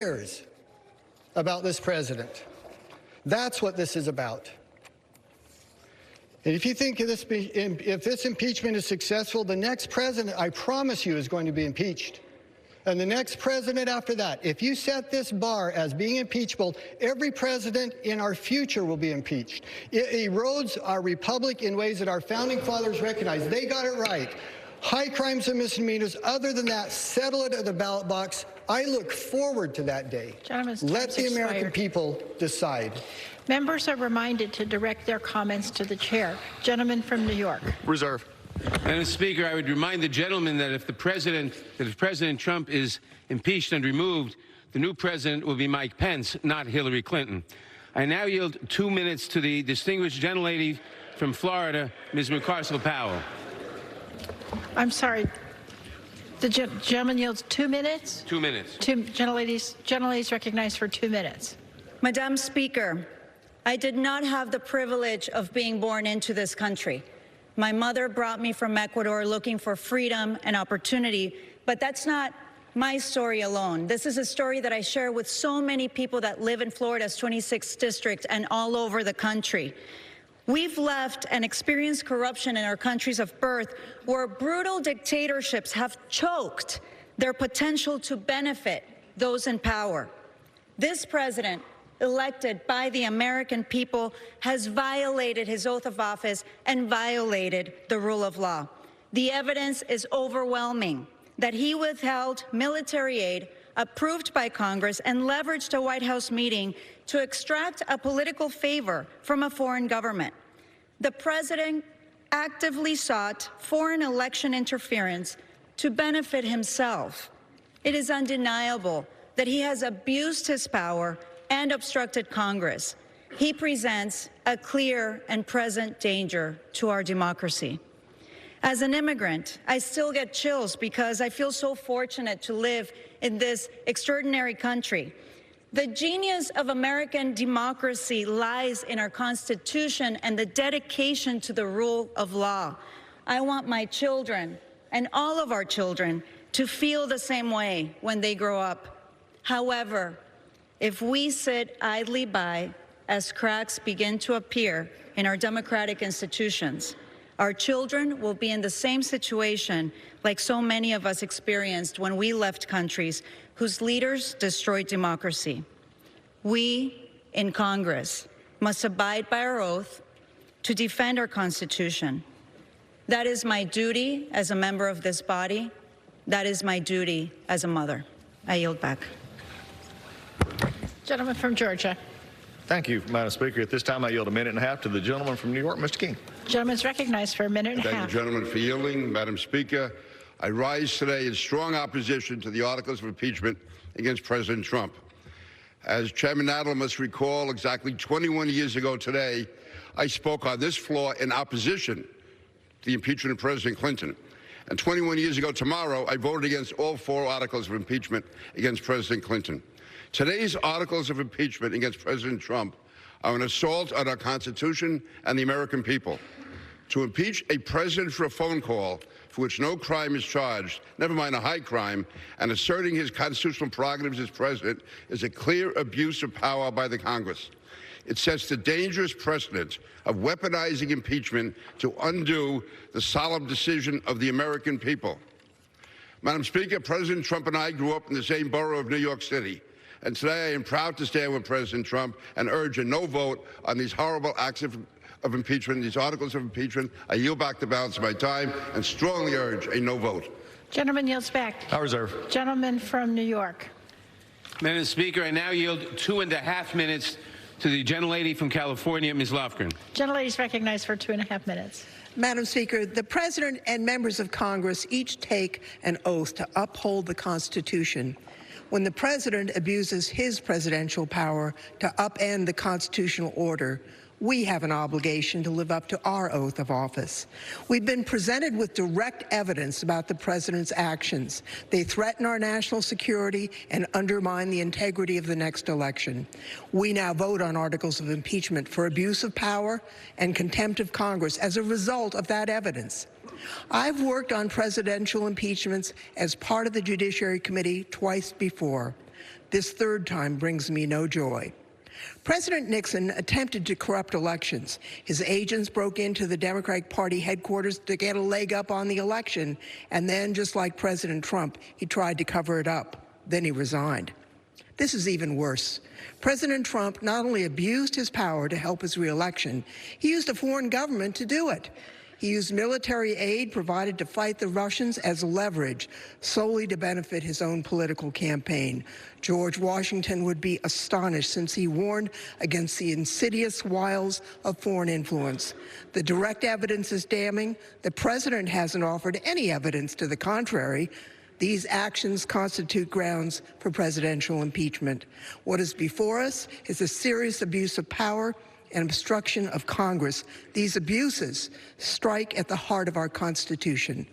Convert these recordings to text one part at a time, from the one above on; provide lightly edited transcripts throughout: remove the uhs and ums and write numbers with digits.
cares about this president. That's what this is about. And if you think if this impeachment is successful, the next president, I promise you, is going to be impeached. And the next president after that, if you set this bar as being impeachable, every president in our future will be impeached. It erodes our republic in ways that our founding fathers recognized. They got it right. High crimes and misdemeanors. Other than that, settle it at the ballot box. I look forward to that day. Let the American people decide. Members are reminded to direct their comments to the chair. Gentleman from New York. Reserve. Madam Speaker, I would remind the gentleman that if President Trump is impeached and removed, the new president will be Mike Pence, not Hillary Clinton. I now yield 2 minutes to the distinguished gentlelady from Florida, Ms. McCarcel-Powell. I'm sorry. The gentleman yields 2 minutes? 2 minutes. Gentleladies recognized for 2 minutes. Madam Speaker, I did not have the privilege of being born into this country. My mother brought me from Ecuador looking for freedom and opportunity, but that's not my story alone. This is a story that I share with so many people that live in Florida's 26th district and all over the country. We've left and experienced corruption in our countries of birth where brutal dictatorships have choked their potential to benefit those in power. This president, elected by the American people, has violated his oath of office and violated the rule of law. The evidence is overwhelming that he withheld military aid approved by Congress and leveraged a White House meeting to extract a political favor from a foreign government. The president actively sought foreign election interference to benefit himself. It is undeniable that he has abused his power and obstructed Congress. He presents a clear and present danger to our democracy. As an immigrant, I still get chills because I feel so fortunate to live in this extraordinary country. The genius of American democracy lies in our Constitution and the dedication to the rule of law. I want my children and all of our children to feel the same way when they grow up. However, if we sit idly by as cracks begin to appear in our democratic institutions, our children will be in the same situation like so many of us experienced when we left countries whose leaders destroyed democracy. We in Congress must abide by our oath to defend our Constitution. That is my duty as a member of this body. That is my duty as a mother. I yield back. Gentleman from Georgia. Thank you, Madam Speaker. At this time, I yield a minute and a half to the gentleman from New York, Mr. King. Gentleman is recognized for a minute and a half. Thank you, gentlemen, for yielding. Madam Speaker, I rise today in strong opposition to the articles of impeachment against President Trump. As Chairman Nadler must recall, exactly 21 years ago today, I spoke on this floor in opposition to the impeachment of President Clinton. And 21 years ago tomorrow, I voted against all 4 articles of impeachment against President Clinton. Today's articles of impeachment against President Trump are an assault on our Constitution and the American people. To impeach a president for a phone call for which no crime is charged, never mind a high crime, and asserting his constitutional prerogatives as president is a clear abuse of power by the Congress. It sets the dangerous precedent of weaponizing impeachment to undo the solemn decision of the American people. Madam Speaker, President Trump and I grew up in the same borough of New York City. And today I am proud to stand with President Trump and urge a no vote on these horrible acts of impeachment, these articles of impeachment. I yield back the balance of my time and strongly urge a no vote. Gentleman yields back. I reserve. Gentleman from New York. Madam Speaker, I now yield 2.5 minutes to the gentlelady from California, Ms. Lofgren. Gentlelady is recognized for 2.5 minutes. Madam Speaker, the President and members of Congress each take an oath to uphold the Constitution. When the President abuses his presidential power to upend the constitutional order, we have an obligation to live up to our oath of office. We've been presented with direct evidence about the President's actions. They threaten our national security and undermine the integrity of the next election. We now vote on articles of impeachment for abuse of power and contempt of Congress as a result of that evidence. I've worked on presidential impeachments as part of the Judiciary Committee twice before. This third time brings me no joy. President Nixon attempted to corrupt elections. His agents broke into the Democratic Party headquarters to get a leg up on the election, and then, just like President Trump, he tried to cover it up. Then he resigned. This is even worse. President Trump not only abused his power to help his reelection, he used a foreign government to do it. He used military aid provided to fight the Russians as leverage, solely to benefit his own political campaign. George Washington would be astonished, since he warned against the insidious wiles of foreign influence. The direct evidence is damning. The president hasn't offered any evidence to the contrary. These actions constitute grounds for presidential impeachment. What is before us is a serious abuse of power and obstruction of Congress. These abuses strike at the heart of our Constitution.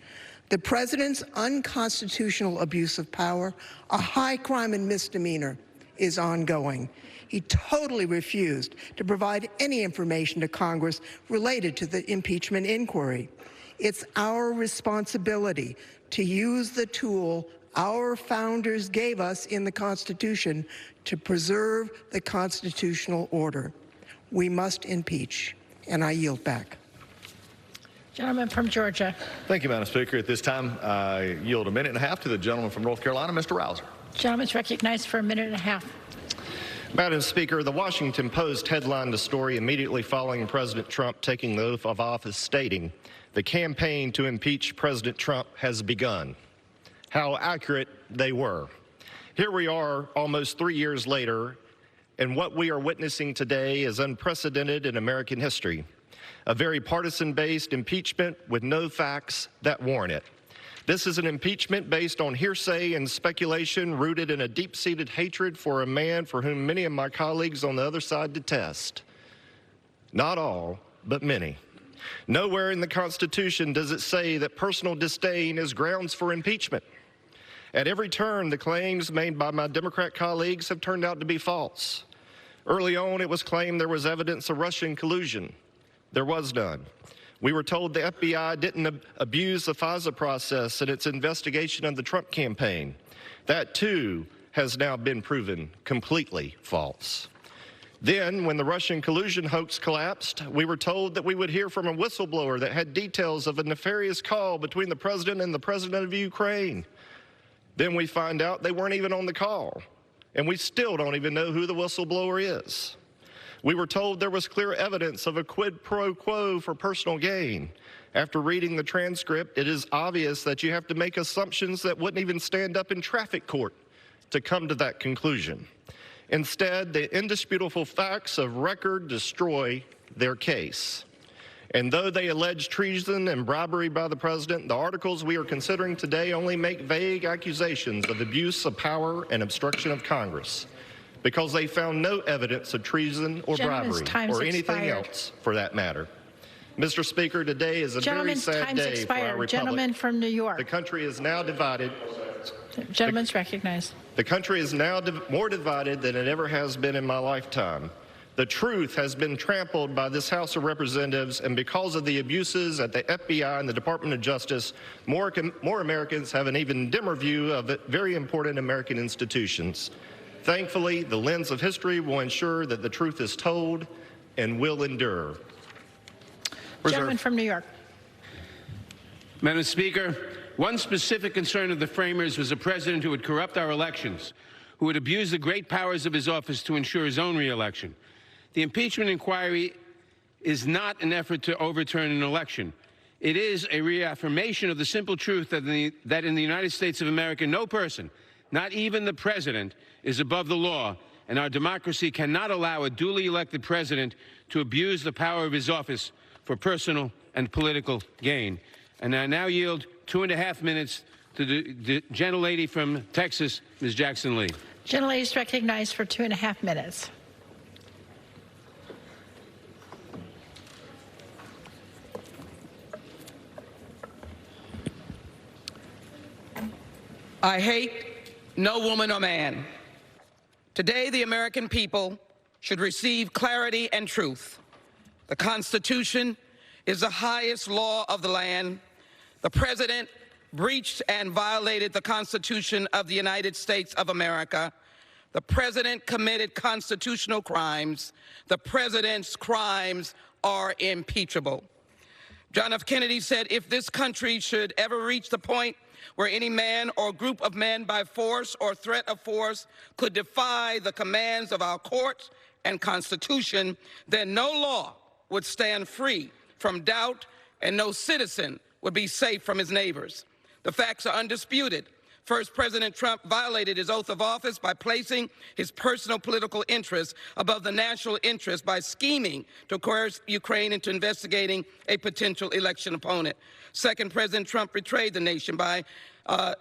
The president's unconstitutional abuse of power, a high crime and misdemeanor, is ongoing. He totally refused to provide any information to Congress related to the impeachment inquiry. It's our responsibility to use the tool our founders gave us in the Constitution to preserve the constitutional order. We must impeach, and I yield back. Gentleman from Georgia. Thank you, Madam Speaker. At this time, I yield a minute and a half to the gentleman from North Carolina, Mr. Rouser. Gentleman's recognized for a minute and a half. Madam Speaker, the Washington Post headlined a story immediately following President Trump taking the oath of office, stating, "The campaign to impeach President Trump has begun." How accurate they were. Here we are almost 3 years later, and what we are witnessing today is unprecedented in American history. A very partisan-based impeachment with no facts that warrant it. This is an impeachment based on hearsay and speculation rooted in a deep-seated hatred for a man for whom many of my colleagues on the other side detest. Not all, but many. Nowhere in the Constitution does it say that personal disdain is grounds for impeachment. At every turn, the claims made by my Democrat colleagues have turned out to be false. Early on, it was claimed there was evidence of Russian collusion. There was none. We were told the FBI didn't abuse the FISA process in its investigation of the Trump campaign. That, too, has now been proven completely false. Then, when the Russian collusion hoax collapsed, we were told that we would hear from a whistleblower that had details of a nefarious call between the president and the president of Ukraine. Then we find out they weren't even on the call, and we still don't even know who the whistleblower is. We were told there was clear evidence of a quid pro quo for personal gain. After reading the transcript, it is obvious that you have to make assumptions that wouldn't even stand up in traffic court to come to that conclusion. Instead, the indisputable facts of record destroy their case. And though they allege treason and bribery by the president, the articles we are considering today only make vague accusations of abuse of power and obstruction of Congress, because they found no evidence of treason or bribery or anything else for that matter. Mr. Speaker, today is a very sad day for our republic. Gentleman from New York. The country is now divided. Gentleman's recognized. The country is now more divided than it ever has been in my lifetime. The truth has been trampled by this House of Representatives, and because of the abuses at the FBI and the Department of Justice, more Americans have an even dimmer view of very important American institutions. Thankfully, the lens of history will ensure that the truth is told and will endure. Gentleman from New York. Madam Speaker, one specific concern of the framers was a president who would corrupt our elections, who would abuse the great powers of his office to ensure his own re-election. The impeachment inquiry is not an effort to overturn an election. It is a reaffirmation of the simple truth that in the United States of America, no person, not even the president, is above the law, and our democracy cannot allow a duly elected president to abuse the power of his office for personal and political gain. And I now yield 2.5 minutes to the gentlelady from Texas, Ms. Jackson Lee. Gentlelady is recognized for 2.5 minutes. I hate no woman or man. Today, the American people should receive clarity and truth. The Constitution is the highest law of the land. The President breached and violated the Constitution of the United States of America, The president committed constitutional crimes. The president's crimes are impeachable. John F. Kennedy said, if this country should ever reach the point where any man or group of men by force or threat of force could defy the commands of our courts and Constitution, then no law would stand free from doubt and no citizen would be safe from his neighbors. The facts are undisputed. First, President Trump violated his oath of office by placing his personal political interests above the national interest by scheming to coerce Ukraine into investigating a potential election opponent. Second, President Trump betrayed the nation by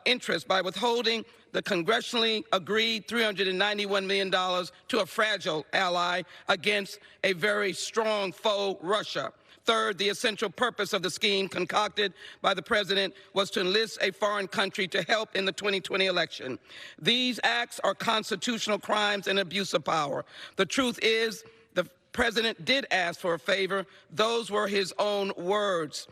interest by withholding the congressionally agreed $391 million to a fragile ally against a very strong foe, Russia. Third, the essential purpose of the scheme concocted by the president was to enlist a foreign country to help in the 2020 election. These acts are constitutional crimes and abuse of power. The truth is, the president did ask for a favor. Those were his own words.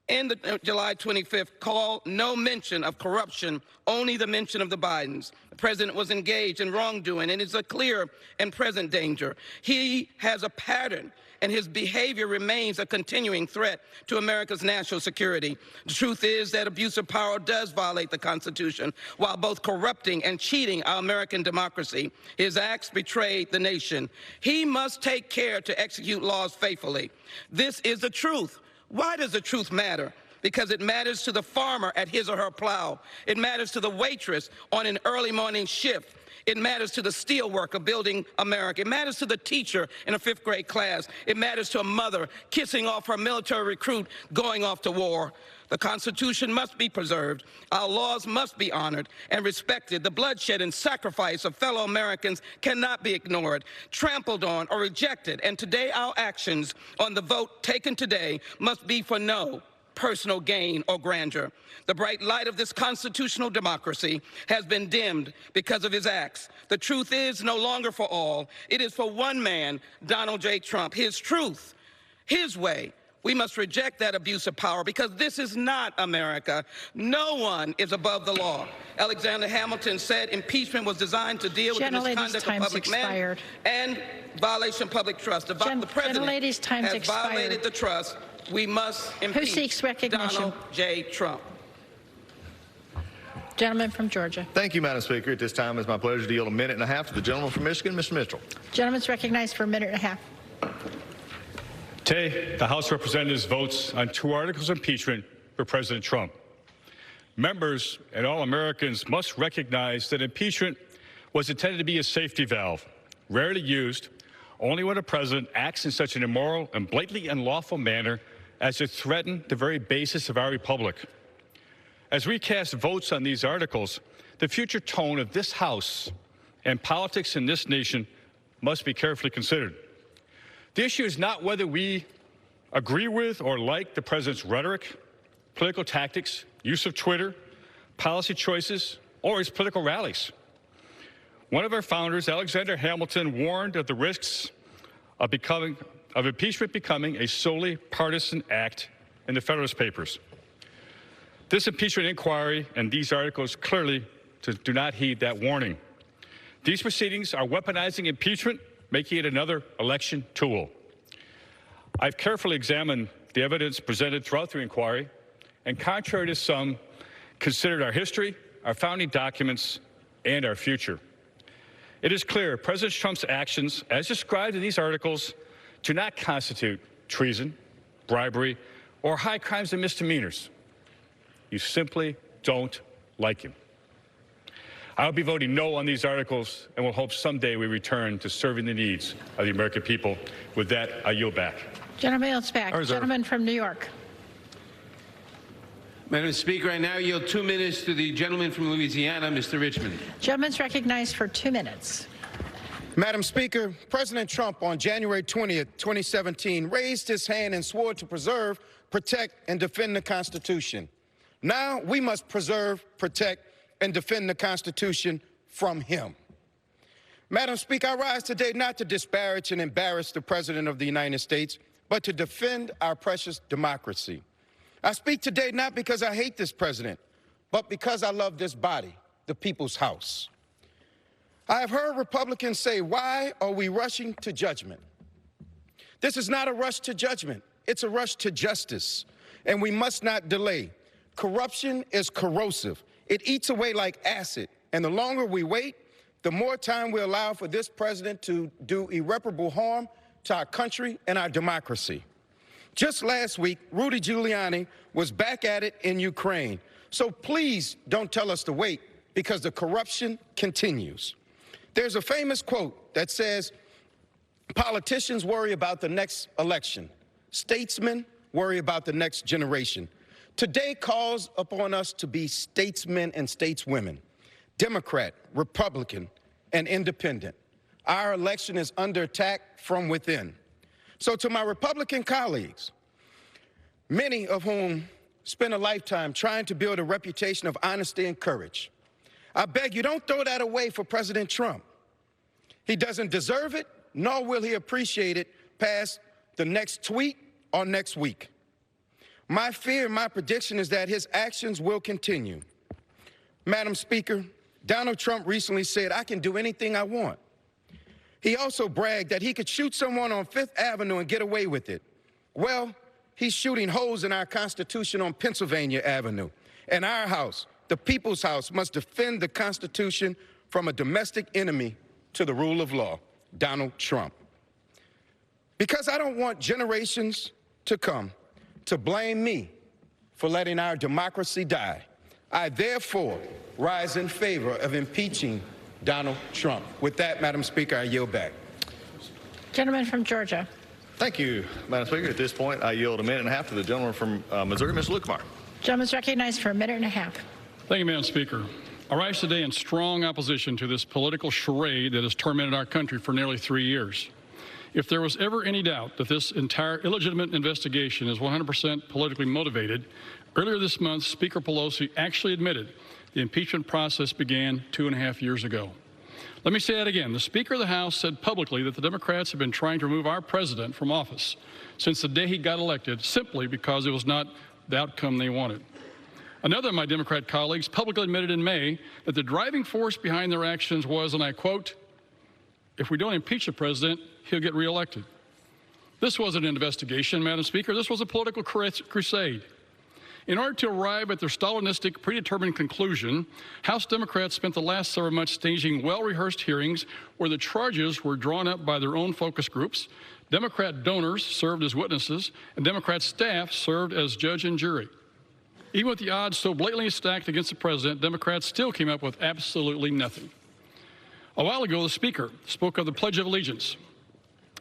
In the July 25th call, no mention of corruption, only the mention of the Bidens. The president was engaged in wrongdoing, and it's a clear and present danger. He has a pattern, and his behavior remains a continuing threat to America's national security. The truth is that abuse of power does violate the Constitution, while both corrupting and cheating our American democracy. His acts betrayed the nation. He must take care to execute laws faithfully. This is the truth. Why does the truth matter? Because it matters to the farmer at his or her plow. It matters to the waitress on an early morning shift. It matters to the steel worker building America. It matters to the teacher in a fifth grade class. It matters to a mother kissing off her military recruit going off to war. The Constitution must be preserved. Our laws must be honored and respected. The bloodshed and sacrifice of fellow Americans cannot be ignored, trampled on, or rejected. And today, our actions on the vote taken today must be for no personal gain or grandeur. The bright light of this constitutional democracy has been dimmed because of his acts. The truth is no longer for all. It is for one man, Donald J. Trump, his truth, his way. We must reject that abuse of power because this is not America. No one is above the law. Alexander Hamilton said impeachment was designed to deal with the misconduct of public men and violation of public trust. The president has violated the trust. We must impeach Donald J. Trump. Gentleman from Georgia. Thank you, Madam Speaker. At this time, it's my pleasure to yield a minute and a half to the gentleman from Michigan, Mr. Mitchell. Gentleman's recognized for a minute and a half. Today, the House of Representatives votes on 2 articles of impeachment for President Trump. Members and all Americans must recognize that impeachment was intended to be a safety valve, rarely used, only when a president acts in such an immoral and blatantly unlawful manner as to threaten the very basis of our republic. As we cast votes on these articles, the future tone of this House and politics in this nation must be carefully considered. The issue is not whether we agree with or like the president's rhetoric, political tactics, use of Twitter, policy choices, or his political rallies. One of our founders, Alexander Hamilton, warned of the risks of impeachment becoming a solely partisan act in the Federalist Papers. This impeachment inquiry and these articles clearly do not heed that warning. These proceedings are weaponizing impeachment, making it another election tool. I've carefully examined the evidence presented throughout the inquiry, and contrary to some, considered our history, our founding documents, and our future. It is clear President Trump's actions, as described in these articles, do not constitute treason, bribery, or high crimes and misdemeanors. You simply don't like him. I'll be voting no on these articles and will hope someday we return to serving the needs of the American people. With that, I yield back. Gentleman yields back. Gentleman from New York. Madam Speaker, I now yield 2 minutes to the gentleman from Louisiana, Mr. Richmond. Gentleman's recognized for 2 minutes. Madam Speaker, President Trump on January 20th, 2017 raised his hand and swore to preserve, protect, and defend the Constitution. Now we must preserve, protect, and defend the Constitution from him. Madam Speaker, I rise today not to disparage and embarrass the President of the United States, but to defend our precious democracy. I speak today not because I hate this president, but because I love this body, the people's house. I have heard Republicans say, why are we rushing to judgment? This is not a rush to judgment. It's a rush to justice, and we must not delay. Corruption is corrosive. It eats away like acid, and the longer we wait, the more time we allow for this president to do irreparable harm to our country and our democracy. Just last week, Rudy Giuliani was back at it in Ukraine. So please don't tell us to wait, because the corruption continues. There's a famous quote that says, politicians worry about the next election. Statesmen worry about the next generation. Today calls upon us to be statesmen and stateswomen, Democrat, Republican, and independent. Our election is under attack from within. So to my Republican colleagues, many of whom spend a lifetime trying to build a reputation of honesty and courage, I beg you, don't throw that away for President Trump. He doesn't deserve it, nor will he appreciate it past the next tweet or next week. My fear, my prediction is that his actions will continue. Madam Speaker, Donald Trump recently said, I can do anything I want. He also bragged that he could shoot someone on Fifth Avenue and get away with it. Well, he's shooting holes in our Constitution on Pennsylvania Avenue. And our house, the People's House, must defend the Constitution from a domestic enemy to the rule of law, Donald Trump. Because I don't want generations to come to blame me for letting our democracy die, I therefore rise in favor of impeaching Donald Trump. With that, Madam Speaker, I yield back. Gentleman from Georgia. Thank you, Madam Speaker. At this point, I yield a minute and a half to the gentleman from Missouri, Mr. Lukemeyer. Gentleman is recognized for a minute and a half. Thank you, Madam Speaker. I rise today in strong opposition to this political charade that has tormented our country for nearly 3 years. If there was ever any doubt that this entire illegitimate investigation is 100% politically motivated, earlier this month, Speaker Pelosi actually admitted the impeachment process began 2.5 years ago. Let me say that again. The Speaker of the House said publicly that the Democrats have been trying to remove our president from office since the day he got elected, simply because it was not the outcome they wanted. Another of my Democrat colleagues publicly admitted in May that the driving force behind their actions was, and I quote, if we don't impeach the president, he'll get reelected. This wasn't an investigation, Madam Speaker. This was a political crusade. In order to arrive at their Stalinistic, predetermined conclusion, House Democrats spent the last several months staging well-rehearsed hearings where the charges were drawn up by their own focus groups, Democrat donors served as witnesses, and Democrat staff served as judge and jury. Even with the odds so blatantly stacked against the president, Democrats still came up with absolutely nothing. A while ago, the Speaker spoke of the Pledge of Allegiance.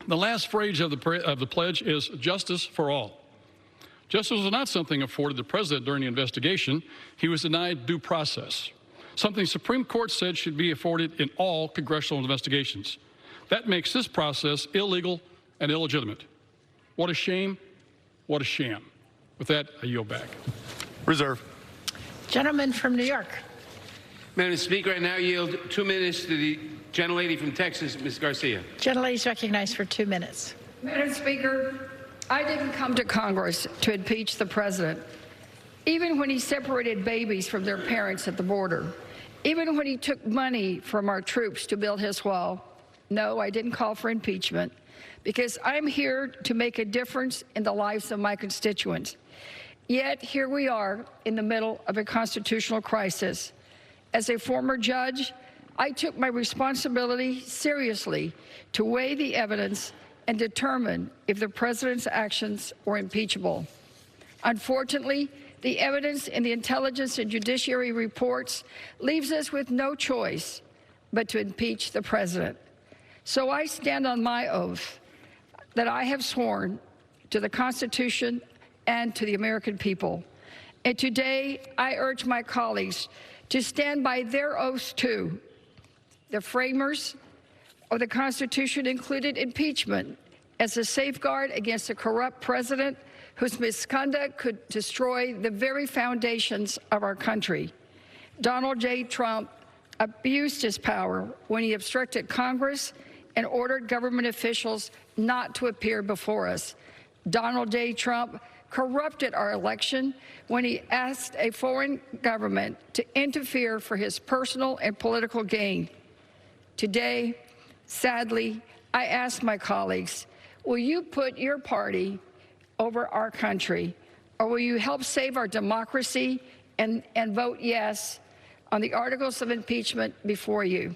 The last phrase of the pledge is justice for all. Justice was not something afforded the president during the investigation. He was denied due process, something the Supreme Court said should be afforded in all congressional investigations. That makes this process illegal and illegitimate. What a shame. What a sham. With that, I yield back. Reserve. Gentleman from New York. Madam Speaker, I now yield 2 minutes to the gentlelady from Texas, Ms. Garcia. Gentlelady is recognized for 2 minutes. Madam Speaker, I didn't come to Congress to impeach the president. Even when he separated babies from their parents at the border, even when he took money from our troops to build his wall, no, I didn't call for impeachment, because I'm here to make a difference in the lives of my constituents. Yet here we are in the middle of a constitutional crisis. As a former judge, I took my responsibility seriously to weigh the evidence and determine if the president's actions were impeachable. Unfortunately, the evidence in the intelligence and judiciary reports leaves us with no choice but to impeach the president. So I stand on my oath that I have sworn to the Constitution and to the American people. And today, I urge my colleagues to stand by their oaths too. The framers of the Constitution included impeachment as a safeguard against a corrupt president whose misconduct could destroy the very foundations of our country. Donald J. Trump abused his power when he obstructed Congress and ordered government officials not to appear before us. Donald J. Trump corrupted our election when he asked a foreign government to interfere for his personal and political gain. Today, sadly, I ask my colleagues, will you put your party over our country, or will you help save our democracy and vote yes on the articles of impeachment before you?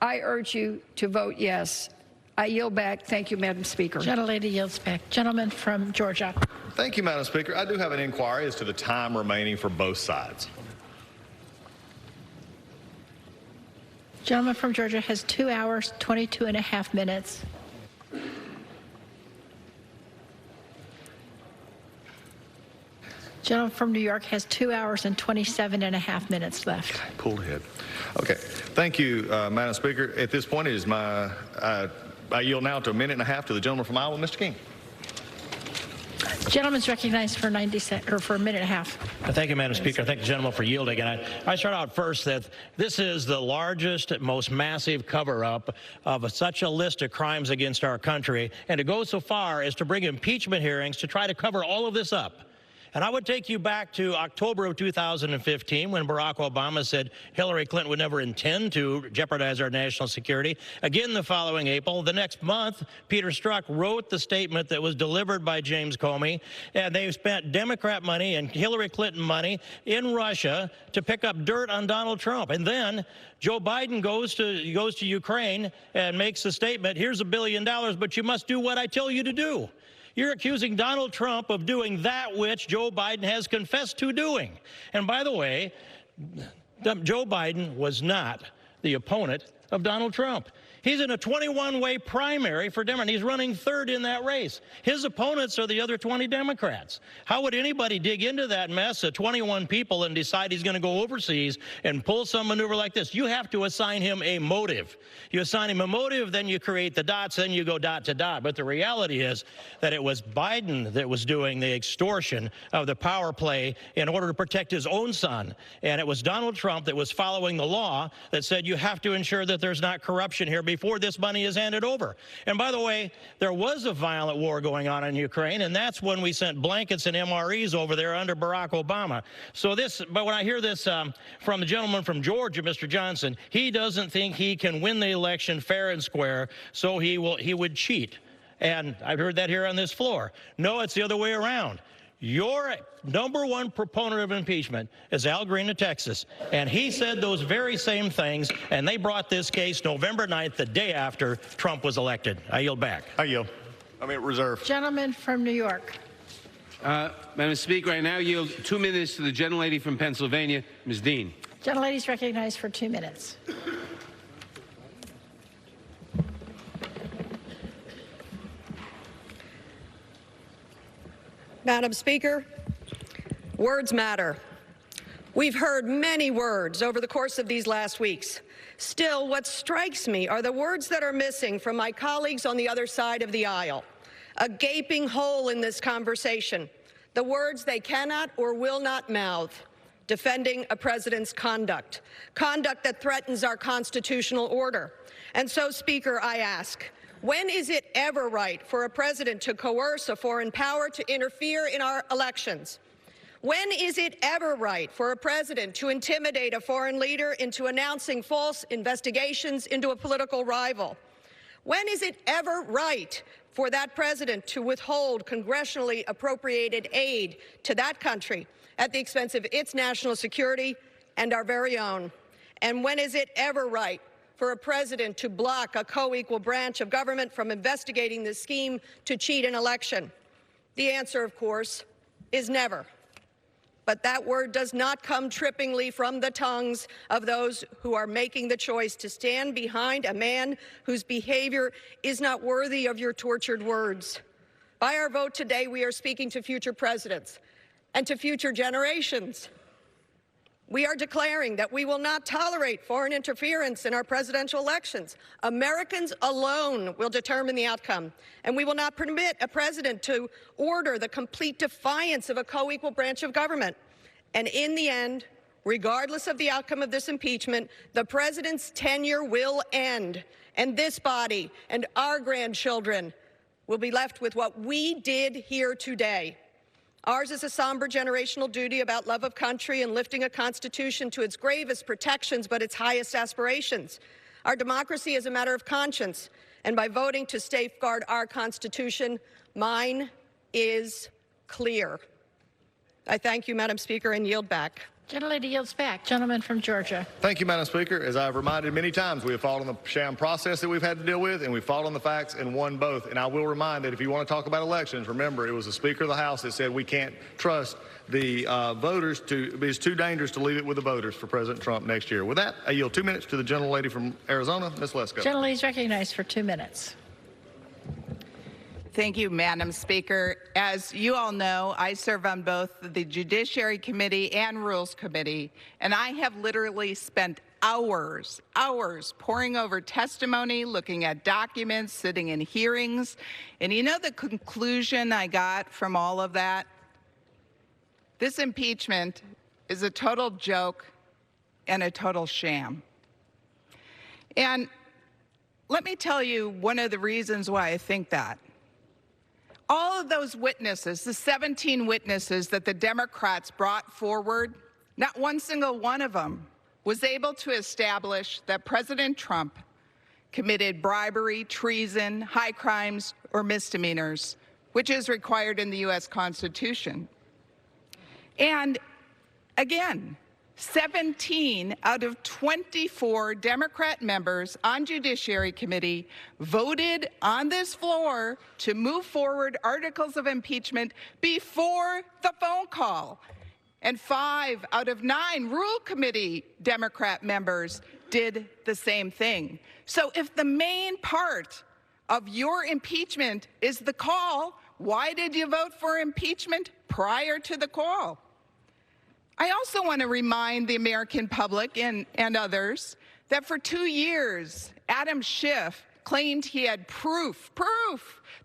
I urge you to vote yes. I yield back. Thank you, Madam Speaker. Gentlelady yields back. Gentleman from Georgia. Thank you, Madam Speaker. I do have an inquiry as to the time remaining for both sides. Gentleman from Georgia has 2 hours, 22 and a half minutes. Gentleman from New York has 2 hours and 27 and a half minutes left. Pulled ahead. Okay. Thank you, Madam Speaker. At this point, it is my, I yield now to a minute and a half to the gentleman from Iowa, Mr. King. Gentleman's recognized for 90 seconds, or for a minute and a half. Thank you, Madam Speaker. Thank the gentleman for yielding. And I start out first that this is the largest, most massive cover-up of such a list of crimes against our country, and to go so far as to bring impeachment hearings to try to cover all of this up. And I would take you back to October of 2015 when Barack Obama said Hillary Clinton would never intend to jeopardize our national security. Again, the following April, the next month, Peter Strzok wrote the statement that was delivered by James Comey, and they spent Democrat money and Hillary Clinton money in Russia to pick up dirt on Donald Trump. And then Joe Biden goes to Ukraine and makes the statement, here's $1 billion, but you must do what I tell you to do. You're accusing Donald Trump of doing that which Joe Biden has confessed to doing. And by the way, Joe Biden was not the opponent of Donald Trump. He's in a 21-way primary for Democrats. He's running third in that race. His opponents are the other 20 Democrats. How would anybody dig into that mess of 21 people and decide he's going to go overseas and pull some maneuver like this? You have to assign him a motive. You assign him a motive, then you create the dots, then you go dot to dot. But the reality is that it was Biden that was doing the extortion of the power play in order to protect his own son. And it was Donald Trump that was following the law that said you have to ensure that there's not corruption here before this money is handed over. And by the way, there was a violent war going on in Ukraine, and that's when we sent blankets and MREs over there under Barack Obama. But when I hear this from the gentleman from Georgia, Mr. Johnson, he doesn't think he can win the election fair and square, so he would cheat. And I've heard that here on this floor. No, it's the other way around. Your number one proponent of impeachment is Al Green of Texas, and he said those very same things, and they brought this case November 9th, the day after Trump was elected. I yield back. I yield. Reserve. Gentleman from New York. Madam Speaker, I now yield 2 minutes to the gentlelady from Pennsylvania, Ms. Dean. Gentlelady's recognized for 2 minutes. Madam Speaker, words matter. We've heard many words over the course of these last weeks. Still, what strikes me are the words that are missing from my colleagues on the other side of the aisle. A gaping hole in this conversation. The words they cannot or will not mouth. Defending a president's conduct. Conduct that threatens our constitutional order. And so, Speaker, I ask, when is it ever right for a president to coerce a foreign power to interfere in our elections? When is it ever right for a president to intimidate a foreign leader into announcing false investigations into a political rival? When is it ever right for that president to withhold congressionally appropriated aid to that country at the expense of its national security and our very own? And when is it ever right for a president to block a co-equal branch of government from investigating the scheme to cheat an election? The answer, of course, is never. But that word does not come trippingly from the tongues of those who are making the choice to stand behind a man whose behavior is not worthy of your tortured words. By our vote today, we are speaking to future presidents and to future generations. We are declaring that we will not tolerate foreign interference in our presidential elections. Americans alone will determine the outcome, and we will not permit a president to order the complete defiance of a co-equal branch of government. And in the end, regardless of the outcome of this impeachment, the president's tenure will end, and this body and our grandchildren will be left with what we did here today. Ours is a somber generational duty about love of country and lifting a Constitution to its gravest protections but its highest aspirations. Our democracy is a matter of conscience, and by voting to safeguard our Constitution, mine is clear. I thank you, Madam Speaker, and yield back. Gentlelady yields back. Gentleman from Georgia. Thank you, Madam Speaker. As I've reminded many times, we have fought on the sham process that we've had to deal with, and we fought on the facts and won both. And I will remind that if you want to talk about elections, remember, it was the Speaker of the House that said we can't trust the voters it's too dangerous to leave it with the voters for President Trump next year. With that, I yield 2 minutes to the gentlelady from Arizona, Ms. Lesko. Gentlelady is recognized for 2 minutes. Thank you, Madam Speaker. As you all know, I serve on both the Judiciary Committee and Rules Committee, and I have literally spent hours poring over testimony, looking at documents, sitting in hearings. And you know the conclusion I got from all of that? This impeachment is a total joke and a total sham. And let me tell you one of the reasons why I think that. All of those witnesses, the 17 witnesses that the Democrats brought forward, not one single one of them was able to establish that President Trump committed bribery, treason, high crimes, or misdemeanors, which is required in the U.S. Constitution. And again, 17 out of 24 Democrat members on Judiciary Committee voted on this floor to move forward articles of impeachment before the phone call. And 5 out of 9 Rule Committee Democrat members did the same thing. So if the main part of your impeachment is the call, why did you vote for impeachment prior to the call? I also want to remind the American public and others that for 2 years, Adam Schiff claimed he had proof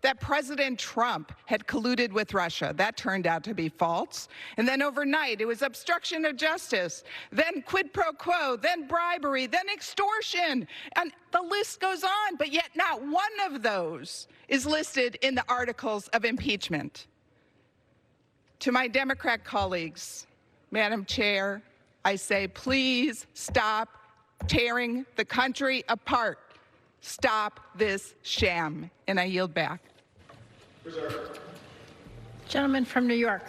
that President Trump had colluded with Russia. That turned out to be false. And then overnight, it was obstruction of justice, then quid pro quo, then bribery, then extortion. And the list goes on, but yet not one of those is listed in the articles of impeachment. To my Democrat colleagues, Madam Chair, I say, please stop tearing the country apart. Stop this sham. And I yield back. Gentleman from New York.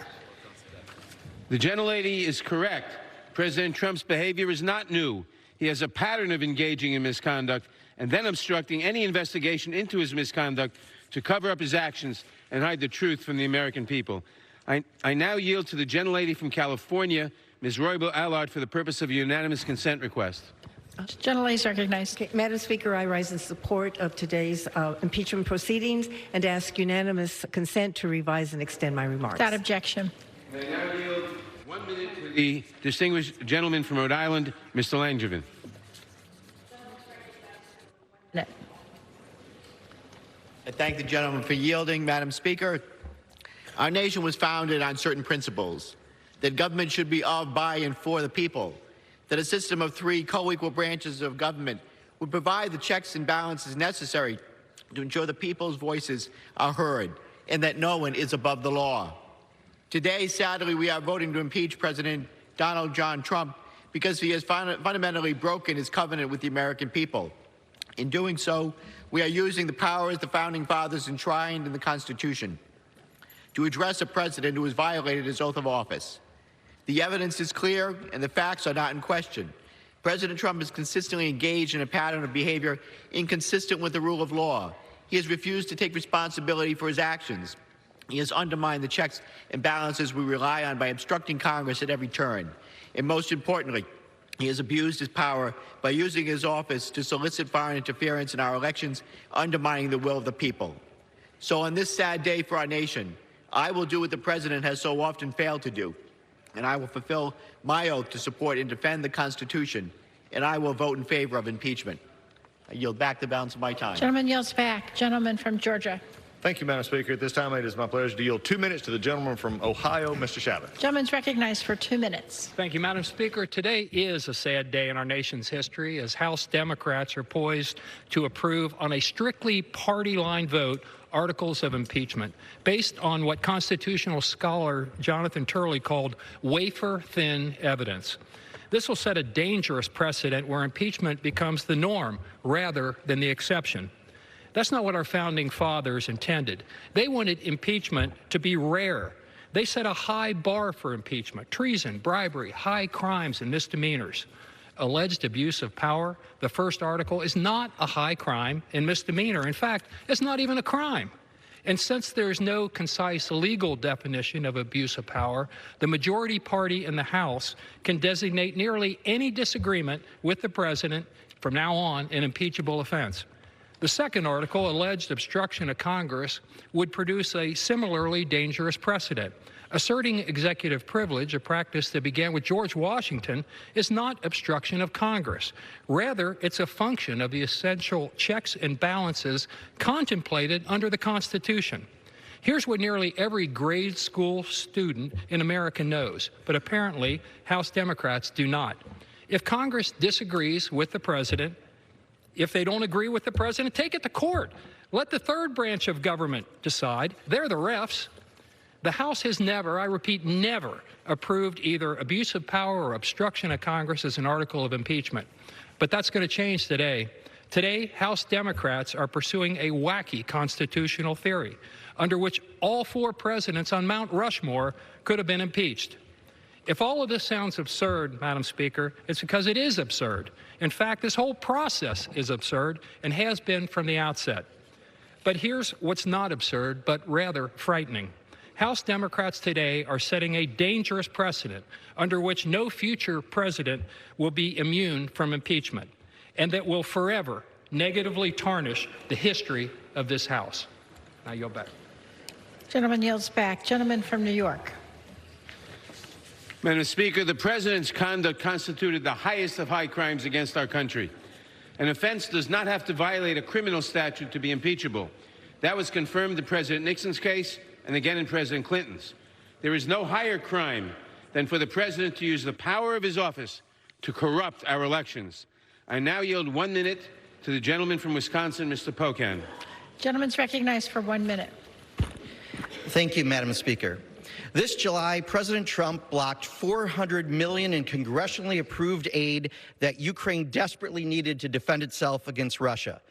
The gentlelady is correct. President Trump's behavior is not new. He has a pattern of engaging in misconduct and then obstructing any investigation into his misconduct to cover up his actions and hide the truth from the American people. I now yield to the gentlelady from California, Ms. Roybal-Allard, for the purpose of a unanimous consent request. Gentlelady is recognized. Okay, Madam Speaker, I rise in support of today's impeachment proceedings and ask unanimous consent to revise and extend my remarks. Without objection. I now yield 1 minute to the distinguished gentleman from Rhode Island, Mr. Langevin. No. I thank the gentleman for yielding, Madam Speaker. Our nation was founded on certain principles: that government should be of, by, and for the people; that a system of 3 co-equal branches of government would provide the checks and balances necessary to ensure the people's voices are heard, and that no one is above the law. Today, sadly, we are voting to impeach President Donald John Trump because he has fundamentally broken his covenant with the American people. In doing so, we are using the powers the Founding Fathers enshrined in the Constitution to address a president who has violated his oath of office. The evidence is clear and the facts are not in question. President Trump is consistently engaged in a pattern of behavior inconsistent with the rule of law. He has refused to take responsibility for his actions. He has undermined the checks and balances we rely on by obstructing Congress at every turn. And most importantly, he has abused his power by using his office to solicit foreign interference in our elections, undermining the will of the people. So on this sad day for our nation, I will do what the President has so often failed to do, and I will fulfill my oath to support and defend the Constitution, and I will vote in favor of impeachment. I yield back the balance of my time. Gentleman yields back. Gentleman from Georgia. Thank you, Madam Speaker. At this time, it is my pleasure to yield 2 minutes to the gentleman from Ohio, Mr. Chavez. Gentleman's recognized for 2 minutes. Thank you, Madam Speaker. Today is a sad day in our nation's history as House Democrats are poised to approve on a strictly party-line vote articles of impeachment based on what constitutional scholar Jonathan Turley called wafer-thin evidence. This will set a dangerous precedent where impeachment becomes the norm rather than the exception. That's not what our founding fathers intended. They wanted impeachment to be rare. They set a high bar for impeachment: treason, bribery, high crimes, and misdemeanors. Alleged abuse of power, the first article, is not a high crime and misdemeanor. In fact, it's not even a crime. And since there's no concise legal definition of abuse of power, the majority party in the House can designate nearly any disagreement with the president from now on an impeachable offense. The second article, alleged obstruction of Congress, would produce a similarly dangerous precedent. Asserting executive privilege, a practice that began with George Washington, is not obstruction of Congress. Rather, it's a function of the essential checks and balances contemplated under the Constitution. Here's what nearly every grade school student in America knows, but apparently House Democrats do not. If Congress disagrees with the president, if they don't agree with the president, take it to court. Let the third branch of government decide. They're the refs. The House has never, I repeat, never approved either abuse of power or obstruction of Congress as an article of impeachment. But that's going to change today. Today, House Democrats are pursuing a wacky constitutional theory under which all 4 presidents on Mount Rushmore could have been impeached. If all of this sounds absurd, Madam Speaker, it's because it is absurd. In fact, this whole process is absurd and has been from the outset. But here's what's not absurd, but rather frightening. House Democrats today are setting a dangerous precedent under which no future president will be immune from impeachment, and that will forever negatively tarnish the history of this House. Now yield back. Gentleman yields back. Gentleman from New York. Madam Speaker, the president's conduct constituted the highest of high crimes against our country. An offense does not have to violate a criminal statute to be impeachable. That was confirmed in President Nixon's case and again in President Clinton's. There is no higher crime than for the president to use the power of his office to corrupt our elections. I now yield 1 minute to the gentleman from Wisconsin, Mr. Pocan. Gentleman's recognized for 1 minute. Thank you, Madam Speaker. This July, President Trump blocked $400 million in congressionally approved aid that Ukraine desperately needed to defend itself against Russia,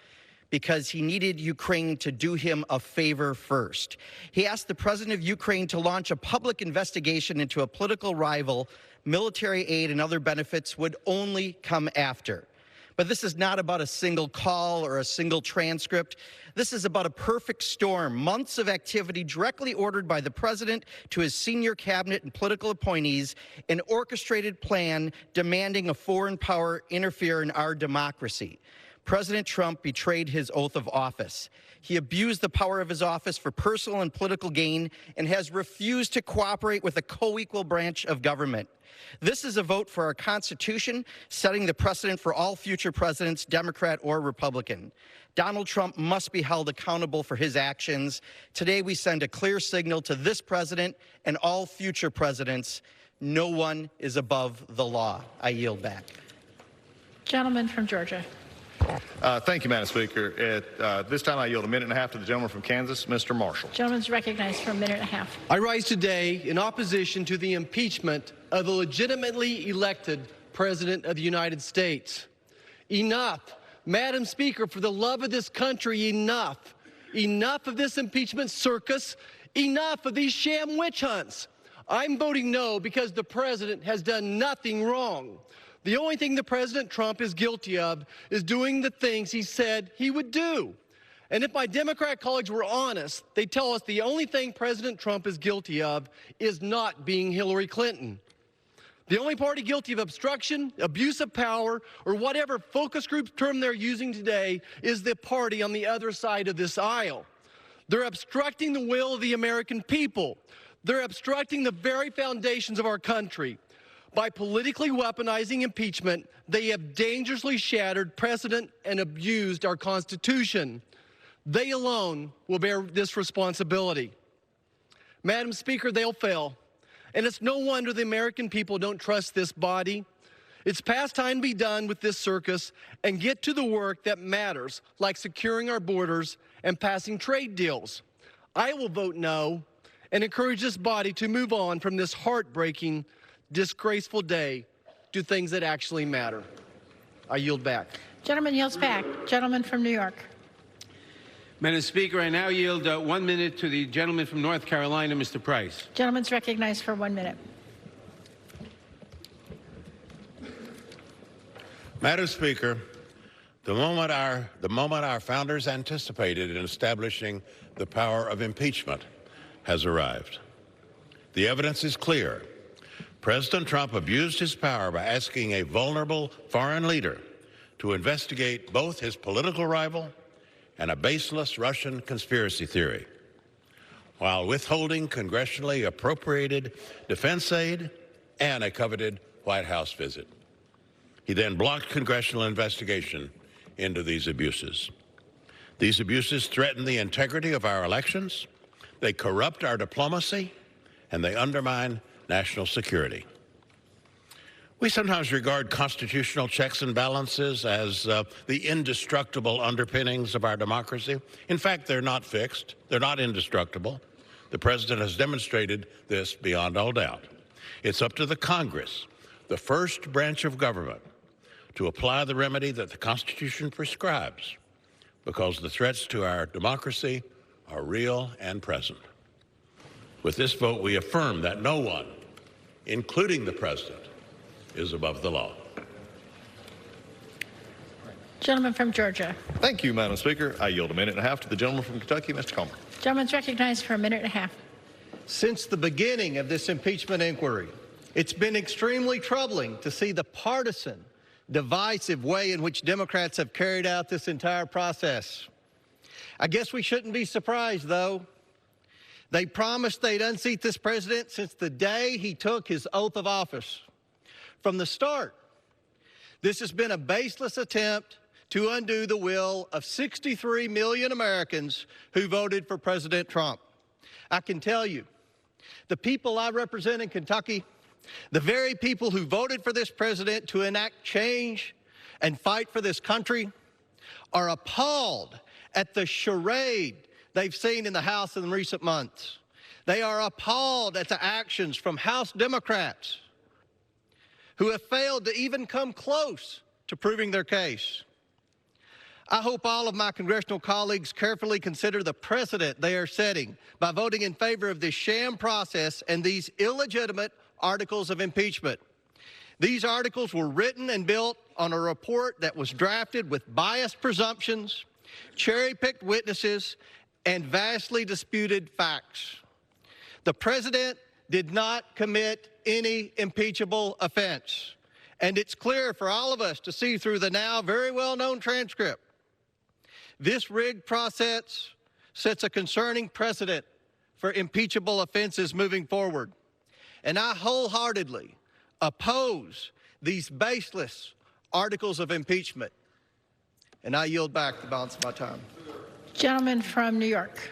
because he needed Ukraine to do him a favor first. He asked the president of Ukraine to launch a public investigation into a political rival. Military aid and other benefits would only come after. But this is not about a single call or a single transcript. This is about a perfect storm, months of activity directly ordered by the president to his senior cabinet and political appointees, an orchestrated plan demanding a foreign power interfere in our democracy. President Trump betrayed his oath of office. He abused the power of his office for personal and political gain and has refused to cooperate with a co-equal branch of government. This is a vote for our Constitution, setting the precedent for all future presidents, Democrat or Republican. Donald Trump must be held accountable for his actions. Today, we send a clear signal to this president and all future presidents: no one is above the law. I yield back. Gentleman from Georgia. Thank you, Madam Speaker. At this time, I yield 1.5 minutes to the gentleman from Kansas, Mr. Marshall. Gentleman's recognized for 1.5 minutes. I rise today in opposition to the impeachment of the legitimately elected President of the United States. Enough. Madam Speaker, for the love of this country, enough. Enough of this impeachment circus. Enough of these sham witch hunts. I'm voting no because the president has done nothing wrong. The only thing the President Trump is guilty of is doing the things he said he would do. And if my Democrat colleagues were honest, they'd tell us the only thing President Trump is guilty of is not being Hillary Clinton. The only party guilty of obstruction, abuse of power, or whatever focus group term they're using today is the party on the other side of this aisle. They're obstructing the will of the American people. They're obstructing the very foundations of our country. By politically weaponizing impeachment, they have dangerously shattered precedent and abused our Constitution. They alone will bear this responsibility. Madam Speaker, they'll fail. And it's no wonder the American people don't trust this body. It's past time to be done with this circus and get to the work that matters, like securing our borders and passing trade deals. I will vote no and encourage this body to move on from this heartbreaking, disgraceful day do things that actually matter. I yield back. Gentleman yields back. Gentleman from New York. Madam Speaker, I now yield 1 minute to the gentleman from North Carolina, Mr. Price. Gentleman's recognized for 1 minute. Madam Speaker, the moment our founders anticipated in establishing the power of impeachment has arrived. The evidence is clear. President Trump abused his power by asking a vulnerable foreign leader to investigate both his political rival and a baseless Russian conspiracy theory, while withholding congressionally appropriated defense aid and a coveted White House visit. He then blocked congressional investigation into these abuses. These abuses threaten the integrity of our elections, they corrupt our diplomacy, and they undermine national security. We sometimes regard constitutional checks and balances as the indestructible underpinnings of our democracy. In fact, they're not fixed. They're not indestructible. The president has demonstrated this beyond all doubt. It's up to the Congress, the first branch of government, to apply the remedy that the Constitution prescribes, because the threats to our democracy are real and present. With this vote, we affirm that no one, including the president, is above the law. Gentleman from Georgia. Thank you, Madam Speaker. I yield a minute and a half to the gentleman from Kentucky, Mr. Comer. Gentleman's recognized for 1.5 minutes. Since the beginning of this impeachment inquiry, it's been extremely troubling to see the partisan, divisive way in which Democrats have carried out this entire process. I guess we shouldn't be surprised, though. They promised they'd unseat this president since the day he took his oath of office. From the start, this has been a baseless attempt to undo the will of 63 million Americans who voted for President Trump. I can tell you, the people I represent in Kentucky, the very people who voted for this president to enact change and fight for this country, are appalled at the charade they've seen in the House in recent months. They are appalled at the actions from House Democrats who have failed to even come close to proving their case. I hope all of my congressional colleagues carefully consider the precedent they are setting by voting in favor of this sham process and these illegitimate articles of impeachment. These articles were written and built on a report that was drafted with biased presumptions, cherry-picked witnesses, and vastly disputed facts. The president did not commit any impeachable offense, and it's clear for all of us to see through the now very well-known transcript. This rigged process sets a concerning precedent for impeachable offenses moving forward, and I wholeheartedly oppose these baseless articles of impeachment. And I yield back the balance of my time. Gentleman from New York.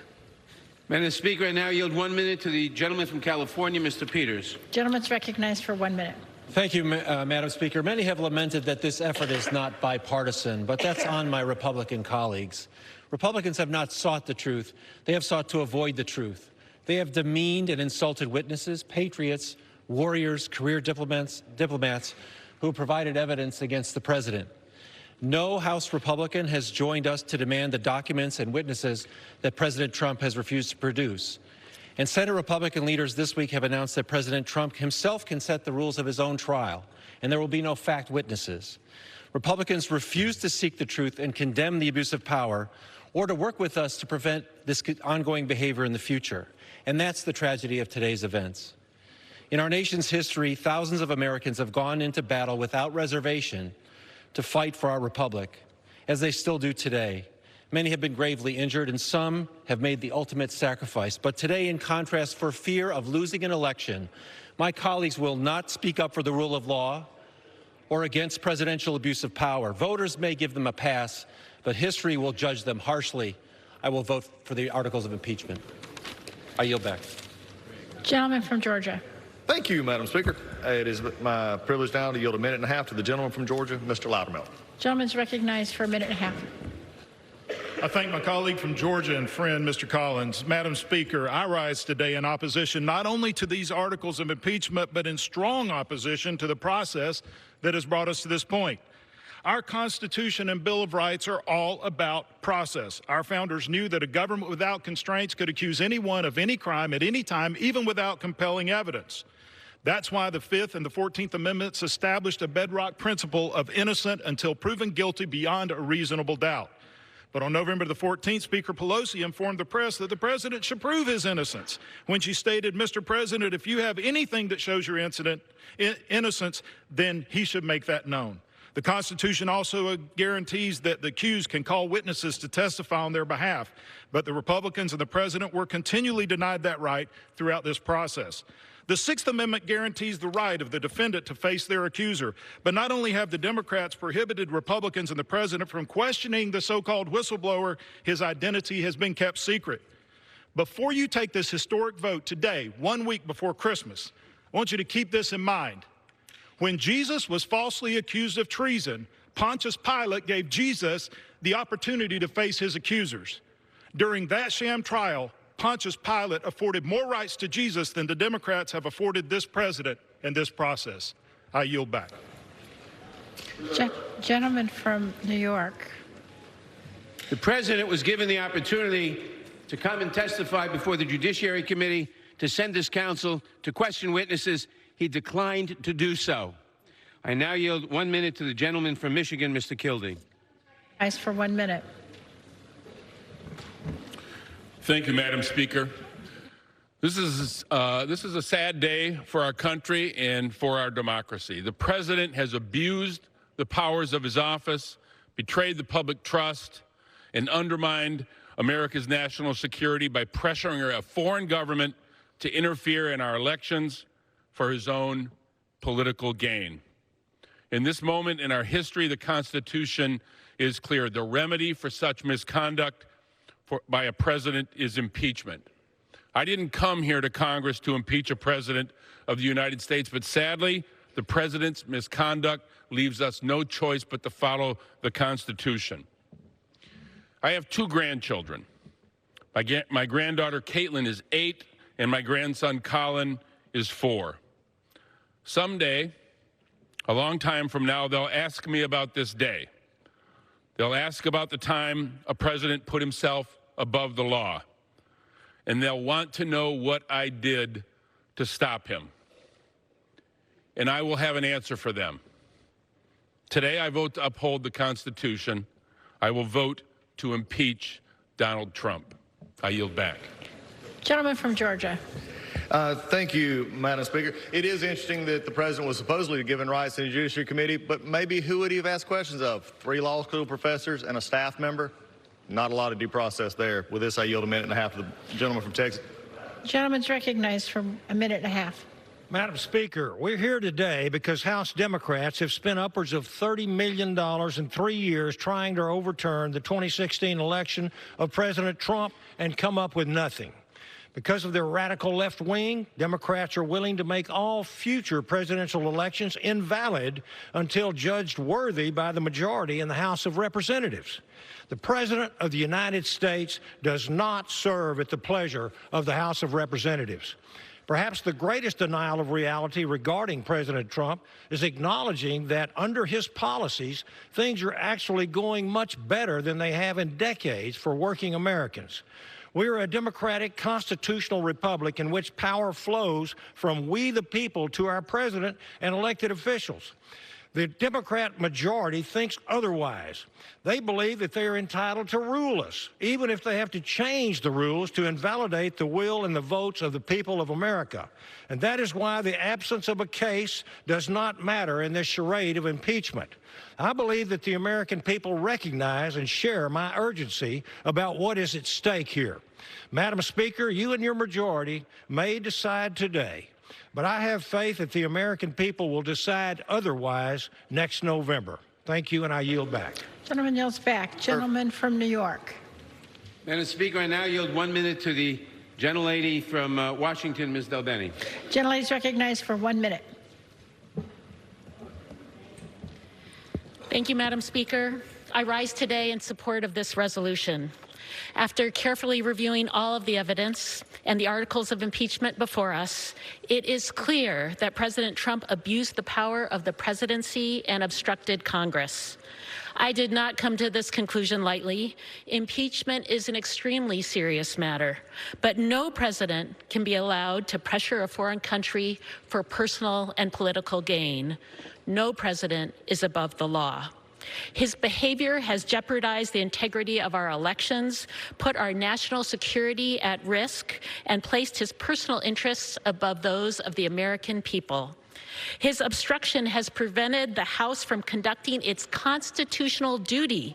Madam Speaker, I now yield 1 minute to the gentleman from California, Mr. Peters. Gentleman's recognized for 1 minute. Thank you, Madam Speaker. Many have lamented that this effort is not bipartisan, but that's on my Republican colleagues. Republicans have not sought the truth. They have sought to avoid the truth. They have demeaned and insulted witnesses, patriots, warriors, career diplomats who provided evidence against the president. No House Republican has joined us to demand the documents and witnesses that President Trump has refused to produce. And Senate Republican leaders this week have announced that President Trump himself can set the rules of his own trial, and there will be no fact witnesses. Republicans refuse to seek the truth and condemn the abuse of power, or to work with us to prevent this ongoing behavior in the future. And that's the tragedy of today's events. In our nation's history, thousands of Americans have gone into battle without reservation to fight for our republic, as they still do today. Many have been gravely injured, and some have made the ultimate sacrifice. But today, in contrast, for fear of losing an election, my colleagues will not speak up for the rule of law or against presidential abuse of power. Voters may give them a pass, but history will judge them harshly. I will vote for the articles of impeachment. I yield back. Gentleman from Georgia. Thank you, Madam Speaker. It is my privilege now to yield a minute and a half to the gentleman from Georgia, Mr. Loudermilk. Gentleman's recognized for 1.5 minutes. I thank my colleague from Georgia and friend, Mr. Collins. Madam Speaker, I rise today in opposition not only to these articles of impeachment, but in strong opposition to the process that has brought us to this point. Our Constitution and Bill of Rights are all about process. Our founders knew that a government without constraints could accuse anyone of any crime at any time, even without compelling evidence. That's why the 5th and the 14th Amendments established a bedrock principle of innocent until proven guilty beyond a reasonable doubt. But on November the 14th, Speaker Pelosi informed the press that the president should prove his innocence when she stated, "Mr. President, if you have anything that shows your innocence, then he should make that known." The Constitution also guarantees that the accused can call witnesses to testify on their behalf, but the Republicans and the president were continually denied that right throughout this process. The 6th Amendment guarantees the right of the defendant to face their accuser, but not only have the Democrats prohibited Republicans and the president from questioning the so-called whistleblower, his identity has been kept secret. Before you take this historic vote today, 1 week before Christmas, I want you to keep this in mind. When Jesus was falsely accused of treason, Pontius Pilate gave Jesus the opportunity to face his accusers. During that sham trial, Pontius Pilate afforded more rights to Jesus than the Democrats have afforded this president in this process. I yield back. Gentleman from New York. The president was given the opportunity to come and testify before the Judiciary Committee, to send his counsel, to question witnesses. He declined to do so. I now yield 1 minute to the gentleman from Michigan, Mr. Kildee. Rise for 1 minute. Thank you, Madam Speaker. This is a sad day for our country and for our democracy. The president has abused the powers of his office, betrayed the public trust, and undermined America's national security by pressuring a foreign government to interfere in our elections for his own political gain. In this moment in our history, the Constitution is clear. The remedy for such misconduct by a president is impeachment. I didn't come here to Congress to impeach a president of the United States, but sadly, the president's misconduct leaves us no choice but to follow the Constitution. I have 2 grandchildren. My granddaughter Caitlin is 8, and my grandson Colin is 4. Someday, a long time from now, they'll ask me about this day. They'll ask about the time a president put himself above the law, and they'll want to know what I did to stop him. And I will have an answer for them. Today, I vote to uphold the Constitution. I will vote to impeach Donald Trump. I yield back. Gentleman from Georgia. Thank you, Madam Speaker. It is interesting that the president was supposedly given rights in the Judiciary Committee, but maybe who would he have asked questions of? 3 law school professors and a staff member? Not a lot of due process there. With this, I yield 1.5 minutes to the gentleman from Texas. Gentleman's recognized for 1.5 minutes. Madam Speaker, we're here today because House Democrats have spent upwards of $30 million in 3 years trying to overturn the 2016 election of President Trump and come up with nothing. Because of their radical left wing, Democrats are willing to make all future presidential elections invalid until judged worthy by the majority in the House of Representatives. The President of the United States does not serve at the pleasure of the House of Representatives. Perhaps the greatest denial of reality regarding President Trump is acknowledging that under his policies, things are actually going much better than they have in decades for working Americans. We are a democratic constitutional republic in which power flows from we the people to our president and elected officials. The Democrat majority thinks otherwise. They believe that they are entitled to rule us, even if they have to change the rules to invalidate the will and the votes of the people of America. And that is why the absence of a case does not matter in this charade of impeachment. I believe that the American people recognize and share my urgency about what is at stake here. Madam Speaker, you and your majority may decide today, but I have faith that the American people will decide otherwise next November. Thank you, and I yield back. Gentleman yields back. Gentleman from New York. Madam Speaker, I now yield 1 minute to the gentlelady from Washington, Ms. Del Bene. Gentlelady is recognized for 1 minute. Thank you, Madam Speaker. I rise today in support of this resolution. After carefully reviewing all of the evidence and the articles of impeachment before us, it is clear that President Trump abused the power of the presidency and obstructed Congress. I did not come to this conclusion lightly. Impeachment is an extremely serious matter, but no president can be allowed to pressure a foreign country for personal and political gain. No president is above the law. His behavior has jeopardized the integrity of our elections, put our national security at risk, and placed his personal interests above those of the American people. His obstruction has prevented the House from conducting its constitutional duty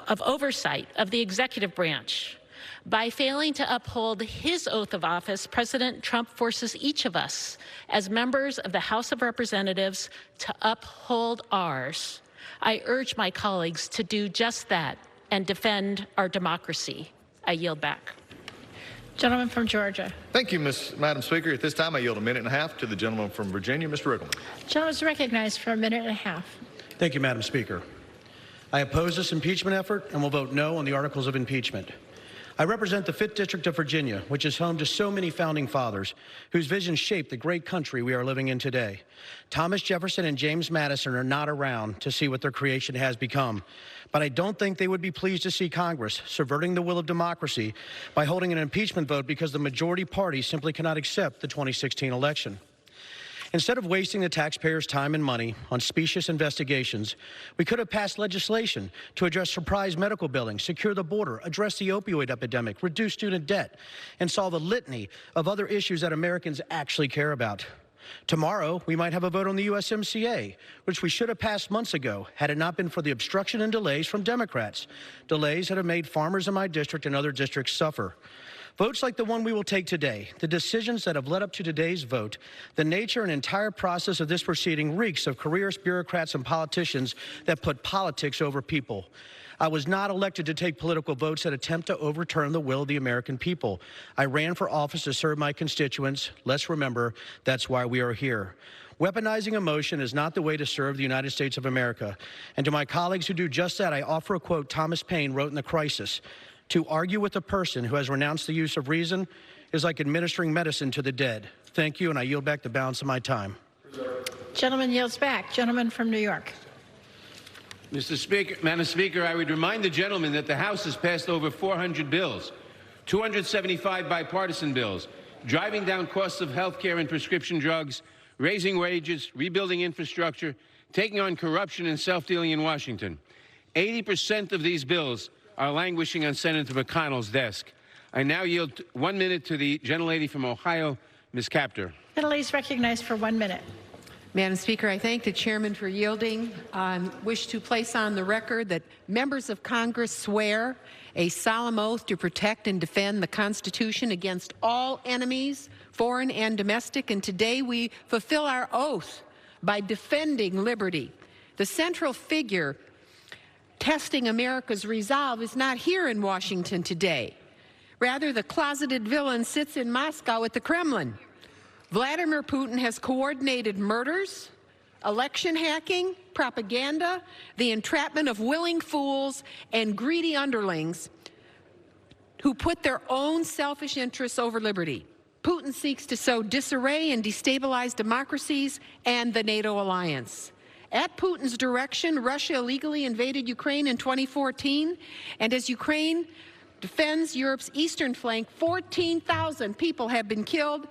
of oversight of the executive branch. By failing to uphold his oath of office, President Trump forces each of us, as members of the House of Representatives, to uphold ours. I urge my colleagues to do just that and defend our democracy. I yield back. Gentleman from Georgia. Thank you, Madam Speaker. At this time, I yield a minute and a half to the gentleman from Virginia, Mr. Rickleman. Gentleman is recognized for a minute and a half. Thank you, Madam Speaker. I oppose this impeachment effort and will vote no on the articles of impeachment. I represent the 5th District of Virginia, which is home to so many founding fathers whose visions shaped the great country we are living in today. Thomas Jefferson and James Madison are not around to see what their creation has become, but I don't think they would be pleased to see Congress subverting the will of democracy by holding an impeachment vote because the majority party simply cannot accept the 2016 election. Instead of wasting the taxpayers' time and money on specious investigations, we could have passed legislation to address surprise medical billing, secure the border, address the opioid epidemic, reduce student debt, and solve a litany of other issues that Americans actually care about. Tomorrow, we might have a vote on the USMCA, which we should have passed months ago had it not been for the obstruction and delays from Democrats, delays that have made farmers in my district and other districts suffer. Votes like the one we will take today, the decisions that have led up to today's vote, the nature and entire process of this proceeding reeks of careerist bureaucrats and politicians that put politics over people. I was not elected to take political votes that attempt to overturn the will of the American people. I ran for office to serve my constituents. Let's remember, that's why we are here. Weaponizing emotion is not the way to serve the United States of America. And to my colleagues who do just that, I offer a quote Thomas Paine wrote in The Crisis. To argue with a person who has renounced the use of reason is like administering medicine to the dead. Thank you, and I yield back the balance of my time. Gentleman yields back. Gentleman from New York. Mr. Speaker, Madam Speaker, I would remind the gentleman that the House has passed over 400 bills, 275 bipartisan bills, driving down costs of health care and prescription drugs, raising wages, rebuilding infrastructure, taking on corruption and self-dealing in Washington. 80% of these bills are languishing on Senator McConnell's desk. I now yield 1 minute to the gentlelady from Ohio, Ms. Capter. Gentlelady is recognized for 1 minute. Madam Speaker, I thank the chairman for yielding. I wish to place on the record that members of Congress swear a solemn oath to protect and defend the Constitution against all enemies, foreign and domestic, and today we fulfill our oath by defending liberty. The central figure testing America's resolve is not here in Washington today. Rather, the closeted villain sits in Moscow at the Kremlin. Vladimir Putin has coordinated murders, election hacking, propaganda, the entrapment of willing fools and greedy underlings who put their own selfish interests over liberty. Putin seeks to sow disarray and destabilize democracies and the NATO alliance. At Putin's direction, Russia illegally invaded Ukraine in 2014, and as Ukraine defends Europe's eastern flank, 14,000 people have been killed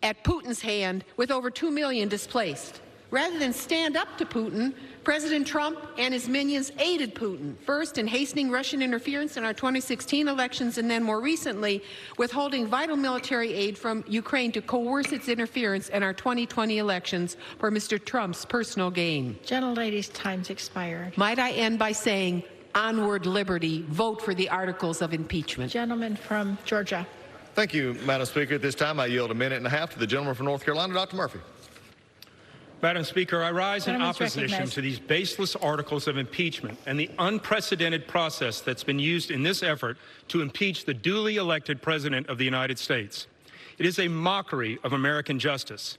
at Putin's hand, with over 2 million displaced. Rather than stand up to Putin, President Trump and his minions aided Putin, first in hastening Russian interference in our 2016 elections, and then more recently withholding vital military aid from Ukraine to coerce its interference in our 2020 elections for Mr. Trump's personal gain. Gentlelady's time's expired. Might I end by saying, onward liberty, vote for the articles of impeachment. Gentleman from Georgia. Thank you, Madam Speaker. At this time, I yield a minute and a half to the gentleman from North Carolina, Dr. Murphy. Madam Speaker, I rise in opposition to these baseless articles of impeachment and the unprecedented process that's been used in this effort to impeach the duly elected President of the United States. It is a mockery of American justice.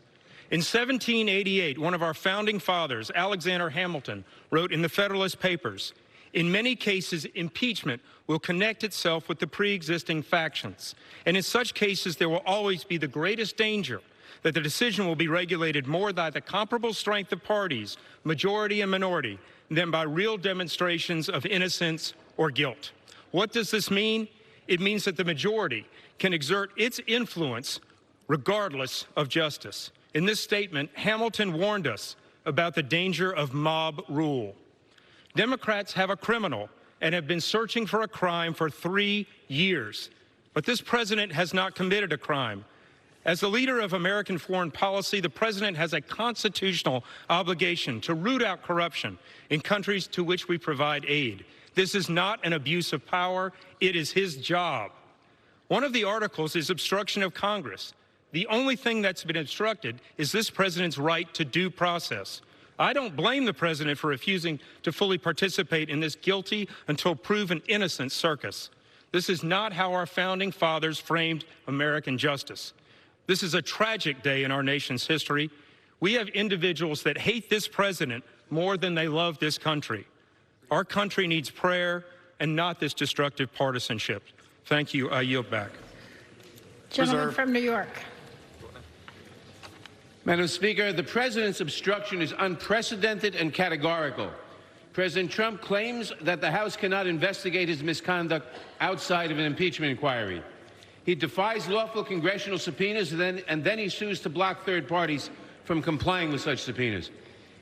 In 1788, one of our founding fathers, Alexander Hamilton, wrote in the Federalist Papers, In many cases, impeachment will connect itself with the pre-existing factions. And in such cases, there will always be the greatest danger that the decision will be regulated more by the comparable strength of parties, majority and minority, than by real demonstrations of innocence or guilt. What does this mean? It means that the majority can exert its influence regardless of justice. In this statement, Hamilton warned us about the danger of mob rule. Democrats have a criminal and have been searching for a crime for 3 years. But this president has not committed a crime. As the leader of American foreign policy, the president has a constitutional obligation to root out corruption in countries to which we provide aid. This is not an abuse of power. It is his job. One of the articles is obstruction of Congress. The only thing that's been obstructed is this president's right to due process. I don't blame the president for refusing to fully participate in this guilty until proven innocent circus. This is not how our founding fathers framed American justice. This is a tragic day in our nation's history. We have individuals that hate this president more than they love this country. Our country needs prayer and not this destructive partisanship. Thank you. I yield back. Gentleman from New York. Madam Speaker, the president's obstruction is unprecedented and categorical. President Trump claims that the House cannot investigate his misconduct outside of an impeachment inquiry. He defies lawful congressional subpoenas and then he sues to block third parties from complying with such subpoenas.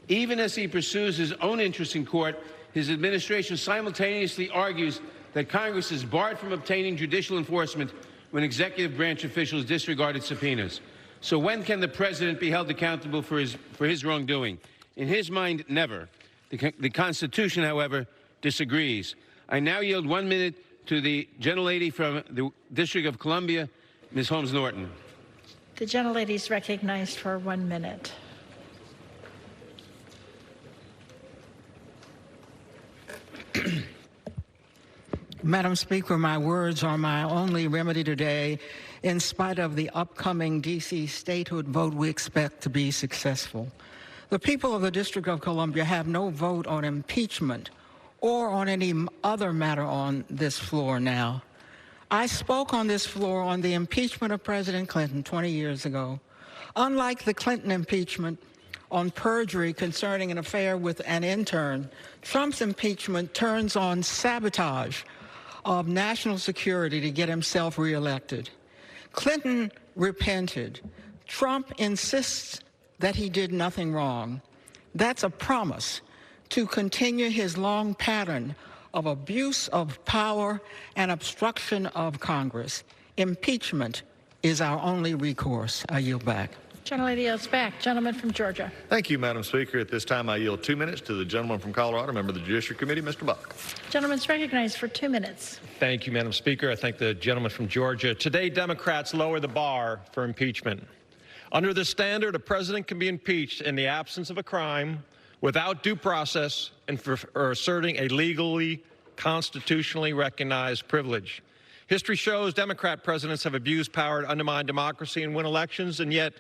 Even as he pursues his own interests in court, his administration simultaneously argues that Congress is barred from obtaining judicial enforcement when executive branch officials disregarded subpoenas. So when can the president be held accountable for his wrongdoing? In his mind, never. The Constitution, however, disagrees. I now yield 1 minute to the gentlelady from the District of Columbia, Ms. Holmes-Norton. The gentlelady is recognized for 1 minute. Madam Speaker, my words are my only remedy today. In spite of the upcoming D.C. statehood vote, we expect to be successful. The people of the District of Columbia have no vote on impeachment or on any other matter on this floor now. I spoke on this floor on the impeachment of President Clinton 20 years ago. Unlike the Clinton impeachment on perjury concerning an affair with an intern, Trump's impeachment turns on sabotage of national security to get himself reelected. Clinton repented. Trump insists that he did nothing wrong. That's a promise to continue his long pattern of abuse of power and obstruction of Congress. Impeachment is our only recourse. I yield back. Gentlelady yields back. Gentleman from Georgia. Thank you, Madam Speaker. At this time, I yield 2 minutes to the gentleman from Colorado, member of the Judiciary Committee, Mr. Buck. Gentleman's recognized for 2 minutes. Thank you, Madam Speaker. I thank the gentleman from Georgia. Today, Democrats lower the bar for impeachment. Under this standard, a president can be impeached in the absence of a crime, without due process, and for asserting a legally, constitutionally recognized privilege. History shows Democrat presidents have abused power to undermine democracy and win elections, and yet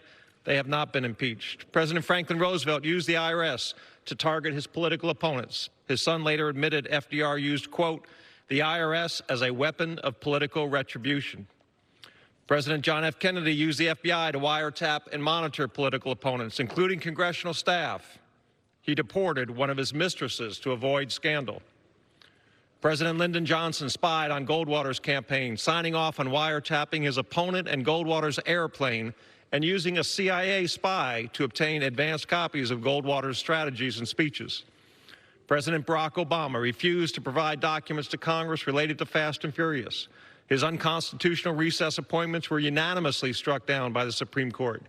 they have not been impeached. President Franklin Roosevelt used the IRS to target his political opponents. His son later admitted FDR used, quote, the IRS as a weapon of political retribution. President John F. Kennedy used the FBI to wiretap and monitor political opponents, including congressional staff. He deported one of his mistresses to avoid scandal. President Lyndon Johnson spied on Goldwater's campaign, signing off on wiretapping his opponent and Goldwater's airplane and using a CIA spy to obtain advanced copies of Goldwater's strategies and speeches. President Barack Obama refused to provide documents to Congress related to Fast and Furious. His unconstitutional recess appointments were unanimously struck down by the Supreme Court.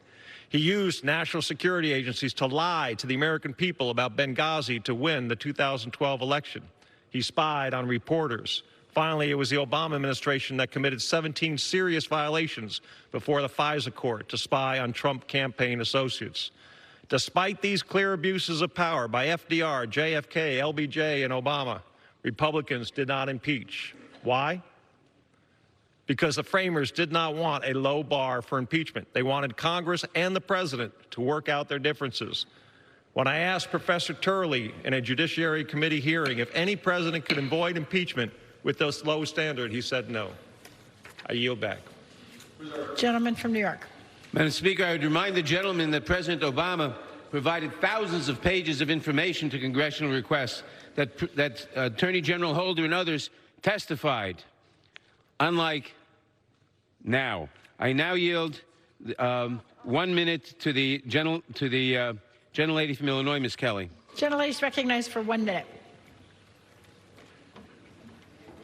He used national security agencies to lie to the American people about Benghazi to win the 2012 election. He spied on reporters. Finally, it was the Obama administration that committed 17 serious violations before the FISA court to spy on Trump campaign associates. Despite these clear abuses of power by FDR, JFK, LBJ, and Obama, Republicans did not impeach. Why? Because the framers did not want a low bar for impeachment. They wanted Congress and the president to work out their differences. When I asked Professor Turley in a Judiciary Committee hearing if any president could avoid impeachment with this low standard, he said no. I yield back. Gentleman from New York. Madam Speaker, I would remind the gentleman that President Obama provided thousands of pages of information to congressional requests that Attorney General Holder and others testified, unlike now. I now yield 1 minute to the gentlelady from Illinois, Ms. Kelly. Gentlelady is recognized for 1 minute.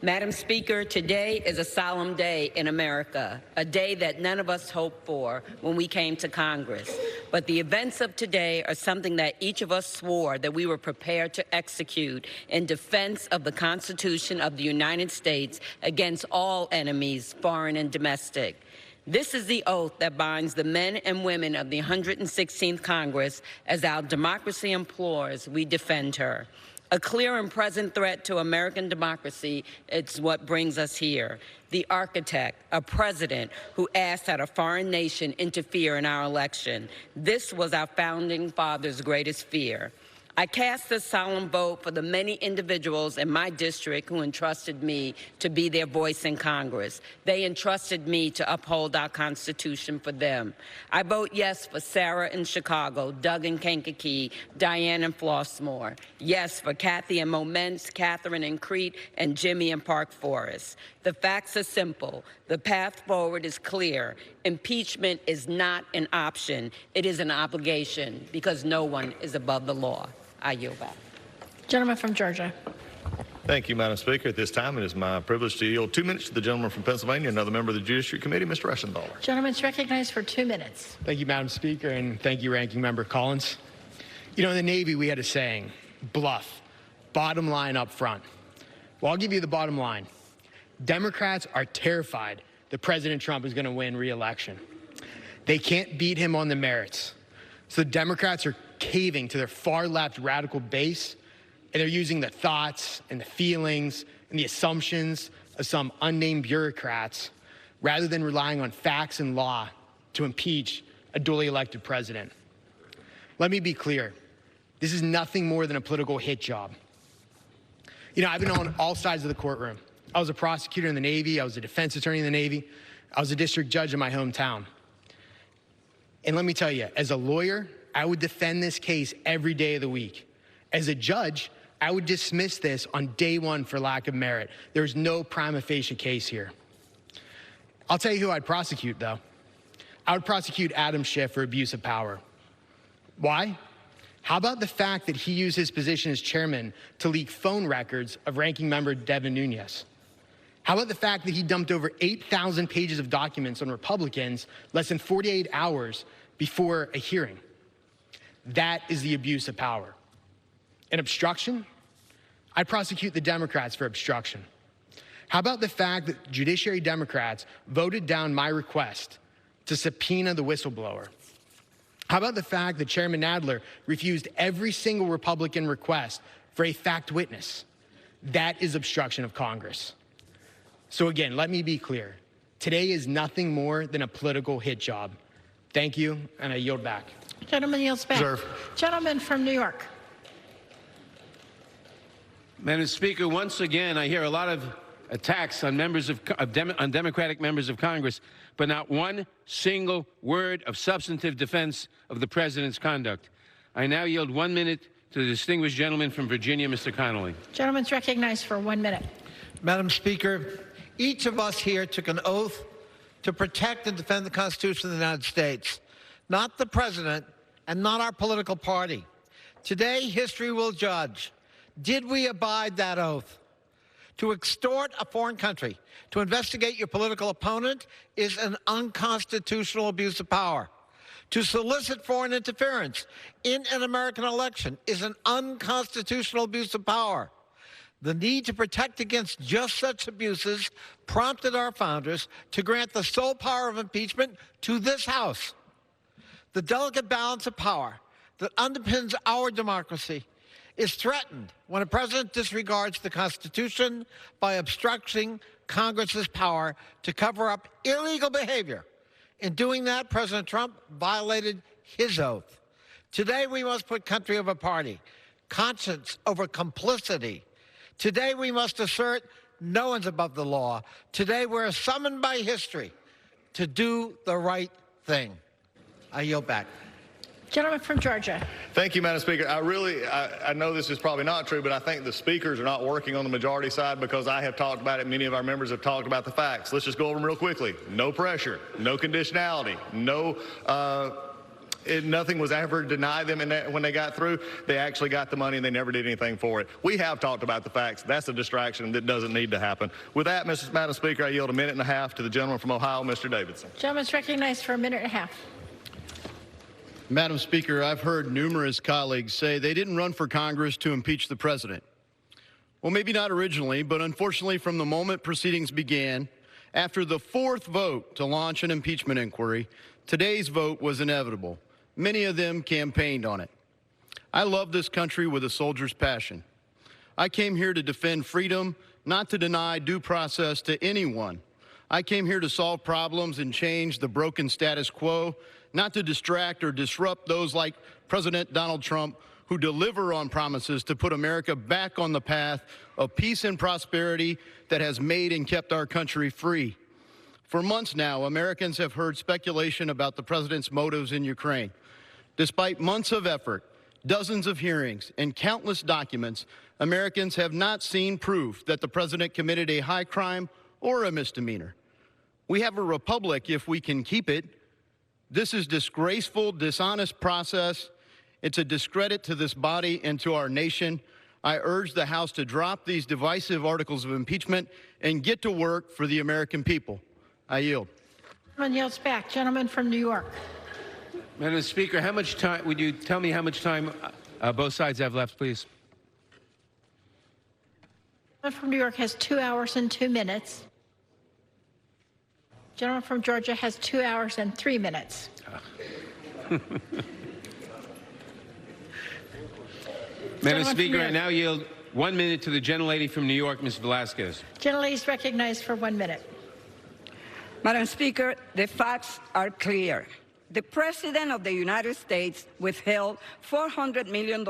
Madam Speaker, today is a solemn day in America, a day that none of us hoped for when we came to Congress. But the events of today are something that each of us swore that we were prepared to execute in defense of the Constitution of the United States against all enemies, foreign and domestic. This is the oath that binds the men and women of the 116th Congress as our democracy implores we defend her. A clear and present threat to American democracy is what brings us here. The architect, a president who asked that a foreign nation interfere in our election. This was our founding fathers' greatest fear. I cast this solemn vote for the many individuals in my district who entrusted me to be their voice in Congress. They entrusted me to uphold our Constitution for them. I vote yes for Sarah in Chicago, Doug in Kankakee, Diane in Flossmoor. Yes for Kathy in Momence, Catherine in Crete, and Jimmy in Park Forest. The facts are simple. The path forward is clear. Impeachment is not an option. It is an obligation because no one is above the law. I yield back. Gentleman from Georgia. Thank you, Madam Speaker. At this time, it is my privilege to yield 2 minutes to the gentleman from Pennsylvania, another member of the Judiciary Committee, Mr. Reschenthaler. Gentleman's recognized for 2 minutes. Thank you, Madam Speaker, and thank you, Ranking Member Collins. You know, in the Navy, we had a saying, bluff, bottom line up front. Well, I'll give you the bottom line. Democrats are terrified that President Trump is going to win re-election. They can't beat him on the merits. So the Democrats are caving to their far-left radical base, and they're using the thoughts and the feelings and the assumptions of some unnamed bureaucrats rather than relying on facts and law to impeach a duly elected president. Let me be clear. This is nothing more than a political hit job. You know, I've been on all sides of the courtroom. I was a prosecutor in the Navy. I was a defense attorney in the Navy. I was a district judge in my hometown. And let me tell you, as a lawyer, I would defend this case every day of the week. As a judge, I would dismiss this on day one for lack of merit. There's no prima facie case here. I'll tell you who I'd prosecute, though. I would prosecute Adam Schiff for abuse of power. Why? How about the fact that he used his position as chairman to leak phone records of Ranking Member Devin Nunes? How about the fact that he dumped over 8,000 pages of documents on Republicans less than 48 hours before a hearing? That is the abuse of power. And obstruction? I'd prosecute the Democrats for obstruction. How about the fact that Judiciary Democrats voted down my request to subpoena the whistleblower? How about the fact that Chairman Nadler refused every single Republican request for a fact witness? That is obstruction of Congress. So again, let me be clear. Today is nothing more than a political hit job. Thank you, and I yield back. Gentleman yields back. Reserve. Gentleman from New York. Madam Speaker, once again, I hear a lot of attacks on Democratic members of Congress, but not one single word of substantive defense of the president's conduct. I now yield 1 minute to the distinguished gentleman from Virginia, Mr. Connolly. Gentleman's recognized for 1 minute. Madam Speaker, each of us here took an oath to protect and defend the Constitution of the United States, not the president and not our political party. Today, history will judge. Did we abide that oath? To extort a foreign country, to investigate your political opponent, is an unconstitutional abuse of power. To solicit foreign interference in an American election is an unconstitutional abuse of power. The need to protect against just such abuses prompted our founders to grant the sole power of impeachment to this House. The delicate balance of power that underpins our democracy is threatened when a president disregards the Constitution by obstructing Congress's power to cover up illegal behavior. In doing that, President Trump violated his oath. Today we must put country over party, conscience over complicity. Today we must assert no one's above the law. Today we're summoned by history to do the right thing. I yield back. Gentleman from Georgia. Thank you, Madam Speaker. I know this is probably not true, but I think the speakers are not working on the majority side because I have talked about it. Many of our members have talked about the facts. Let's just go over them real quickly. No pressure, no conditionality, nothing was ever denied them when they got through. They actually got the money and they never did anything for it. We have talked about the facts. That's a distraction that doesn't need to happen. With that, Madam Speaker, I yield a minute and a half to the gentleman from Ohio, Mr. Davidson. Gentleman's recognized for a minute and a half. Madam Speaker, I've heard numerous colleagues say they didn't run for Congress to impeach the president. Well, maybe not originally, but unfortunately from the moment proceedings began, after the fourth vote to launch an impeachment inquiry, today's vote was inevitable. Many of them campaigned on it. I love this country with a soldier's passion. I came here to defend freedom, not to deny due process to anyone. I came here to solve problems and change the broken status quo, not to distract or disrupt those like President Donald Trump who deliver on promises to put America back on the path of peace and prosperity that has made and kept our country free. For months now, Americans have heard speculation about the president's motives in Ukraine. Despite months of effort, dozens of hearings, and countless documents, Americans have not seen proof that the president committed a high crime or a misdemeanor. We have a republic if we can keep it. This is disgraceful, dishonest process. It's a discredit to this body and to our nation. I urge the House to drop these divisive articles of impeachment and get to work for the American people. I yield. Gentleman yields back. Gentleman from New York. Madam Speaker, how much time, would you tell me how much time both sides have left, please? Gentleman from New York has 2 hours and 2 minutes. Gentleman from Georgia has 2 hours and 3 minutes. Madam Speaker, I now yield 1 minute to the gentlelady from New York, Ms. Velasquez. Gentlelady is recognized for 1 minute. Madam Speaker, the facts are clear. The President of the United States withheld $400 million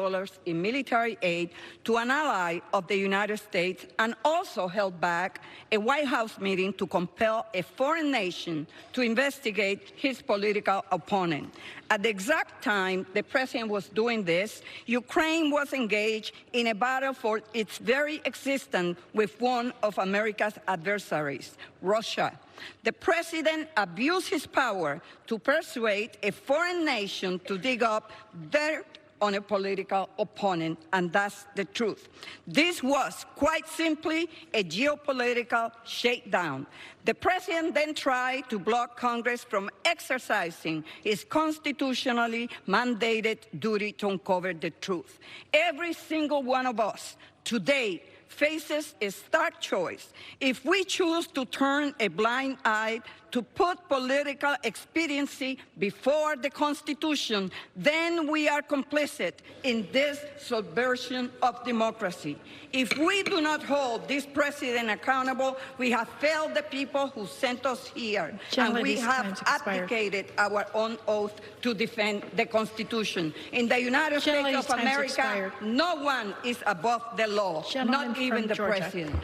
in military aid to an ally of the United States and also held back a White House meeting to compel a foreign nation to investigate his political opponent. At the exact time the President was doing this, Ukraine was engaged in a battle for its very existence with one of America's adversaries, Russia. The President abused his power to persuade a foreign nation to dig up dirt on a political opponent, and that's the truth. This was quite simply a geopolitical shakedown. The President then tried to block Congress from exercising its constitutionally mandated duty to uncover the truth. Every single one of us today faces a stark choice. If we choose to turn a blind eye to put political expediency before the Constitution, then we are complicit in this subversion of democracy. If we do not hold this President accountable, we have failed the people who sent us here, and we have abdicated our own oath to defend the Constitution. In the United States of America, no one is above the law, not even the President.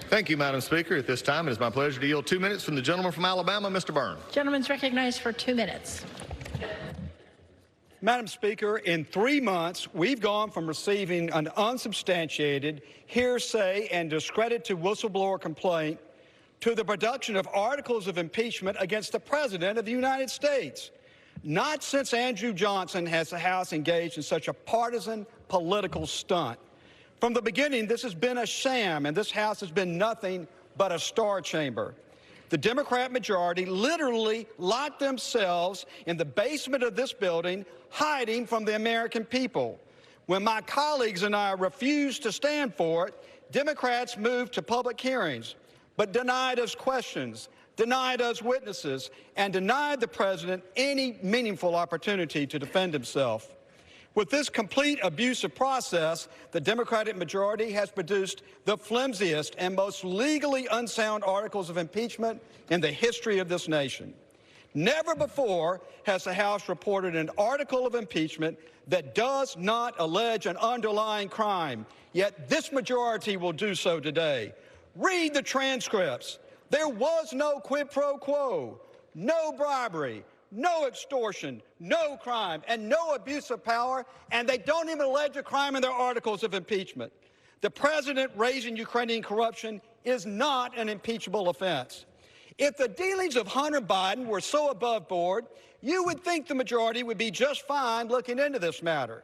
Thank you, Madam Speaker. At this time, it is my pleasure to yield 2 minutes from the gentleman from Alabama, Mr. Byrne. Gentleman's recognized for 2 minutes. Madam Speaker, in 3 months, we've gone from receiving an unsubstantiated, hearsay, and discredited whistleblower complaint to the production of articles of impeachment against the President of the United States. Not since Andrew Johnson has the House engaged in such a partisan political stunt. From the beginning, this has been a sham, and this House has been nothing but a star chamber. The Democrat majority literally locked themselves in the basement of this building, hiding from the American people. When my colleagues and I refused to stand for it, Democrats moved to public hearings, but denied us questions, denied us witnesses, and denied the President any meaningful opportunity to defend himself. With this complete abusive process, the Democratic majority has produced the flimsiest and most legally unsound articles of impeachment in the history of this nation. Never before has the House reported an article of impeachment that does not allege an underlying crime, yet this majority will do so today. Read the transcripts. There was no quid pro quo, no bribery, no extortion, no crime, and no abuse of power, and they don't even allege a crime in their articles of impeachment. The president raising Ukrainian corruption is not an impeachable offense. If the dealings of Hunter Biden were so above board, you would think the majority would be just fine looking into this matter.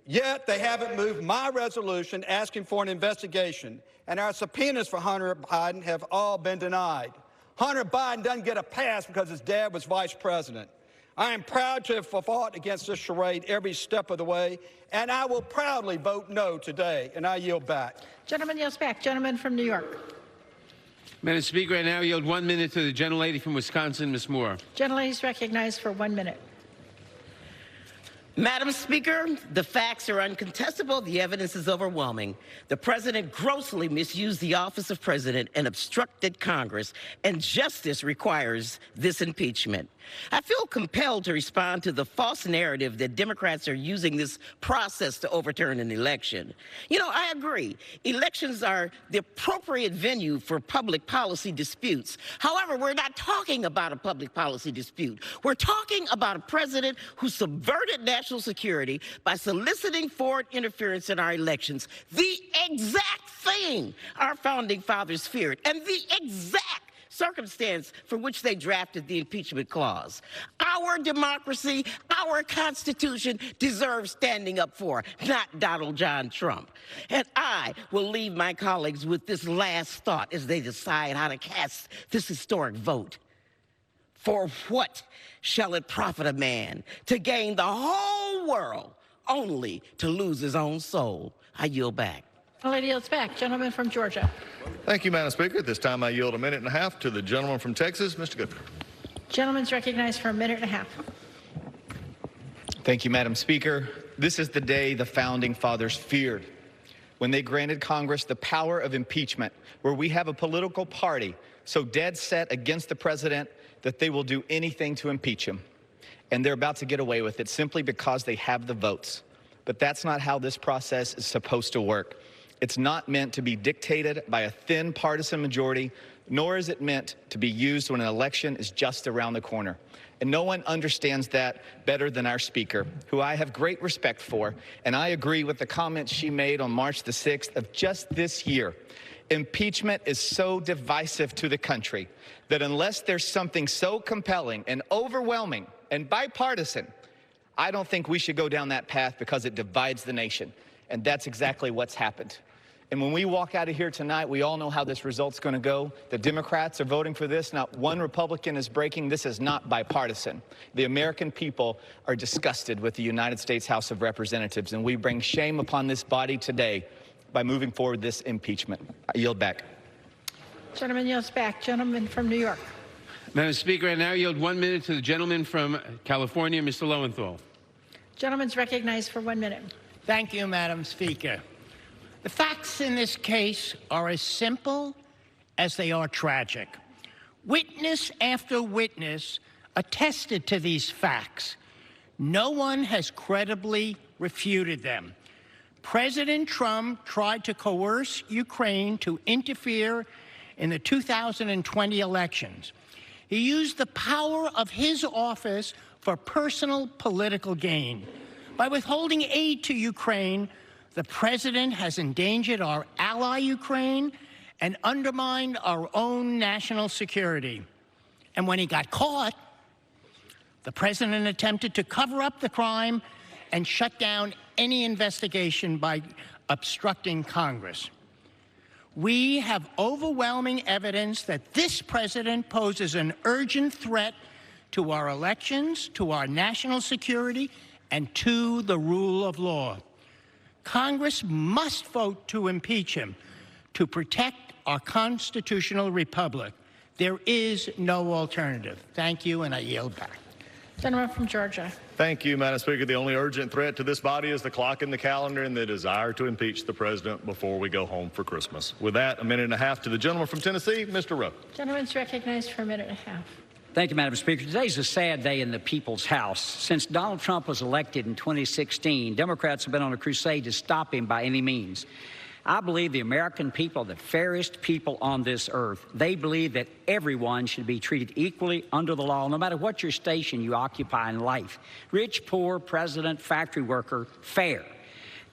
Yet they haven't moved my resolution asking for an investigation, and our subpoenas for Hunter Biden have all been denied. Hunter Biden doesn't get a pass because his dad was vice president. I am proud to have fought against this charade every step of the way, and I will proudly vote no today, and I yield back. Gentleman yields back. Gentleman from New York. Madam Speaker, I now yield 1 minute to the gentlelady from Wisconsin, Ms. Moore. Gentlelady is recognized for 1 minute. Madam Speaker, the facts are uncontestable. The evidence is overwhelming. The president grossly misused the office of president and obstructed Congress, and justice requires this impeachment. I feel compelled to respond to the false narrative that Democrats are using this process to overturn an election. You know, I agree. Elections are the appropriate venue for public policy disputes. However, we're not talking about a public policy dispute. We're talking about a president who subverted national security by soliciting foreign interference in our elections, the exact thing our founding fathers feared, and the exact circumstance for which they drafted the impeachment clause. Our democracy, our Constitution deserves standing up for, not Donald John Trump. And I will leave my colleagues with this last thought as they decide how to cast this historic vote. For what shall it profit a man to gain the whole world only to lose his own soul? I yield back. Lady yields back. Gentleman from Georgia. Thank you, Madam Speaker. At this time, I yield 1.5 minutes to the gentleman from Texas, Mr. Goodman. Gentleman's recognized for 1.5 minutes. Thank you, Madam Speaker. This is the day the founding fathers feared, when they granted Congress the power of impeachment, where we have a political party so dead set against the president that they will do anything to impeach him. And they're about to get away with it simply because they have the votes. But that's not how this process is supposed to work. It's not meant to be dictated by a thin partisan majority, nor is it meant to be used when an election is just around the corner. And no one understands that better than our Speaker, who I have great respect for, and I agree with the comments she made on March the 6th of just this year. Impeachment is so divisive to the country that unless there's something so compelling and overwhelming and bipartisan, I don't think we should go down that path because it divides the nation. And that's exactly what's happened. And when we walk out of here tonight, we all know how this result's going to go. The Democrats are voting for this. Not one Republican is breaking. This is not bipartisan. The American people are disgusted with the United States House of Representatives, and we bring shame upon this body today by moving forward this impeachment. I yield back. Gentleman yields back. Gentleman from New York. Madam Speaker, I now yield 1 minute to the gentleman from California, Mr. Lowenthal. Gentleman's recognized for 1 minute. Thank you, Madam Speaker. The facts in this case are as simple as they are tragic. Witness after witness attested to these facts. No one has credibly refuted them. President Trump tried to coerce Ukraine to interfere in the 2020 elections. He used the power of his office for personal political gain. By withholding aid to Ukraine, the president has endangered our ally Ukraine and undermined our own national security. And when he got caught, the president attempted to cover up the crime and shut down any investigation by obstructing Congress. We have overwhelming evidence that this president poses an urgent threat to our elections, to our national security, and to the rule of law. Congress must vote to impeach him to protect our constitutional republic. There is no alternative. Thank you, and I yield back. Gentleman from Georgia. Thank you, Madam Speaker. The only urgent threat to this body is the clock in the calendar and the desire to impeach the president before we go home for Christmas. With that, 1.5 minutes to the gentleman from Tennessee, Mr. Rowe. Gentleman's recognized for 1.5 minutes. Thank you, Madam Speaker. Today's a sad day in the People's House. Since Donald Trump was elected in 2016, Democrats have been on a crusade to stop him by any means. I believe the American people are the fairest people on this earth. They believe that everyone should be treated equally under the law, no matter what your station you occupy in life. Rich, poor, president, factory worker, fair.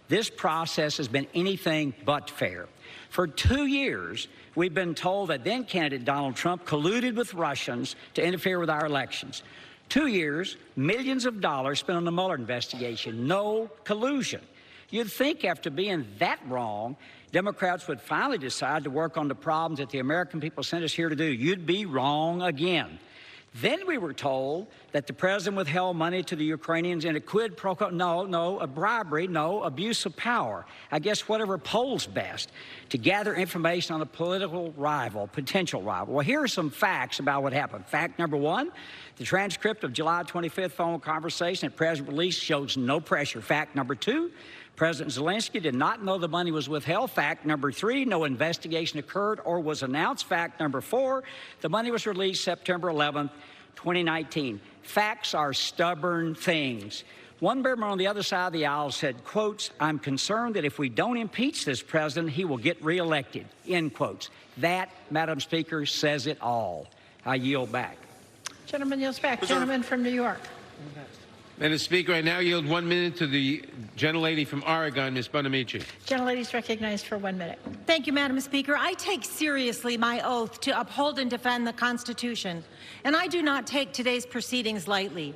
This process has been anything but fair. For 2 years, we've been told that then-candidate Donald Trump colluded with Russians to interfere with our elections. 2 years, millions of dollars spent on the Mueller investigation. No collusion. You'd think after being that wrong, Democrats would finally decide to work on the problems that the American people sent us here to do. You'd be wrong again. Then we were told that the president withheld money to the Ukrainians in a quid pro quo. No, a bribery, no, abuse of power. I guess whatever polls best to gather information on a political rival, potential rival. Well, here are some facts about what happened. Fact number one, the transcript of July 25th phone conversation that President released shows no pressure. Fact number two, President Zelensky did not know the money was withheld. Fact number three, no investigation occurred or was announced. Fact number four, the money was released September 11th, 2019. Facts are stubborn things. One member on the other side of the aisle said, quotes, "I'm concerned that if we don't impeach this president, he will get reelected," end quotes. That, Madam Speaker, says it all. I yield back. Gentleman yields back. Gentleman from New York. Madam Speaker, I now yield 1 minute to the gentlelady from Oregon, Ms. Bonamici. Gentlelady is recognized for 1 minute. Thank you, Madam Speaker. I take seriously my oath to uphold and defend the Constitution, and I do not take today's proceedings lightly.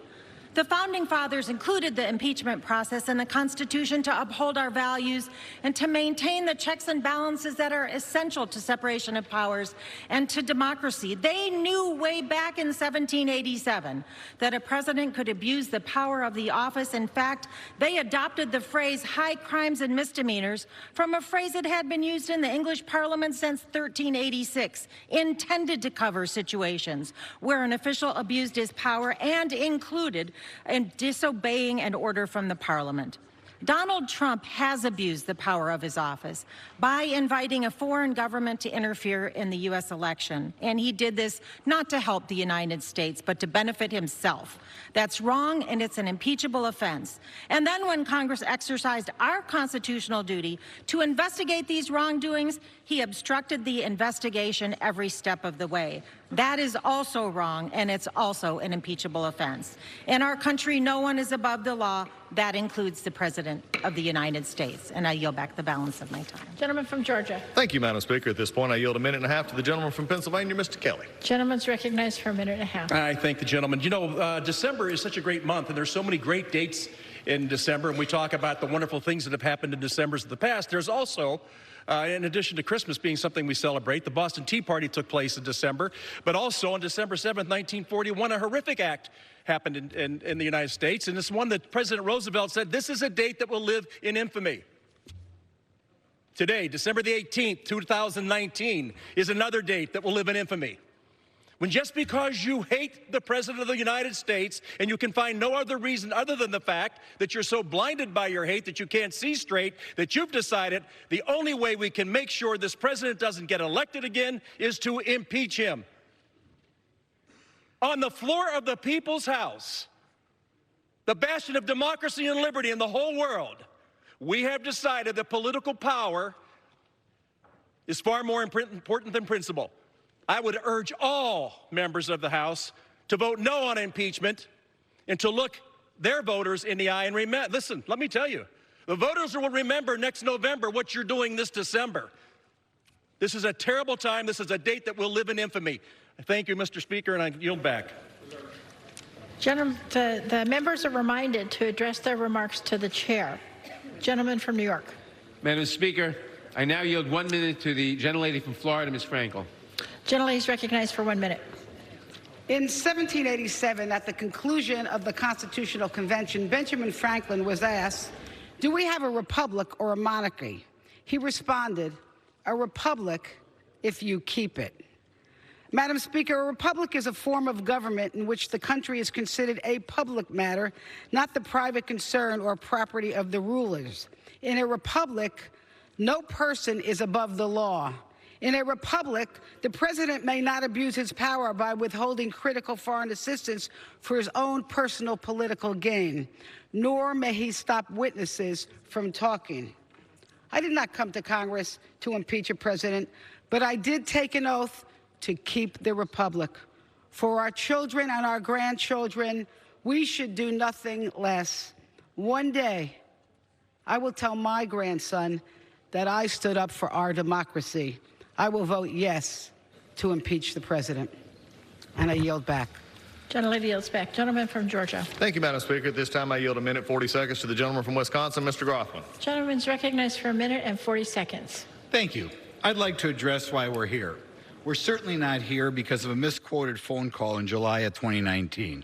The Founding Fathers included the impeachment process in the Constitution to uphold our values and to maintain the checks and balances that are essential to separation of powers and to democracy. They knew way back in 1787 that a president could abuse the power of the office. In fact, they adopted the phrase high crimes and misdemeanors from a phrase that had been used in the English Parliament since 1386, intended to cover situations where an official abused his power and included in disobeying an order from the Parliament. Donald Trump has abused the power of his office by inviting a foreign government to interfere in the U.S. election. And he did this not to help the United States, but to benefit himself. That's wrong, and it's an impeachable offense. And then when Congress exercised our constitutional duty to investigate these wrongdoings, he obstructed the investigation every step of the way. That is also wrong, and it's also an impeachable offense. In our country, no one is above the law. That includes the President of the United States. And I yield back the balance of my time. Gentleman from Georgia. Thank you, Madam Speaker. At this point, I yield 1.5 minutes to the gentleman from Pennsylvania, Mr. Kelly. Gentleman's recognized for 1.5 minutes. I thank the gentleman. You know, December is such a great month, and there's so many great dates in December, and we talk about the wonderful things that have happened in Decembers of the past. There's also, in addition to Christmas being something we celebrate, the Boston Tea Party took place in December, but also on December 7th, 1941, a horrific act happened in the United States, and it's one that President Roosevelt said, this is a date that will live in infamy. Today, December the 18th, 2019, is another date that will live in infamy. When just because you hate the President of the United States and you can find no other reason other than the fact that you're so blinded by your hate that you can't see straight, that you've decided the only way we can make sure this president doesn't get elected again is to impeach him. On the floor of the People's House, the bastion of democracy and liberty in the whole world, we have decided that political power is far more important than principle. I would urge all members of the House to vote no on impeachment and to look their voters in the eye and remember, listen, let me tell you, the voters will remember next November what you're doing this December. This is a terrible time. This is a date that will live in infamy. Thank you, Mr. Speaker, and I yield back. Gentlemen, the members are reminded to address their remarks to the chair. Gentleman from New York. Madam Speaker, I now yield 1 minute to the gentlelady from Florida, Ms. Frankel. Gentlelady is recognized for 1 minute. In 1787, at the conclusion of the Constitutional Convention, Benjamin Franklin was asked, "Do we have a republic or a monarchy?" He responded, "A republic if you keep it." Madam Speaker, a republic is a form of government in which the country is considered a public matter, not the private concern or property of the rulers. In a republic, no person is above the law. In a republic, the president may not abuse his power by withholding critical foreign assistance for his own personal political gain, nor may he stop witnesses from talking. I did not come to Congress to impeach a president, but I did take an oath to keep the republic. For our children and our grandchildren, we should do nothing less. One day, I will tell my grandson that I stood up for our democracy. I will vote yes to impeach the president. And I yield back. Gentlelady yields back. Gentleman from Georgia. Thank you, Madam Speaker. At this time, I yield a minute 40 seconds to the gentleman from Wisconsin, Mr. Grothman. Gentleman's recognized for a minute and 40 seconds. Thank you. I'd like to address why we're here. We're certainly not here because of a misquoted phone call in July of 2019.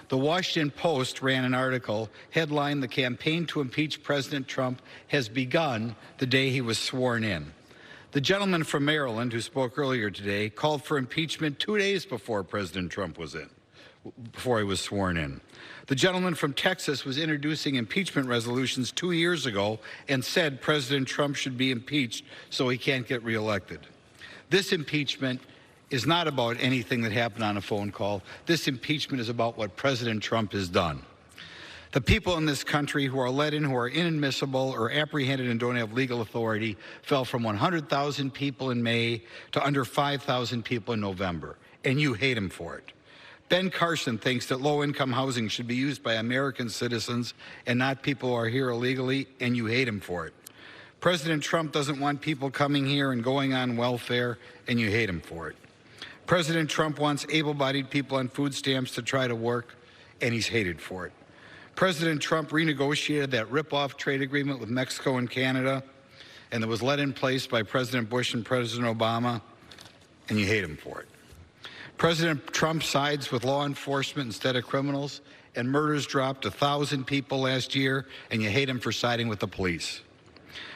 The Washington Post ran an article headlined, "The campaign to impeach President Trump has begun the day he was sworn in." The gentleman from Maryland who spoke earlier today called for impeachment 2 days before President Trump was before he was sworn in. The gentleman from Texas was introducing impeachment resolutions 2 years ago and said President Trump should be impeached so he can't get reelected. This impeachment is not about anything that happened on a phone call. This impeachment is about what President Trump has done. The people in this country who are let in, who are inadmissible or apprehended and don't have legal authority, fell from 100,000 people in May to under 5,000 people in November, and you hate him for it. Ben Carson thinks that low-income housing should be used by American citizens and not people who are here illegally, and you hate him for it. President Trump doesn't want people coming here and going on welfare, and you hate him for it. President Trump wants able-bodied people on food stamps to try to work, and he's hated for it. President Trump renegotiated that rip-off trade agreement with Mexico and Canada, and that was let in place by President Bush and President Obama, and you hate him for it. President Trump sides with law enforcement instead of criminals, and murders dropped 1,000 people last year, and you hate him for siding with the police.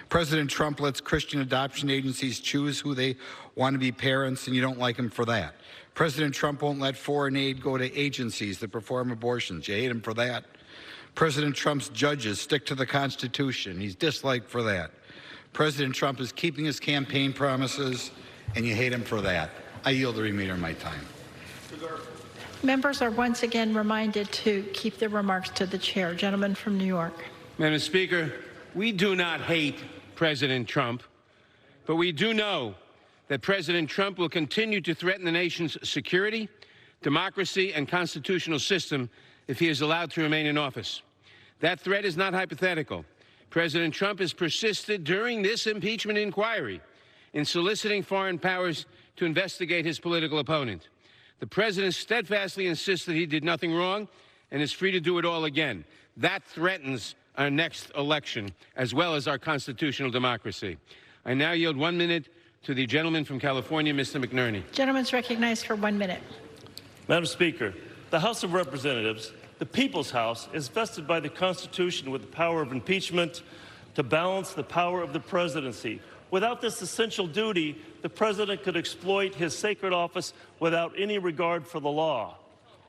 President Trump lets Christian adoption agencies choose who they want to be parents, and you don't like him for that. President Trump won't let foreign aid go to agencies that perform abortions. You hate him for that. President Trump's judges stick to the Constitution. He's disliked for that. President Trump is keeping his campaign promises, and you hate him for that. I yield the remainder of my time. Members are once again reminded to keep their remarks to the chair. Gentleman from New York. Madam Speaker, we do not hate President Trump, but we do know that President Trump will continue to threaten the nation's security, democracy, and constitutional system if he is allowed to remain in office. That threat is not hypothetical. President Trump has persisted during this impeachment inquiry in soliciting foreign powers to investigate his political opponent. The president steadfastly insists that he did nothing wrong and is free to do it all again. That threatens our next election, as well as our constitutional democracy. I now yield 1 minute to the gentleman from California, Mr. McNerney. Gentleman's recognized for 1 minute. Madam Speaker, the House of Representatives, the People's House, is vested by the Constitution with the power of impeachment to balance the power of the presidency. Without this essential duty, the president could exploit his sacred office without any regard for the law.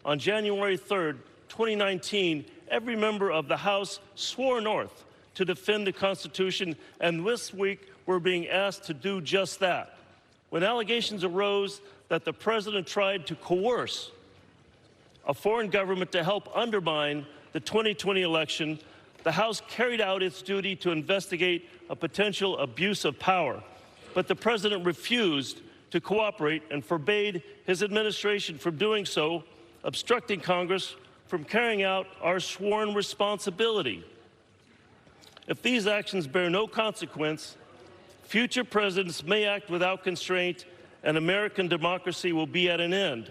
On January 3rd, 2019, every member of the House swore an oath to defend the Constitution, and this week we're being asked to do just that. When allegations arose that the president tried to coerce a foreign government to help undermine the 2020 election, the House carried out its duty to investigate a potential abuse of power. But the president refused to cooperate and forbade his administration from doing so, obstructing Congress from carrying out our sworn responsibility. If these actions bear no consequence, future presidents may act without constraint, and American democracy will be at an end.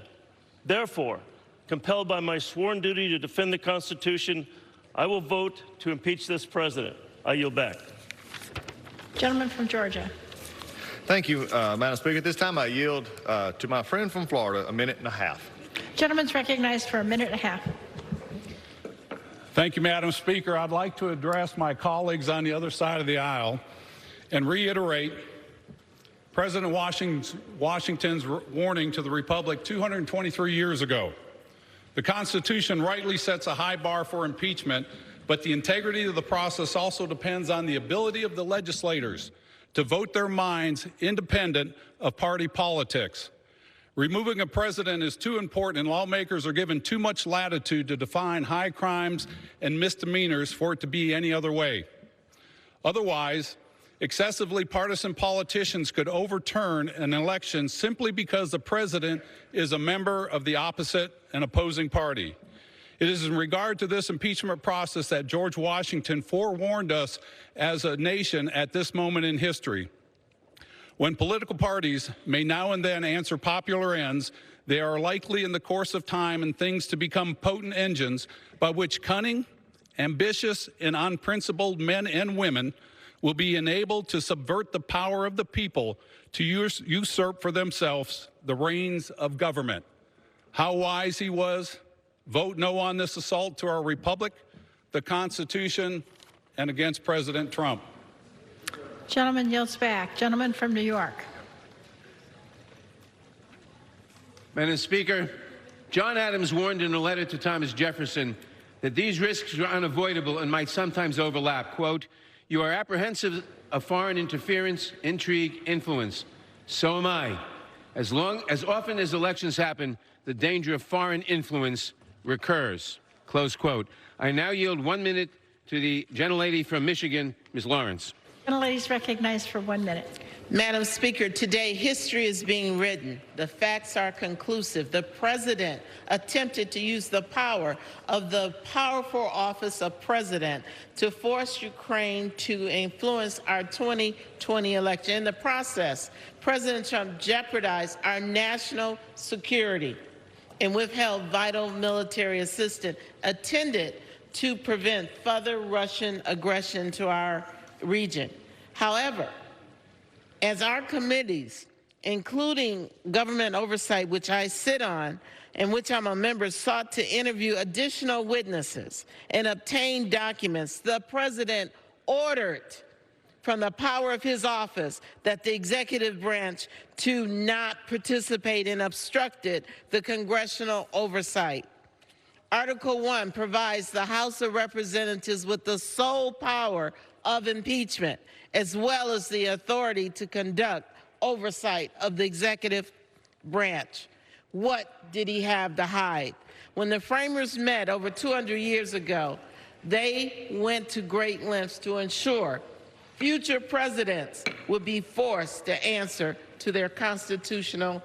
Therefore, compelled by my sworn duty to defend the Constitution, I will vote to impeach this president. I yield back. Gentleman from Georgia. Thank you, Madam Speaker. At this time, I yield to my friend from Florida a minute and a half. Gentleman's recognized for a minute and a half. Thank you, Madam Speaker. I'd like to address my colleagues on the other side of the aisle and reiterate President Washington's warning to the Republic 223 years ago. The Constitution rightly sets a high bar for impeachment, but the integrity of the process also depends on the ability of the legislators to vote their minds independent of party politics. Removing a president is too important, and lawmakers are given too much latitude to define high crimes and misdemeanors for it to be any other way. Otherwise, excessively partisan politicians could overturn an election simply because the president is a member of the opposite and opposing party. It is in regard to this impeachment process that George Washington forewarned us as a nation at this moment in history. When political parties may now and then answer popular ends, they are likely in the course of time and things to become potent engines by which cunning, ambitious, and unprincipled men and women will be enabled to subvert the power of the people to usurp for themselves the reins of government. How wise he was. Vote no on this assault to our republic, the Constitution, and against President Trump. Gentleman yields back. Gentleman from New York. Madam Speaker, John Adams warned in a letter to Thomas Jefferson that these risks are unavoidable and might sometimes overlap. Quote, "You are apprehensive of foreign interference, intrigue, influence. So am I. As often as elections happen, the danger of foreign influence recurs." Close quote. I now yield 1 minute to the gentlelady from Michigan, Ms. Lawrence. Gentlelady is recognized for 1 minute. Madam Speaker, today history is being written. The facts are conclusive. The president attempted to use the power of the powerful office of president to force Ukraine to influence our 2020 election. In the process, President Trump jeopardized our national security and withheld vital military assistance intended to prevent further Russian aggression to our region. However, as our committees, including government oversight, which I sit on, and which I'm a member, sought to interview additional witnesses and obtain documents, the president ordered from the power of his office that the executive branch to not participate in obstructed the congressional oversight. Article 1 provides the House of Representatives with the sole power of impeachment, as well as the authority to conduct oversight of the executive branch. What did he have to hide? When the framers met over 200 years ago, they went to great lengths to ensure future presidents would be forced to answer to their constitutional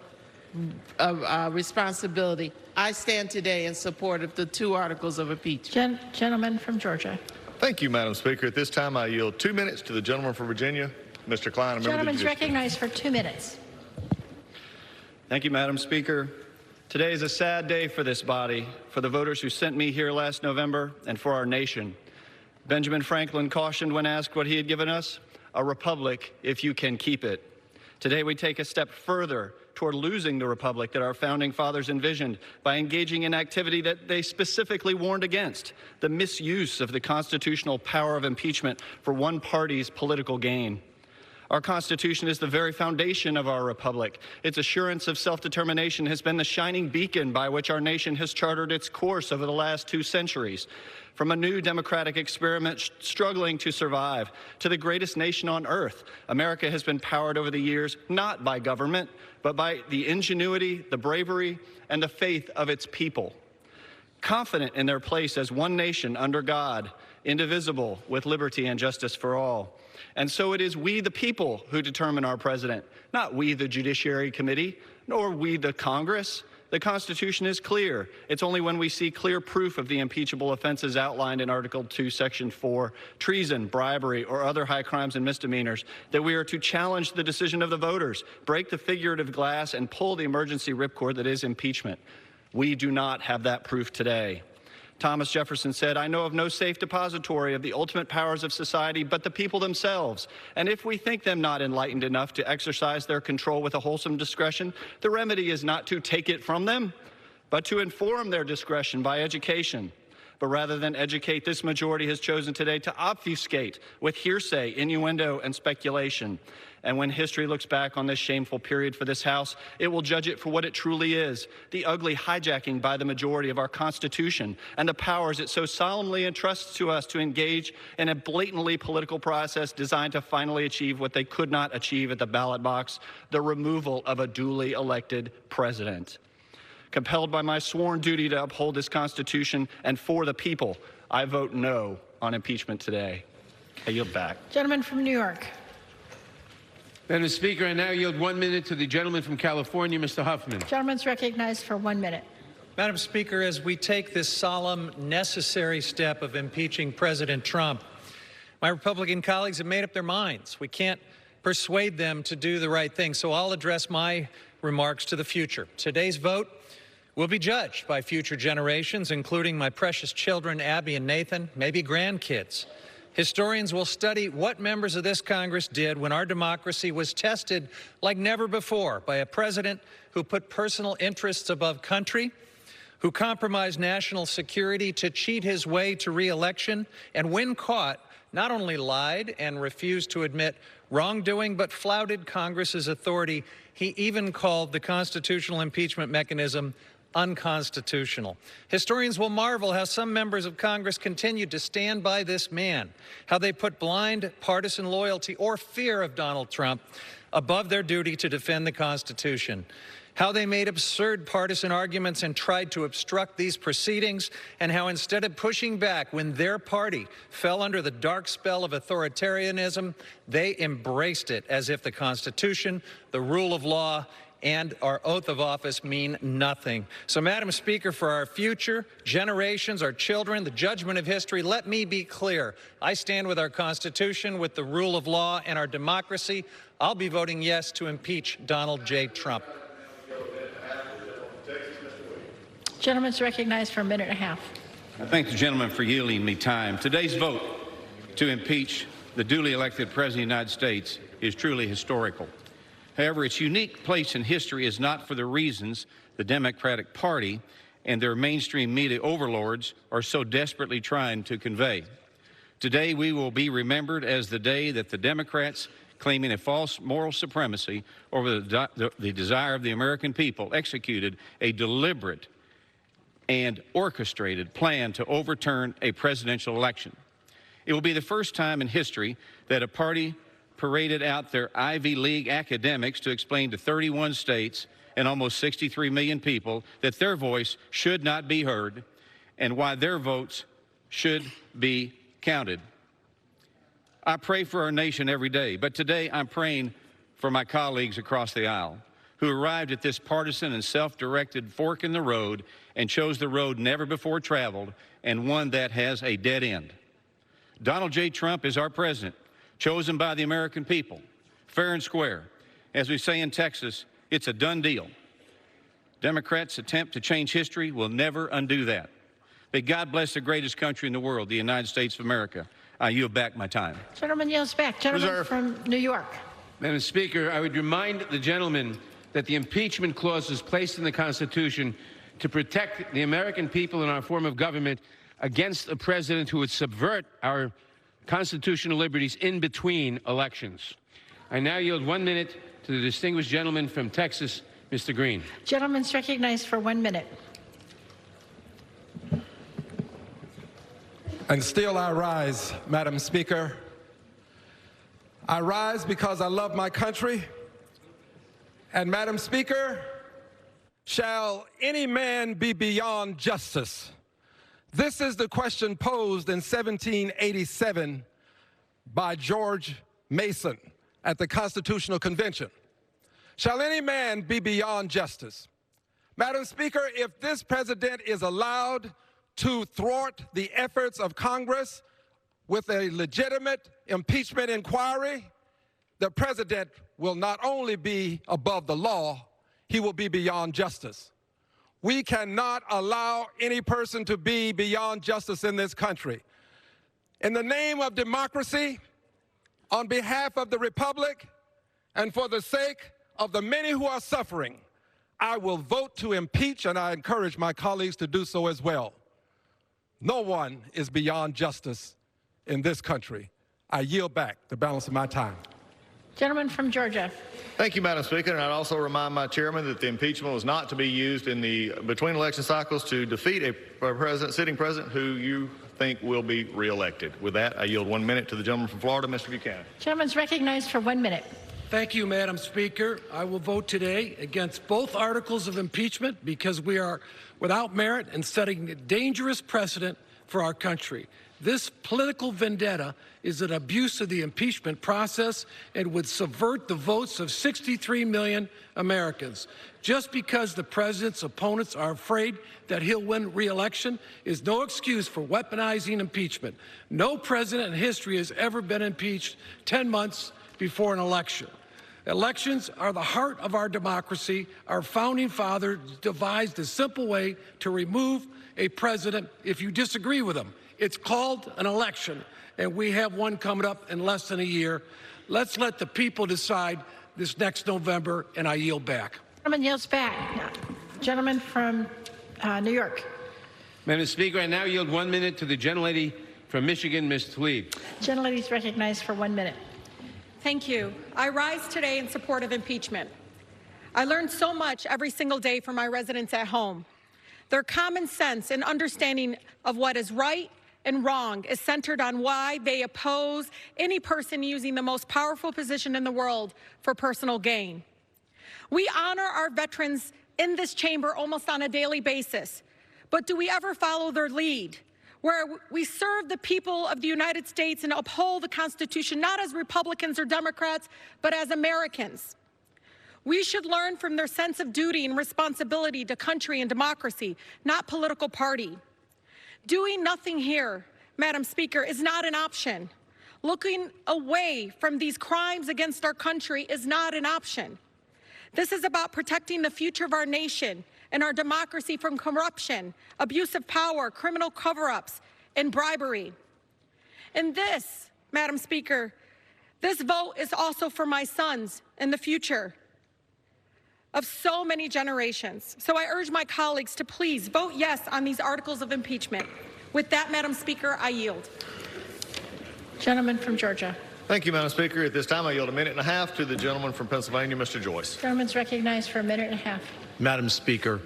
responsibility. I stand today in support of the 2 articles of impeachment. Gentleman from Georgia. Thank you, Madam Speaker. At this time, I yield 2 minutes to the gentleman from Virginia, Mr. Klein. Gentleman's recognized for 2 minutes. Thank you, Madam Speaker. Today is a sad day for this body, for the voters who sent me here last November, and for our nation. Benjamin Franklin cautioned when asked what he had given us, a republic if you can keep it. Today we take a step further toward losing the republic that our founding fathers envisioned by engaging in activity that they specifically warned against, the misuse of the constitutional power of impeachment for one party's political gain. Our Constitution is the very foundation of our republic. Its assurance of self-determination has been the shining beacon by which our nation has chartered its course over the last 2 centuries. From a new democratic experiment struggling to survive to the greatest nation on earth, America has been powered over the years not by government, but by the ingenuity, the bravery, and the faith of its people. Confident in their place as one nation under God, indivisible, with liberty and justice for all. And so it is we, the people, who determine our president, not we, the Judiciary Committee, nor we, the Congress. The Constitution is clear. It's only when we see clear proof of the impeachable offenses outlined in Article 2, Section 4, treason, bribery, or other high crimes and misdemeanors, that we are to challenge the decision of the voters, break the figurative glass, and pull the emergency ripcord that is impeachment. We do not have that proof today. Thomas Jefferson said, "I know of no safe depository of the ultimate powers of society but the people themselves. And if we think them not enlightened enough to exercise their control with a wholesome discretion, the remedy is not to take it from them, but to inform their discretion by education. But rather than educate, this majority has chosen today to obfuscate with hearsay, innuendo, and speculation. And when history looks back on this shameful period for this House, it will judge it for what it truly is, the ugly hijacking by the majority of our Constitution and the powers it so solemnly entrusts to us to engage in a blatantly political process designed to finally achieve what they could not achieve at the ballot box, the removal of a duly elected president. Compelled by my sworn duty to uphold this Constitution and for the people, I vote no on impeachment today. I yield back. Gentleman from New York. Madam Speaker, I now yield 1 minute to the gentleman from California, Mr. Huffman. Gentleman's recognized for 1 minute. Madam Speaker, as we take this solemn, necessary step of impeaching President Trump, my Republican colleagues have made up their minds. We can't persuade them to do the right thing, so I'll address my remarks to the future. Today's vote will be judged by future generations, including my precious children, Abby and Nathan, maybe grandkids. Historians will study what members of this Congress did when our democracy was tested like never before by a president who put personal interests above country, who compromised national security to cheat his way to re-election, and when caught, not only lied and refused to admit wrongdoing, but flouted Congress's authority. He even called the constitutional impeachment mechanism unconstitutional. Historians will marvel how some members of Congress continued to stand by this man, how they put blind partisan loyalty or fear of Donald Trump above their duty to defend the Constitution, how they made absurd partisan arguments and tried to obstruct these proceedings, and how instead of pushing back when their party fell under the dark spell of authoritarianism, they embraced it as if the Constitution, the rule of law, and our oath of office mean nothing. So, Madam Speaker, for our future generations, our children, the judgment of history, let me be clear. I stand with our Constitution, with the rule of law, and our democracy. I'll be voting yes to impeach Donald J. Trump. Gentleman's recognized for 1.5 minutes. I thank the gentleman for yielding me time. Today's vote to impeach the duly elected President of the United States is truly historical. However, its unique place in history is not for the reasons the Democratic Party and their mainstream media overlords are so desperately trying to convey. Today, we will be remembered as the day that the Democrats, claiming a false moral supremacy over the desire of the American people, executed a deliberate and orchestrated plan to overturn a presidential election. It will be the first time in history that a party paraded out their Ivy League academics to explain to 31 states and almost 63 million people that their voice should not be heard and why their votes should be counted. I pray for our nation every day, but today I'm praying for my colleagues across the aisle who arrived at this partisan and self-directed fork in the road and chose the road never before traveled and one that has a dead end. Donald J. Trump is our president, chosen by the American people, fair and square. As we say in Texas, it's a done deal. Democrats' attempt to change history will never undo that. May God bless the greatest country in the world, the United States of America. I yield back my time. Gentleman yields back. Gentleman from New York. Madam Speaker, I would remind the gentleman that the impeachment clause was placed in the Constitution to protect the American people and our form of government against a president who would subvert our constitutional liberties in between elections. I now yield 1 minute to the distinguished gentleman from Texas, Mr. Green. Gentleman's recognized for 1 minute. And still I rise, Madam Speaker. I rise because I love my country. And Madam Speaker, shall any man be beyond justice? This is the question posed in 1787 by George Mason at the Constitutional Convention. Shall any man be beyond justice? Madam Speaker, if this president is allowed to thwart the efforts of Congress with a legitimate impeachment inquiry, the president will not only be above the law, he will be beyond justice. We cannot allow any person to be beyond justice in this country. In the name of democracy, on behalf of the Republic, and for the sake of the many who are suffering, I will vote to impeach, and I encourage my colleagues to do so as well. No one is beyond justice in this country. I yield back the balance of my time. Gentleman from Georgia. Thank you, Madam Speaker. And I'd also remind my chairman that the impeachment was not to be used in the between election cycles to defeat a sitting president who you think will be reelected. With that, I yield 1 minute to the gentleman from Florida, Mr. Buchanan. Gentleman's recognized for 1 minute. Thank you, Madam Speaker. I will vote today against both articles of impeachment because we are without merit and setting a dangerous precedent for our country. This political vendetta is an abuse of the impeachment process and would subvert the votes of 63 million Americans. Just because the president's opponents are afraid that he'll win re-election is no excuse for weaponizing impeachment. No president in history has ever been impeached 10 months before an election. Elections are the heart of our democracy. Our founding fathers devised a simple way to remove a president if you disagree with him. It's called an election, and we have one coming up in less than a year. Let's let the people decide this next November, and I yield back. Gentleman yields back. Gentleman from New York. Madam Speaker, I now yield 1 minute to the gentlelady from Michigan, Ms. Tlaib. Gentlelady is recognized for 1 minute. Thank you. I rise today in support of impeachment. I learn so much every single day from my residents at home. Their common sense and understanding of what is right and wrong is centered on why they oppose any person using the most powerful position in the world for personal gain. We honor our veterans in this chamber almost on a daily basis, but do we ever follow their lead? Where we serve the people of the United States and uphold the Constitution, not as Republicans or Democrats, but as Americans. We should learn from their sense of duty and responsibility to country and democracy, not political party. Doing nothing here, Madam Speaker, is not an option. Looking away from these crimes against our country is not an option. This is about protecting the future of our nation and our democracy from corruption, abuse of power, criminal cover-ups, and bribery. And this, Madam Speaker, this vote is also for my sons and the future of so many generations. So I urge my colleagues to please vote yes on these articles of impeachment. With that, Madam Speaker, I yield. Gentleman from Georgia. Thank you, Madam Speaker. At this time, I yield 1.5 minutes to the gentleman from Pennsylvania, Mr. Joyce. Gentleman's recognized for 1.5 minutes. Madam Speaker,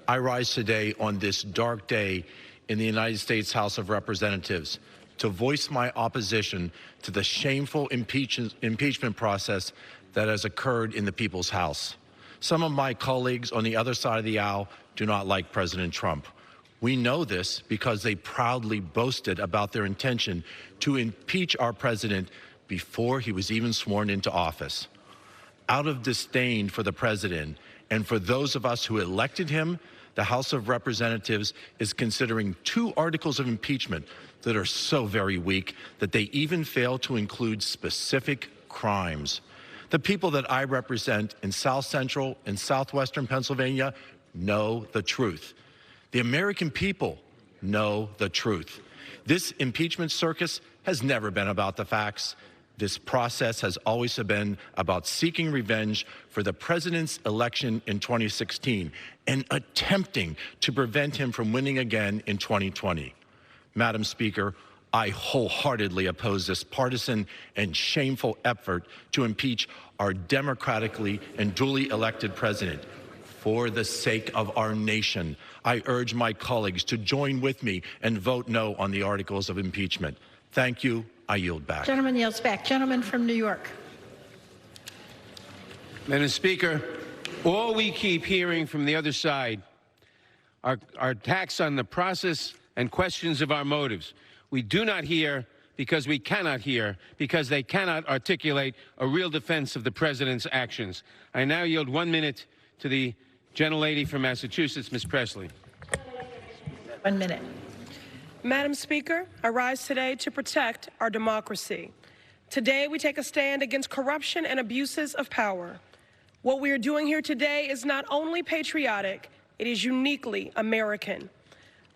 I rise today on this dark day in the United States House of Representatives to voice my opposition to the shameful impeachment process that has occurred in the People's House. Some of my colleagues on the other side of the aisle do not like President Trump. We know this because they proudly boasted about their intention to impeach our president before he was even sworn into office. Out of disdain for the president and for those of us who elected him, the House of Representatives is considering 2 articles of impeachment that are so very weak that they even fail to include specific crimes. The people that I represent in South Central and Southwestern Pennsylvania know the truth. The American people know the truth. This impeachment circus has never been about the facts. This process has always been about seeking revenge for the president's election in 2016 and attempting to prevent him from winning again in 2020. Madam Speaker, I wholeheartedly oppose this partisan and shameful effort to impeach our democratically and duly elected president. For the sake of our nation, I urge my colleagues to join with me and vote no on the articles of impeachment. Thank you. I yield back. Gentleman yields back. Gentleman from New York. Madam Speaker, all we keep hearing from the other side are attacks on the process and questions of our motives. We do not hear because we cannot hear, because they cannot articulate a real defense of the president's actions. I now yield 1 minute to the gentlelady from Massachusetts, Ms. Presley. 1 minute. Madam Speaker, I rise today to protect our democracy. Today, we take a stand against corruption and abuses of power. What we are doing here today is not only patriotic, it is uniquely American.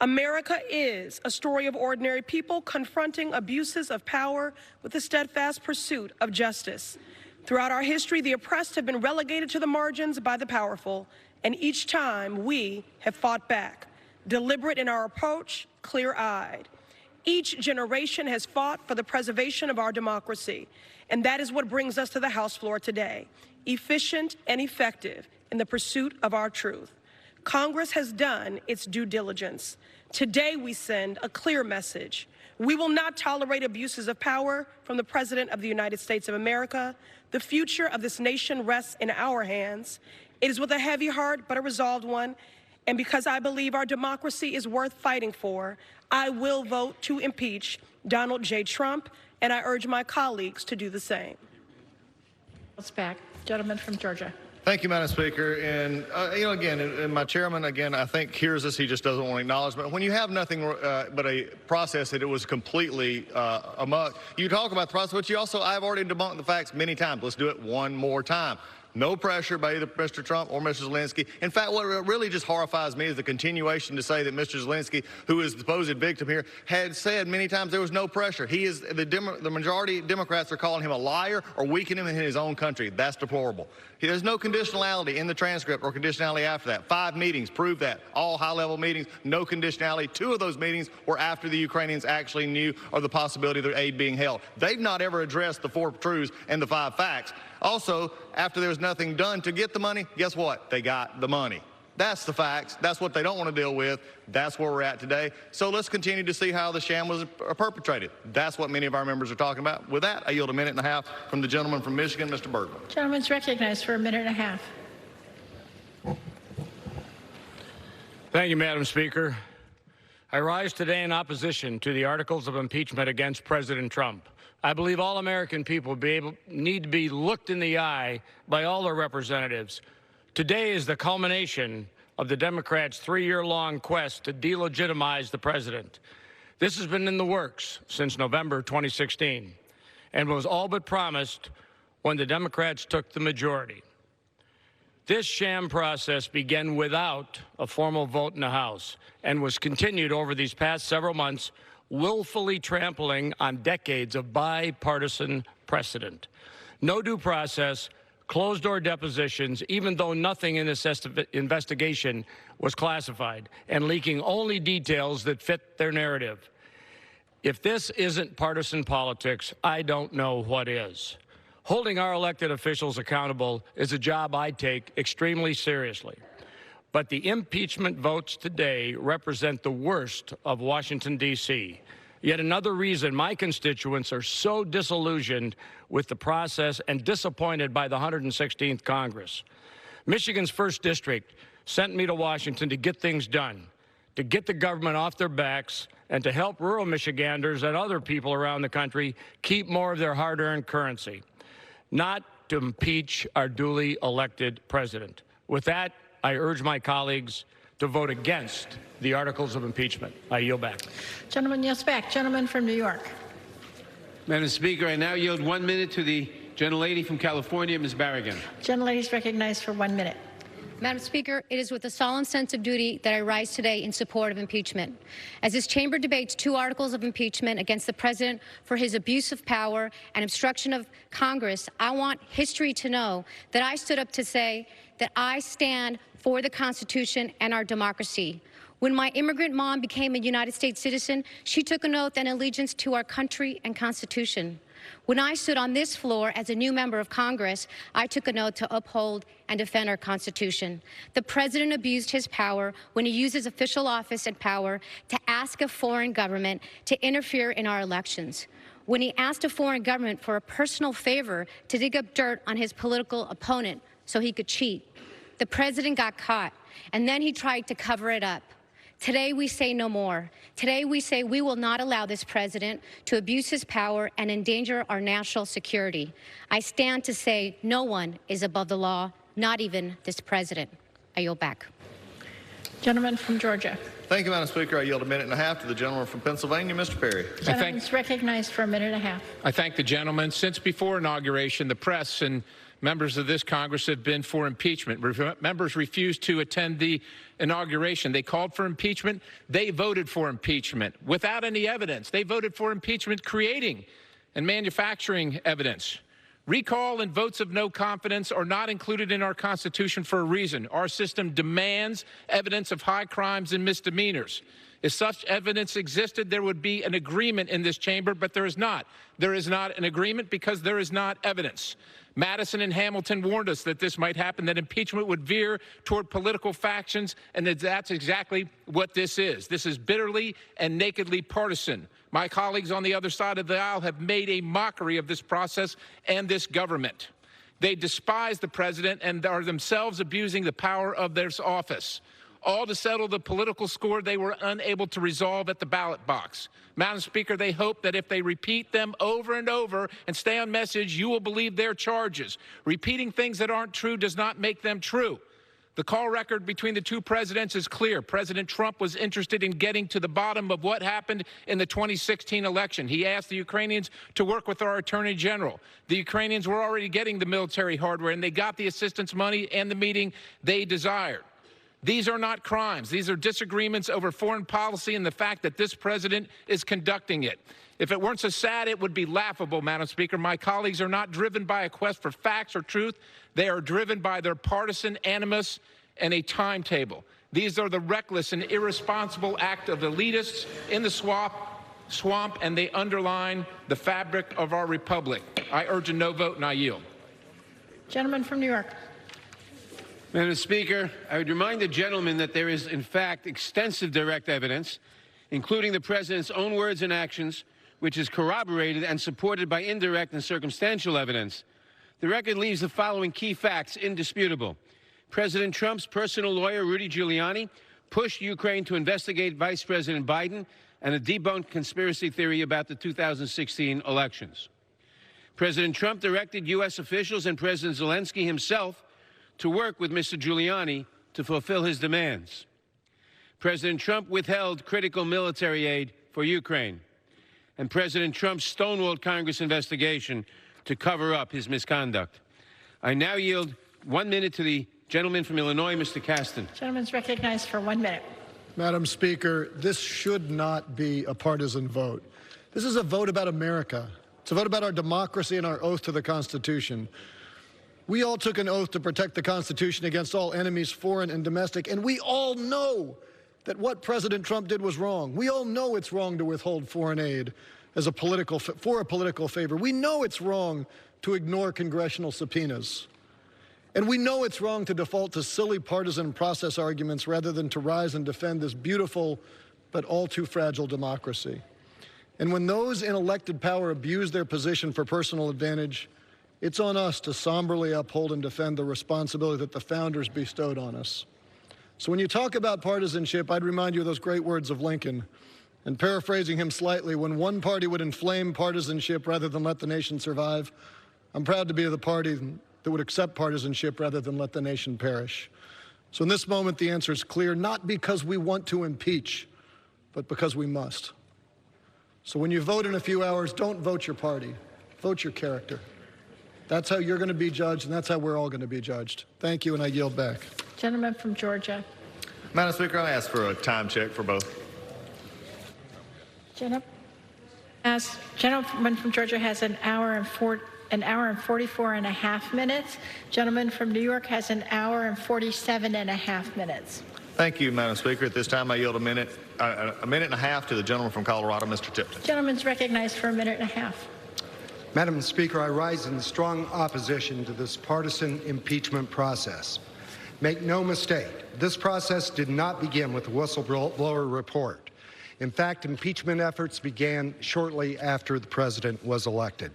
America is a story of ordinary people confronting abuses of power with a steadfast pursuit of justice. Throughout our history, the oppressed have been relegated to the margins by the powerful, and each time we have fought back. deliberate in our approach, clear-eyed. Each generation has fought for the preservation of our democracy, and that is what brings us to the House floor today, efficient and effective in the pursuit of our truth. Congress has done its due diligence. Today we send a clear message. We will not tolerate abuses of power from the President of the United States of America. The future of this nation rests in our hands. It is with a heavy heart, but a resolved one. And because I believe our democracy is worth fighting for, I will vote to impeach Donald J. Trump, and I urge my colleagues to do the same. Let's back. Gentleman from Georgia. Thank you, Madam Speaker. And, again, and my chairman, again, I think hears us. He just doesn't want acknowledgement. When you have nothing but a process that it was completely amok, you talk about the process, but you also, I've already debunked the facts many times. Let's do it one more time. No pressure by either Mr. Trump or Mr. Zelensky. In fact, what really just horrifies me is the continuation to say that Mr. Zelensky, who is the supposed victim here, had said many times there was no pressure. He is the majority of Democrats are calling him a liar or weakening him in his own country. That's deplorable. There's no conditionality in the transcript or conditionality after that. 5 meetings prove that. All high-level meetings, no conditionality. 2 of those meetings were after the Ukrainians actually knew of the possibility of their aid being held. They've not ever addressed the 4 truths and the 5 facts. Also, after there was nothing done to get the money, guess what? They got the money. That's the facts. That's what they don't want to deal with. That's where we're at today. So let's continue to see how the sham was perpetrated. That's what many of our members are talking about. With that, I yield a minute and a half from the gentleman from Michigan, Mr. Bergman. Gentleman's recognized for a minute and a half. Thank you, Madam Speaker. I rise today in opposition to the articles of impeachment against President Trump. I believe all American people need to be looked in the eye by all their representatives. Today is the culmination of the Democrats' 3-year-long quest to delegitimize the president. This has been in the works since November 2016 and was all but promised when the Democrats took the majority. This sham process began without a formal vote in the House and was continued over these past several months, willfully trampling on decades of bipartisan precedent. No due process, closed-door depositions, even though nothing in this investigation was classified, and leaking only details that fit their narrative. If this isn't partisan politics, I don't know what is. Holding our elected officials accountable is a job I take extremely seriously. But the impeachment votes today represent the worst of Washington, D.C. Yet another reason my constituents are so disillusioned with the process and disappointed by the 116th Congress. Michigan's 1st District sent me to Washington to get things done, to get the government off their backs, and to help rural Michiganders and other people around the country keep more of their hard-earned currency, not to impeach our duly elected president. With that, I urge my colleagues to vote against the articles of impeachment. I yield back. Gentleman yields back. Gentleman from New York. Madam Speaker, I now yield 1 minute to the gentlelady from California, Ms. Barragan. Gentlelady is recognized for 1 minute. Madam Speaker, it is with a solemn sense of duty that I rise today in support of impeachment. As this chamber debates 2 articles of impeachment against the president for his abuse of power and obstruction of Congress, I want history to know that I stood up to say that I stand for the Constitution and our democracy. When my immigrant mom became a United States citizen, she took an oath and allegiance to our country and Constitution. When I stood on this floor as a new member of Congress, I took an oath to uphold and defend our Constitution. The president abused his power when he used his official office and power to ask a foreign government to interfere in our elections. When he asked a foreign government for a personal favor to dig up dirt on his political opponent so he could cheat. The president got caught, and then he tried to cover it up. Today we say no more. Today we say we will not allow this president to abuse his power and endanger our national security. I stand to say no one is above the law, not even this president. I yield back. Gentleman from Georgia. Thank you, Madam Speaker. I yield a minute and a half to the gentleman from Pennsylvania, Mr. Perry. Gentleman is recognized for a minute and a half. I thank the gentleman. Since before inauguration, the press and members of this Congress have been for impeachment. Members refused to attend the inauguration. They called for impeachment. They voted for impeachment without any evidence. They voted for impeachment creating and manufacturing evidence. Recall and votes of no confidence are not included in our Constitution for a reason. Our system demands evidence of high crimes and misdemeanors. If such evidence existed, there would be an agreement in this chamber, but there is not. There is not an agreement because there is not evidence. Madison and Hamilton warned us that this might happen, that impeachment would veer toward political factions, and that's exactly what this is. This is bitterly and nakedly partisan. My colleagues on the other side of the aisle have made a mockery of this process and this government. They despise the president and are themselves abusing the power of their office, all to settle the political score they were unable to resolve at the ballot box. Madam Speaker, they hope that if they repeat them over and over and stay on message, you will believe their charges. Repeating things that aren't true does not make them true. The call record between the two presidents is clear. President Trump was interested in getting to the bottom of what happened in the 2016 election. He asked the Ukrainians to work with our Attorney General. The Ukrainians were already getting the military hardware, and they got the assistance money and the meeting they desired. These are not crimes. These are disagreements over foreign policy and the fact that this president is conducting it. If it weren't so sad, it would be laughable, Madam Speaker. My colleagues are not driven by a quest for facts or truth. They are driven by their partisan animus and a timetable. These are the reckless and irresponsible act of elitists in the swamp, and they underline the fabric of our republic. I urge a no vote, and I yield. Gentleman from New York. Madam Speaker, I would remind the gentleman that there is, in fact, extensive direct evidence, including the President's own words and actions, which is corroborated and supported by indirect and circumstantial evidence. The record leaves the following key facts indisputable. President Trump's personal lawyer, Rudy Giuliani, pushed Ukraine to investigate Vice President Biden and a debunked conspiracy theory about the 2016 elections. President Trump directed U.S. officials and President Zelensky himself to work with Mr. Giuliani to fulfill his demands. President Trump withheld critical military aid for Ukraine, and President Trump stonewalled Congress investigation to cover up his misconduct. I now yield 1 minute to the gentleman from Illinois, Mr. Caston. Gentleman's recognized for 1 minute. Madam Speaker, this should not be a partisan vote. This is a vote about America. It's a vote about our democracy and our oath to the Constitution. We all took an oath to protect the Constitution against all enemies, foreign and domestic, and we all know that what President Trump did was wrong. We all know it's wrong to withhold foreign aid as for a political favor. We know it's wrong to ignore congressional subpoenas. And we know it's wrong to default to silly partisan process arguments rather than to rise and defend this beautiful but all too fragile democracy. And when those in elected power abuse their position for personal advantage, it's on us to somberly uphold and defend the responsibility that the founders bestowed on us. So when you talk about partisanship, I'd remind you of those great words of Lincoln. And paraphrasing him slightly, when one party would inflame partisanship rather than let the nation survive, I'm proud to be the party that would accept partisanship rather than let the nation perish. So in this moment, the answer is clear, not because we want to impeach, but because we must. So when you vote in a few hours, don't vote your party, vote your character. That's how you're going to be judged, and that's how we're all going to be judged. Thank you, and I yield back. Gentleman from Georgia. Madam Speaker, I ask for a time check for both. Gentleman from Georgia has an hour and 44 and a half minutes. Gentleman from New York has an hour and 47 and a half minutes. Thank you, Madam Speaker. At this time, I yield a minute and a half to the gentleman from Colorado, Mr. Tipton. Gentleman's recognized for a minute and a half. Madam Speaker, I rise in strong opposition to this partisan impeachment process. Make no mistake, this process did not begin with the whistleblower report. In fact, impeachment efforts began shortly after the president was elected.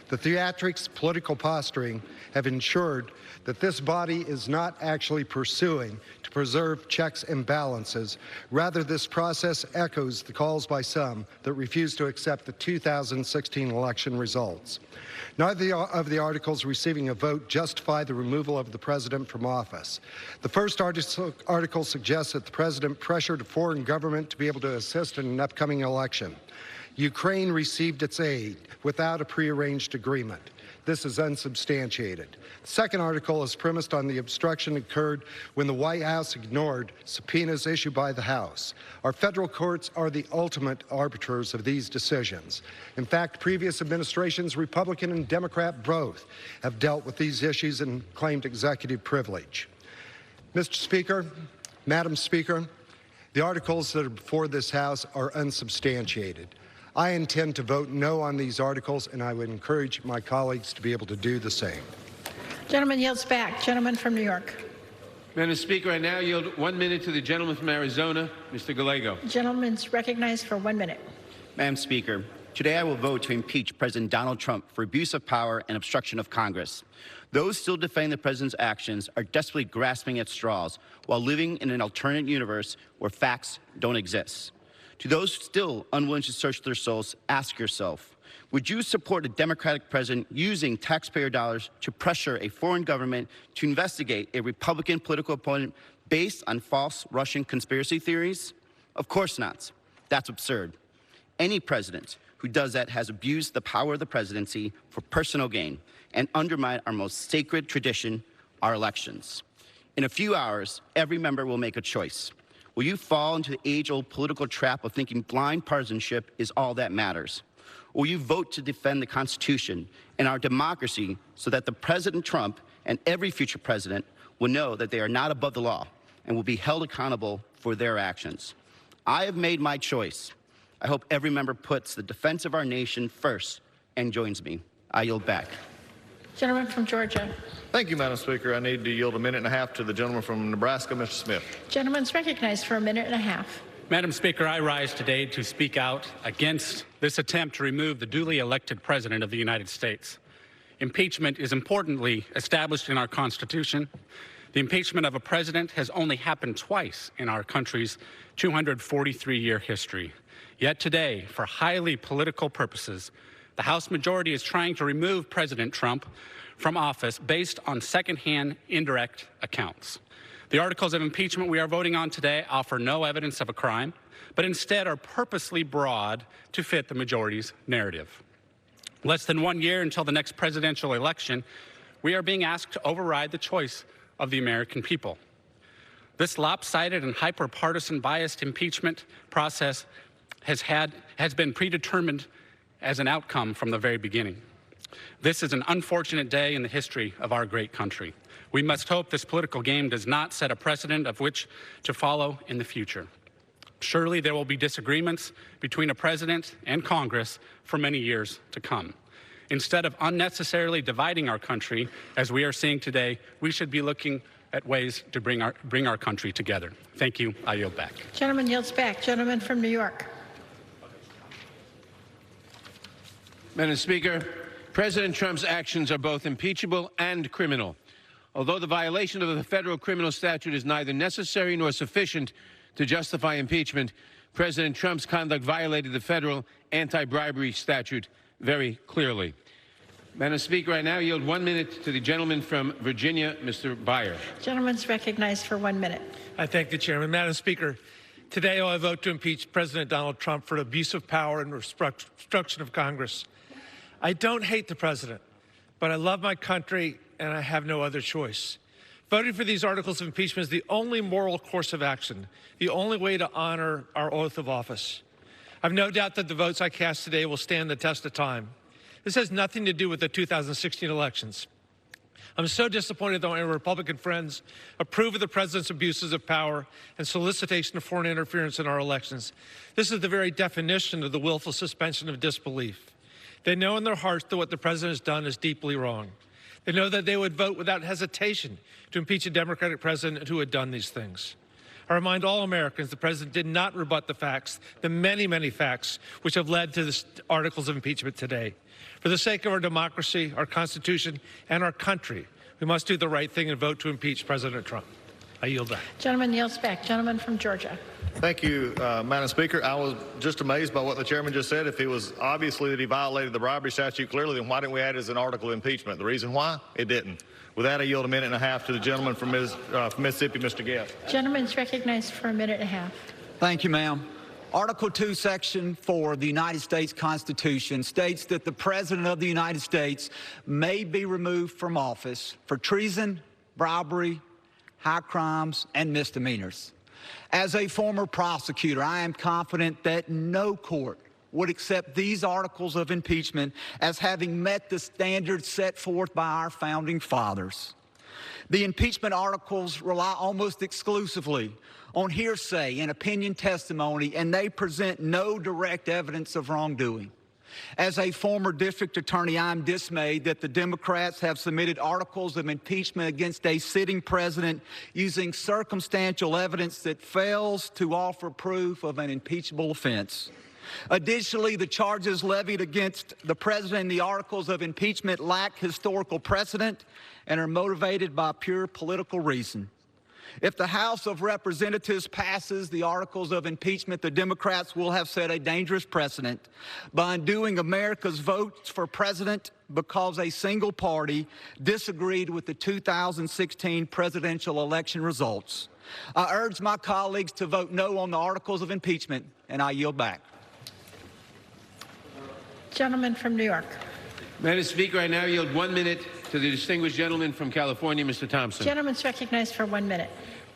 The theatrics, political posturing have ensured that this body is not actually pursuing to preserve checks and balances. Rather, this process echoes the calls by some that refuse to accept the 2016 election results. Neither of the articles receiving a vote justify the removal of the president from office. The first article suggests that the president pressured a foreign government to be able to assist in an upcoming election. Ukraine received its aid without a prearranged agreement. this is unsubstantiated. The second article is premised on the obstruction occurred when the White House ignored subpoenas issued by the House. Our federal courts are the ultimate arbiters of these decisions. In fact, previous administrations, Republican and Democrat both, have dealt with these issues and claimed executive privilege. Mr. Speaker, Madam Speaker, the articles that are before this House are unsubstantiated. I intend to vote no on these articles, and I would encourage my colleagues to be able to do the same. Gentleman yields back. Gentleman from New York. Madam Speaker, I now yield 1 minute to the gentleman from Arizona, Mr. Gallego. Gentleman's recognized for 1 minute. Madam Speaker, today I will vote to impeach President Donald Trump for abuse of power and obstruction of Congress. Those still defending the president's actions are desperately grasping at straws while living in an alternate universe where facts don't exist. To those still unwilling to search their souls, ask yourself, would you support a Democratic president using taxpayer dollars to pressure a foreign government to investigate a Republican political opponent based on false Russian conspiracy theories? Of course not. That's absurd. Any president who does that has abused the power of the presidency for personal gain and undermined our most sacred tradition, our elections. In a few hours, every member will make a choice. Will you fall into the age-old political trap of thinking blind partisanship is all that matters? Or will you vote to defend the Constitution and our democracy so that the President Trump and every future president will know that they are not above the law and will be held accountable for their actions? I have made my choice. I hope every member puts the defense of our nation first and joins me. I yield back. Gentleman from Georgia. Thank you, Madam Speaker. I need to yield 1.5 minutes to the gentleman from Nebraska, Mr. Smith. Gentleman's recognized for 1.5 minutes. Madam Speaker, I rise today to speak out against this attempt to remove the duly elected President of the United States. Impeachment is importantly established in our Constitution. The impeachment of a president has only happened twice in our country's 243-year history. Yet today, for highly political purposes, the House majority is trying to remove President Trump from office based on secondhand indirect accounts. The articles of impeachment we are voting on today offer no evidence of a crime, but instead are purposely broad to fit the majority's narrative. Less than 1 year until the next presidential election, we are being asked to override the choice of the American people. This lopsided and hyper-partisan biased impeachment process has been predetermined as an outcome from the very beginning. This is an unfortunate day in the history of our great country. We must hope this political game does not set a precedent of which to follow in the future. Surely there will be disagreements between a president and Congress for many years to come. Instead of unnecessarily dividing our country, as we are seeing today, we should be looking at ways to bring our country together. Thank you. I yield back. Gentleman yields back. Gentleman from New York. Madam Speaker, President Trump's actions are both impeachable and criminal. Although the violation of the federal criminal statute is neither necessary nor sufficient to justify impeachment, President Trump's conduct violated the federal anti-bribery statute very clearly. Madam Speaker, I now yield 1 minute to the gentleman from Virginia, Mr. Byer. Gentleman's recognized for 1 minute. I thank the chairman. Madam Speaker, today I vote to impeach President Donald Trump for abuse of power and obstruction of Congress. I don't hate the president, but I love my country and I have no other choice. Voting for these articles of impeachment is the only moral course of action, the only way to honor our oath of office. I have no doubt that the votes I cast today will stand the test of time. This has nothing to do with the 2016 elections. I'm so disappointed that my Republican friends approve of the president's abuses of power and solicitation of foreign interference in our elections. This is the very definition of the willful suspension of disbelief. They know in their hearts that what the president has done is deeply wrong. They know that they would vote without hesitation to impeach a Democratic president who had done these things. I remind all Americans the president did not rebut the facts, the many, many facts which have led to the articles of impeachment today. For the sake of our democracy, our Constitution, and our country, we must do the right thing and vote to impeach President Trump. I yield back. Gentleman yields back. Gentleman from Georgia. Thank you, Madam Speaker. I was just amazed by what the chairman just said. If it was obviously that he violated the bribery statute clearly, then why didn't we add it as an article of impeachment? The reason why? It didn't. With that, I yield 1.5 minutes to the gentleman from Mississippi, Mr. Guest. Gentleman's recognized for 1.5 minutes. Thank you, ma'am. Article 2, Section 4 of the United States Constitution states that the President of the United States may be removed from office for treason, bribery, high crimes, and misdemeanors. As a former prosecutor, I am confident that no court would accept these articles of impeachment as having met the standards set forth by our founding fathers. The impeachment articles rely almost exclusively on hearsay and opinion testimony, and they present no direct evidence of wrongdoing. As a former district attorney, I'm dismayed that the Democrats have submitted articles of impeachment against a sitting president using circumstantial evidence that fails to offer proof of an impeachable offense. Additionally, the charges levied against the president in the articles of impeachment lack historical precedent and are motivated by pure political reason. If the House of Representatives passes the articles of impeachment, the Democrats will have set a dangerous precedent by undoing America's votes for president because a single party disagreed with the 2016 presidential election results. I urge my colleagues to vote no on the articles of impeachment, and I yield back. Gentleman from New York. Madam Speaker, I now yield 1 minute to the distinguished gentleman from California, Mr. Thompson. Gentleman's recognized for 1 minute.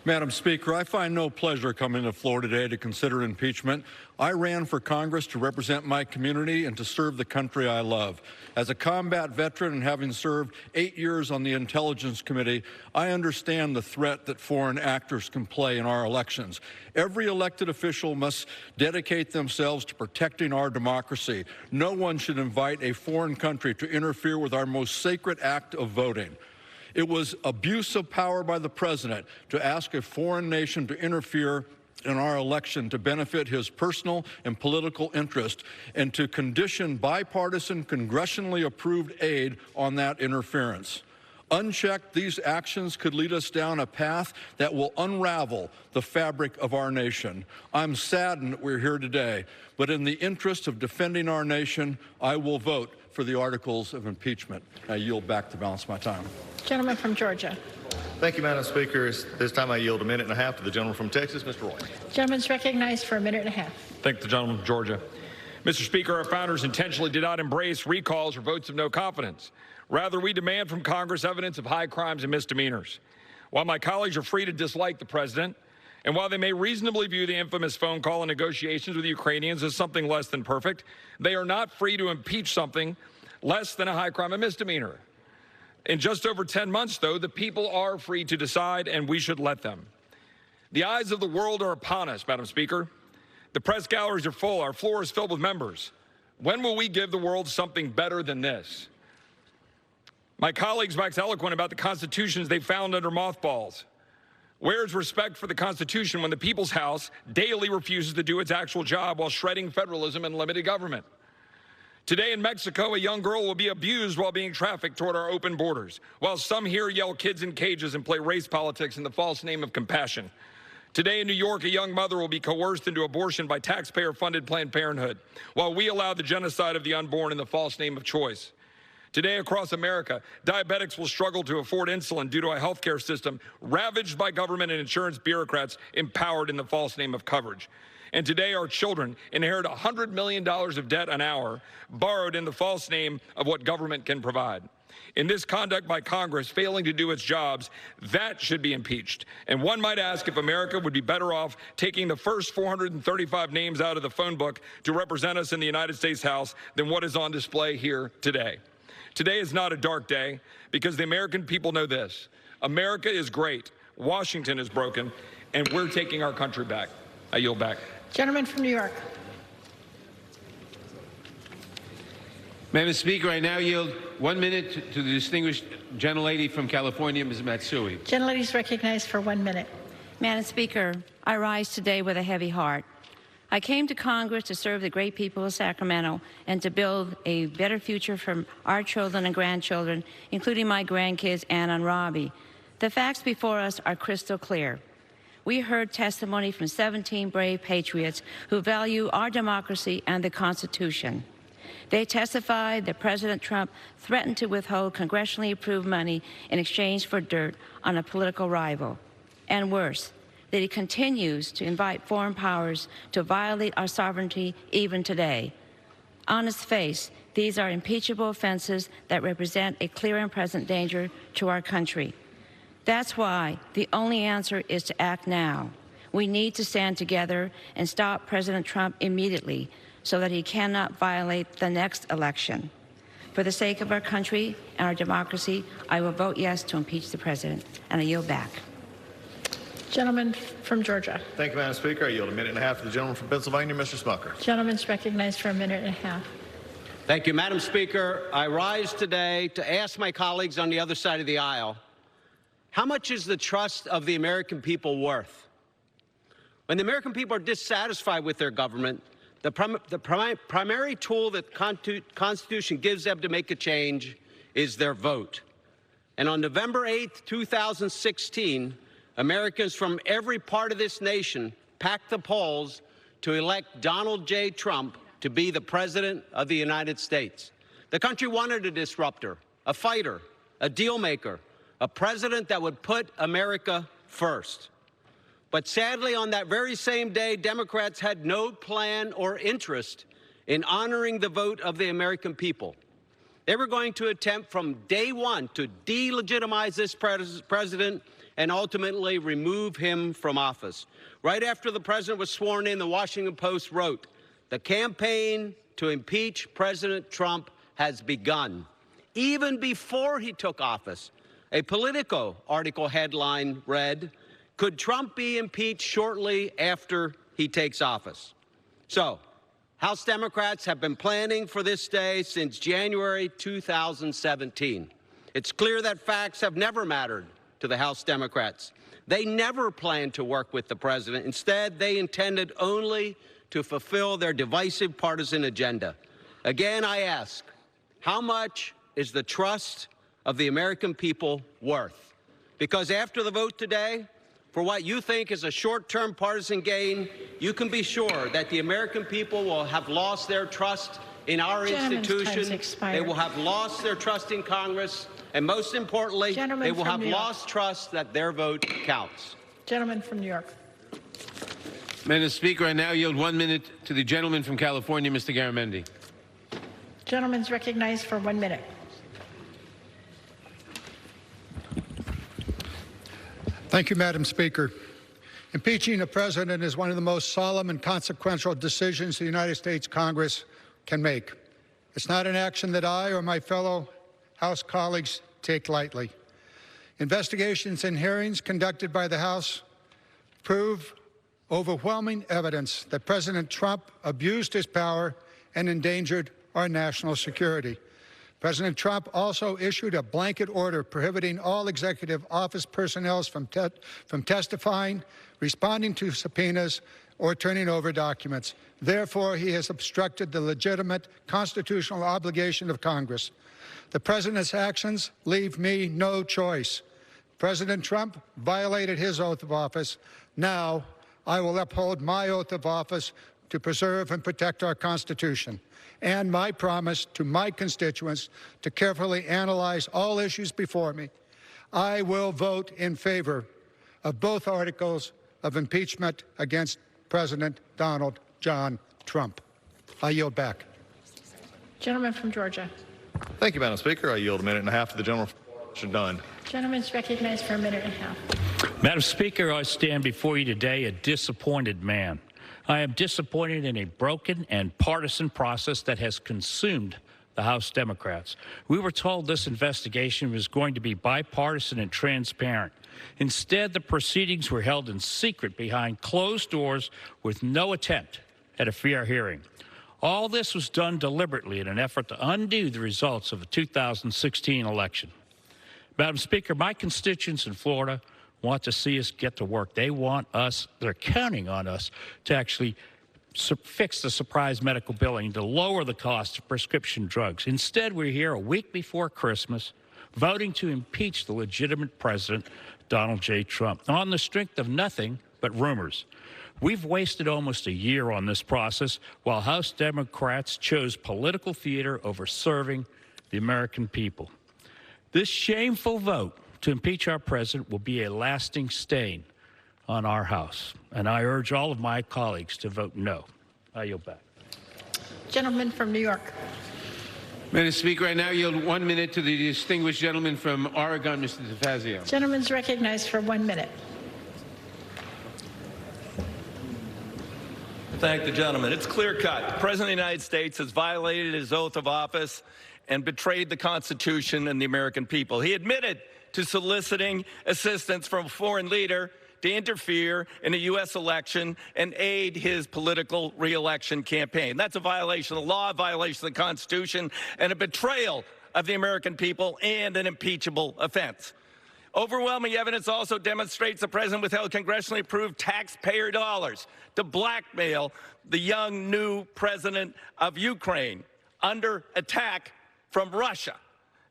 Madam Speaker, I find no pleasure coming to the floor today to consider impeachment. I ran for Congress to represent my community and to serve the country I love. As a combat veteran and having served 8 years on the Intelligence Committee, I understand the threat that foreign actors can play in our elections. Every elected official must dedicate themselves to protecting our democracy. No one should invite a foreign country to interfere with our most sacred act of voting. It was abuse of power by the president to ask a foreign nation to interfere in our election to benefit his personal and political interest and to condition bipartisan, congressionally approved aid on that interference. Unchecked, these actions could lead us down a path that will unravel the fabric of our nation. I'm saddened that we're here today, but in the interest of defending our nation, I will vote for the articles of impeachment. I yield back to balance my time. Gentleman from Georgia. Thank you, Madam Speaker. This time I yield 1.5 minutes to the gentleman from Texas, Mr. Roy. Gentleman's recognized for 1.5 minutes. Thank the gentleman from Georgia. Mr. Speaker, our founders intentionally did not embrace recalls or votes of no confidence. Rather, we demand from Congress evidence of high crimes and misdemeanors. While my colleagues are free to dislike the president, and while they may reasonably view the infamous phone call and negotiations with the Ukrainians as something less than perfect, they are not free to impeach something less than a high crime and misdemeanor. In just over 10 months, though, the people are free to decide, and we should let them. The eyes of the world are upon us, Madam Speaker. The press galleries are full. Our floor is filled with members. When will we give the world something better than this? My colleagues wax eloquent about the constitutions they found under mothballs. Where is respect for the Constitution when the People's House daily refuses to do its actual job while shredding federalism and limited government? Today in Mexico, a young girl will be abused while being trafficked toward our open borders, while some here yell kids in cages and play race politics in the false name of compassion. Today in New York, a young mother will be coerced into abortion by taxpayer-funded Planned Parenthood, while we allow the genocide of the unborn in the false name of choice. Today across America, diabetics will struggle to afford insulin due to a healthcare system ravaged by government and insurance bureaucrats empowered in the false name of coverage. And today our children inherit $100 million of debt an hour, borrowed in the false name of what government can provide. In this conduct by Congress failing to do its jobs, that should be impeached. And one might ask if America would be better off taking the first 435 names out of the phone book to represent us in the United States House than what is on display here today. Today is not a dark day because the American people know this. America is great, Washington is broken, and we're taking our country back. I yield back. Gentleman from New York. Madam Speaker, I now yield 1 minute to the distinguished gentlelady from California, Ms. Matsui. Gentlelady is recognized for 1 minute. Madam Speaker, I rise today with a heavy heart. I came to Congress to serve the great people of Sacramento and to build a better future for our children and grandchildren, including my grandkids, Anna and Robbie. The facts before us are crystal clear. We heard testimony from 17 brave patriots who value our democracy and the Constitution. They testified that President Trump threatened to withhold congressionally approved money in exchange for dirt on a political rival. And worse, that he continues to invite foreign powers to violate our sovereignty even today. On its face, these are impeachable offenses that represent a clear and present danger to our country. That's why the only answer is to act now. We need to stand together and stop President Trump immediately so that he cannot violate the next election. For the sake of our country and our democracy, I will vote yes to impeach the president, and I yield back. Gentleman from Georgia. Thank you, Madam Speaker. I yield a minute and a half to the gentleman from Pennsylvania, Mr. Smucker. Gentleman's recognized for a minute and a half. Thank you, Madam Speaker. I rise today to ask my colleagues on the other side of the aisle, how much is the trust of the American people worth? When the American people are dissatisfied with their government, the primary tool that the Constitution gives them to make a change is their vote. And on November 8th, 2016, Americans from every part of this nation packed the polls to elect Donald J. Trump to be the President of the United States. The country wanted a disruptor, a fighter, a deal maker, a president that would put America first. But sadly, on that very same day, Democrats had no plan or interest in honoring the vote of the American people. They were going to attempt from day one to delegitimize this president and ultimately remove him from office. Right after the president was sworn in, the Washington Post wrote, "The campaign to impeach President Trump has begun." Even before he took office, a Politico article headline read, "Could Trump be impeached shortly after he takes office?" So, House Democrats have been planning for this day since January 2017. It's clear that facts have never mattered to the House Democrats. They never planned to work with the president. Instead, they intended only to fulfill their divisive partisan agenda. Again, I ask, how much is the trust of the American people worth? Because after the vote today, for what you think is a short-term partisan gain, you can be sure that the American people will have lost their trust in our institution. They will have lost their trust in Congress. And most importantly, they will have lost trust that their vote counts. Gentleman from New York. Madam Speaker, I now yield 1 minute to the gentleman from California, Mr. Garamendi. Gentleman's recognized for 1 minute. Thank you, Madam Speaker. Impeaching a president is one of the most solemn and consequential decisions the United States Congress can make. It's not an action that I or my fellow House colleagues take lightly. Investigations and hearings conducted by the House prove overwhelming evidence that President Trump abused his power and endangered our national security. President Trump also issued a blanket order prohibiting all executive office personnel from testifying, responding to subpoenas, or turning over documents. Therefore, he has obstructed the legitimate constitutional obligation of Congress. The president's actions leave me no choice. President Trump violated his oath of office. Now, I will uphold my oath of office to preserve and protect our Constitution, and my promise to my constituents to carefully analyze all issues before me. I will vote in favor of both articles of impeachment against President Donald John Trump. I yield back. Gentleman from Georgia. Thank you, Madam Speaker. I yield a minute and a half to the gentleman from Dunn. Gentleman's recognized for a minute and a half. Madam Speaker, I stand before you today a disappointed man. I am disappointed in a broken and partisan process that has consumed the House Democrats. We were told this investigation was going to be bipartisan and transparent. Instead, the proceedings were held in secret behind closed doors with no attempt at a fair hearing. All this was done deliberately in an effort to undo the results of the 2016 election. Madam Speaker, my constituents in Florida want to see us get to work. They want us, they're counting on us to actually fix the surprise medical billing, to lower the cost of prescription drugs. Instead, we're here a week before Christmas voting to impeach the legitimate president, Donald J. Trump, on the strength of nothing but rumors. We've wasted almost a year on this process while House Democrats chose political theater over serving the American people. This shameful vote to impeach our president will be a lasting stain on our House, and I urge all of my colleagues to vote no. I yield back. Gentleman from New York. Madam Speaker, I now yield 1 minute to the distinguished gentleman from Oregon, Mr. DeFazio. Gentleman's recognized for 1 minute. Thank the gentleman. It's clear cut. The President of the United States has violated his oath of office and betrayed the Constitution and the American people. He admitted to soliciting assistance from a foreign leader to interfere in a U.S. election and aid his political re-election campaign. That's a violation of the law, a violation of the Constitution, and a betrayal of the American people, and an impeachable offense. Overwhelming evidence also demonstrates the president withheld congressionally approved taxpayer dollars to blackmail the young new president of Ukraine under attack from Russia.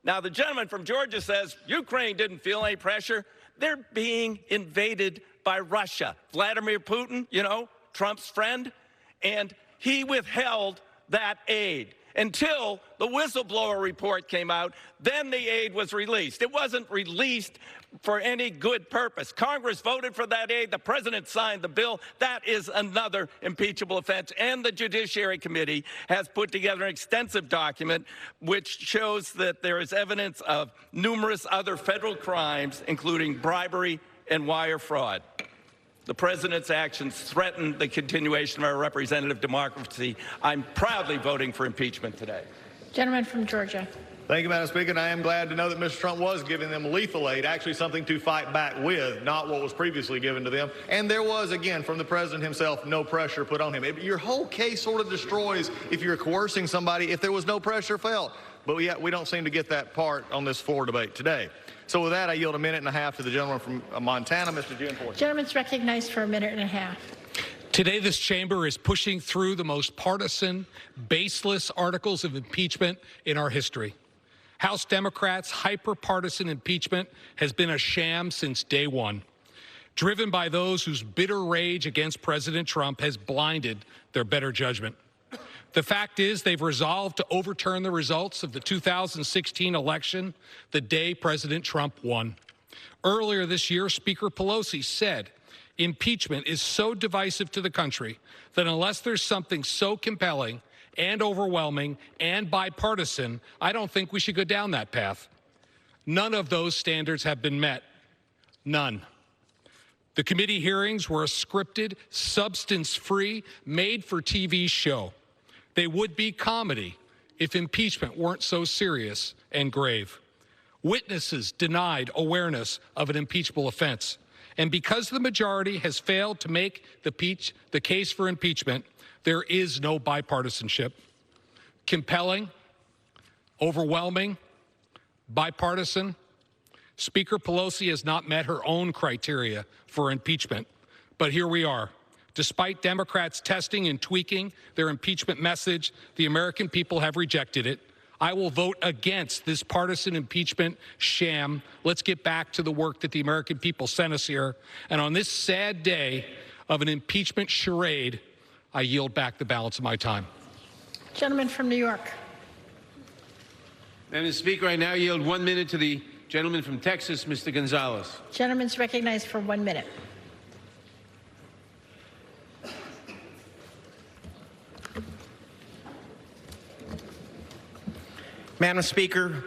Now, the gentleman from Georgia says Ukraine didn't feel any pressure. They're being invaded by Russia. Vladimir Putin, you know, Trump's friend, and he withheld that aid until the whistleblower report came out. Then the aid was released. It wasn't released for any good purpose. Congress voted for that aid. The president signed the bill. That is another impeachable offense. And the Judiciary Committee has put together an extensive document which shows that there is evidence of numerous other federal crimes, including bribery and wire fraud. The president's actions threaten the continuation of our representative democracy. I'm proudly voting for impeachment today. Gentleman from Georgia. Thank you, Madam Speaker. And I am glad to know that Mr. Trump was giving them lethal aid, actually something to fight back with, not what was previously given to them. And there was, again, from the president himself, no pressure put on him. Your whole case sort of destroys if you're coercing somebody if there was no pressure felt. But yet we don't seem to get that part on this floor debate today. So with that, I yield 1.5 minutes to the gentleman from Montana, Mr. Gianforte. Gentleman's recognized for 1.5 minutes. Today, this chamber is pushing through the most partisan, baseless articles of impeachment in our history. House Democrats' hyper-partisan impeachment has been a sham since day one, driven by those whose bitter rage against President Trump has blinded their better judgment. The fact is, they've resolved to overturn the results of the 2016 election the day President Trump won. Earlier this year, Speaker Pelosi said, impeachment is so divisive to the country that unless there's something so compelling and overwhelming and bipartisan, I don't think we should go down that path. None of those standards have been met. None. The committee hearings were a scripted, substance-free, made-for-TV show. They would be comedy if impeachment weren't so serious and grave. Witnesses denied awareness of an impeachable offense. And because the majority has failed to make the case for impeachment, there is no bipartisanship. Compelling, overwhelming, bipartisan. Speaker Pelosi has not met her own criteria for impeachment. But here we are. Despite Democrats testing and tweaking their impeachment message, the American people have rejected it. I will vote against this partisan impeachment sham. Let's get back to the work that the American people sent us here. And on this sad day of an impeachment charade, I yield back the balance of my time. Gentleman from New York. Madam Speaker, I now yield 1 minute to the gentleman from Texas, Mr. Gonzalez. Gentleman's recognized for 1 minute. Madam Speaker,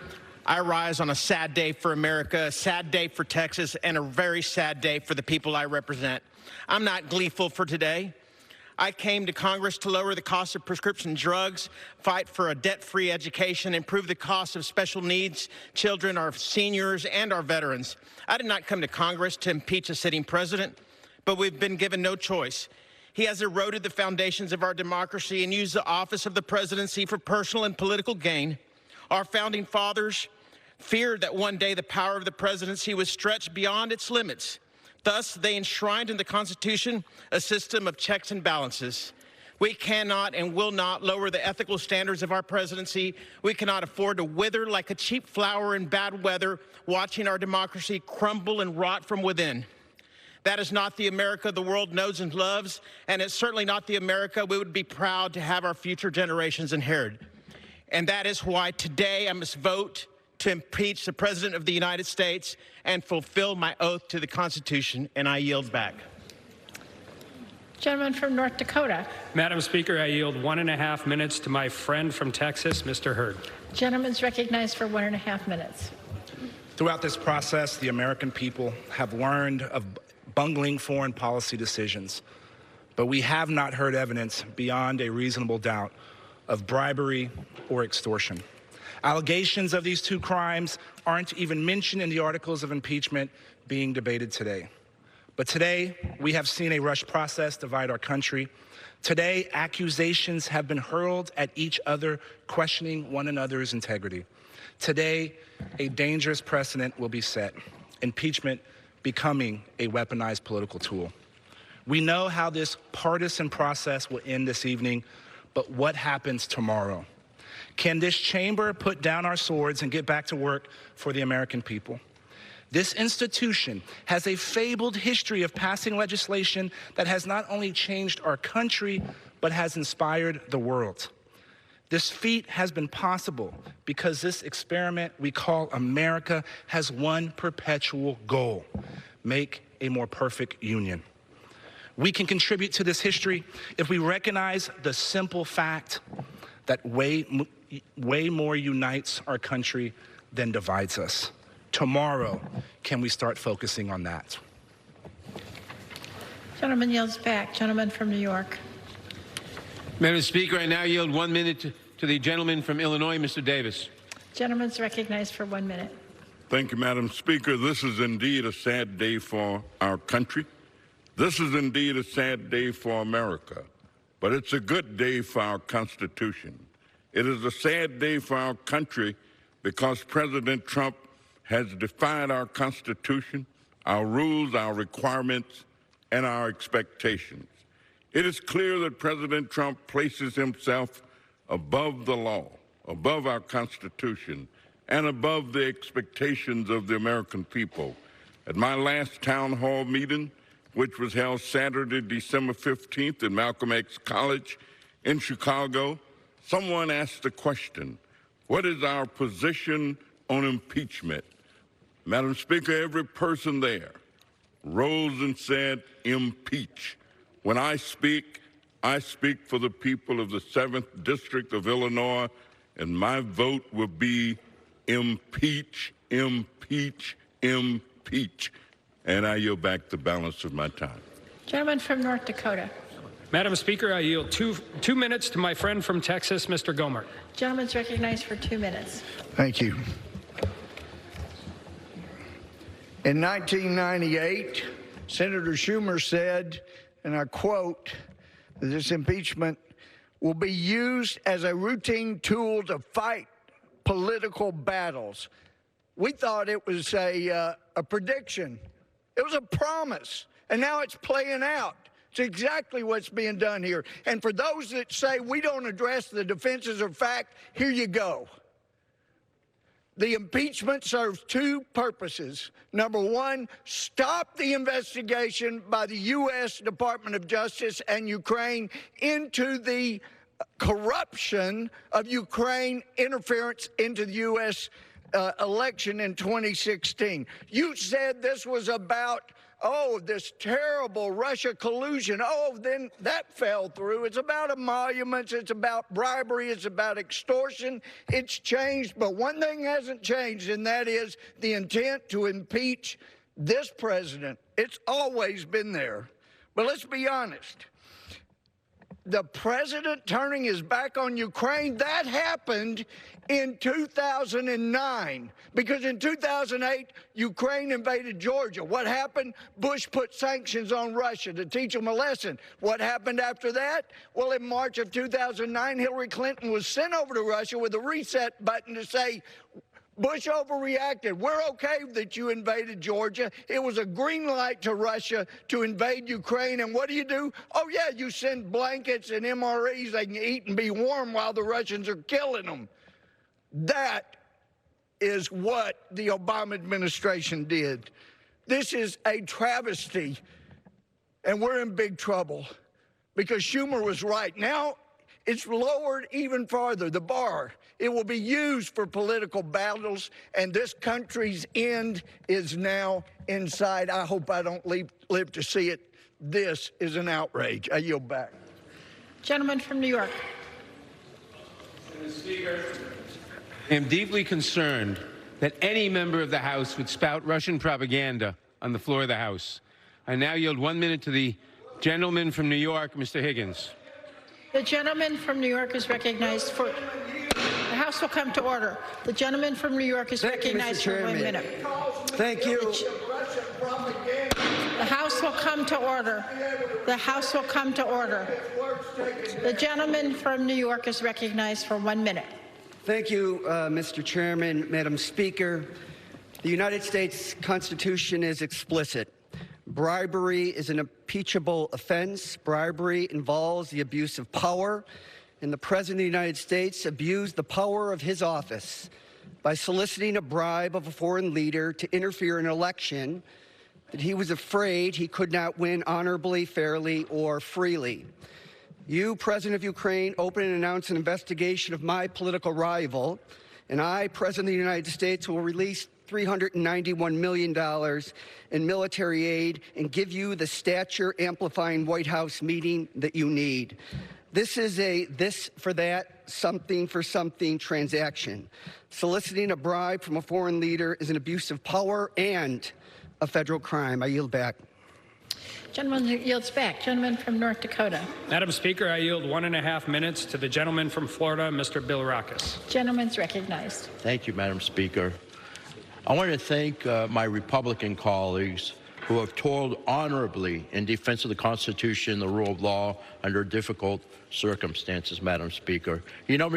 I rise on a sad day for America, a sad day for Texas, and a very sad day for the people I represent. I'm not gleeful for today. I came to Congress to lower the cost of prescription drugs, fight for a debt-free education, improve the cost of special needs children, our seniors, and our veterans. I did not come to Congress to impeach a sitting president, but we've been given no choice. He has eroded the foundations of our democracy and used the office of the presidency for personal and political gain. Our founding fathers feared that one day the power of the presidency was stretched beyond its limits. Thus, they enshrined in the Constitution a system of checks and balances. We cannot and will not lower the ethical standards of our presidency. We cannot afford to wither like a cheap flower in bad weather, watching our democracy crumble and rot from within. That is not the America the world knows and loves, and it's certainly not the America we would be proud to have our future generations inherit. And that is why today I must vote to impeach the President of the United States and fulfill my oath to the Constitution, and I yield back. Gentleman from North Dakota. Madam Speaker, I yield 1.5 minutes to my friend from Texas, Mr. Hurd. Gentleman's recognized for 1.5 minutes. Throughout this process, the American people have learned of bungling foreign policy decisions, but we have not heard evidence beyond a reasonable doubt of bribery or extortion. Allegations of these two crimes aren't even mentioned in the articles of impeachment being debated today. But today, we have seen a rushed process divide our country. Today, accusations have been hurled at each other, questioning one another's integrity. Today, a dangerous precedent will be set, impeachment becoming a weaponized political tool. We know how this partisan process will end this evening, but what happens tomorrow? Can this chamber put down our swords and get back to work for the American people? This institution has a fabled history of passing legislation that has not only changed our country, but has inspired the world. This feat has been possible because this experiment we call America has one perpetual goal: make a more perfect union. We can contribute to this history if we recognize the simple fact that way more unites our country than divides us. Tomorrow, can we start focusing on that? Gentleman yields back. Gentleman from New York. Madam Speaker, I now yield 1 minute to the gentleman from Illinois, Mr. Davis. Gentleman's recognized for 1 minute. Thank you, Madam Speaker. This is indeed a sad day for our country. This is indeed a sad day for America, but it's a good day for our Constitution. It is a sad day for our country because President Trump has defied our Constitution, our rules, our requirements, and our expectations. It is clear that President Trump places himself above the law, above our Constitution, and above the expectations of the American people. At my last town hall meeting, which was held Saturday, December 15th at Malcolm X College in Chicago, someone asked the question, what is our position on impeachment? Madam Speaker, every person there rose and said, impeach. When I speak for the people of the 7th District of Illinois, and my vote will be impeach, impeach, impeach. And I yield back the balance of my time. Gentleman from North Dakota. Madam Speaker, I yield two minutes to my friend from Texas, Mr. Gohmert. Gentleman's recognized for 2 minutes. Thank you. In 1998, Senator Schumer said, and I quote, this impeachment will be used as a routine tool to fight political battles. We thought it was a prediction. It was a promise, and now it's playing out. It's exactly what's being done here. And for those that say we don't address the defenses of fact, here you go. The impeachment serves two purposes. Number one, stop the investigation by the U.S. Department of Justice and Ukraine into the corruption of Ukraine interference into the U.S. Election in 2016. You said this was about, this terrible Russia collusion. Then that fell through. It's about emoluments. It's about bribery. It's about extortion. It's changed, but one thing hasn't changed, and that is the intent to impeach this president. It's always been there. But let's be honest. The president turning his back on Ukraine, that happened in 2009, because in 2008, Ukraine invaded Georgia. What happened? Bush put sanctions on Russia to teach them a lesson. What happened after that? Well, in March of 2009, Hillary Clinton was sent over to Russia with a reset button to say, Bush overreacted. We're okay that you invaded Georgia. It was a green light to Russia to invade Ukraine. And what do? Oh, yeah, you send blankets and MREs they can eat and be warm while the Russians are killing them. That is what the Obama administration did. This is a travesty, and we're in big trouble because Schumer was right. Now it's lowered even farther, the bar. It will be used for political battles, and this country's end is now in sight. I hope I don't live to see it. This is an outrage. I yield back. Gentleman from New York. Mr. Speaker, I am deeply concerned that any member of the House would spout Russian propaganda on the floor of the House. I now yield 1 minute to the gentleman from New York, Mr. Higgins. The gentleman from New York is recognized for... The House will come to order. The gentleman from New York is recognized for 1 minute. Thank you. The House will come to order. The House will come to order. The gentleman from New York is recognized for 1 minute. Thank you, Mr. Chairman. Madam Speaker, the United States Constitution is explicit. Bribery is an impeachable offense. Bribery involves the abuse of power, and the President of the United States abused the power of his office by soliciting a bribe of a foreign leader to interfere in an election that he was afraid he could not win honorably, fairly, or freely. You, President of Ukraine, opened and announced an investigation of my political rival, and I, President of the United States, will release $391 million in military aid and give you the stature-amplifying White House meeting that you need. This is a this for that, something for something transaction. Soliciting a bribe from a foreign leader is an abuse of power and a federal crime. I yield back. Gentleman yields back. Gentleman from North Dakota. Madam Speaker, I yield 1.5 minutes to the gentleman from Florida, Mr. Bill Rackus. Gentleman's recognized. Thank you, Madam Speaker. I want to thank my Republican colleagues who have toiled honorably in defense of the Constitution, the rule of law, under difficult circumstances, Madam Speaker. You know,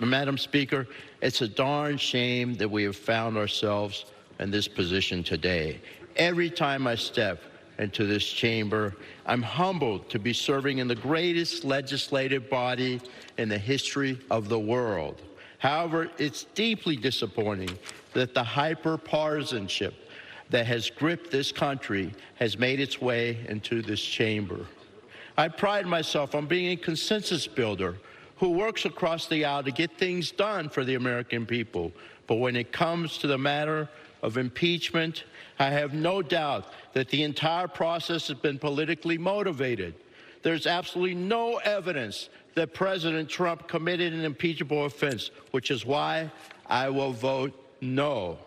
Madam Speaker, it's a darn shame that we have found ourselves in this position today. Every time I step into this chamber, I'm humbled to be serving in the greatest legislative body in the history of the world. However, it's deeply disappointing that the hyper-partisanship that has gripped this country has made its way into this chamber. I pride myself on being a consensus builder who works across the aisle to get things done for the American people. But when it comes to the matter of impeachment, I have no doubt that the entire process has been politically motivated. There's absolutely no evidence that President Trump committed an impeachable offense, which is why I will vote no.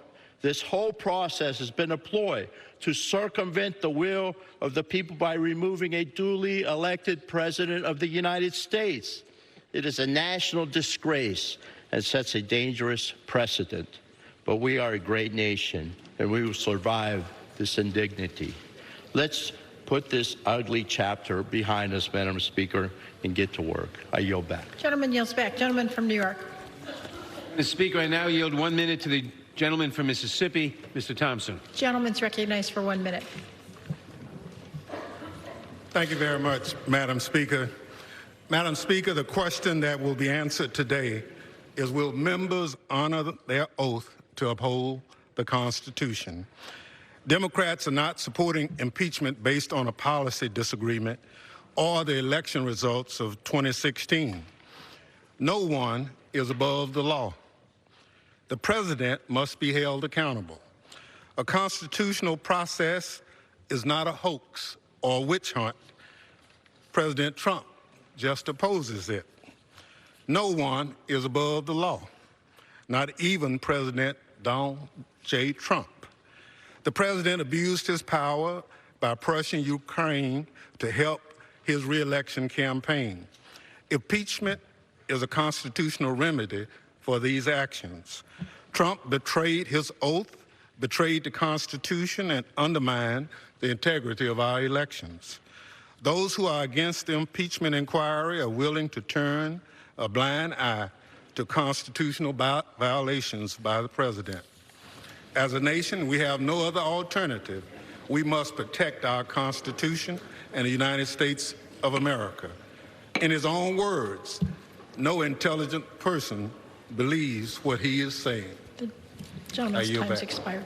This whole process has been a ploy to circumvent the will of the people by removing a duly elected President of the United States. It is a national disgrace and sets a dangerous precedent. But we are a great nation, and we will survive this indignity. Let's put this ugly chapter behind us, Madam Speaker, and get to work. I yield back. Gentleman yields back. Gentleman from New York. Mr. Speaker, I now yield 1 minute to the gentleman from Mississippi, Mr. Thompson. Gentleman's recognized for 1 minute. Thank you very much, Madam Speaker. Madam Speaker, the question that will be answered today is, will members honor their oath to uphold the Constitution? Democrats are not supporting impeachment based on a policy disagreement or the election results of 2016. No one is above the law. The president must be held accountable. A constitutional process is not a hoax or witch hunt. President Trump just opposes it. No one is above the law, not even President Donald J. Trump. The president abused his power by pressuring Ukraine to help his re-election campaign. Impeachment is a constitutional remedy for these actions. Trump betrayed his oath, betrayed the Constitution, and undermined the integrity of our elections. Those who are against the impeachment inquiry are willing to turn a blind eye to constitutional violations by the president. As a nation, we have no other alternative. We must protect our Constitution and the United States of America. In his own words, no intelligent person believes what he is saying. The gentleman's time's expired.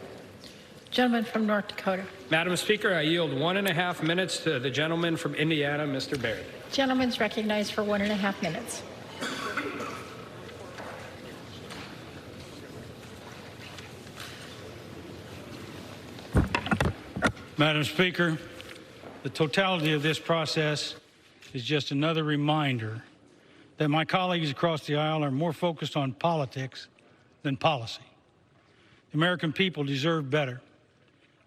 Gentleman from North Dakota. Madam Speaker, I yield 1.5 minutes to the gentleman from Indiana, Mr. Barrett. Gentleman's recognized for 1.5 minutes. Madam Speaker, The totality of this process is just another reminder that my colleagues across the aisle are more focused on politics than policy. The American people deserve better.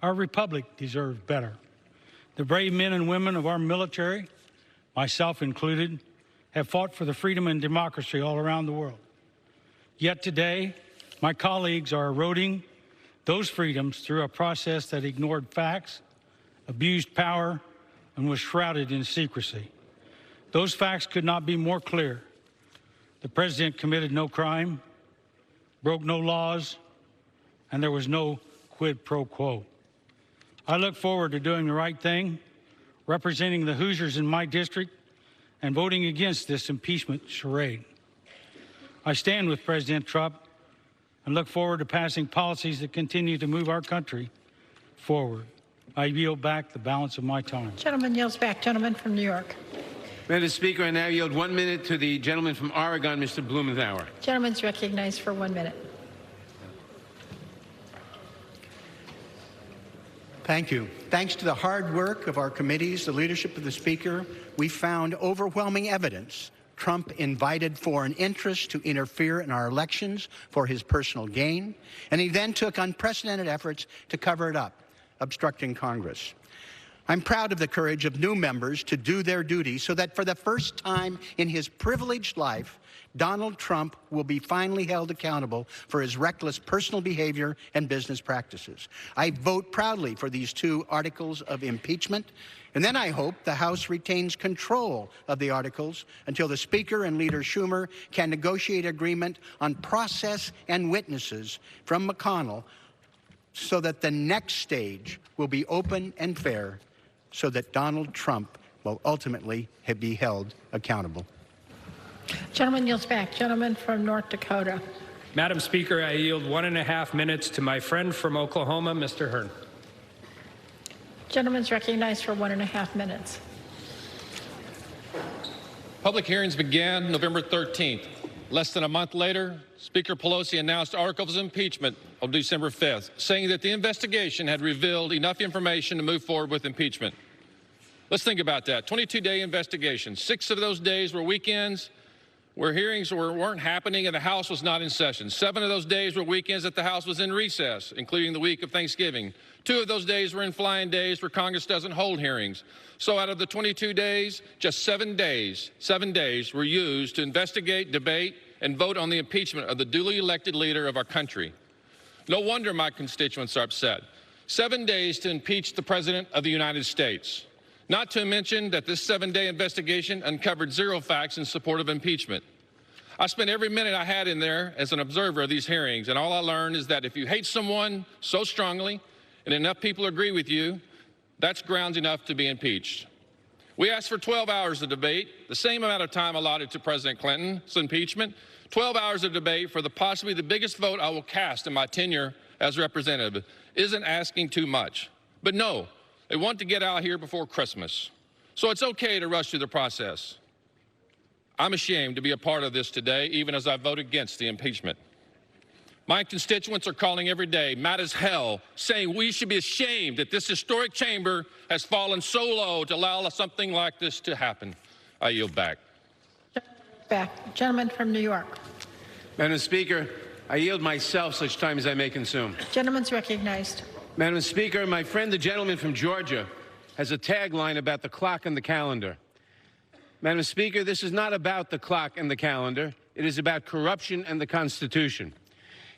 Our republic deserves better. The brave men and women of our military, myself included, have fought for the freedom and democracy all around the world. Yet today, my colleagues are eroding those freedoms through a process that ignored facts, abused power, and was shrouded in secrecy. Those facts could not be more clear. The president committed no crime, broke no laws, and there was no quid pro quo. I look forward to doing the right thing, representing the Hoosiers in my district, and voting against this impeachment charade. I stand with President Trump and look forward to passing policies that continue to move our country forward. I yield back the balance of my time. Gentleman yields back. Gentleman from New York. Madam Speaker, I now yield 1 minute to the gentleman from Oregon, Mr. Blumenauer. Gentleman's recognized for 1 minute. Thank you. Thanks to the hard work of our committees, the leadership of the Speaker, we found overwhelming evidence Trump invited foreign interests to interfere in our elections for his personal gain, and he then took unprecedented efforts to cover it up, obstructing Congress. I'm proud of the courage of new members to do their duty so that for the first time in his privileged life, Donald Trump will be finally held accountable for his reckless personal behavior and business practices. I vote proudly for these 2 articles of impeachment, and then I hope the House retains control of the articles until the Speaker and Leader Schumer can negotiate agreement on process and witnesses from McConnell so that the next stage will be open and fair so that Donald Trump will ultimately be held accountable. Gentleman yields back. Gentleman from North Dakota. Madam Speaker, I yield 1.5 minutes to my friend from Oklahoma, Mr. Hearn. Gentleman's recognized for 1.5 minutes. Public hearings began November 13th. Less than a month later, Speaker Pelosi announced articles of impeachment on December 5th, saying that the investigation had revealed enough information to move forward with impeachment. Let's think about that. 22-day investigation. 6 of those days were weekends where hearings weren't happening and the House was not in session. 7 of those days were weekends that the House was in recess, including the week of Thanksgiving. 2 of those days were in flying days where Congress doesn't hold hearings. So out of the 22 days, just 7 days were used to investigate, debate, and vote on the impeachment of the duly elected leader of our country. No wonder my constituents are upset. 7 days to impeach the President of the United States. Not to mention that this 7-day investigation uncovered 0 facts in support of impeachment. I spent every minute I had in there as an observer of these hearings, and all I learned is that if you hate someone so strongly and enough people agree with you, that's grounds enough to be impeached. We asked for 12 hours of debate, the same amount of time allotted to President Clinton's impeachment, 12 hours of debate for possibly the biggest vote I will cast in my tenure as representative. Isn't asking too much. But no, they want to get out here before Christmas. So it's okay to rush through the process. I'm ashamed to be a part of this today, even as I vote against the impeachment. My constituents are calling every day, mad as hell, saying we should be ashamed that this historic chamber has fallen so low to allow something like this to happen. I yield back. Back. Gentleman from New York. Madam Speaker, I yield myself such time as I may consume. Gentleman's recognized. Madam Speaker, my friend, the gentleman from Georgia, has a tagline about the clock and the calendar. Madam Speaker, this is not about the clock and the calendar. It is about corruption and the Constitution.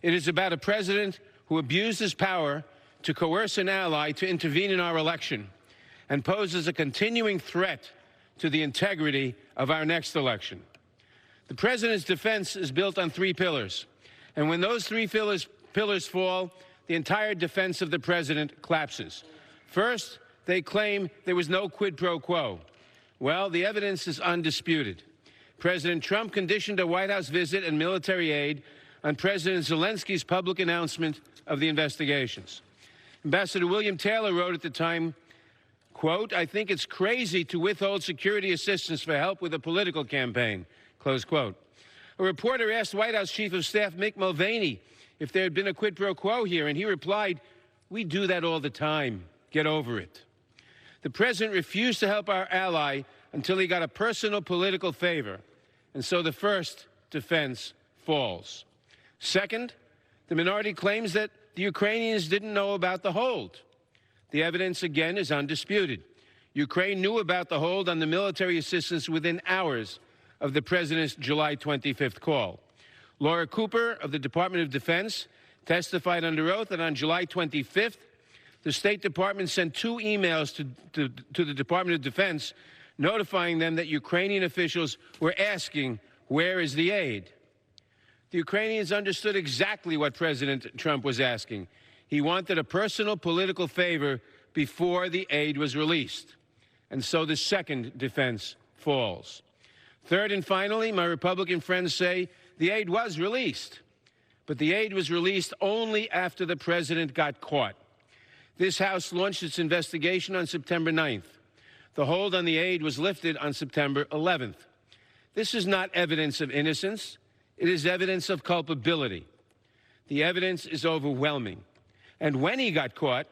It is about a president who abused his power to coerce an ally to intervene in our election and poses a continuing threat to the integrity of our next election. The president's defense is built on 3 pillars, and when those 3 pillars fall, the entire defense of the president collapses. First, they claim there was no quid pro quo. Well, the evidence is undisputed. President Trump conditioned a White House visit and military aid on President Zelensky's public announcement of the investigations. Ambassador William Taylor wrote at the time, quote, "I think it's crazy to withhold security assistance for help with a political campaign," close quote. A reporter asked White House Chief of Staff Mick Mulvaney if there had been a quid pro quo here, and he replied, "We do that all the time. Get over it." The president refused to help our ally until he got a personal political favor, and so the first defense falls. Second, the minority claims that the Ukrainians didn't know about the hold. The evidence, again, is undisputed. Ukraine knew about the hold on the military assistance within hours of the president's July 25th call. Laura Cooper of the Department of Defense testified under oath that on July 25th, the State Department sent 2 emails to the Department of Defense notifying them that Ukrainian officials were asking, where is the aid? The Ukrainians understood exactly what President Trump was asking. He wanted a personal political favor before the aid was released. And so the second defense falls. Third and finally, my Republican friends say the aid was released. But the aid was released only after the president got caught. This House launched its investigation on September 9th. The hold on the aid was lifted on September 11th. This is not evidence of innocence. It is evidence of culpability. The evidence is overwhelming. And when he got caught,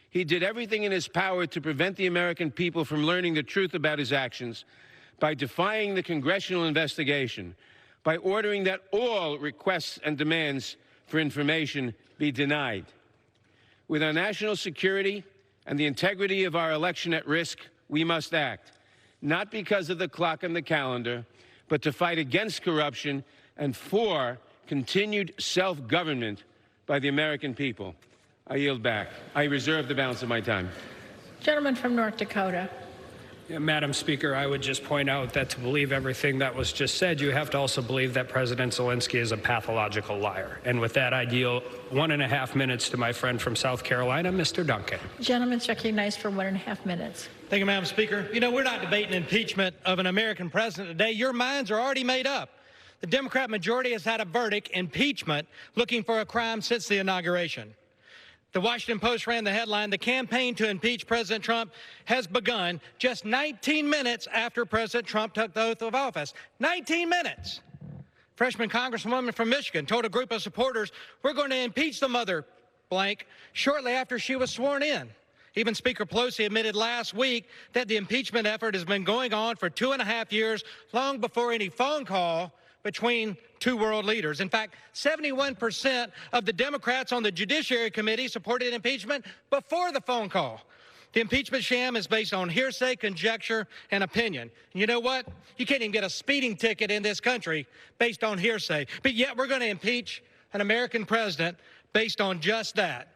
he did everything in his power to prevent the American people from learning the truth about his actions by defying the congressional investigation, by ordering that all requests and demands for information be denied. With our national security and the integrity of our election at risk, we must act, not because of the clock and the calendar, but to fight against corruption and for continued self-government by the American people. I yield back. I reserve the balance of my time. Gentleman from North Dakota. Yeah, Madam Speaker, I would just point out that to believe everything that was just said, you have to also believe that President Zelensky is a pathological liar. And with that, I yield 1.5 minutes to my friend from South Carolina, Mr. Duncan. Gentleman's recognized for 1.5 minutes. Thank you, Madam Speaker. You know, we're not debating impeachment of an American president today. Your minds are already made up. The Democrat majority has had a verdict, impeachment, looking for a crime since the inauguration. The Washington Post ran the headline, "The campaign to impeach President Trump has begun," just 19 minutes after President Trump took the oath of office. 19 minutes. Freshman Congresswoman from Michigan told a group of supporters, "We're going to impeach the mother blank," shortly after she was sworn in. Even Speaker Pelosi admitted last week that the impeachment effort has been going on for 2.5 years, long before any phone call between two world leaders. In fact, 71% of the Democrats on the Judiciary Committee supported impeachment before the phone call. The impeachment sham is based on hearsay, conjecture, and opinion. And you know what? You can't even get a speeding ticket in this country based on hearsay. But yet we're going to impeach an American president based on just that.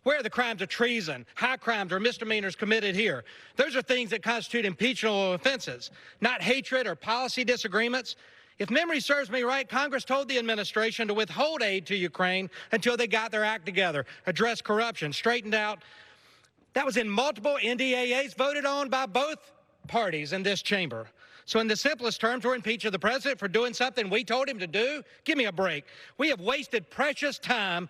Where are the crimes of treason, high crimes, or misdemeanors committed here? Those are things that constitute impeachable offenses, not hatred or policy disagreements. If memory serves me right, Congress told the administration to withhold aid to Ukraine until they got their act together, addressed corruption, straightened out. That was in multiple NDAAs voted on by both parties in this chamber. So in the simplest terms, we're impeaching the president for doing something we told him to do? Give me a break. We have wasted precious time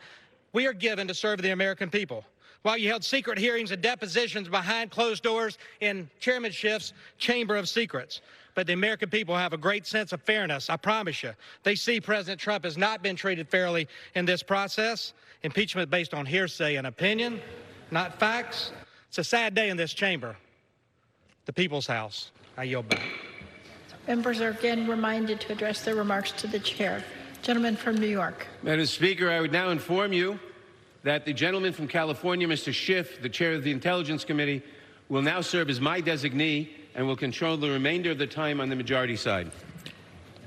we are given to serve the American people. While you held secret hearings and depositions behind closed doors in Chairman Schiff's Chamber of Secrets. But the American people have a great sense of fairness, I promise you. They see President Trump has not been treated fairly in this process. Impeachment based on hearsay and opinion, not facts. It's a sad day in this chamber. The People's House. I yield back. Members are again reminded to address their remarks to the chair. Gentleman from New York. Madam Speaker, I would now inform you that the gentleman from California, Mr. Schiff, the chair of the Intelligence Committee, will now serve as my designee and will control the remainder of the time on the majority side.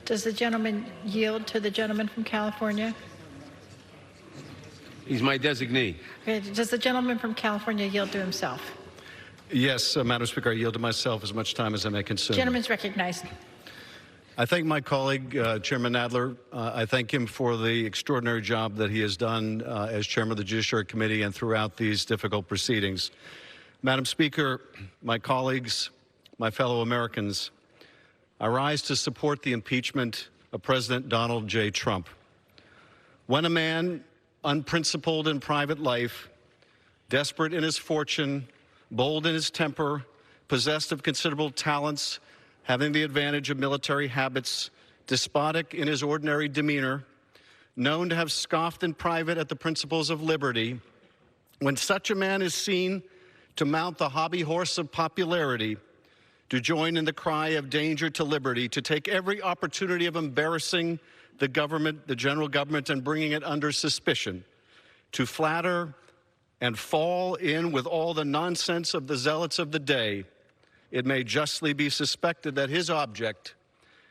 Does the gentleman yield to the gentleman from California? He's my designee. Okay. Does the gentleman from California yield to himself? Yes, Madam Speaker, I yield to myself as much time as I may consume. Gentleman's recognized. I thank my colleague, Chairman Nadler. I thank him for the extraordinary job that he has done as chairman of the Judiciary Committee and throughout these difficult proceedings. Madam Speaker, my colleagues, my fellow Americans, I rise to support the impeachment of President Donald J. Trump. When a man, unprincipled in private life, desperate in his fortune, bold in his temper, possessed of considerable talents, having the advantage of military habits, despotic in his ordinary demeanor, known to have scoffed in private at the principles of liberty, when such a man is seen to mount the hobby horse of popularity, to join in the cry of danger to liberty, to take every opportunity of embarrassing the government, the general government, and bringing it under suspicion, to flatter and fall in with all the nonsense of the zealots of the day, it may justly be suspected that his object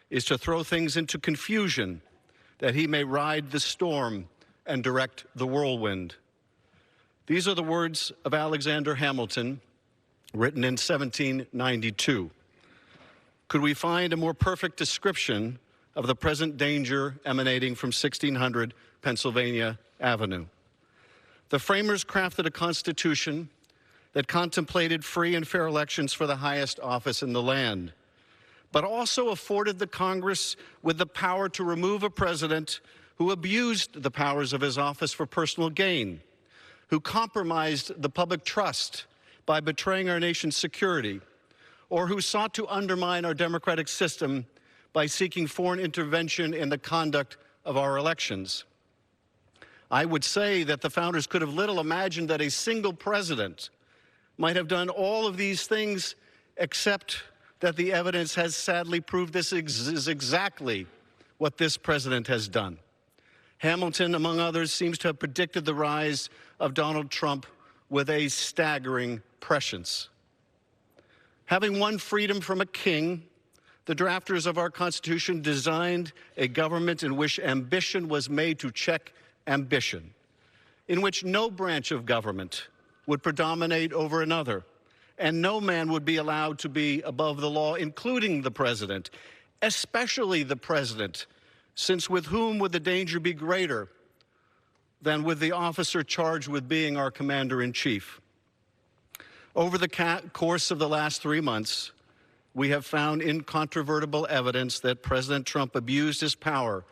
is to throw things into confusion, that he may ride the storm and direct the whirlwind. These are the words of Alexander Hamilton, written in 1792. Could we find a more perfect description of the present danger emanating from 1600 Pennsylvania Avenue? The framers crafted a constitution that contemplated free and fair elections for the highest office in the land, but also afforded the Congress with the power to remove a president who abused the powers of his office for personal gain, who compromised the public trust by betraying our nation's security, or who sought to undermine our democratic system by seeking foreign intervention in the conduct of our elections. I would say that the founders could have little imagined that a single president might have done all of these things, except that the evidence has sadly proved this is exactly what this president has done. Hamilton, among others, seems to have predicted the rise of Donald Trump with a staggering prescience. Having won freedom from a king, the drafters of our Constitution designed a government in which ambition was made to check ambition, in which no branch of government would predominate over another, and no man would be allowed to be above the law, including the president, especially the president, since with whom would the danger be greater than with the officer charged with being our commander-in-chief? Over the course of the last 3 months, we have found incontrovertible evidence that President Trump abused his power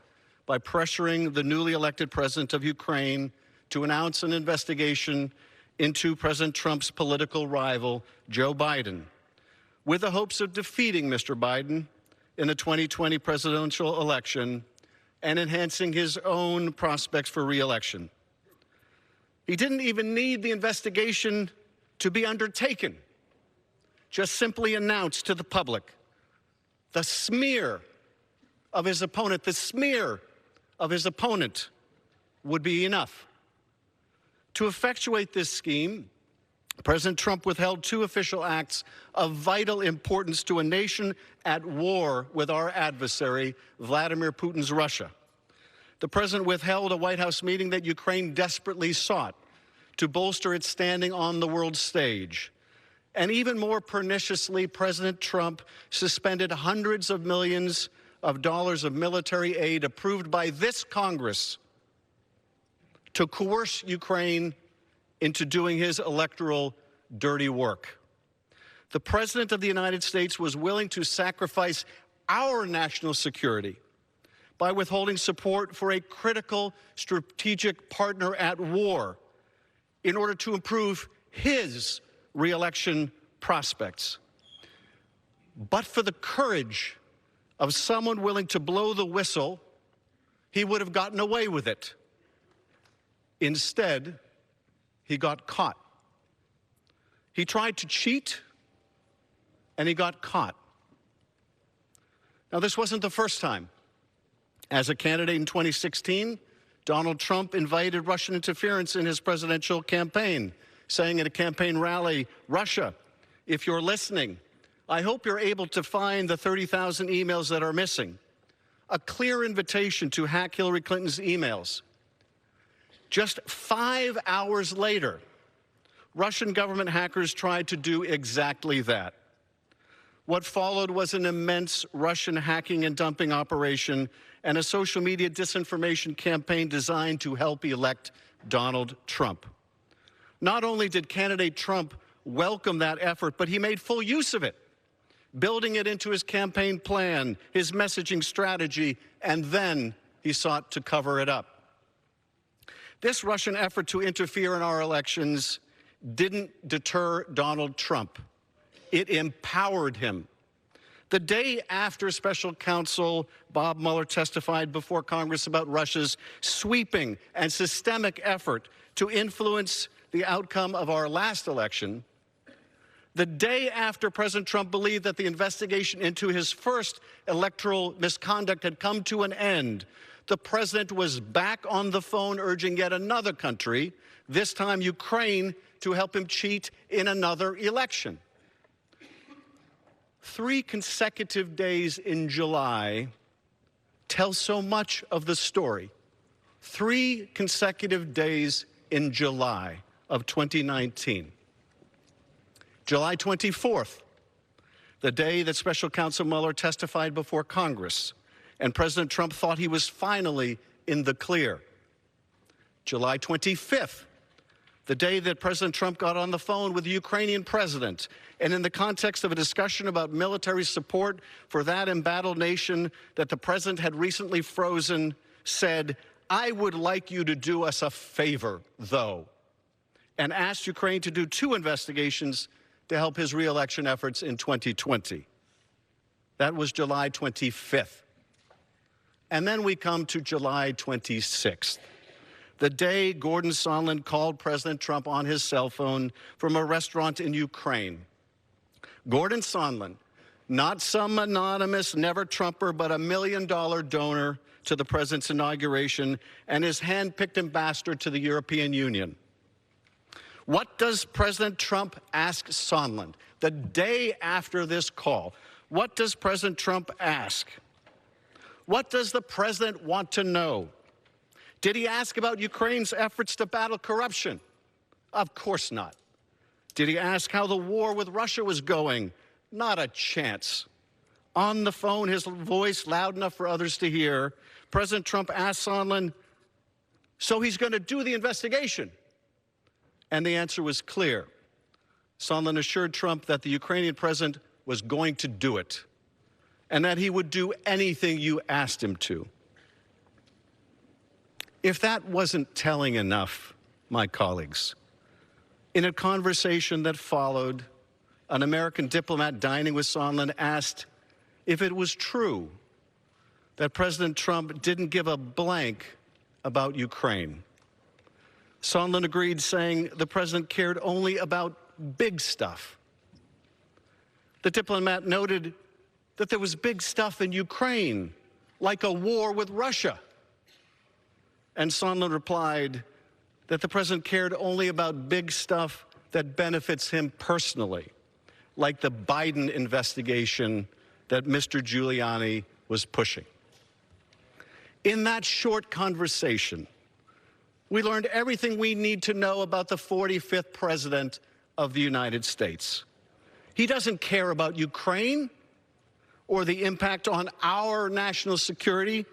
by pressuring the newly elected president of Ukraine to announce an investigation into President Trump's political rival, Joe Biden, with the hopes of defeating Mr. Biden in the 2020 presidential election and enhancing his own prospects for re-election. He didn't even need the investigation to be undertaken, just simply announced to the public. The smear of his opponent, would be enough. To effectuate this scheme, President Trump withheld 2 official acts of vital importance to a nation at war with our adversary, Vladimir Putin's Russia. The president withheld a White House meeting that Ukraine desperately sought to bolster its standing on the world stage. And even more perniciously, President Trump suspended hundreds of millions of dollars of military aid approved by this Congress to coerce Ukraine into doing his electoral dirty work. The President of the United States was willing to sacrifice our national security by withholding support for a critical strategic partner at war in order to improve his re-election prospects. But for the courage of someone willing to blow the whistle, he would have gotten away with it. Instead, he got caught. He tried to cheat, and he got caught. Now, this wasn't the first time. As a candidate in 2016, Donald Trump invited Russian interference in his presidential campaign, saying at a campaign rally, "Russia, if you're listening, I hope you're able to find the 30,000 emails that are missing." A clear invitation to hack Hillary Clinton's emails. Just 5 hours later, Russian government hackers tried to do exactly that. What followed was an immense Russian hacking and dumping operation and a social media disinformation campaign designed to help elect Donald Trump. Not only did candidate Trump welcome that effort, but he made full use of it, building it into his campaign plan, his messaging strategy, and then he sought to cover it up. This Russian effort to interfere in our elections didn't deter Donald Trump. It empowered him. The day after Special Counsel Bob Mueller testified before Congress about Russia's sweeping and systemic effort to influence the outcome of our last election, The day after President Trump believed that the investigation into his first electoral misconduct had come to an end, the president was back on the phone urging yet another country, this time Ukraine, to help him cheat in another election. 3 consecutive days in July tell so much of the story. 3 consecutive days in July of 2019. July 24th, the day that Special Counsel Mueller testified before Congress, and President Trump thought he was finally in the clear. July 25th, the day that President Trump got on the phone with the Ukrainian president, and in the context of a discussion about military support for that embattled nation that the president had recently frozen, said, "I would like you to do us a favor, though," and asked Ukraine to do 2 investigations to help his re-election efforts in 2020. That was July 25th. And then we come to July 26th, the day Gordon Sondland called President Trump on his cell phone from a restaurant in Ukraine. Gordon Sondland, not some anonymous never-Trumper, but $1 million donor to the president's inauguration and his hand-picked ambassador to the European Union. What does President Trump ask Sondland the day after this call? What does President Trump ask? What does the president want to know? Did he ask about Ukraine's efforts to battle corruption? Of course not. Did he ask how the war with Russia was going? Not a chance. On the phone, his voice loud enough for others to hear, President Trump asked Sondland, "So he's going to do the investigation?" And the answer was clear. Sondland assured Trump that the Ukrainian president was going to do it, and that he would do anything you asked him to. If that wasn't telling enough, my colleagues, in a conversation that followed, an American diplomat dining with Sondland asked if it was true that President Trump didn't give a blank about Ukraine. Sondland agreed, saying the president cared only about big stuff. The diplomat noted that there was big stuff in Ukraine, like a war with Russia. And Sondland replied that the president cared only about big stuff that benefits him personally, like the Biden investigation that Mr. Giuliani was pushing. In that short conversation, we learned everything we need to know about the 45th president of the United States. He doesn't care about Ukraine or the impact on our national security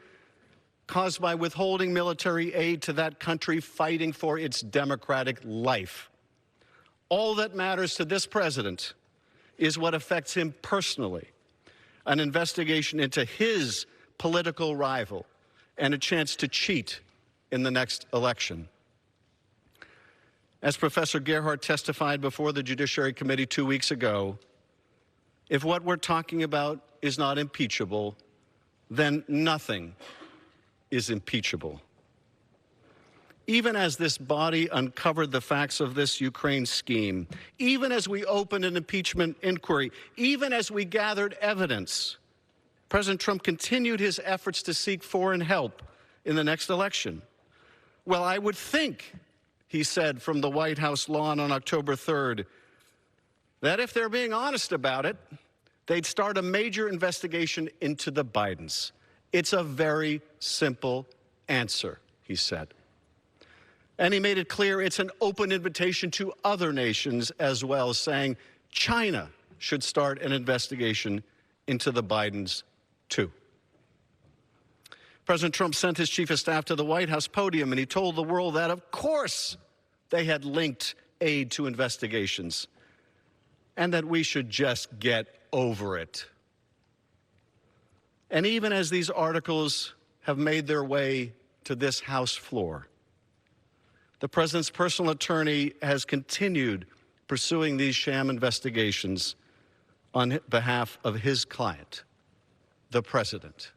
caused by withholding military aid to that country fighting for its democratic life. All that matters to this president is what affects him personally, an investigation into his political rival and a chance to cheat in the next election. As Professor Gerhardt testified before the Judiciary Committee 2 weeks ago, if what we're talking about is not impeachable, then nothing is impeachable. Even as this body uncovered the facts of this Ukraine scheme, even as we opened an impeachment inquiry, even as we gathered evidence, President Trump continued his efforts to seek foreign help in the next election. Well, I would think, he said from the White House lawn on October 3rd, that if they're being honest about it, they'd start a major investigation into the Bidens. It's a very simple answer, he said. And he made it clear it's an open invitation to other nations as well, saying China should start an investigation into the Bidens, too. President Trump sent his chief of staff to the White House podium, and he told the world that, of course, they had linked aid to investigations, and that we should just get over it. And even as these articles have made their way to this House floor, the president's personal attorney has continued pursuing these sham investigations on behalf of his client, the president.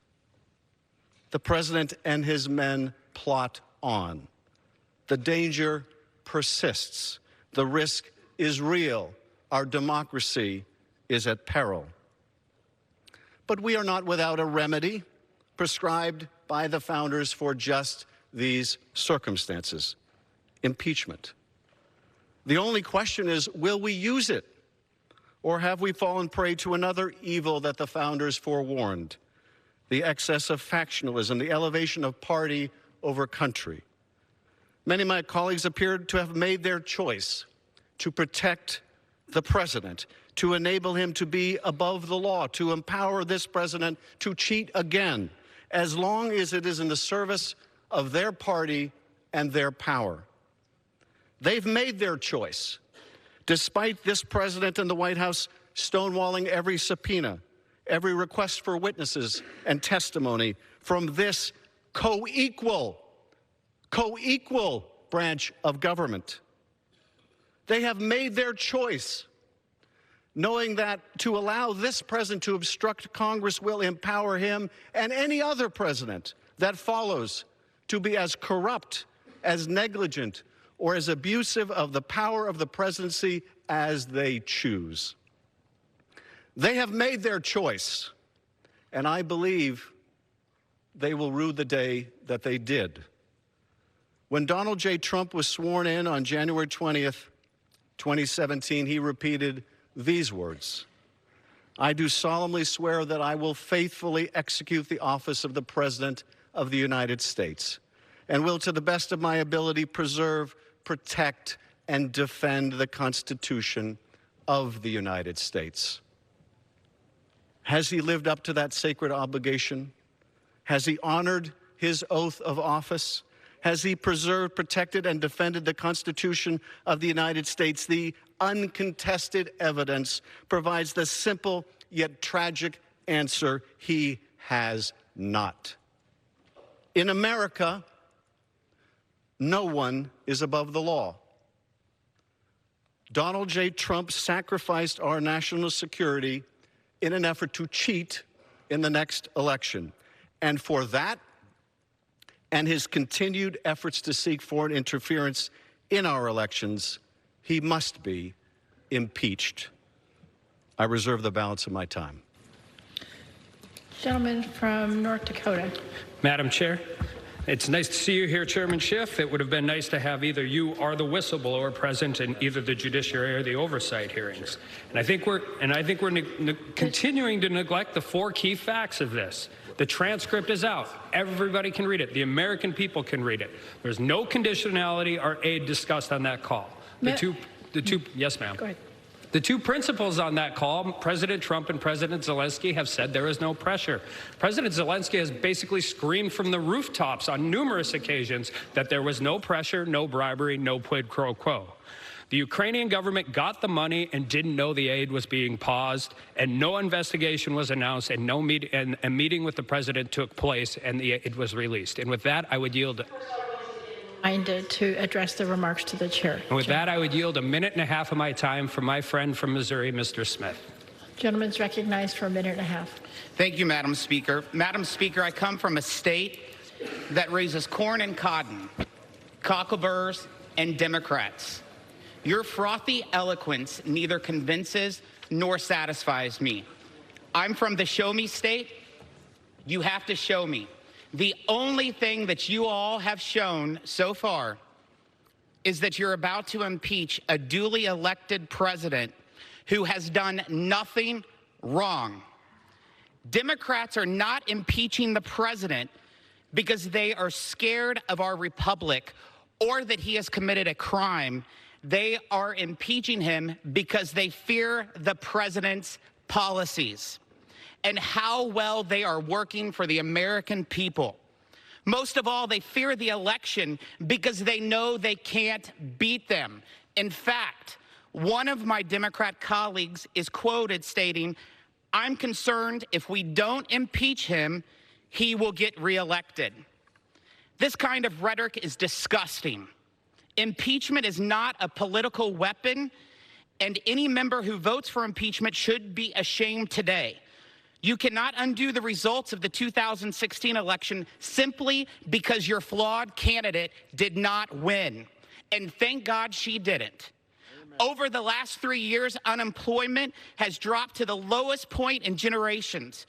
The president and his men plot on. The danger persists. The risk is real. our democracy is at peril. But we are not without a remedy prescribed by the founders for just these circumstances: impeachment. The only question is, will we use it? Or have we fallen prey to another evil that the founders forewarned? The excess of factionalism, the elevation of party over country. Many of my colleagues appeared to have made their choice to protect the president, to enable him to be above the law, to empower this president to cheat again, as long as it is in the service of their party and their power. They've made their choice, despite this president and the White House stonewalling every subpoena, every request for witnesses and testimony from this co-equal branch of government. They have made their choice, knowing that to allow this president to obstruct Congress will empower him and any other president that follows to be as corrupt, as negligent, or as abusive of the power of the presidency as they choose. They have made their choice, and I believe they will rue the day that they did. When Donald J. Trump was sworn in on January 20th, 2017, he repeated these words: "I do solemnly swear that I will faithfully execute the office of the President of the United States and will, to the best of my ability, preserve, protect, and defend the Constitution of the United States." Has he lived up to that sacred obligation? Has he honored his oath of office? Has he preserved, protected, and defended the Constitution of the United States? The uncontested evidence provides the simple yet tragic answer: he has not. In America, no one is above the law. Donald J. Trump sacrificed our national security in an effort to cheat in the next election. And for that, and his continued efforts to seek foreign interference in our elections, he must be impeached. I reserve the balance of my time. Gentleman from North Dakota. Madam Chair, it's nice to see you here, Chairman Schiff. It would have been nice to have either you or the whistleblower present in either the judiciary or the oversight hearings. And I think we're continuing to neglect the four key facts of this. The transcript is out. Everybody can read it. The American people can read it. There's no conditionality or aid discussed on that call. Yes, ma'am. Go ahead. The two principals on that call, President Trump and President Zelensky, have said there is no pressure. President Zelensky has basically screamed from the rooftops on numerous occasions that there was no pressure, no bribery, no quid pro quo. The Ukrainian government got the money and didn't know the aid was being paused, and no investigation was announced, and a meeting with the president took place, and the aid was released. And with that, I would yield. To address the remarks to the chair. And with that, I would yield a minute and a half of my time for my friend from Missouri, Mr. Smith. Gentleman's recognized for a minute and a half. Thank you, Madam Speaker. Madam Speaker, I come from a state that raises corn and cotton, cockleburrs, and Democrats. Your frothy eloquence neither convinces nor satisfies me. I'm from the show me state. You have to show me. The only thing that you all have shown so far is that you're about to impeach a duly elected president who has done nothing wrong. Democrats are not impeaching the president because they are scared of our republic or that he has committed a crime. They are impeaching him because they fear the president's policies and how well they are working for the American people. Most of all, they fear the election because they know they can't beat them. In fact, one of my Democrat colleagues is quoted stating, "I'm concerned if we don't impeach him, he will get reelected." This kind of rhetoric is disgusting. Impeachment is not a political weapon, and any member who votes for impeachment should be ashamed today. You cannot undo the results of the 2016 election simply because your flawed candidate did not win. And thank God she didn't. Over the last 3 years, unemployment has dropped to the lowest point in generations.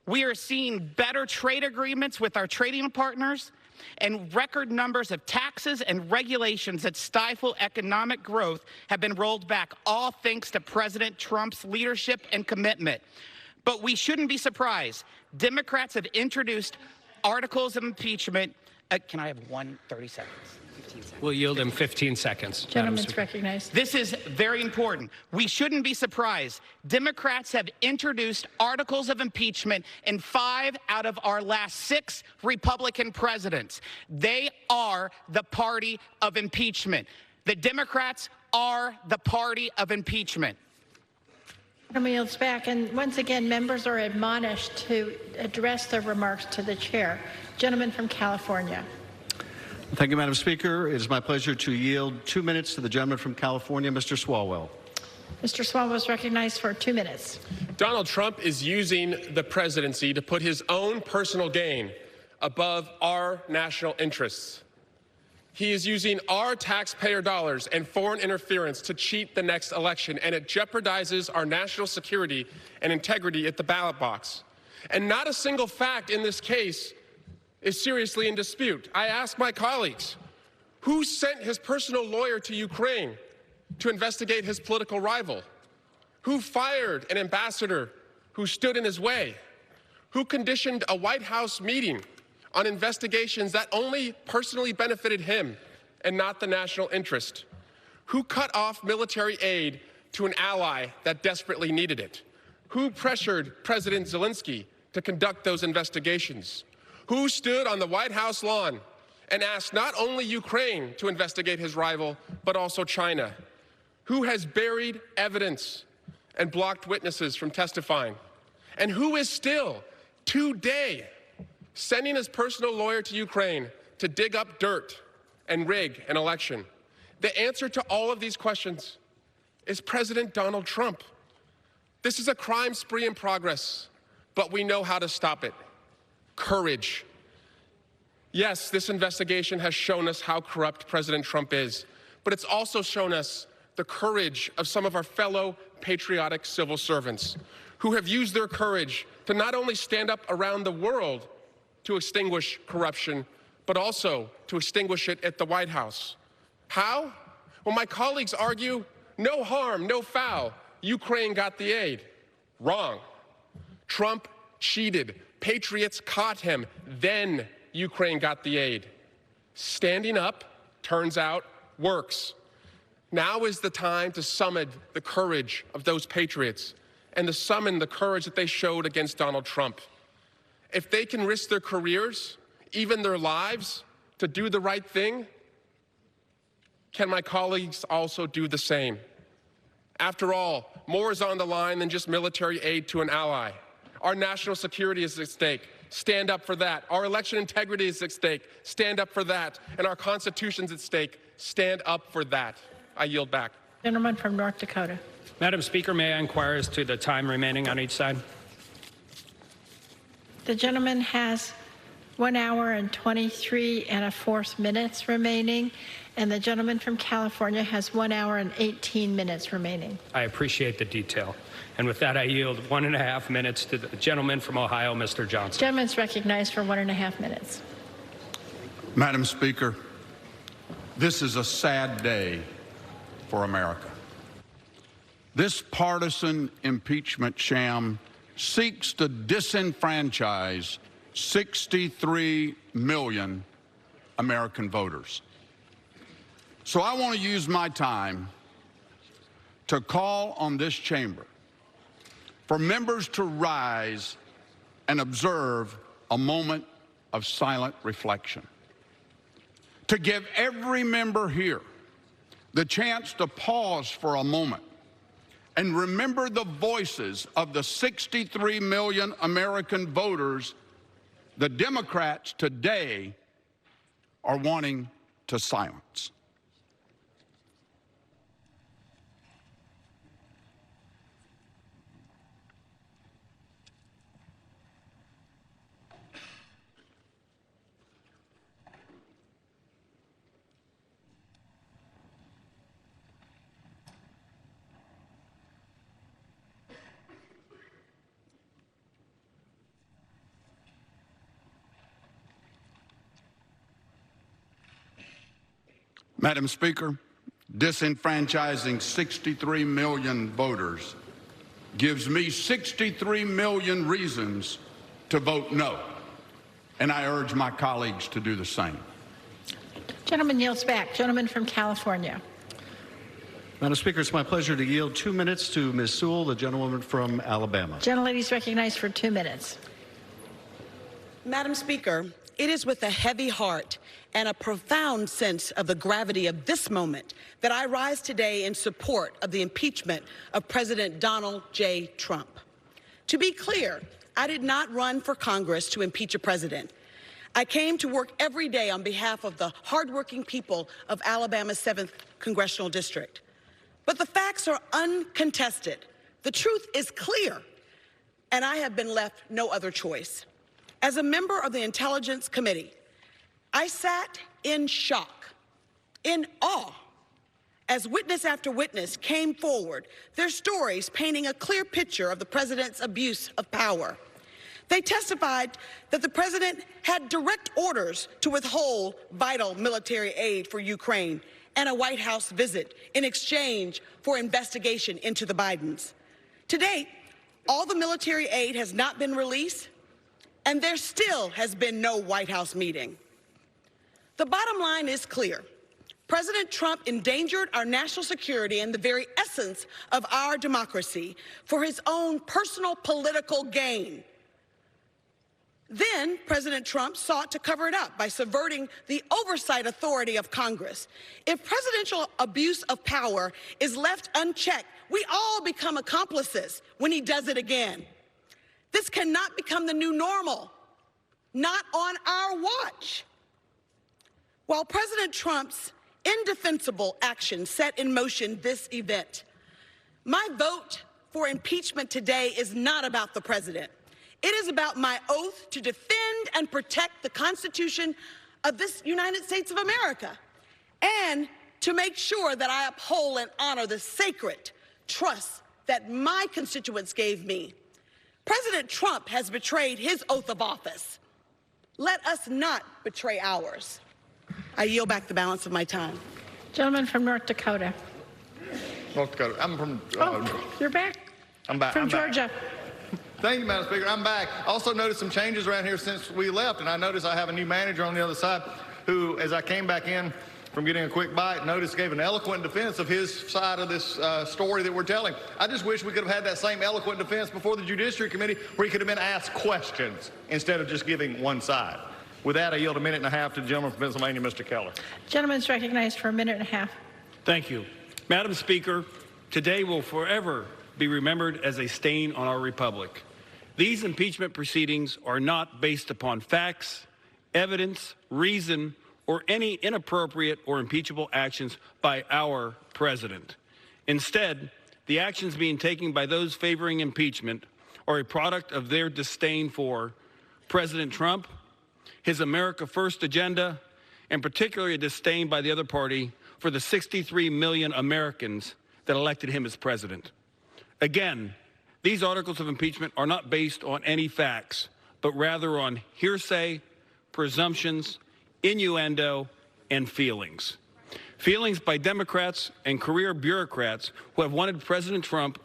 We are seeing better trade agreements with our trading partners, and record numbers of taxes and regulations that stifle economic growth have been rolled back, all thanks to President Trump's leadership and commitment. But we shouldn't be surprised. Democrats have introduced articles of impeachment. Can I have 30 seconds? 15 seconds. We'll yield him 15 seconds. Gentleman's recognized. This is very important. We shouldn't be surprised. Democrats have introduced articles of impeachment in 5 out of our last 6 Republican presidents. They are the party of impeachment. The Democrats are the party of impeachment. Gentleman yields back, and once again, members are admonished to address their remarks to the chair. Gentleman from California. Thank you, Madam Speaker. It is my pleasure to yield 2 minutes to the gentleman from California, Mr. Swalwell. Mr. Swalwell is recognized for 2 minutes. Donald Trump is using the presidency to put his own personal gain above our national interests. He is using our taxpayer dollars and foreign interference to cheat the next election, and it jeopardizes our national security and integrity at the ballot box. And not a single fact in this case is seriously in dispute. I ask my colleagues, who sent his personal lawyer to Ukraine to investigate his political rival? Who fired an ambassador who stood in his way? Who conditioned a White House meeting on investigations that only personally benefited him and not the national interest? Who cut off military aid to an ally that desperately needed it? Who pressured President Zelensky to conduct those investigations? Who stood on the White House lawn and asked not only Ukraine to investigate his rival, but also China? Who has buried evidence and blocked witnesses from testifying? And who is still, today, sending his personal lawyer to Ukraine to dig up dirt and rig an election? The answer to all of these questions is President Donald Trump. This is a crime spree in progress, but we know how to stop it. Courage. Yes, this investigation has shown us how corrupt President Trump is, but it's also shown us the courage of some of our fellow patriotic civil servants who have used their courage to not only stand up around the world to extinguish corruption, but also to extinguish it at the White House. How? Well, my colleagues argue, no harm, no foul. Ukraine got the aid. Wrong. Trump cheated. Patriots caught him. Then Ukraine got the aid. Standing up, turns out, works. Now is the time to summon the courage of those patriots and to summon the courage that they showed against Donald Trump. If they can risk their careers, even their lives, to do the right thing, can my colleagues also do the same? After all, more is on the line than just military aid to an ally. Our national security is at stake. Stand up for that. Our election integrity is at stake. Stand up for that. And our Constitution's at stake. Stand up for that. I yield back. Gentleman from North Dakota. Madam Speaker, may I inquire as to the time remaining on each side? The gentleman has 1 hour and 23 1/4 minutes remaining, and the gentleman from California has 1 hour and 18 minutes remaining. I appreciate the detail. And with that, I yield 1.5 minutes to the gentleman from Ohio, Mr. Johnson. Gentleman's recognized for 1.5 minutes. Madam Speaker, this is a sad day for America. This partisan impeachment sham seeks to disenfranchise 63 million American voters. So I want to use my time to call on this chamber for members to rise and observe a moment of silent reflection, to give every member here the chance to pause for a moment and remember the voices of the 63 million American voters the Democrats today are wanting to silence. Madam Speaker, disenfranchising 63 million voters gives me 63 million reasons to vote no, and I urge my colleagues to do the same. Gentleman yields back. Gentleman from California. Madam Speaker, it's my pleasure to yield 2 minutes to Ms. Sewell, the gentlewoman from Alabama. Gentlelady is recognized for 2 minutes. Madam Speaker, it is with a heavy heart and a profound sense of the gravity of this moment that I rise today in support of the impeachment of President Donald J. Trump. To be clear, I did not run for Congress to impeach a president. I came to work every day on behalf of the hardworking people of Alabama's 7th Congressional District. But the facts are uncontested. The truth is clear, and I have been left no other choice. As a member of the Intelligence Committee, I sat in shock, in awe, as witness after witness came forward, their stories painting a clear picture of the president's abuse of power. They testified that the president had direct orders to withhold vital military aid for Ukraine and a White House visit in exchange for investigation into the Bidens. To date, all the military aid has not been released, and there still has been no White House meeting. The bottom line is clear. President Trump endangered our national security and the very essence of our democracy for his own personal political gain. Then President Trump sought to cover it up by subverting the oversight authority of Congress. If presidential abuse of power is left unchecked, we all become accomplices when he does it again. This cannot become the new normal, not on our watch. While President Trump's indefensible actions set in motion this event, my vote for impeachment today is not about the president. It is about my oath to defend and protect the Constitution of this United States of America and to make sure that I uphold and honor the sacred trust that my constituents gave me. President Trump has betrayed his oath of office. Let us not betray ours. I yield back the balance of my time. Gentleman from North Dakota. North Dakota. I'm from... You're back? I'm back. From Georgia. Thank you, Madam Speaker. I'm back. Also noticed some changes around here since we left, and I noticed I have a new manager on the other side who, as I came back in from getting a quick bite, noticed gave an eloquent defense of his side of this story that we're telling. I just wish we could have had that same eloquent defense before the Judiciary Committee where he could have been asked questions instead of just giving one side. With that, I yield a minute and a half to the gentleman from Pennsylvania, Mr. Keller. Gentleman's recognized for a minute and a half. Thank you. Madam Speaker, today will forever be remembered as a stain on our republic. These impeachment proceedings are not based upon facts, evidence, reason, or any inappropriate or impeachable actions by our president. Instead, the actions being taken by those favoring impeachment are a product of their disdain for President Trump, his America First agenda, and particularly a disdain by the other party for the 63 million Americans that elected him as president. Again, these articles of impeachment are not based on any facts, but rather on hearsay, presumptions, innuendo, and feelings. Feelings by Democrats and career bureaucrats who have wanted President Trump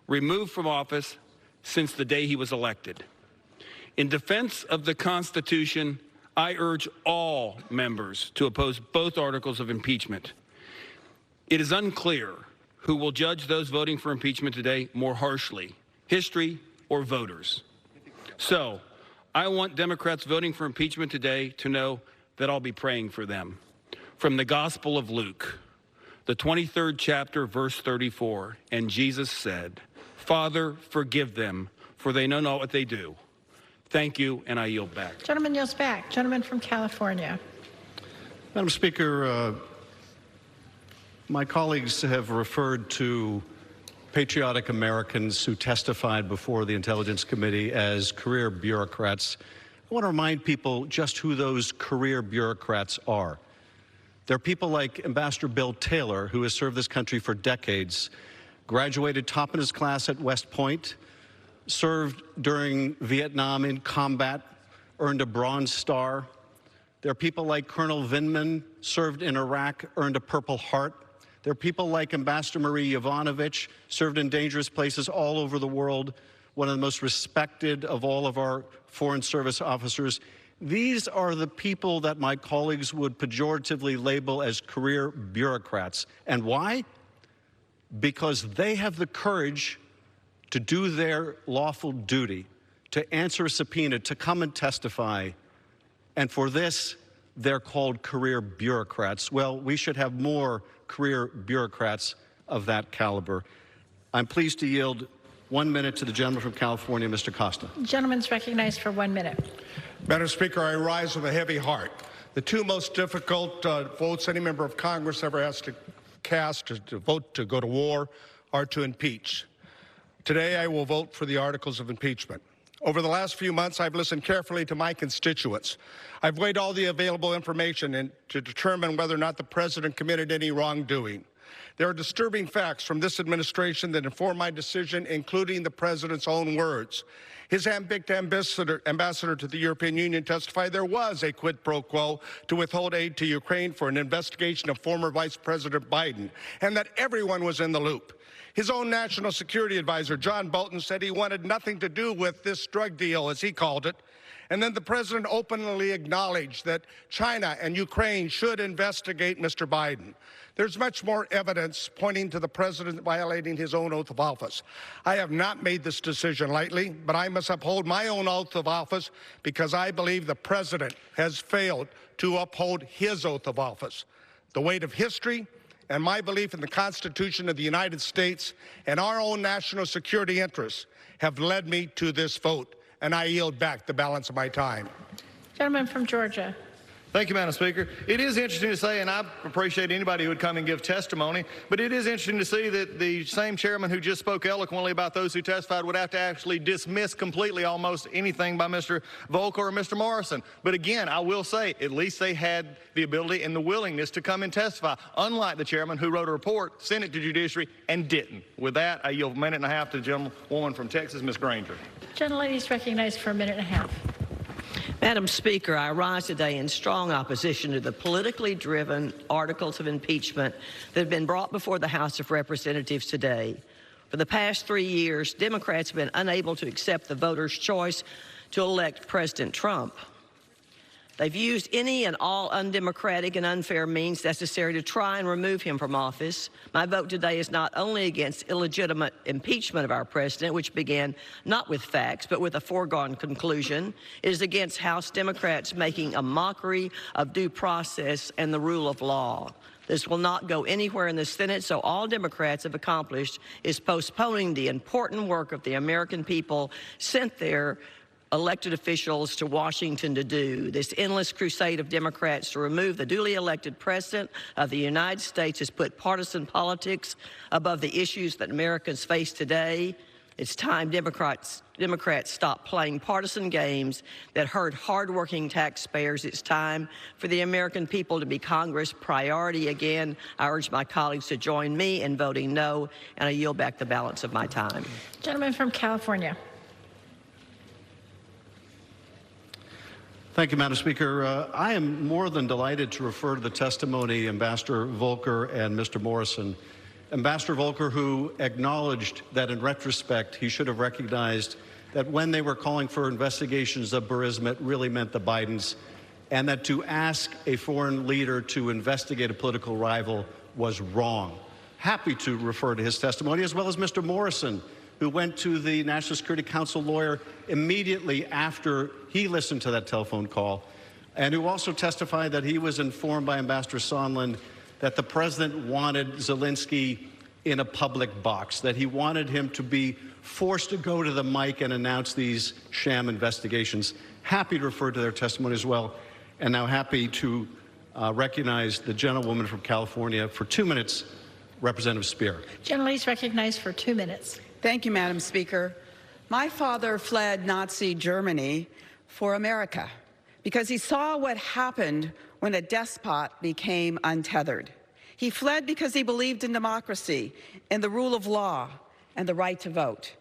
removed from office since the day he was elected. In defense of the Constitution, I urge all members to oppose both articles of impeachment. It is unclear who will judge those voting for impeachment today more harshly, history or voters. So, I want Democrats voting for impeachment today to know that I'll be praying for them. From the Gospel of Luke, the 23rd chapter, verse 34, and Jesus said, "Father, forgive them, for they know not what they do." Thank you, and I yield back. Gentleman yields back. Gentleman from California. Madam Speaker, my colleagues have referred to patriotic Americans who testified before the Intelligence Committee as career bureaucrats. I want to remind people just who those career bureaucrats are. They're people like Ambassador Bill Taylor, who has served this country for decades, graduated top in his class at West Point, served during Vietnam in combat, earned a Bronze Star, There are people like Colonel Vindman, served in Iraq, earned a Purple Heart. There are people like Ambassador Marie Yovanovitch, served in dangerous places all over the world, one of the most respected of all of our Foreign Service officers. These are the people that my colleagues would pejoratively label as career bureaucrats. And why? Because they have the courage to do their lawful duty, to answer a subpoena, to come and testify. And for this, they're called career bureaucrats. Well, we should have more career bureaucrats of that caliber. I'm pleased to yield 1 minute to the gentleman from California, Mr. Costa. The gentleman's recognized for 1 minute. Madam Speaker, I rise with a heavy heart. The two most difficult votes any member of Congress ever has to cast to vote to go to war are to impeach. Today, I will vote for the articles of impeachment. Over the last few months, I've listened carefully to my constituents. I've weighed all the available information to determine whether or not the president committed any wrongdoing. There are disturbing facts from this administration that inform my decision, including the president's own words. His ambassador to the European Union testified there was a quid pro quo to withhold aid to Ukraine for an investigation of former Vice President Biden, and that everyone was in the loop. His own national security advisor, John Bolton, said he wanted nothing to do with this drug deal, as he called it. And then the president openly acknowledged that China and Ukraine should investigate Mr. Biden. There's much more evidence pointing to the president violating his own oath of office. I have not made this decision lightly, but I must uphold my own oath of office because I believe the president has failed to uphold his oath of office. The weight of history and my belief in the Constitution of the United States and our own national security interests have led me to this vote, and I yield back the balance of my time. Gentleman from Georgia. Thank you, Madam Speaker. It is interesting to say, and I appreciate anybody who would come and give testimony, but it is interesting to see that the same chairman who just spoke eloquently about those who testified would have to actually dismiss completely almost anything by Mr. Volker or Mr. Morrison. But again, I will say, at least they had the ability and the willingness to come and testify, unlike the chairman who wrote a report, sent it to judiciary, and didn't. With that, I yield a minute and a half to the gentlewoman from Texas, Ms. Granger. Gentlelady is recognized for a minute and a half. Madam Speaker, I rise today in strong opposition to the politically driven articles of impeachment that have been brought before the House of Representatives today. For the past 3 years, Democrats have been unable to accept the voters' choice to elect President Trump. They've used any and all undemocratic and unfair means necessary to try and remove him from office. My vote today is not only against illegitimate impeachment of our president, which began not with facts, but with a foregone conclusion. It is against House Democrats making a mockery of due process and the rule of law. This will not go anywhere in the Senate, so all Democrats have accomplished is postponing the important work of the American people sent there elected officials to Washington to do. This endless crusade of Democrats to remove the duly elected president of the United States has put partisan politics above the issues that Americans face today. It's time Democrats stop playing partisan games that hurt hardworking taxpayers. It's time for the American people to be Congress' priority again. I urge my colleagues to join me in voting no, and I yield back the balance of my time. Gentleman from California. Thank you, Madam Speaker. I am more than delighted to refer to the testimony of Ambassador Volker and Mr. Morrison. Ambassador Volker, who acknowledged that in retrospect he should have recognized that when they were calling for investigations of Burisma, it really meant the Bidens, and that to ask a foreign leader to investigate a political rival was wrong. Happy to refer to his testimony, as well as Mr. Morrison, who went to the National Security Council lawyer immediately after he listened to that telephone call, and who also testified that he was informed by Ambassador Sondland that the president wanted Zelensky in a public box, that he wanted him to be forced to go to the mic and announce these sham investigations. Happy to refer to their testimony as well, and now happy to recognize the gentlewoman from California for 2 minutes, Representative Speer. Gentlelady is recognized for 2 minutes. Thank you, Madam Speaker. My father fled Nazi Germany for America because he saw what happened when a despot became untethered. He fled because he believed in democracy, in the rule of law, and the right to vote.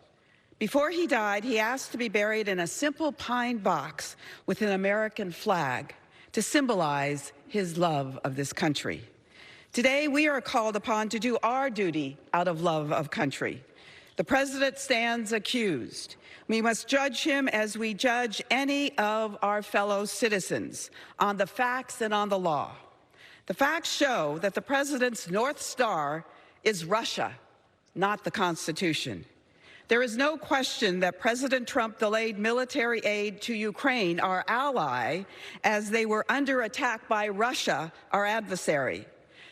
Before he died, he asked to be buried in a simple pine box with an American flag to symbolize his love of this country. Today, we are called upon to do our duty out of love of country. The president stands accused. We must judge him as we judge any of our fellow citizens on the facts and on the law. The facts show that the president's North Star is Russia, not the Constitution. There is no question that President Trump delayed military aid to Ukraine, our ally, as they were under attack by Russia, our adversary.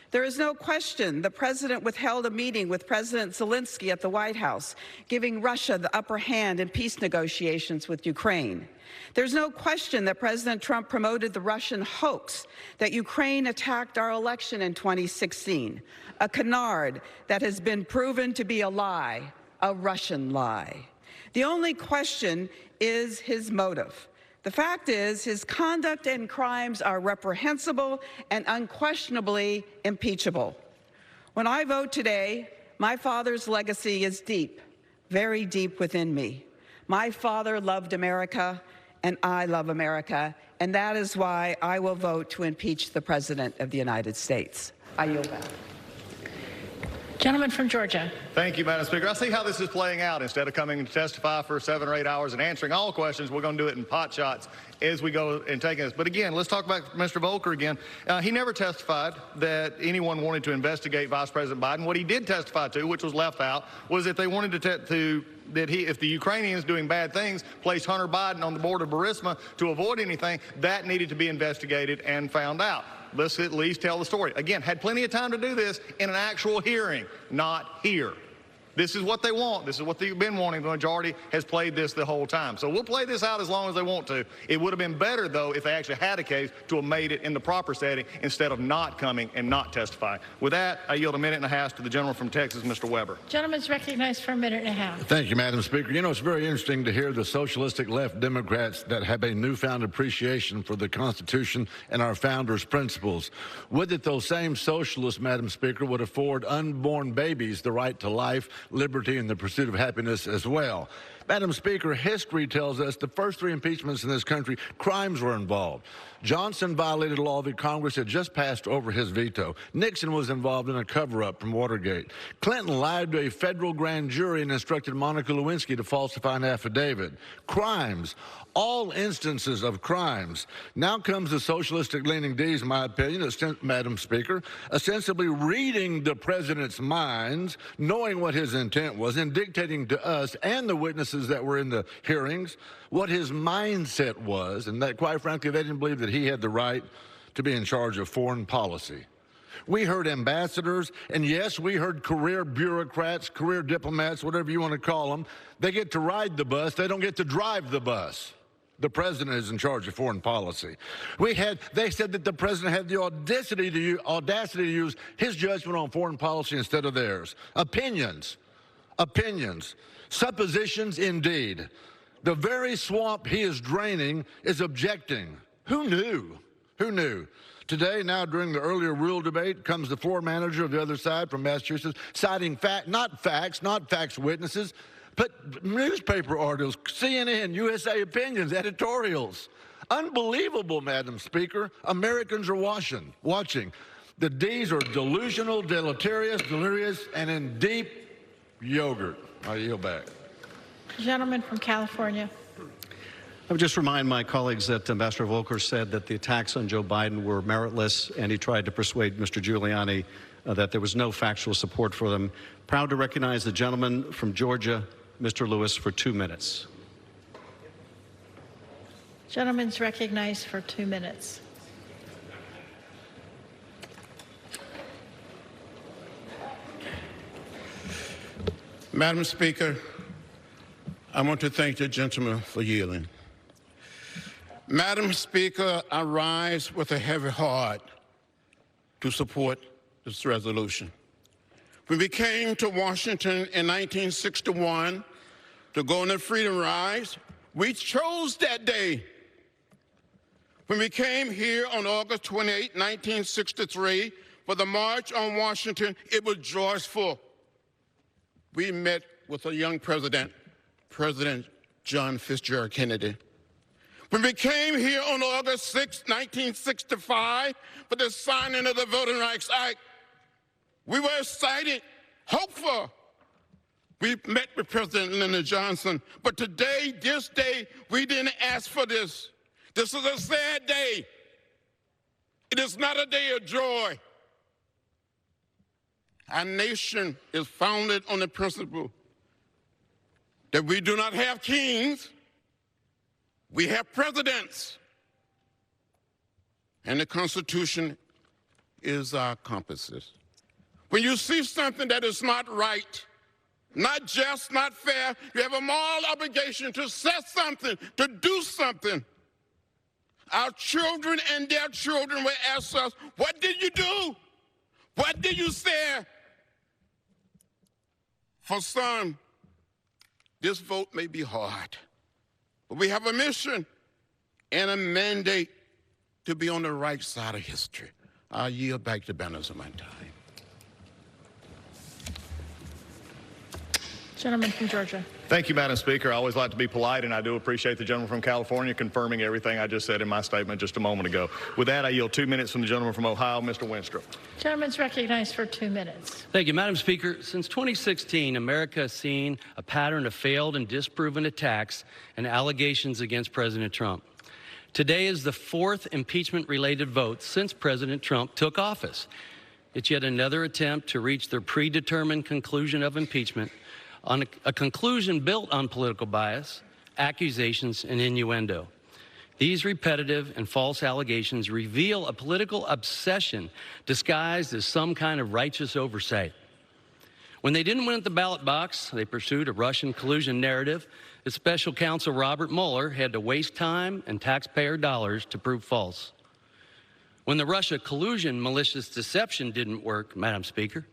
There is no question the president withheld a meeting with President Zelensky at the White House, giving Russia the upper hand in peace negotiations with Ukraine. There's no question that President Trump promoted the Russian hoax that Ukraine attacked our election in 2016, a canard that has been proven to be a lie, a Russian lie. The only question is his motive. The fact is, his conduct and crimes are reprehensible and unquestionably impeachable. When I vote today, my father's legacy is deep, very deep within me. My father loved America, and I love America, and that is why I will vote to impeach the President of the United States. I yield back. Gentleman from Georgia. Thank you, Madam Speaker. I see how this is playing out. Instead of coming to testify for 7 or 8 hours and answering all questions, we're going to do it in pot shots as we go and take this. But again, let's talk about Mr. Volker again. He never testified that anyone wanted to investigate Vice President Biden. What he did testify to, which was left out, was that they wanted if the Ukrainians doing bad things placed Hunter Biden on the board of Burisma to avoid anything, that needed to be investigated and found out. Let's at least tell the story. Again, had plenty of time to do this in an actual hearing, not here. This is what they want. This is what they've been wanting. The majority has played this the whole time. So we'll play this out as long as they want to. It would have been better, though, if they actually had a case to have made it in the proper setting instead of not coming and not testifying. With that, I yield 1.5 minutes to the gentleman from Texas, Mr. Weber. Gentleman's recognized for 1.5 minutes. Thank you, Madam Speaker. You know, it's very interesting to hear the socialistic left Democrats that have a newfound appreciation for the Constitution and our founders' principles. Would that those same socialists, Madam Speaker, would afford unborn babies the right to life, liberty, and the pursuit of happiness as well. Madam Speaker, history tells us the first 3 impeachments in this country, crimes were involved. Johnson violated a law that Congress had just passed over his veto. Nixon was involved in a cover-up from Watergate. Clinton lied to a federal grand jury and instructed Monica Lewinsky to falsify an affidavit. Crimes. All instances of crimes. Now comes the socialistic-leaning D's, in my opinion, Madam Speaker, ostensibly reading the president's minds, knowing what his intent was, and dictating to us and the witnesses that were in the hearings what his mindset was, and that, quite frankly, they didn't believe that he had the right to be in charge of foreign policy. We heard ambassadors, and yes, we heard career bureaucrats, career diplomats, whatever you want to call them. They get to ride the bus. They don't get to drive the bus. The president is in charge of foreign policy. They said that the president had the audacity to use his judgment on foreign policy instead of theirs. Opinions. Suppositions, indeed. The very swamp he is draining is objecting. Who knew? Today, now during the earlier rule debate, comes the floor manager of the other side from Massachusetts, citing not facts witnesses, but newspaper articles, CNN, USA Opinions, editorials. Unbelievable, Madam Speaker. Americans are watching. The D's are delusional, deleterious, delirious, and in deep yogurt. I yield back. Gentleman from California. I would just remind my colleagues that Ambassador Volker said that the attacks on Joe Biden were meritless, and he tried to persuade Mr. Giuliani that there was no factual support for them. Proud to recognize the gentleman from Georgia, Mr. Lewis, for 2 minutes. Gentleman's recognized for 2 minutes. Madam Speaker, I want to thank the gentleman for yielding. Madam Speaker, I rise with a heavy heart to support this resolution. When we came to Washington in 1961 to go on the Freedom Rise, we chose that day. When we came here on August 28, 1963, for the March on Washington, it was joyful. We met with a young president, President John Fitzgerald Kennedy. When we came here on August 6, 1965, for the signing of the Voting Rights Act, we were excited, hopeful. We met with President Lyndon Johnson, but today, this day, we didn't ask for this. This is a sad day. It is not a day of joy. Our nation is founded on the principle that we do not have kings, we have presidents. And the Constitution is our compasses. When you see something that is not right, not just, not fair, you have a moral obligation to say something, to do something. Our children and their children will ask us, what did you do? What did you say? For some, this vote may be hard, but we have a mission and a mandate to be on the right side of history. I'll yield back the banners of my time. Gentleman from Georgia. Thank you, Madam Speaker. I always like to be polite, and I do appreciate the gentleman from California confirming everything I just said in my statement just a moment ago. With that, I yield 2 minutes from the gentleman from Ohio, Mr. Winstrup. Gentleman's recognized for 2 minutes. Thank you, Madam Speaker. Since 2016, America has seen a pattern of failed and disproven attacks and allegations against President Trump. Today is the fourth impeachment-related vote since President Trump took office. It's yet another attempt to reach their predetermined conclusion of impeachment on a conclusion built on political bias, accusations, and innuendo. These repetitive and false allegations reveal a political obsession disguised as some kind of righteous oversight. When they didn't win at the ballot box, they pursued a Russian collusion narrative that Special Counsel Robert Mueller had to waste time and taxpayer dollars to prove false. When the Russia collusion malicious deception didn't work, Madam Speaker,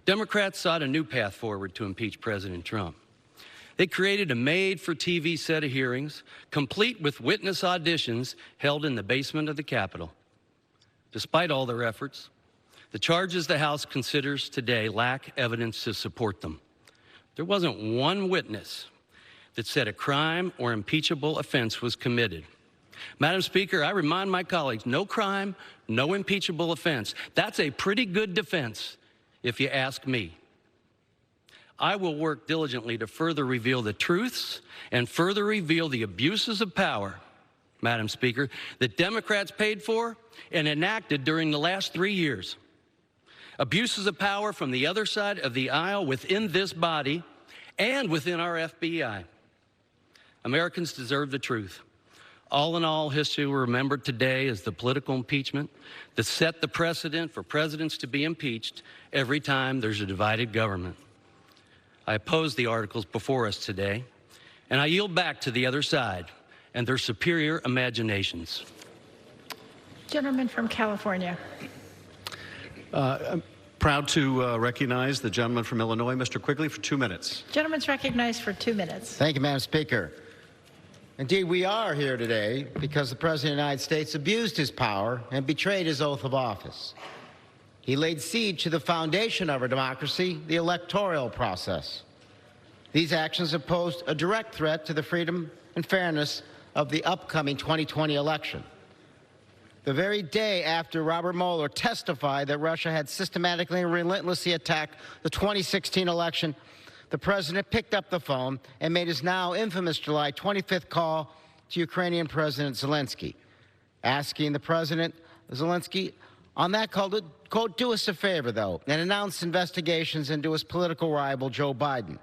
Democrats sought a new path forward to impeach President Trump. They created a made-for-TV set of hearings, complete with witness auditions held in the basement of the Capitol. Despite all their efforts, the charges the House considers today lack evidence to support them. There wasn't one witness that said a crime or impeachable offense was committed. Madam Speaker, I remind my colleagues, no crime, no impeachable offense. That's a pretty good defense, if you ask me. I will work diligently to further reveal the truths and further reveal the abuses of power, Madam Speaker, that Democrats paid for and enacted during the last 3 years. Abuses of power from the other side of the aisle within this body and within our FBI. Americans deserve the truth. All in all, history will remember today as the political impeachment that set the precedent for presidents to be impeached every time there's a divided government. I oppose the articles before us today, and I yield back to the other side and their superior imaginations. Gentleman from California. I'm proud to recognize the gentleman from Illinois, Mr. Quigley, for 2 minutes. Gentleman's recognized for 2 minutes. Thank you, Madam Speaker. Indeed, we are here today because the President of the United States abused his power and betrayed his oath of office. He laid siege to the foundation of our democracy, the electoral process. These actions have posed a direct threat to the freedom and fairness of the upcoming 2020 election. The very day after Robert Mueller testified that Russia had systematically and relentlessly attacked the 2016 election, the President picked up the phone and made his now infamous July 25th call to Ukrainian President Zelensky, asking the President, Zelensky, on that call to, quote, do us a favor, though, and announce investigations into his political rival, Joe Biden.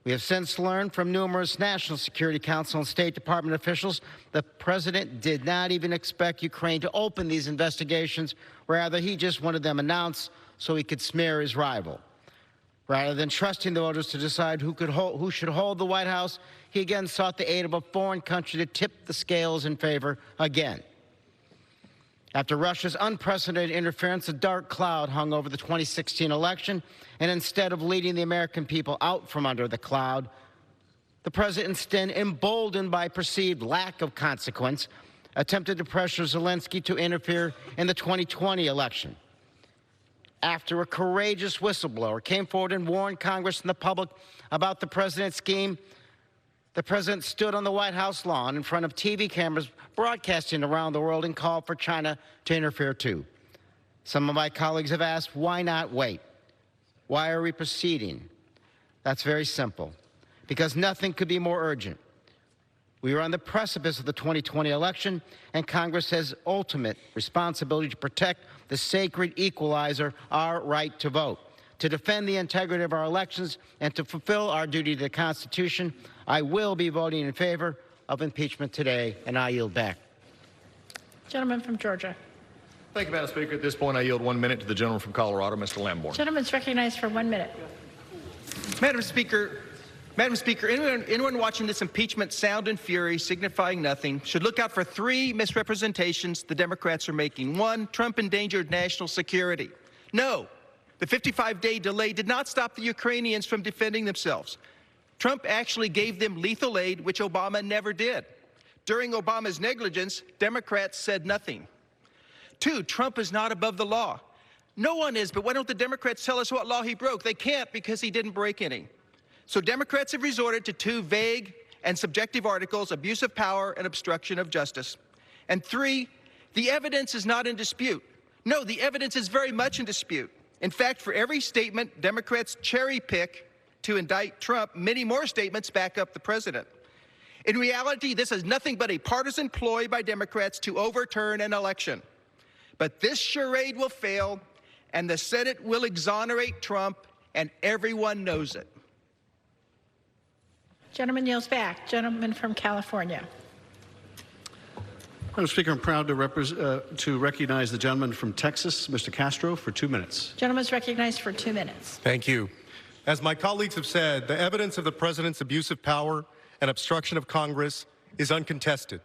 We have since learned from numerous National Security Council and State Department officials the President did not even expect Ukraine to open these investigations. Rather, he just wanted them announced so he could smear his rival. Rather than trusting the voters to decide who should hold the White House, he again sought the aid of a foreign country to tip the scales in favor again. After Russia's unprecedented interference, a dark cloud hung over the 2016 election, and instead of leading the American people out from under the cloud, the President, instead, emboldened by perceived lack of consequence, attempted to pressure Zelensky to interfere in the 2020 election. After a courageous whistleblower came forward and warned Congress and the public about the President's scheme, The president stood on the White House lawn in front of TV cameras broadcasting around the world and called for China to interfere too. Some of my colleagues have asked, why not wait? Why are we proceeding? That's very simple. Because nothing could be more urgent. We are on the precipice of the 2020 election, and Congress has ultimate responsibility to protect the sacred equalizer, our right to vote. To defend the integrity of our elections and to fulfill our duty to the Constitution, I will be voting in favor of impeachment today, and I yield back. Gentleman from Georgia. Thank you, Madam Speaker. At this point, I yield 1 minute to the gentleman from Colorado, Mr. Lamborn. Gentleman's recognized for 1 minute. Madam Speaker, anyone watching this impeachment sound and fury signifying nothing should look out for 3 misrepresentations the Democrats are making. 1, Trump endangered national security. No, the 55-day delay did not stop the Ukrainians from defending themselves. Trump actually gave them lethal aid, which Obama never did. During Obama's negligence, Democrats said nothing. 2, Trump is not above the law. No one is, but why don't the Democrats tell us what law he broke? They can't because he didn't break any. So Democrats have resorted to 2 vague and subjective articles, abuse of power and obstruction of justice. And 3, the evidence is not in dispute. No, the evidence is very much in dispute. In fact, for every statement Democrats cherry pick to indict Trump, many more statements back up the president. In reality, this is nothing but a partisan ploy by Democrats to overturn an election. But this charade will fail, and the Senate will exonerate Trump, and everyone knows it. Gentleman yields back. Gentleman from California. Madam Speaker, I'm proud to recognize the gentleman from Texas, Mr. Castro, for 2 minutes. Gentleman's recognized for 2 minutes. Thank you. As my colleagues have said, the evidence of the president's abuse of power and obstruction of Congress is uncontested.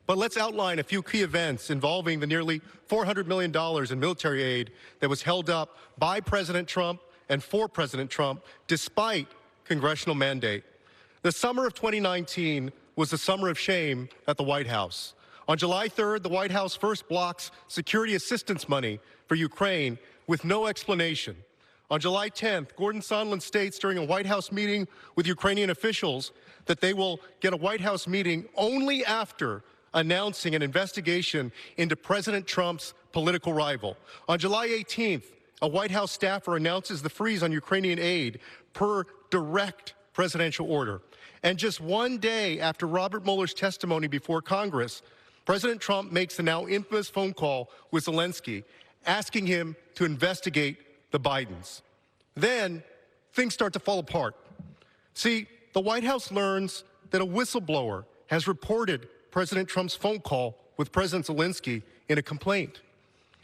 But let's outline a few key events involving the nearly $400 million in military aid that was held up by President Trump and for President Trump despite congressional mandate. The summer of 2019 was the summer of shame at the White House. On July 3rd, the White House first blocks security assistance money for Ukraine with no explanation. On July 10th, Gordon Sondland states during a White House meeting with Ukrainian officials that they will get a White House meeting only after announcing an investigation into President Trump's political rival. On July 18th, a White House staffer announces the freeze on Ukrainian aid per direct presidential order. And just 1 day after Robert Mueller's testimony before Congress, President Trump makes the now infamous phone call with Zelensky, asking him to investigate the Bidens. Then things start to fall apart. See, the White House learns that a whistleblower has reported President Trump's phone call with President Zelensky in a complaint.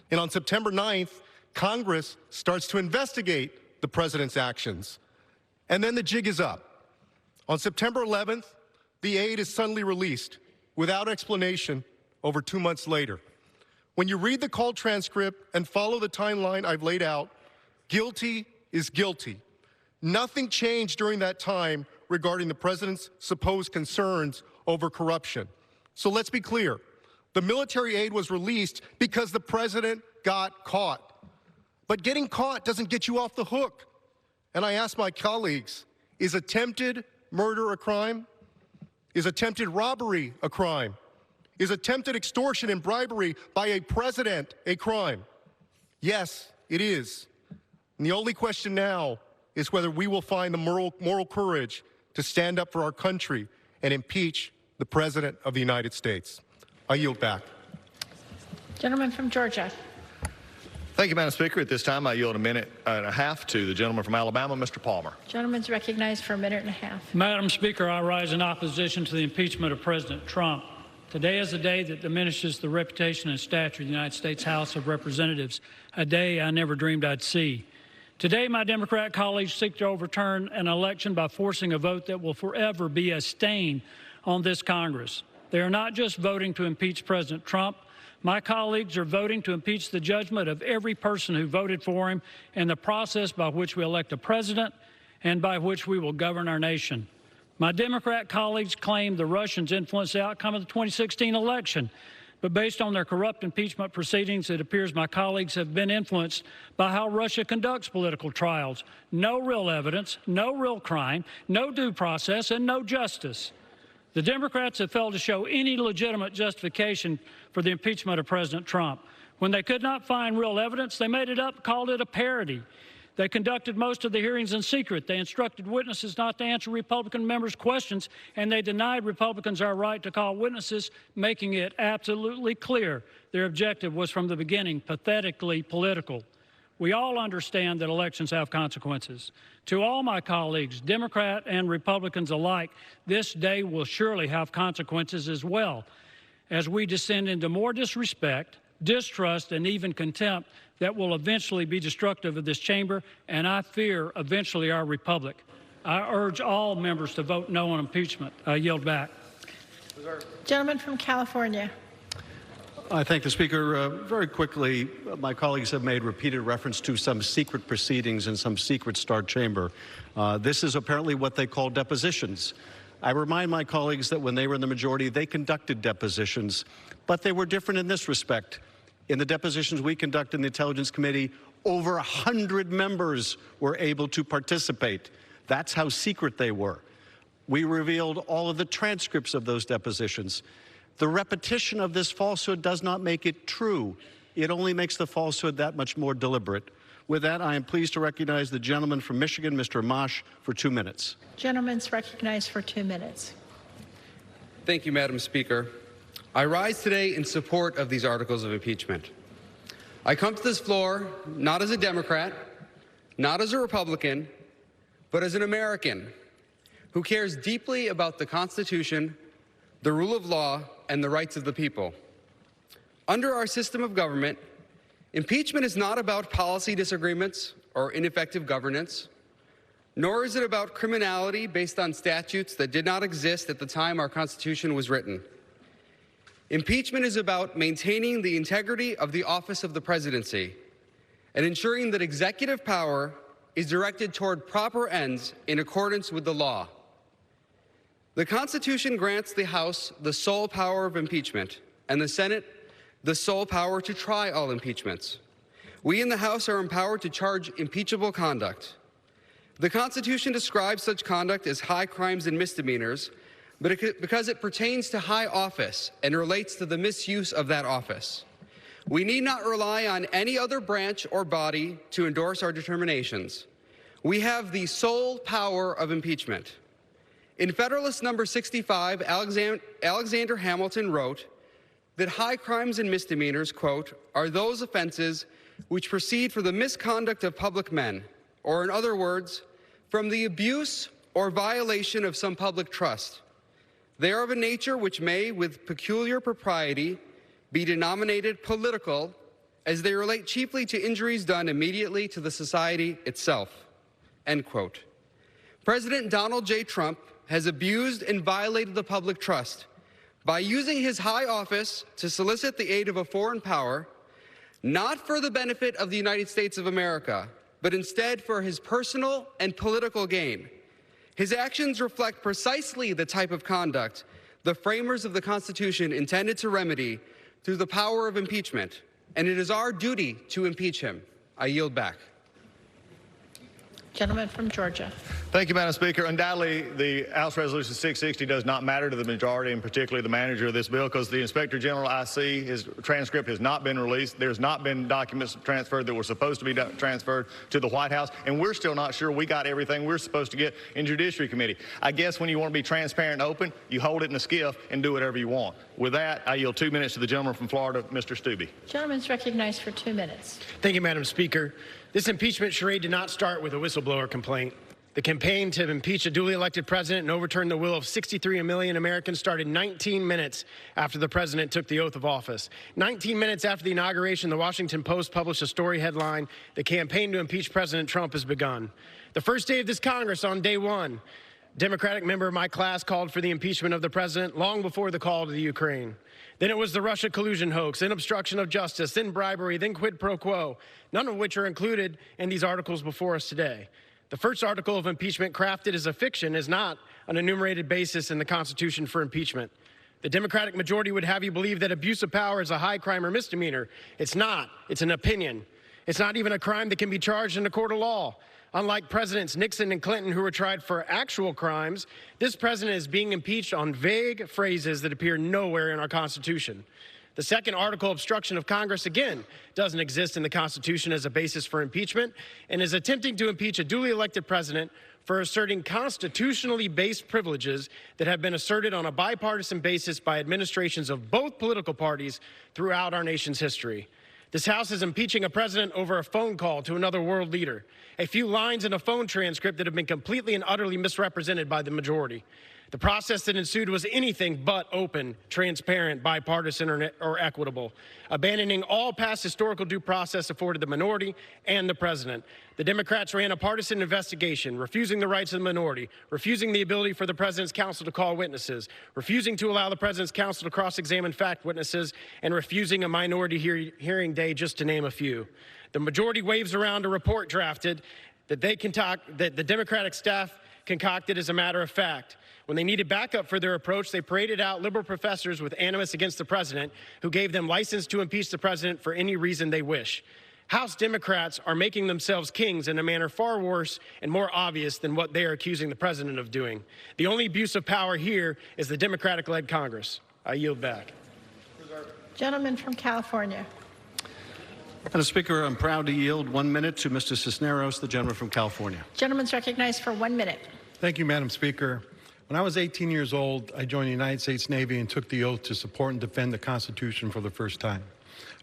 And on September 9th, Congress starts to investigate the president's actions. And then the jig is up. On September 11th, the aid is suddenly released without explanation over 2 months later. When you read the call transcript and follow the timeline I've laid out, guilty is guilty. Nothing changed during that time regarding the president's supposed concerns over corruption. So let's be clear. The military aid was released because the president got caught. But getting caught doesn't get you off the hook. And I ask my colleagues, is attempted murder a crime? Is attempted robbery a crime? Is attempted extortion and bribery by a president a crime? Yes, it is. And the only question now is whether we will find the moral courage to stand up for our country and impeach the President of the United States. I yield back. Gentleman from Georgia. Thank you, Madam Speaker. At this time, I yield 1.5 minutes to the gentleman from Alabama, Mr. Palmer. Gentleman's recognized for 1.5 minutes. Madam Speaker, I rise in opposition to the impeachment of President Trump. Today is a day that diminishes the reputation and stature of the United States House of Representatives, a day I never dreamed I'd see. Today, my Democrat colleagues seek to overturn an election by forcing a vote that will forever be a stain on this Congress. They are not just voting to impeach President Trump. My colleagues are voting to impeach the judgment of every person who voted for him and the process by which we elect a president and by which we will govern our nation. My Democrat colleagues claim the Russians influenced the outcome of the 2016 election. But based on their corrupt impeachment proceedings, it appears my colleagues have been influenced by how Russia conducts political trials. No real evidence, no real crime, no due process, and no justice. The Democrats have failed to show any legitimate justification for the impeachment of President Trump. When they could not find real evidence, they made it up, called it a parody. They conducted most of the hearings in secret. They instructed witnesses not to answer Republican members' questions, and they denied Republicans our right to call witnesses, making it absolutely clear their objective was from the beginning pathetically political. We all understand that elections have consequences. To all my colleagues, Democrat and Republicans alike, this day will surely have consequences as well, as we descend into more disrespect, distrust, and even contempt that will eventually be destructive of this chamber, and I fear eventually our republic. I urge all members to vote no on impeachment. I yield back. Gentleman from California. I thank the Speaker. Very quickly, my colleagues have made repeated reference to some secret proceedings in some secret Star chamber. This is apparently what they call depositions. I remind my colleagues that when they were in the majority, they conducted depositions, but they were different in this respect. In the depositions we conducted in the Intelligence Committee, over 100 members were able to participate. That's how secret they were. We revealed all of the transcripts of those depositions. The repetition of this falsehood does not make it true. It only makes the falsehood that much more deliberate. With that, I am pleased to recognize the gentleman from Michigan, Mr. Amash, for 2 minutes. Gentleman's recognized for 2 minutes. Thank you, Madam Speaker. I rise today in support of these articles of impeachment. I come to this floor not as a Democrat, not as a Republican, but as an American who cares deeply about the Constitution, the rule of law, and the rights of the people. Under our system of government, impeachment is not about policy disagreements or ineffective governance, nor is it about criminality based on statutes that did not exist at the time our Constitution was written. Impeachment is about maintaining the integrity of the office of the presidency and ensuring that executive power is directed toward proper ends in accordance with the law. The Constitution grants the House the sole power of impeachment and the Senate the sole power to try all impeachments. We in the House are empowered to charge impeachable conduct. The Constitution describes such conduct as high crimes and misdemeanors, but because it pertains to high office and relates to the misuse of that office. We need not rely on any other branch or body to endorse our determinations. We have the sole power of impeachment. In Federalist Number 65, Alexander Hamilton wrote that high crimes and misdemeanors, quote, are those offenses which proceed from the misconduct of public men, or in other words, from the abuse or violation of some public trust. They are of a nature which may, with peculiar propriety, be denominated political, as they relate chiefly to injuries done immediately to the society itself, end quote. President Donald J. Trump has abused and violated the public trust by using his high office to solicit the aid of a foreign power, not for the benefit of the United States of America, but instead for his personal and political gain. His actions reflect precisely the type of conduct the framers of the Constitution intended to remedy through the power of impeachment, and it is our duty to impeach him. I yield back. Gentleman from Georgia. Thank you, Madam Speaker. Undoubtedly, the House Resolution 660 does not matter to the majority, and particularly the manager of this bill, because the Inspector General, I see, his transcript has not been released. There's not been documents transferred that were supposed to be transferred to the White House, and we're still not sure we got everything we're supposed to get in Judiciary Committee. I guess when you want to be transparent and open, you hold it in a skiff and do whatever you want. With that, I yield 2 minutes to the gentleman from Florida, Mr. Stubbe. Gentleman's recognized for 2 minutes. Thank you, Madam Speaker. This impeachment charade did not start with a whistleblower complaint. The campaign to impeach a duly elected president and overturn the will of 63 million Americans started 19 minutes after the president took the oath of office. 19 minutes after the inauguration, the Washington Post published a story headline, "The campaign to impeach President Trump has begun." The first day of this Congress, on day one, a Democratic member of my class called for the impeachment of the president long before the call to the Ukraine. Then it was the Russia collusion hoax, then obstruction of justice, then bribery, then quid pro quo, none of which are included in these articles before us today. The first article of impeachment, crafted as a fiction, is not an enumerated basis in the Constitution for impeachment. The Democratic majority would have you believe that abuse of power is a high crime or misdemeanor. It's not. It's an opinion. It's not even a crime that can be charged in a court of law. Unlike Presidents Nixon and Clinton, who were tried for actual crimes, this president is being impeached on vague phrases that appear nowhere in our Constitution. The second article, obstruction of Congress, again, doesn't exist in the Constitution as a basis for impeachment and is attempting to impeach a duly elected president for asserting constitutionally based privileges that have been asserted on a bipartisan basis by administrations of both political parties throughout our nation's history. This House is impeaching a president over a phone call to another world leader, a few lines in a phone transcript that have been completely and utterly misrepresented by the majority. The process that ensued was anything but open, transparent, bipartisan, or equitable, abandoning all past historical due process afforded the minority and the president. The Democrats ran a partisan investigation, refusing the rights of the minority, refusing the ability for the president's counsel to call witnesses, refusing to allow the president's counsel to cross-examine fact witnesses, and refusing a minority hearing day, just to name a few. The majority waves around a report drafted that the Democratic staff concocted as a matter of fact. When they needed backup for their approach, they paraded out liberal professors with animus against the president who gave them license to impeach the president for any reason they wish. House Democrats are making themselves kings in a manner far worse and more obvious than what they are accusing the president of doing. The only abuse of power here is the Democratic-led Congress. I yield back. Gentleman from California. Madam Speaker, I'm proud to yield 1 minute to Mr. Cisneros, the gentleman from California. Gentleman's recognized for 1 minute. Thank you, Madam Speaker. When I was 18 years old, I joined the United States Navy and took the oath to support and defend the Constitution for the first time.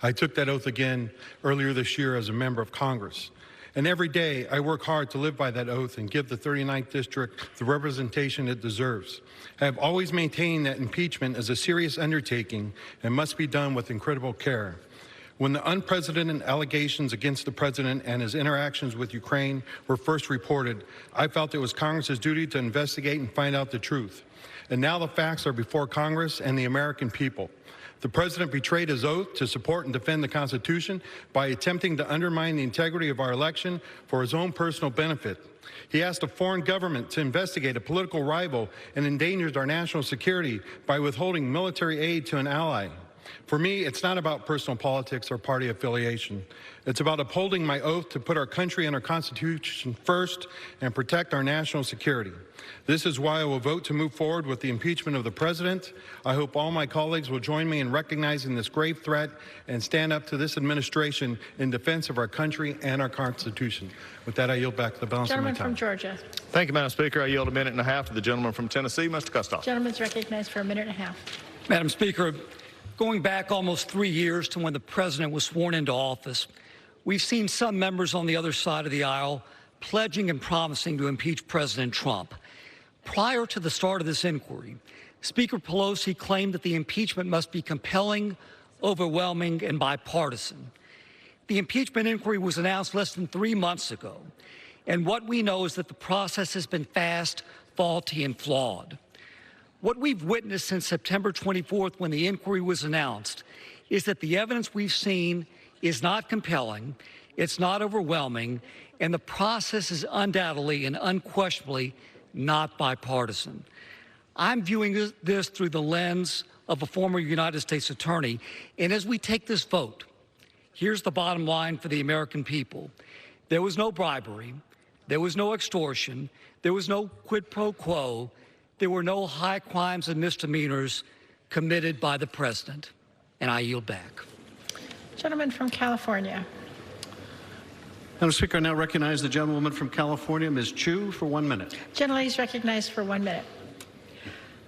I took that oath again earlier this year as a member of Congress. And every day, I work hard to live by that oath and give the 39th District the representation it deserves. I have always maintained that impeachment is a serious undertaking and must be done with incredible care. When the unprecedented allegations against the president and his interactions with Ukraine were first reported, I felt it was Congress's duty to investigate and find out the truth. And now the facts are before Congress and the American people. The president betrayed his oath to support and defend the Constitution by attempting to undermine the integrity of our election for his own personal benefit. He asked a foreign government to investigate a political rival and endangered our national security by withholding military aid to an ally. For me, it's not about personal politics or party affiliation. It's about upholding my oath to put our country and our Constitution first and protect our national security. This is why I will vote to move forward with the impeachment of the president. I hope all my colleagues will join me in recognizing this grave threat and stand up to this administration in defense of our country and our Constitution. With that, I yield back the balance of my time. Gentleman from Georgia. Thank you, Madam Speaker. I yield 1.5 minutes to the gentleman from Tennessee, Mr. Kustoff. Gentleman's recognized for 1.5 minutes. Madam Speaker, going back almost 3 years to when the president was sworn into office, we've seen some members on the other side of the aisle pledging and promising to impeach President Trump. Prior to the start of this inquiry, Speaker Pelosi claimed that the impeachment must be compelling, overwhelming, and bipartisan. The impeachment inquiry was announced less than 3 months ago, and what we know is that the process has been fast, faulty, and flawed. What we've witnessed since September 24th, when the inquiry was announced, is that the evidence we've seen is not compelling, it's not overwhelming, and the process is undoubtedly and unquestionably not bipartisan. I'm viewing this through the lens of a former United States attorney, and as we take this vote, here's the bottom line for the American people. There was no bribery, there was no extortion, there was no quid pro quo, there were no high crimes and misdemeanors committed by the president. And I yield back. Gentleman from California. Madam Speaker, I now recognize the gentlewoman from California, Ms. Chu, for 1 minute. Gentleman is recognized for 1 minute.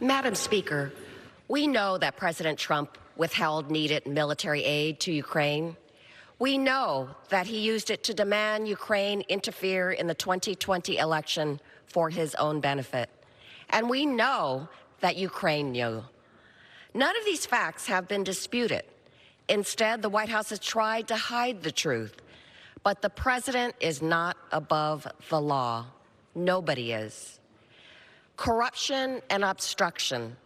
Madam Speaker, we know that President Trump withheld needed military aid to Ukraine. We know that he used it to demand Ukraine interfere in the 2020 election for his own benefit. And we know that Ukraine knew. None of these facts have been disputed. Instead, the White House has tried to hide the truth. But the president is not above the law. Nobody is. Corruption and obstruction.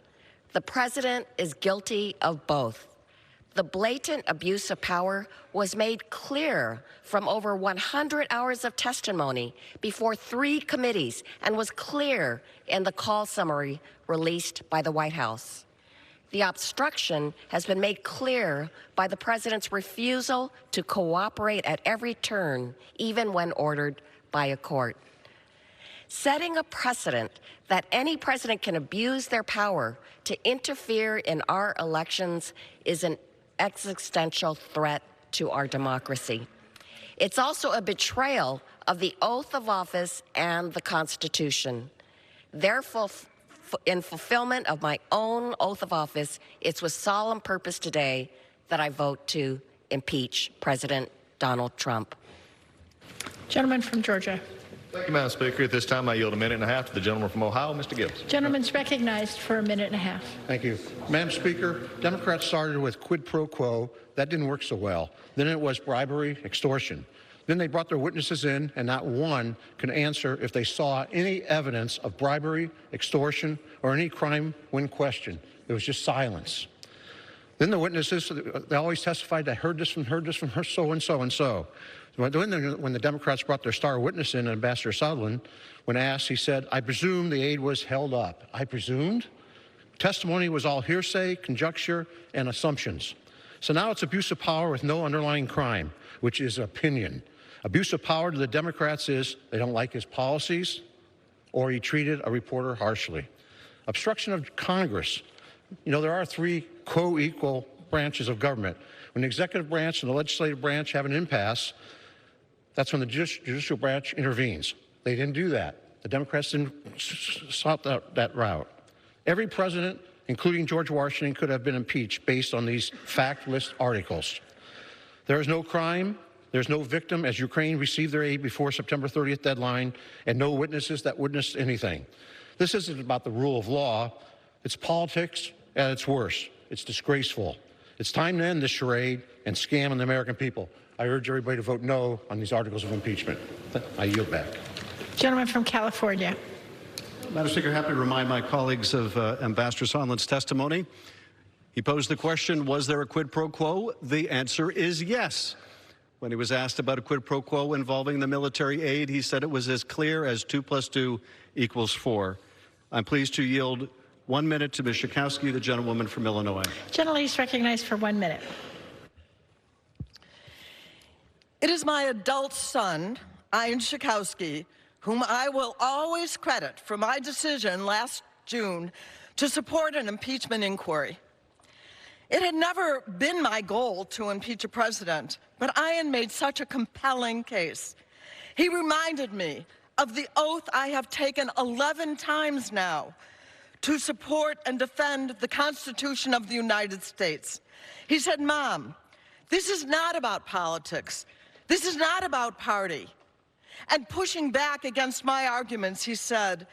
The president is guilty of both. The blatant abuse of power was made clear from over 100 hours of testimony before 3 committees and was clear in the call summary released by the White House. The obstruction has been made clear by the president's refusal to cooperate at every turn, even when ordered by a court. Setting a precedent that any president can abuse their power to interfere in our elections is an existential threat to our democracy. It's also a betrayal of the oath of office and the Constitution. Therefore, in fulfillment of my own oath of office, it's with solemn purpose today that I vote to impeach President Donald Trump. Gentleman from Georgia. Thank you, Madam Speaker. At this time, I yield a minute and a half to the gentleman from Ohio, Mr. Gibbs. Gentleman's recognized for a minute and a half. Thank you. Madam Speaker, Democrats started with quid pro quo. That didn't work so well. Then it was bribery, extortion. Then they brought their witnesses in, and not one can answer if they saw any evidence of bribery, extortion, or any crime when questioned. There was just silence. Then the witnesses, they always testified, I heard this from her, so-and-so, and so. When the Democrats brought their star witness in, Ambassador Sondland, when asked, he said, I presume the aid was held up. I presumed? Testimony was all hearsay, conjecture, and assumptions. So now it's abuse of power with no underlying crime, which is opinion. Abuse of power to the Democrats is they don't like his policies, or he treated a reporter harshly. Obstruction of Congress. You know, there are three co-equal branches of government. When the executive branch and the legislative branch have an impasse, that's when the judicial branch intervenes. They didn't do that. The Democrats didn't sought that route. Every president, including George Washington, could have been impeached based on these fact-less articles. There is no crime, there's no victim as Ukraine received their aid before September 30th deadline, and no witnesses that witnessed anything. This isn't about the rule of law. It's politics at its worst. It's disgraceful. It's time to end this charade and scam on the American people. I urge everybody to vote no on these articles of impeachment. I yield back. Gentleman from California. Madam Speaker, happy to remind my colleagues of Ambassador Sondland's testimony. He posed the question, was there a quid pro quo? The answer is yes. When he was asked about a quid pro quo involving the military aid, he said it was as clear as 2 + 2 = 4. I'm pleased to yield 1 minute to Ms. Schakowsky, the gentlewoman from Illinois. Gentleman is recognized for 1 minute. It is my adult son, Ian Schakowsky, whom I will always credit for my decision last June to support an impeachment inquiry. It had never been my goal to impeach a president, but Ian made such a compelling case. He reminded me of the oath I have taken 11 times now to support and defend the Constitution of the United States. He said, Mom, this is not about politics. This is not about party. And pushing back against my arguments, he said,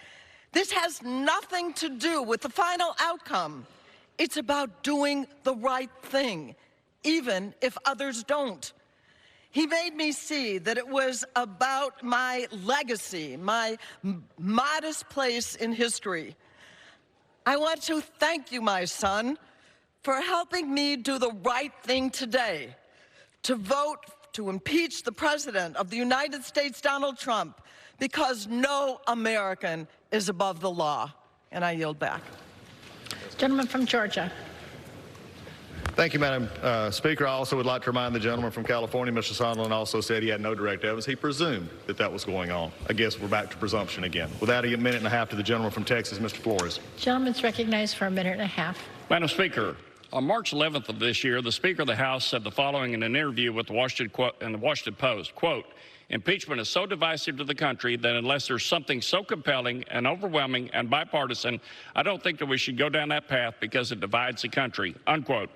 this has nothing to do with the final outcome. It's about doing the right thing, even if others don't. He made me see that it was about my legacy, my modest place in history. I want to thank you, my son, for helping me do the right thing today, to vote to impeach the President of the United States, Donald Trump, because no American is above the law. And I yield back. Gentleman from Georgia. Thank you, Madam Speaker. I also would like to remind the gentleman from California, Mr. Sondland, also said he had no direct evidence. He presumed that that was going on. I guess we're back to presumption again. Without a minute and a half to the gentleman from Texas, Mr. Flores. Gentleman's recognized for a minute and a half. Madam Speaker, on March 11th of this year, the Speaker of the House said the following in an interview with the Washington Post, quote, impeachment is so divisive to the country that unless there's something so compelling and overwhelming and bipartisan, I don't think that we should go down that path because it divides the country, unquote.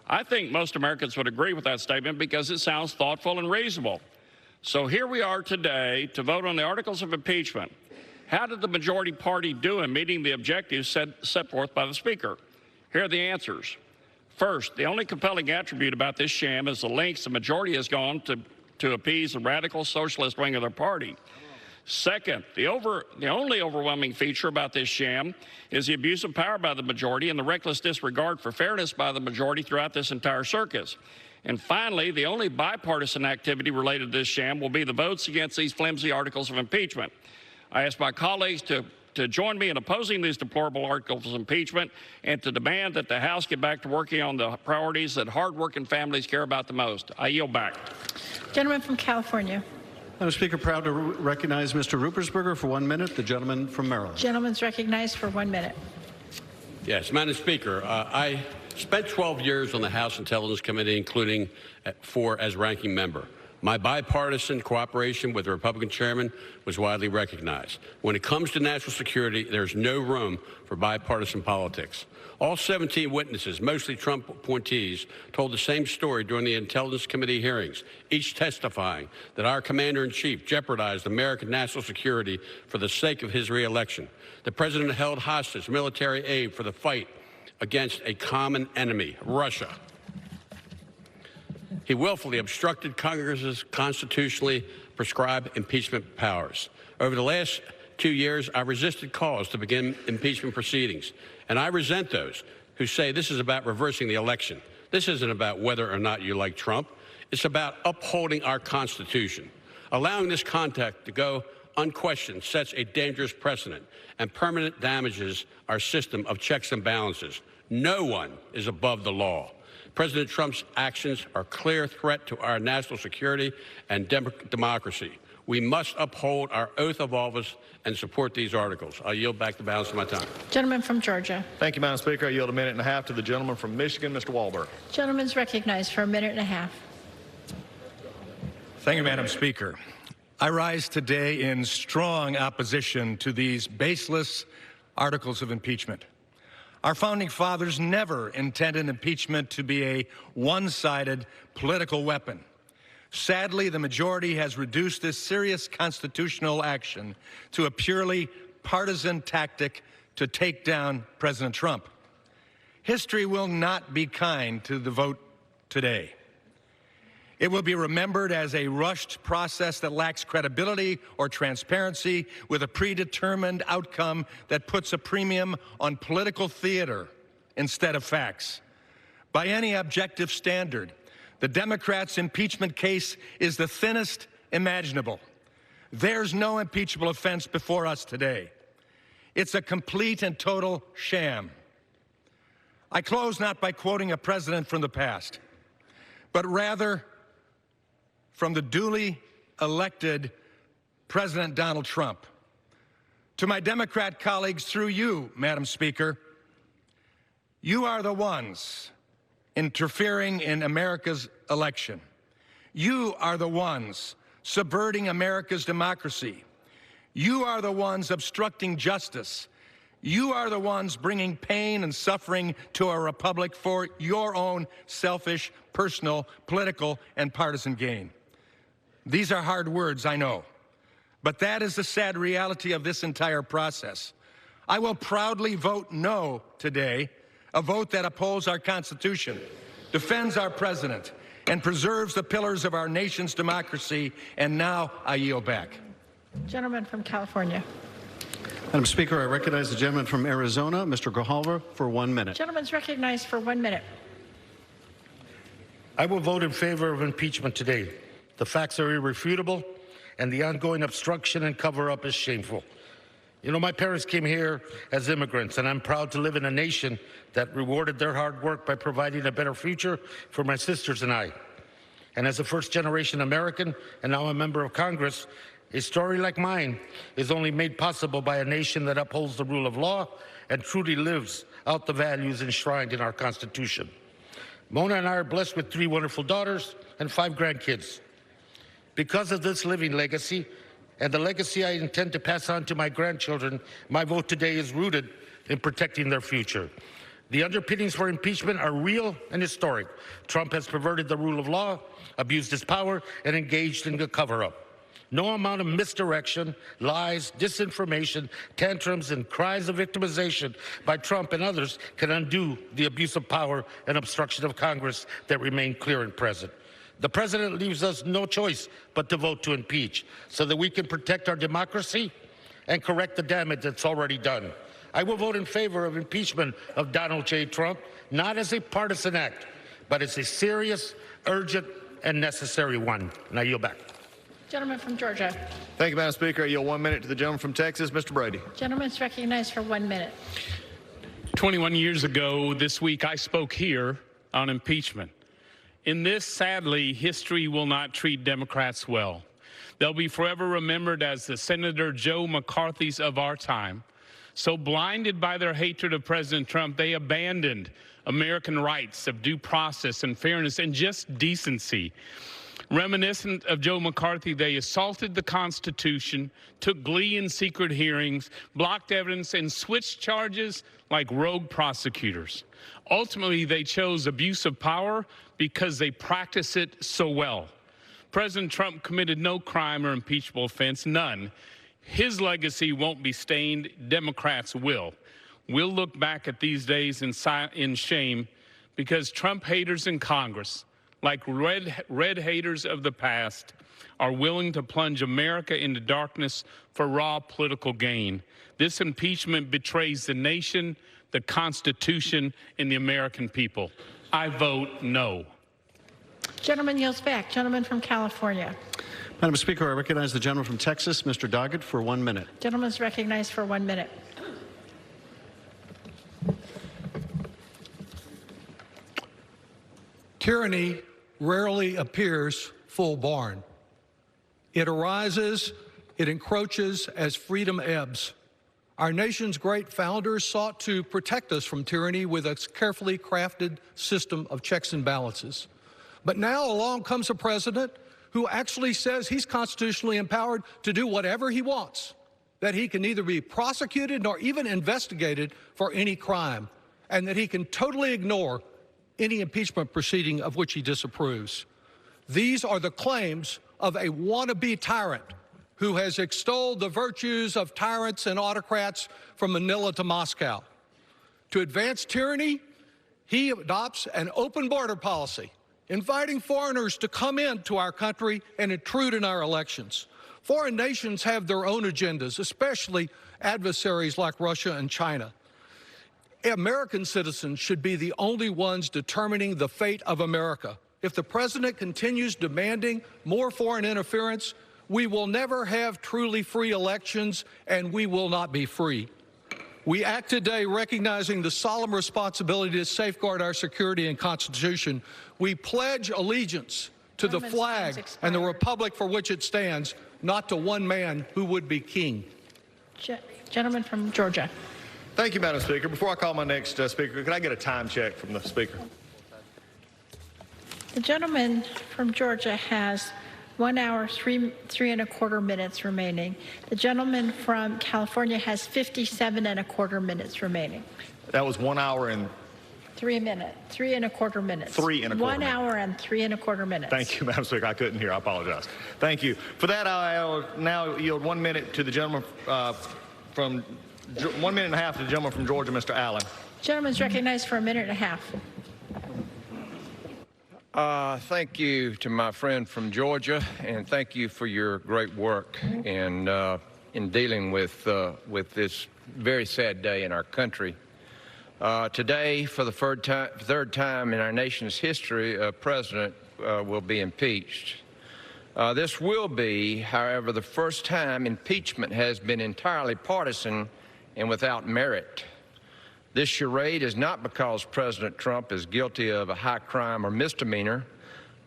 I think most Americans would agree with that statement because it sounds thoughtful and reasonable. So here we are today to vote on the articles of impeachment. How did the majority party do in meeting the objectives set forth by the Speaker? Here are the answers. First, the only compelling attribute about this sham is the lengths the majority has gone to appease the radical socialist wing of their party. Second, the only overwhelming feature about this sham is the abuse of power by the majority and the reckless disregard for fairness by the majority throughout this entire circus. And finally, the only bipartisan activity related to this sham will be the votes against these flimsy articles of impeachment. I ask my colleagues to join me in opposing these deplorable articles of impeachment and to demand that the House get back to working on the priorities that hardworking families care about the most. I yield back. Gentleman from California. Madam Speaker, proud to recognize Mr. Ruppersberger for 1 minute, the gentleman from Maryland. Gentleman's recognized for 1 minute. Yes, Madam Speaker, I spent 12 years on the House Intelligence Committee, including 4 as ranking member. My bipartisan cooperation with the Republican chairman was widely recognized. When it comes to national security, there's no room for bipartisan politics. All 17 witnesses, mostly Trump appointees, told the same story during the Intelligence Committee hearings, each testifying that our commander-in-chief jeopardized American national security for the sake of his reelection. The president held hostage military aid for the fight against a common enemy, Russia. He willfully obstructed Congress's constitutionally prescribed impeachment powers. Over the last 2 years, I resisted calls to begin impeachment proceedings, and I resent those who say this is about reversing the election. This isn't about whether or not you like Trump. It's about upholding our Constitution. Allowing this conduct to go unquestioned sets a dangerous precedent and permanent damages our system of checks and balances. No one is above the law. President Trump's actions are a clear threat to our national security and democracy. We must uphold our oath of office and support these articles. I yield back the balance of my time. Gentleman from Georgia. Thank you, Madam Speaker. I yield a minute and a half to the gentleman from Michigan, Mr. Walberg. Gentleman's recognized for 1.5 minutes. Thank you, Madam Speaker. I rise today in strong opposition to these baseless articles of impeachment. Our founding fathers never intended impeachment to be a one-sided political weapon. Sadly, the majority has reduced this serious constitutional action to a purely partisan tactic to take down President Trump. History will not be kind to the vote today. It will be remembered as a rushed process that lacks credibility or transparency, with a predetermined outcome that puts a premium on political theater instead of facts. By any objective standard, the Democrats' impeachment case is the thinnest imaginable. There's no impeachable offense before us today. It's a complete and total sham. I close not by quoting a president from the past, but rather from the duly elected President Donald Trump. To my Democrat colleagues, through you, Madam Speaker, you are the ones interfering in America's election. You are the ones subverting America's democracy. You are the ones obstructing justice. You are the ones bringing pain and suffering to our republic for your own selfish, personal, political, and partisan gain. These are hard words, I know, but that is the sad reality of this entire process. I will proudly vote no today, a vote that upholds our Constitution, defends our president, and preserves the pillars of our nation's democracy. And now I yield back. Gentleman from California. Madam Speaker, I recognize the gentleman from Arizona, Mr. Grijalva, for 1 minute. Gentleman's recognized for 1 minute. I will vote in favor of impeachment today. The facts are irrefutable, and the ongoing obstruction and cover-up is shameful. You know, my parents came here as immigrants, and I'm proud to live in a nation that rewarded their hard work by providing a better future for my sisters and I. And as a first-generation American, and now a member of Congress, a story like mine is only made possible by a nation that upholds the rule of law and truly lives out the values enshrined in our Constitution. Mona and I are blessed with 3 wonderful daughters and 5 grandkids. Because of this living legacy and the legacy I intend to pass on to my grandchildren, my vote today is rooted in protecting their future. The underpinnings for impeachment are real and historic. Trump has perverted the rule of law, abused his power, and engaged in a cover-up. No amount of misdirection, lies, disinformation, tantrums, and cries of victimization by Trump and others can undo the abuse of power and obstruction of Congress that remain clear and present. The president leaves us no choice but to vote to impeach so that we can protect our democracy and correct the damage that's already done. I will vote in favor of impeachment of Donald J. Trump, not as a partisan act, but as a serious, urgent, and necessary one. And I yield back. Gentleman from Georgia. Thank you, Madam Speaker. I yield 1 minute to the gentleman from Texas, Mr. Brady. Gentleman's recognized for 1 minute. 21 years ago this week, I spoke here on impeachment. In this, sadly, history will not treat Democrats well. They'll be forever remembered as the Senator Joe McCarthy's of our time. So blinded by their hatred of President Trump, they abandoned American rights of due process and fairness and just decency. Reminiscent of Joe McCarthy, they assaulted the Constitution, took glee in secret hearings, blocked evidence, and switched charges like rogue prosecutors. Ultimately, they chose abuse of power because they practice it so well. President Trump committed no crime or impeachable offense, none. His legacy won't be stained. Democrats will. We'll look back at these days in shame because Trump haters in Congress, like red haters of the past, are willing to plunge America into darkness for raw political gain. This impeachment betrays the nation, the Constitution, and the American people. I vote no. Gentleman yields back. Gentleman from California. Madam Speaker, I recognize the gentleman from Texas, Mr. Doggett, for 1 minute. Gentleman is recognized for 1 minute. Tyranny rarely appears full-born. It arises, it encroaches as freedom ebbs. Our nation's great founders sought to protect us from tyranny with a carefully crafted system of checks and balances. But now along comes a president who actually says he's constitutionally empowered to do whatever he wants, that he can neither be prosecuted nor even investigated for any crime, and that he can totally ignore any impeachment proceeding of which he disapproves. These are the claims of a wannabe tyrant who has extolled the virtues of tyrants and autocrats from Manila to Moscow. To advance tyranny, he adopts an open border policy, inviting foreigners to come into our country and intrude in our elections. Foreign nations have their own agendas, especially adversaries like Russia and China. American citizens should be the only ones determining the fate of America. If the president continues demanding more foreign interference, we will never have truly free elections, and we will not be free. We act today recognizing the solemn responsibility to safeguard our security and Constitution. We pledge allegiance to the flag and the republic for which it stands, not to one man who would be king. Gentleman from Georgia. Thank you, Madam Speaker. Before I call my next speaker, could I get a time check from the Speaker? The gentleman from Georgia has 1 hour, three and a quarter minutes remaining. The gentleman from California has 57 and a quarter minutes remaining. That was 1 hour and 3 minutes. 3 and a quarter minutes. 3 and a quarter 1 hour and 3 and a quarter minutes. Thank you, Madam Speaker. I couldn't hear. I apologize. Thank you. For that, I'll now yield 1 minute to the gentleman from 1 minute and a half to the gentleman from Georgia, Mr. Allen. Gentleman is recognized for a minute and a half. Thank you to my friend from Georgia, and thank you for your great work in dealing with this very sad day in our country. Today, for the third time in our nation's history, a president will be impeached. This will be, however, the first time impeachment has been entirely partisan and without merit. This charade is not because President Trump is guilty of a high crime or misdemeanor,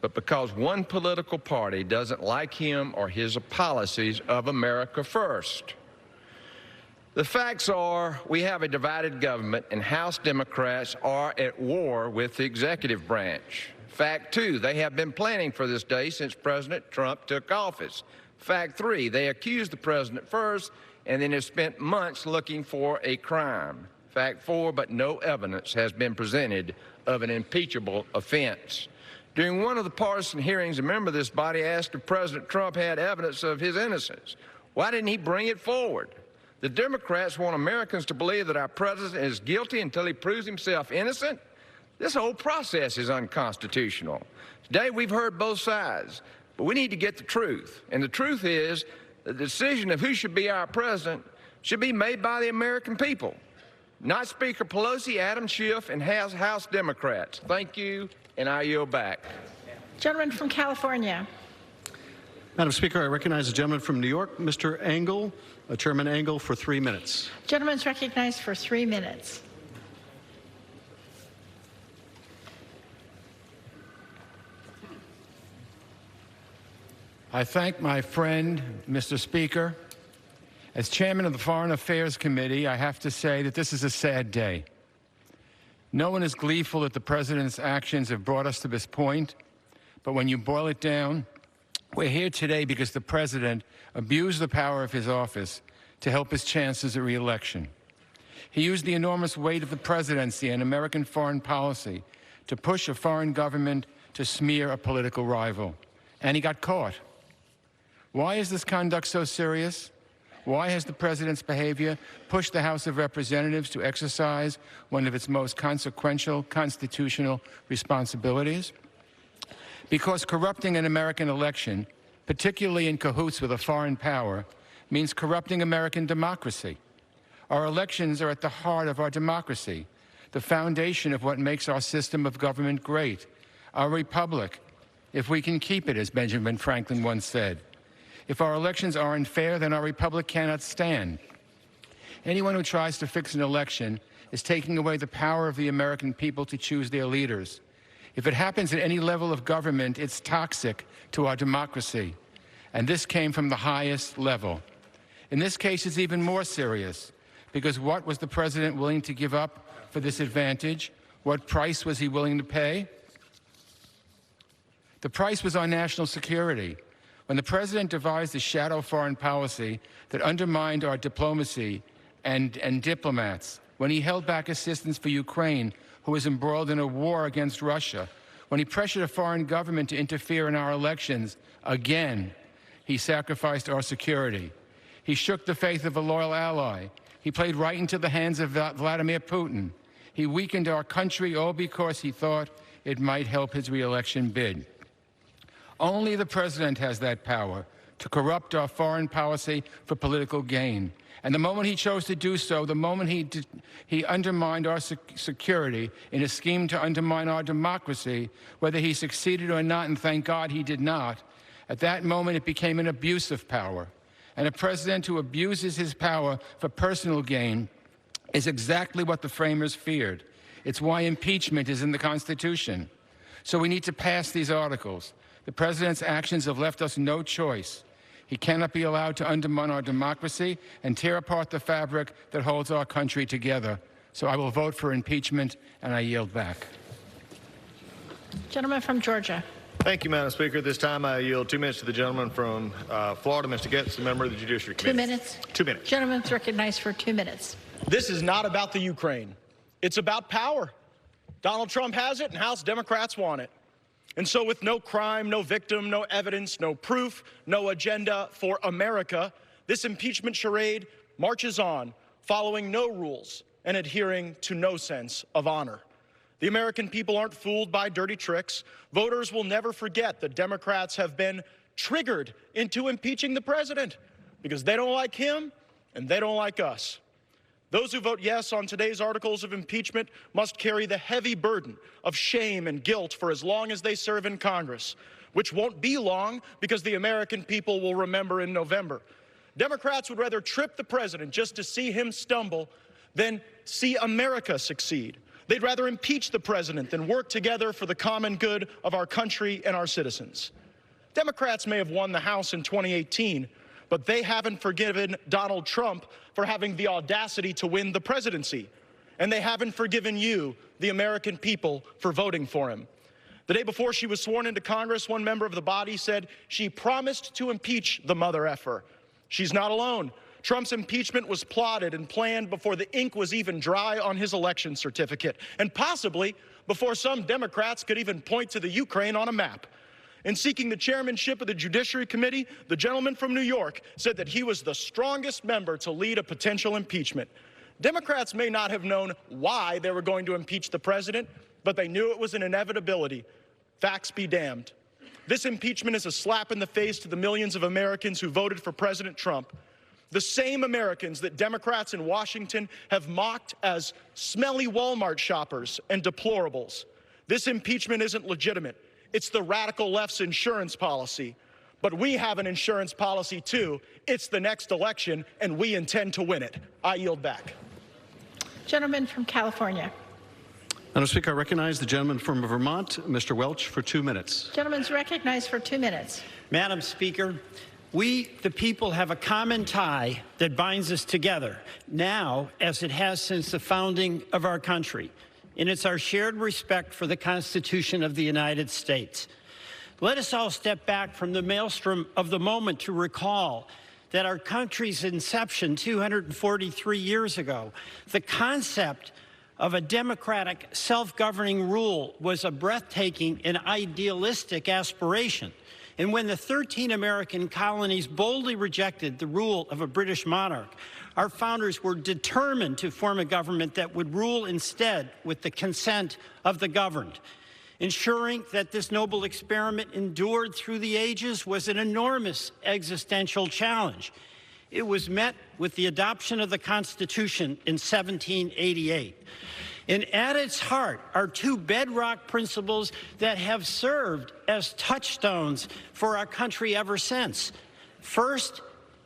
but because one political party doesn't like him or his policies of America first. The facts are we have a divided government, and House Democrats are at war with the executive branch. Fact two, they have been planning for this day since President Trump took office. Fact three, they accused the president first and then have spent months looking for a crime. Fact four, but no evidence has been presented of an impeachable offense. During one of the partisan hearings, a member of this body asked if President Trump had evidence of his innocence. Why didn't he bring it forward? The Democrats want Americans to believe that our president is guilty until he proves himself innocent. This whole process is unconstitutional. Today we've heard both sides, but we need to get the truth. And the truth is the decision of who should be our president should be made by the American people, not Speaker Pelosi, Adam Schiff, and House Democrats. Thank you, and I yield back. Gentleman from California. Madam Speaker, I recognize the gentleman from New York, Mr. Engel, Chairman Engel, for 3 minutes. Gentleman is recognized for 3 minutes. I thank my friend, Mr. Speaker. As chairman of the Foreign Affairs Committee, I have to say that this is a sad day. No one is gleeful that the president's actions have brought us to this point, but when you boil it down, we're here today because the president abused the power of his office to help his chances at re-election. He used the enormous weight of the presidency and American foreign policy to push a foreign government to smear a political rival. And he got caught. Why is this conduct so serious? Why has the president's behavior pushed the House of Representatives to exercise one of its most consequential constitutional responsibilities? Because corrupting an American election, particularly in cahoots with a foreign power, means corrupting American democracy. Our elections are at the heart of our democracy, the foundation of what makes our system of government great, our republic, if we can keep it, as Benjamin Franklin once said. If our elections aren't fair, then our republic cannot stand. Anyone who tries to fix an election is taking away the power of the American people to choose their leaders. If it happens at any level of government, it's toxic to our democracy. And this came from the highest level. In this case, it's even more serious, because what was the president willing to give up for this advantage? What price was he willing to pay? The price was our national security. When the president devised a shadow foreign policy that undermined our diplomacy and diplomats, when he held back assistance for Ukraine, who was embroiled in a war against Russia, when he pressured a foreign government to interfere in our elections, again, he sacrificed our security. He shook the faith of a loyal ally. He played right into the hands of Vladimir Putin. He weakened our country, all because he thought it might help his re-election bid. Only the president has that power to corrupt our foreign policy for political gain. And the moment he chose to do so, the moment he undermined our security in a scheme to undermine our democracy, whether he succeeded or not, and thank God he did not, at that moment it became an abuse of power. And a president who abuses his power for personal gain is exactly what the framers feared. It's why impeachment is in the Constitution. So we need to pass these articles. The president's actions have left us no choice. He cannot be allowed to undermine our democracy and tear apart the fabric that holds our country together. So I will vote for impeachment, and I yield back. Gentleman from Georgia. Thank you, Madam Speaker. This time I yield 2 minutes to the gentleman from Florida, Mr. Getz, the member of the Judiciary Committee. 2 minutes. 2 minutes. Gentleman's recognized for 2 minutes. This is not about the Ukraine. It's about power. Donald Trump has it, and House Democrats want it. And so with no crime, no victim, no evidence, no proof, no agenda for America, this impeachment charade marches on, following no rules and adhering to no sense of honor. The American people aren't fooled by dirty tricks. Voters will never forget that Democrats have been triggered into impeaching the president because they don't like him and they don't like us. Those who vote yes on today's articles of impeachment must carry the heavy burden of shame and guilt for as long as they serve in Congress, which won't be long because the American people will remember in November. Democrats would rather trip the president just to see him stumble than see America succeed. They'd rather impeach the president than work together for the common good of our country and our citizens. Democrats may have won the House in 2018, but they haven't forgiven Donald Trump for having the audacity to win the presidency. And they haven't forgiven you, the American people, for voting for him. The day before she was sworn into Congress, one member of the body said she promised to impeach the mother effer. She's not alone. Trump's impeachment was plotted and planned before the ink was even dry on his election certificate, and possibly before some Democrats could even point to the Ukraine on a map. In seeking the chairmanship of the Judiciary Committee, the gentleman from New York said that he was the strongest member to lead a potential impeachment. Democrats may not have known why they were going to impeach the president, but they knew it was an inevitability. Facts be damned. This impeachment is a slap in the face to the millions of Americans who voted for President Trump. The same Americans that Democrats in Washington have mocked as smelly Walmart shoppers and deplorables. This impeachment isn't legitimate. It's the radical left's insurance policy. But we have an insurance policy, too. It's the next election, and we intend to win it. I yield back. Gentleman from California. Madam Speaker, I recognize the gentleman from Vermont, Mr. Welch, for 2 minutes. Gentleman's recognized for 2 minutes. Madam Speaker, we, the people, have a common tie that binds us together now as it has since the founding of our country, and it's our shared respect for the Constitution of the United States. Let us all step back from the maelstrom of the moment to recall that our country's inception 243 years ago, the concept of a democratic, self-governing rule was a breathtaking and idealistic aspiration. And when the 13 American colonies boldly rejected the rule of a British monarch, our founders were determined to form a government that would rule instead with the consent of the governed. Ensuring that this noble experiment endured through the ages was an enormous existential challenge. It was met with the adoption of the Constitution in 1788. And at its heart are two bedrock principles that have served as touchstones for our country ever since. First,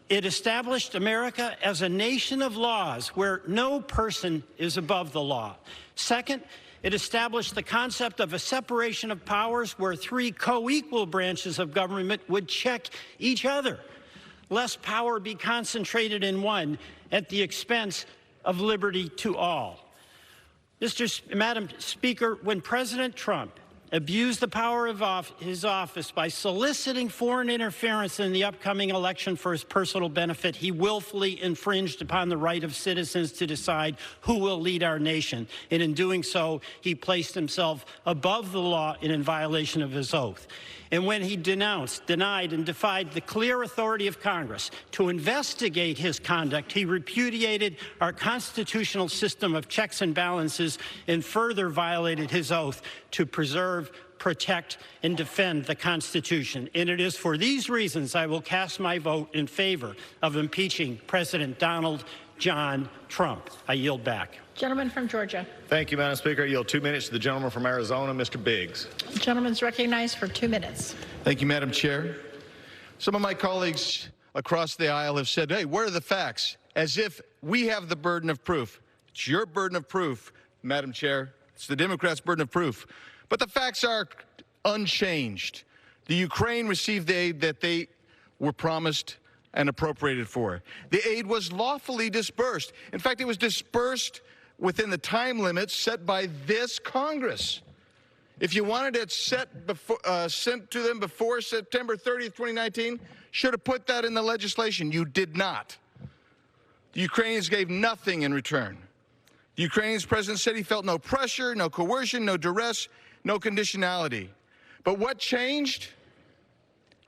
it established America as a nation of laws where no person is above the law. Second, it established the concept of a separation of powers where three co-equal branches of government would check each other, lest power be concentrated in one at the expense of liberty to all. Madam Speaker, when President Trump abused the power of his office by soliciting foreign interference in the upcoming election for his personal benefit, he willfully infringed upon the right of citizens to decide who will lead our nation. And in doing so, he placed himself above the law and in violation of his oath. And when he denounced, denied, and defied the clear authority of Congress to investigate his conduct, he repudiated our constitutional system of checks and balances and further violated his oath to preserve, protect, and defend the Constitution. And it is for these reasons I will cast my vote in favor of impeaching President Donald John Trump. I yield back. Gentleman from Georgia. Thank you, Madam Speaker. I yield 2 minutes to the gentleman from Arizona, Mr. Biggs. The gentleman's recognized for 2 minutes. Thank you, Madam Chair. Some of my colleagues across the aisle have said, hey, where are the facts? As if we have the burden of proof. It's your burden of proof, Madam Chair. It's the Democrats' burden of proof. But the facts are unchanged. The Ukraine received the aid that they were promised and appropriated for. The aid was lawfully dispersed. In fact, it was dispersed within the time limits set by this Congress. If you wanted it sent to them before September 30th, 2019, should have put that in the legislation. You did not. The Ukrainians gave nothing in return. The Ukrainian president said he felt no pressure, no coercion, no duress, no conditionality. But what changed?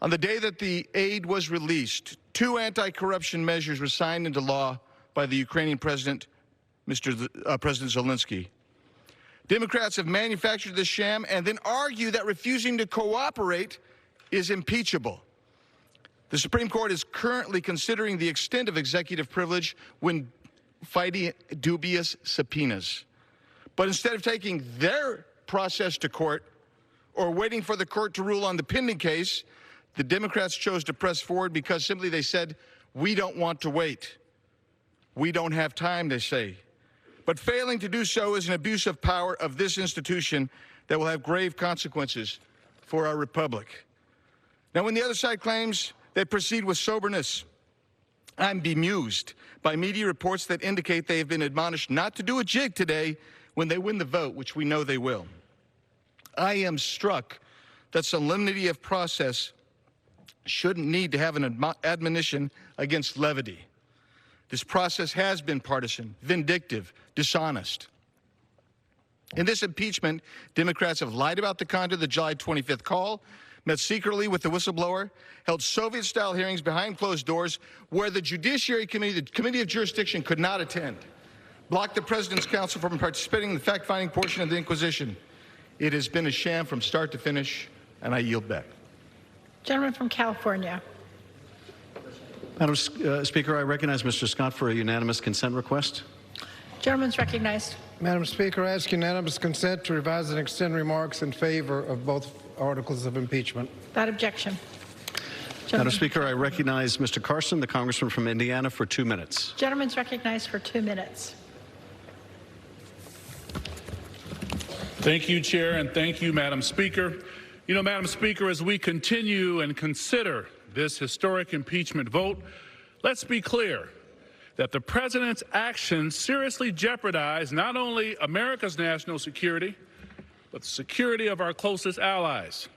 On the day that the aid was released, 2 anti-corruption measures were signed into law by the Ukrainian president, President Zelensky. Democrats have manufactured this sham and then argue that refusing to cooperate is impeachable. The Supreme Court is currently considering the extent of executive privilege when fighting dubious subpoenas. But instead of taking their process to court or waiting for the court to rule on the pending case, the Democrats chose to press forward because simply they said, we don't want to wait. We don't have time, they say. But failing to do so is an abuse of power of this institution that will have grave consequences for our republic. Now, when the other side claims they proceed with soberness, I'm bemused by media reports that indicate they have been admonished not to do a jig today when they win the vote, which we know they will. I am struck that solemnity of process shouldn't need to have an admonition against levity. This process has been partisan, vindictive, dishonest. In this impeachment, Democrats have lied about the content of the July 25th call, met secretly with the whistleblower, held Soviet-style hearings behind closed doors where the Judiciary Committee, the Committee of Jurisdiction, could not attend, blocked the President's counsel from participating in the fact-finding portion of the Inquisition. It has been a sham from start to finish, and I yield back. Gentleman from California. Madam Speaker, I recognize Mr. Scott for a unanimous consent request. Gentleman's recognized. Madam Speaker, I ask unanimous consent to revise and extend remarks in favor of both articles of impeachment. Without objection. Madam Speaker, I recognize Mr. Carson, the congressman from Indiana, for 2 minutes. Gentleman's recognized for 2 minutes. Thank you, Chair, and thank you, Madam Speaker. You know, Madam Speaker, as we continue and consider this historic impeachment vote, let's be clear that the President's actions seriously jeopardize not only America's national security, but the security of our closest allies.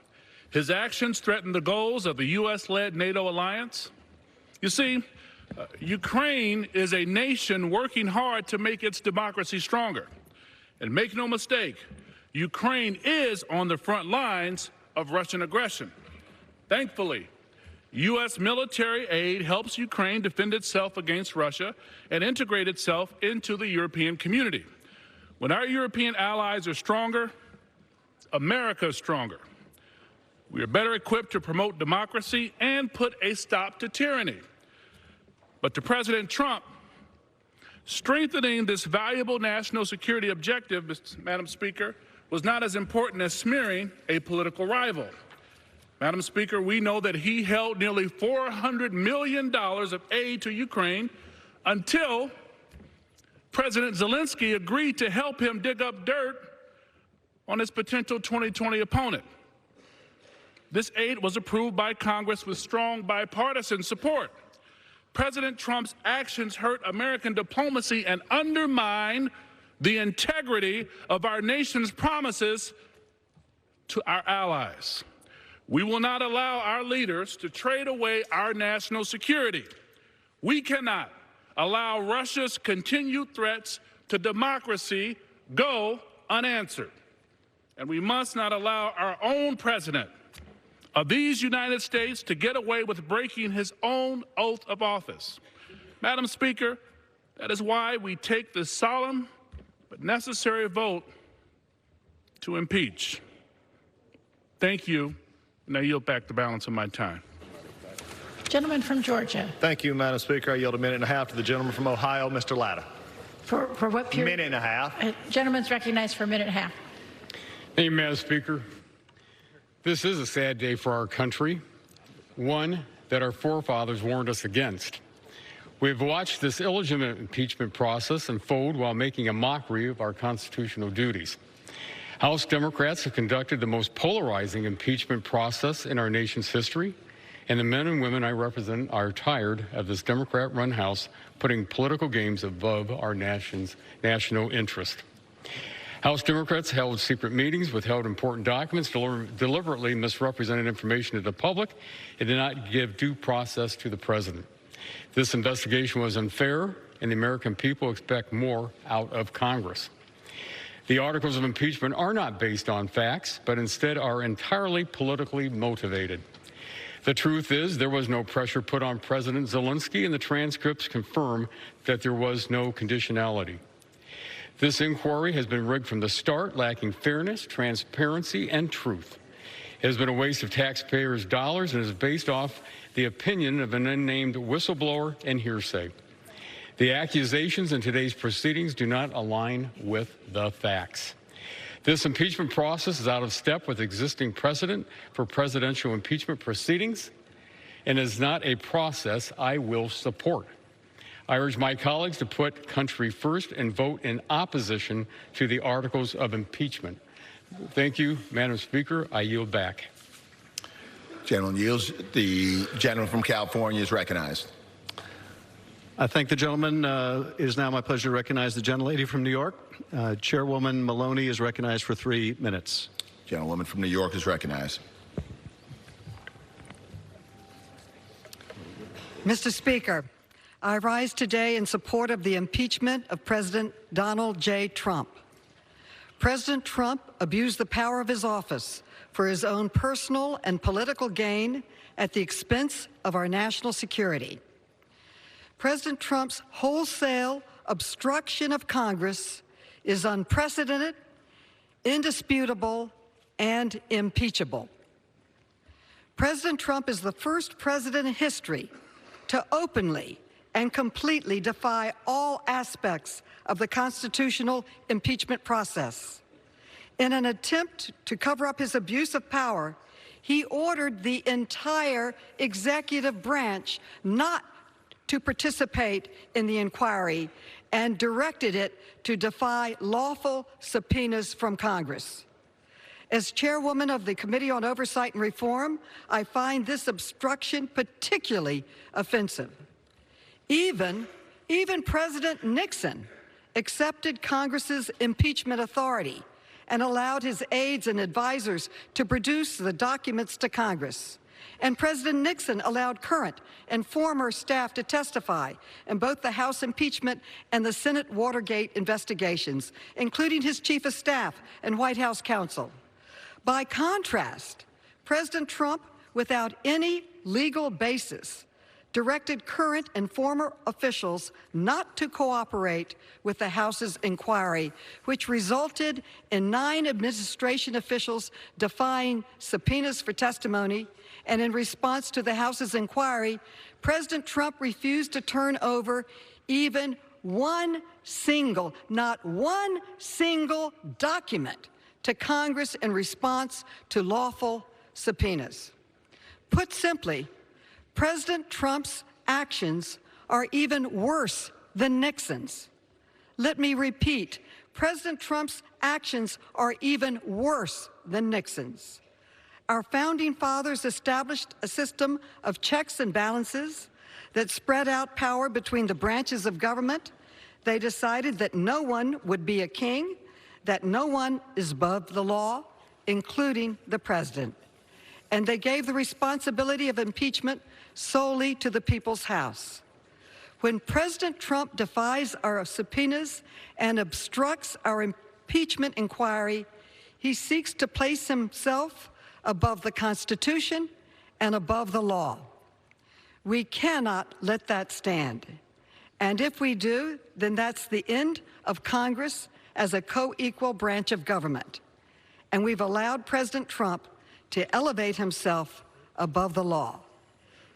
His actions threaten the goals of the U.S.-led NATO alliance. You see, Ukraine is a nation working hard to make its democracy stronger. And make no mistake, Ukraine is on the front lines of Russian aggression. Thankfully, U.S. military aid helps Ukraine defend itself against Russia and integrate itself into the European community. When our European allies are stronger, America is stronger. We are better equipped to promote democracy and put a stop to tyranny. But to President Trump, strengthening this valuable national security objective, Madam Speaker, was not as important as smearing a political rival. Madam Speaker, we know that he held nearly $400 million of aid to Ukraine until President Zelensky agreed to help him dig up dirt on his potential 2020 opponent. This aid was approved by Congress with strong bipartisan support. President Trump's actions hurt American diplomacy and undermine the integrity of our nation's promises to our allies. We will not allow our leaders to trade away our national security. We cannot allow Russia's continued threats to democracy go unanswered. And we must not allow our own president of these United States to get away with breaking his own oath of office. Madam Speaker, that is why we take this solemn but necessary vote to impeach. Thank you, and I yield back the balance of my time. Gentleman from Georgia. Thank you, Madam Speaker. I yield a minute and a half to the gentleman from Ohio, Mr. Latta. For what period? Minute and a half. Gentleman's recognized for a minute and a half. Thank you, Madam Speaker. This is a sad day for our country, one that our forefathers warned us against. We've watched this illegitimate impeachment process unfold while making a mockery of our constitutional duties. House Democrats have conducted the most polarizing impeachment process in our nation's history, and the men and women I represent are tired of this Democrat-run House putting political games above our nation's national interest. House Democrats held secret meetings, withheld important documents, deliberately misrepresented information to the public, and did not give due process to the president. This investigation was unfair, and the American people expect more out of Congress. The articles of impeachment are not based on facts, but instead are entirely politically motivated. The truth is, there was no pressure put on President Zelensky, and the transcripts confirm that there was no conditionality. This inquiry has been rigged from the start, lacking fairness, transparency, and truth. It has been a waste of taxpayers' dollars and is based off the opinion of an unnamed whistleblower and hearsay. The accusations in today's proceedings do not align with the facts. This impeachment process is out of step with existing precedent for presidential impeachment proceedings and is not a process I will support. I urge my colleagues to put country first and vote in opposition to the articles of impeachment. Thank you, Madam Speaker. I yield back. Gentleman yields. The gentleman from California is recognized. I thank the gentleman. It is now my pleasure to recognize the gentlelady from New York. Chairwoman Maloney is recognized for 3 minutes. Gentlewoman from New York is recognized. Mr. Speaker, I rise today in support of the impeachment of President Donald J. Trump. President Trump abused the power of his office for his own personal and political gain at the expense of our national security. President Trump's wholesale obstruction of Congress is unprecedented, indisputable, and impeachable. President Trump is the first president in history to openly and completely defy all aspects of the constitutional impeachment process. In an attempt to cover up his abuse of power, he ordered the entire executive branch not to participate in the inquiry and directed it to defy lawful subpoenas from Congress. As chairwoman of the Committee on Oversight and Reform, I find this obstruction particularly offensive. Even President Nixon accepted Congress's impeachment authority and allowed his aides and advisors to produce the documents to Congress. And President Nixon allowed current and former staff to testify in both the House impeachment and the Senate Watergate investigations, including his chief of staff and White House counsel. By contrast, President Trump, without any legal basis, directed current and former officials not to cooperate with the House's inquiry, which resulted in 9 administration officials defying subpoenas for testimony. And in response to the House's inquiry, President Trump refused to turn over even not one single document to Congress in response to lawful subpoenas. Put simply, President Trump's actions are even worse than Nixon's. Let me repeat, President Trump's actions are even worse than Nixon's. Our founding fathers established a system of checks and balances that spread out power between the branches of government. They decided that no one would be a king, that no one is above the law, including the president. And they gave the responsibility of impeachment solely to the People's House. When President Trump defies our subpoenas and obstructs our impeachment inquiry, he seeks to place himself above the Constitution and above the law. We cannot let that stand. And if we do, then that's the end of Congress as a co-equal branch of government. And we've allowed President Trump to elevate himself above the law.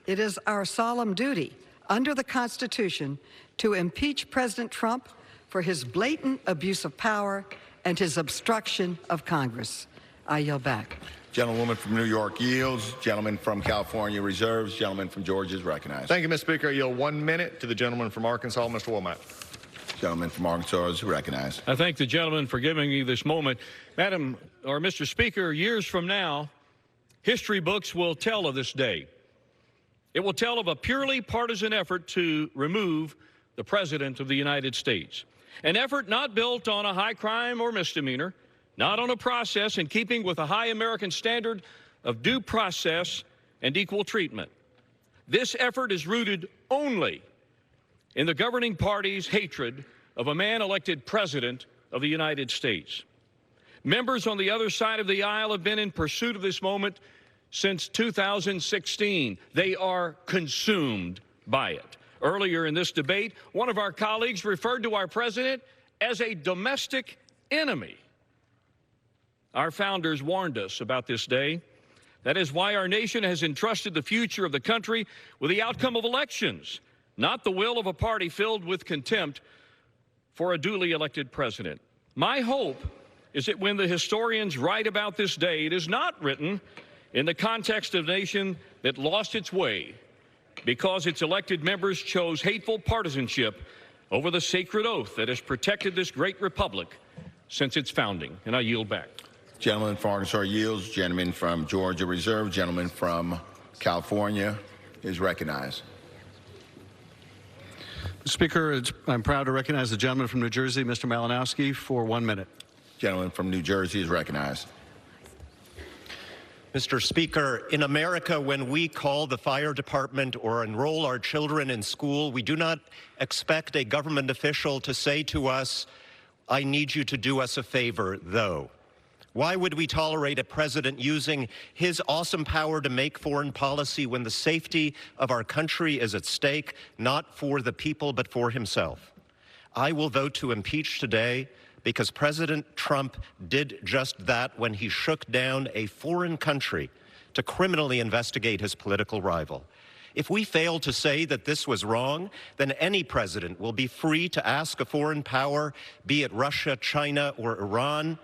It is our solemn duty under the Constitution to impeach President Trump for his blatant abuse of power and his obstruction of Congress. I yield back. Gentlewoman from New York yields. Gentleman from California reserves. Gentleman from Georgia is recognized. Thank you, Mr. Speaker. I yield 1 minute to the gentleman from Arkansas, Mr. Womack. Gentleman from Arkansas is recognized. I thank the gentleman for giving me this moment. Madam, or Mr. Speaker, years from now, history books will tell of this day. It will tell of a purely partisan effort to remove the President of the United States. An effort not built on a high crime or misdemeanor, not on a process in keeping with a high American standard of due process and equal treatment. This effort is rooted only in the governing party's hatred of a man elected President of the United States. Members on the other side of the aisle have been in pursuit of this moment since 2016. They are consumed by it. Earlier in this debate, one of our colleagues referred to our president as a domestic enemy. Our founders warned us about this day. That is why our nation has entrusted the future of the country with the outcome of elections, not the will of a party filled with contempt for a duly elected president. My hope is that when the historians write about this day, it is not written in the context of a nation that lost its way because its elected members chose hateful partisanship over the sacred oath that has protected this great republic since its founding. And I yield back. Gentleman from Arkansas yields. Gentleman from Georgia reserve. Gentleman from California is recognized. Speaker, I'm proud to recognize the gentleman from New Jersey, Mr. Malinowski, for 1 minute. Gentleman from New Jersey is recognized. Mr. Speaker, in America, when we call the fire department or enroll our children in school, we do not expect a government official to say to us, "I need you to do us a favor, though." Why would we tolerate a president using his awesome power to make foreign policy when the safety of our country is at stake, not for the people, but for himself? I will vote to impeach today because President Trump did just that when he shook down a foreign country to criminally investigate his political rival. If we fail to say that this was wrong, then any president will be free to ask a foreign power, be it Russia, China, or Iran,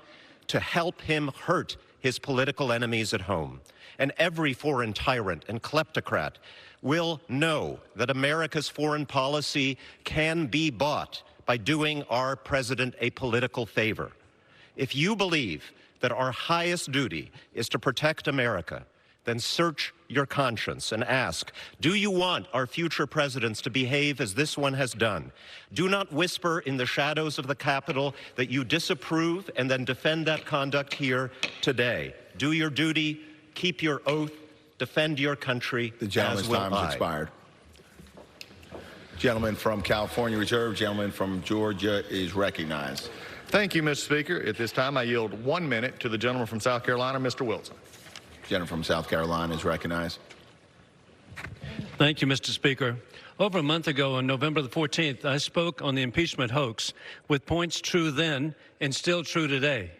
to help him hurt his political enemies at home. And every foreign tyrant and kleptocrat will know that America's foreign policy can be bought by doing our president a political favor. If you believe that our highest duty is to protect America, then search your conscience and ask, do you want our future presidents to behave as this one has done? Do not whisper in the shadows of the Capitol that you disapprove and then defend that conduct here today. Do your duty, keep your oath, defend your country. The gentleman's time has expired. Gentleman from California reserved. Gentleman from Georgia is recognized. Thank you, Mr. Speaker. At this time, I yield 1 minute to the gentleman from South Carolina, Mr. Wilson. Gentleman from South Carolina is recognized. Thank you, Mr. Speaker. Over a month ago, on November the 14th, I spoke on the impeachment hoax with points true then and still true today.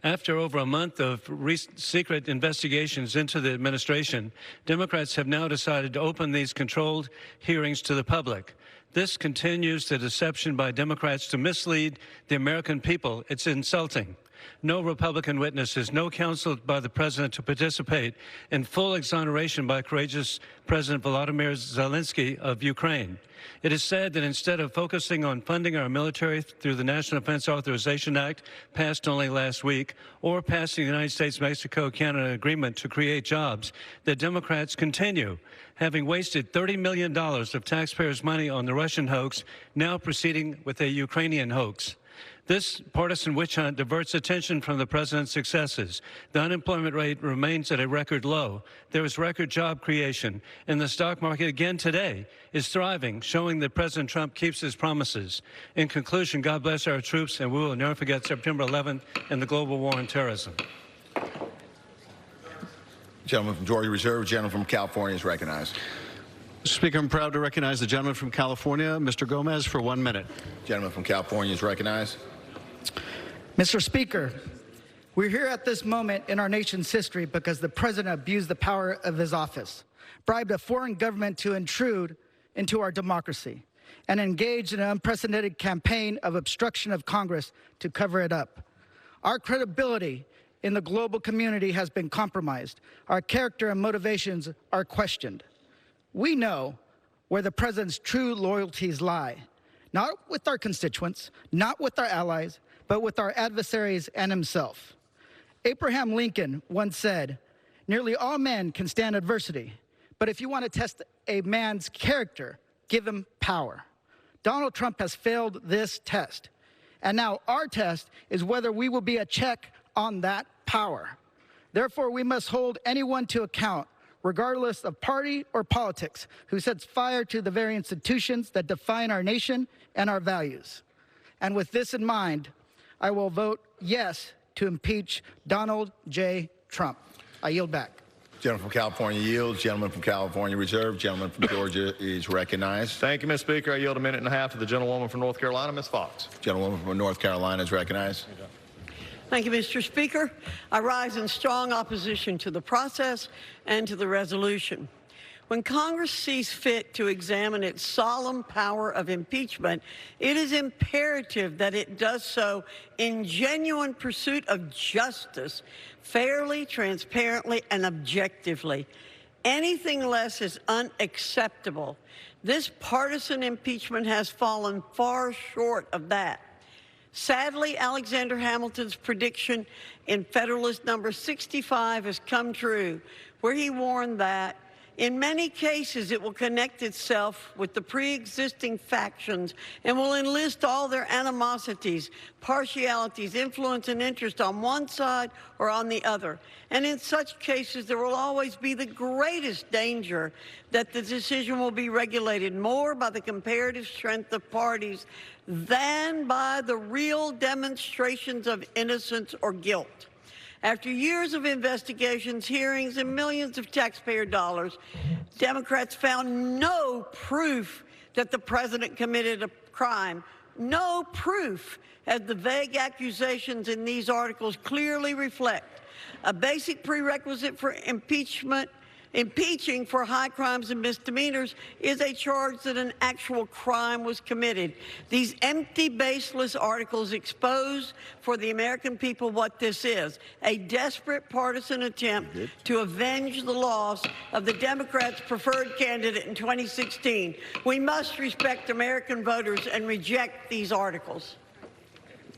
After over a month of secret investigations into the administration, Democrats have now decided to open these controlled hearings to the public. This continues the deception by Democrats to mislead the American people. It's insulting. No Republican witnesses, no counsel by the president to participate in full exoneration by courageous President Volodymyr Zelensky of Ukraine. It is said that instead of focusing on funding our military through the National Defense Authorization Act, passed only last week, or passing the United States-Mexico-Canada agreement to create jobs, the Democrats continue, having wasted $30 million of taxpayers' money on the Russian hoax, now proceeding with a Ukrainian hoax. This partisan witch hunt diverts attention from the president's successes. The unemployment rate remains at a record low. There is record job creation, and the stock market again today is thriving, showing that President Trump keeps his promises. In conclusion, God bless our troops, and we will never forget September 11th and the global war on terrorism. Gentleman from Georgia reserved. Gentleman from California is recognized. Mr. Speaker, I'm proud to recognize the gentleman from California, Mr. Gomez, for 1 minute. Gentleman from California is recognized. Mr. Speaker, we're here at this moment in our nation's history because the president abused the power of his office, bribed a foreign government to intrude into our democracy, and engaged in an unprecedented campaign of obstruction of Congress to cover it up. Our credibility in the global community has been compromised. Our character and motivations are questioned. We know where the president's true loyalties lie, not with our constituents, not with our allies, but with our adversaries and himself. Abraham Lincoln once said, "Nearly all men can stand adversity, but if you want to test a man's character, give him power." Donald Trump has failed this test, and now our test is whether we will be a check on that power. Therefore, we must hold anyone to account, regardless of party or politics, who sets fire to the very institutions that define our nation and our values. And with this in mind, I will vote yes to impeach Donald J. Trump. I yield back. Gentleman from California yields. Gentleman from California reserved. Gentleman from Georgia is recognized. Thank you, Mr. Speaker. I yield 1.5 minutes to the gentlewoman from North Carolina, Ms. Fox. Gentlewoman from North Carolina is recognized. Thank you, Mr. Speaker. I rise in strong opposition to the process and to the resolution. When Congress sees fit to examine its solemn power of impeachment, it is imperative that it does so in genuine pursuit of justice, fairly, transparently, and objectively. Anything less is unacceptable. This partisan impeachment has fallen far short of that. Sadly, Alexander Hamilton's prediction in Federalist number 65 has come true, where he warned that in many cases, it will connect itself with the pre-existing factions and will enlist all their animosities, partialities, influence, and interest on one side or on the other. And in such cases, there will always be the greatest danger that the decision will be regulated more by the comparative strength of parties than by the real demonstrations of innocence or guilt. After years of investigations, hearings, and millions of taxpayer dollars, Democrats found no proof that the president committed a crime. No proof, as the vague accusations in these articles clearly reflect. A basic prerequisite for impeachment Impeaching for high crimes and misdemeanors is a charge that an actual crime was committed. These empty, baseless articles expose for the American people what this is: a desperate partisan attempt to avenge the loss of the Democrats' preferred candidate in 2016. We must respect American voters and reject these articles.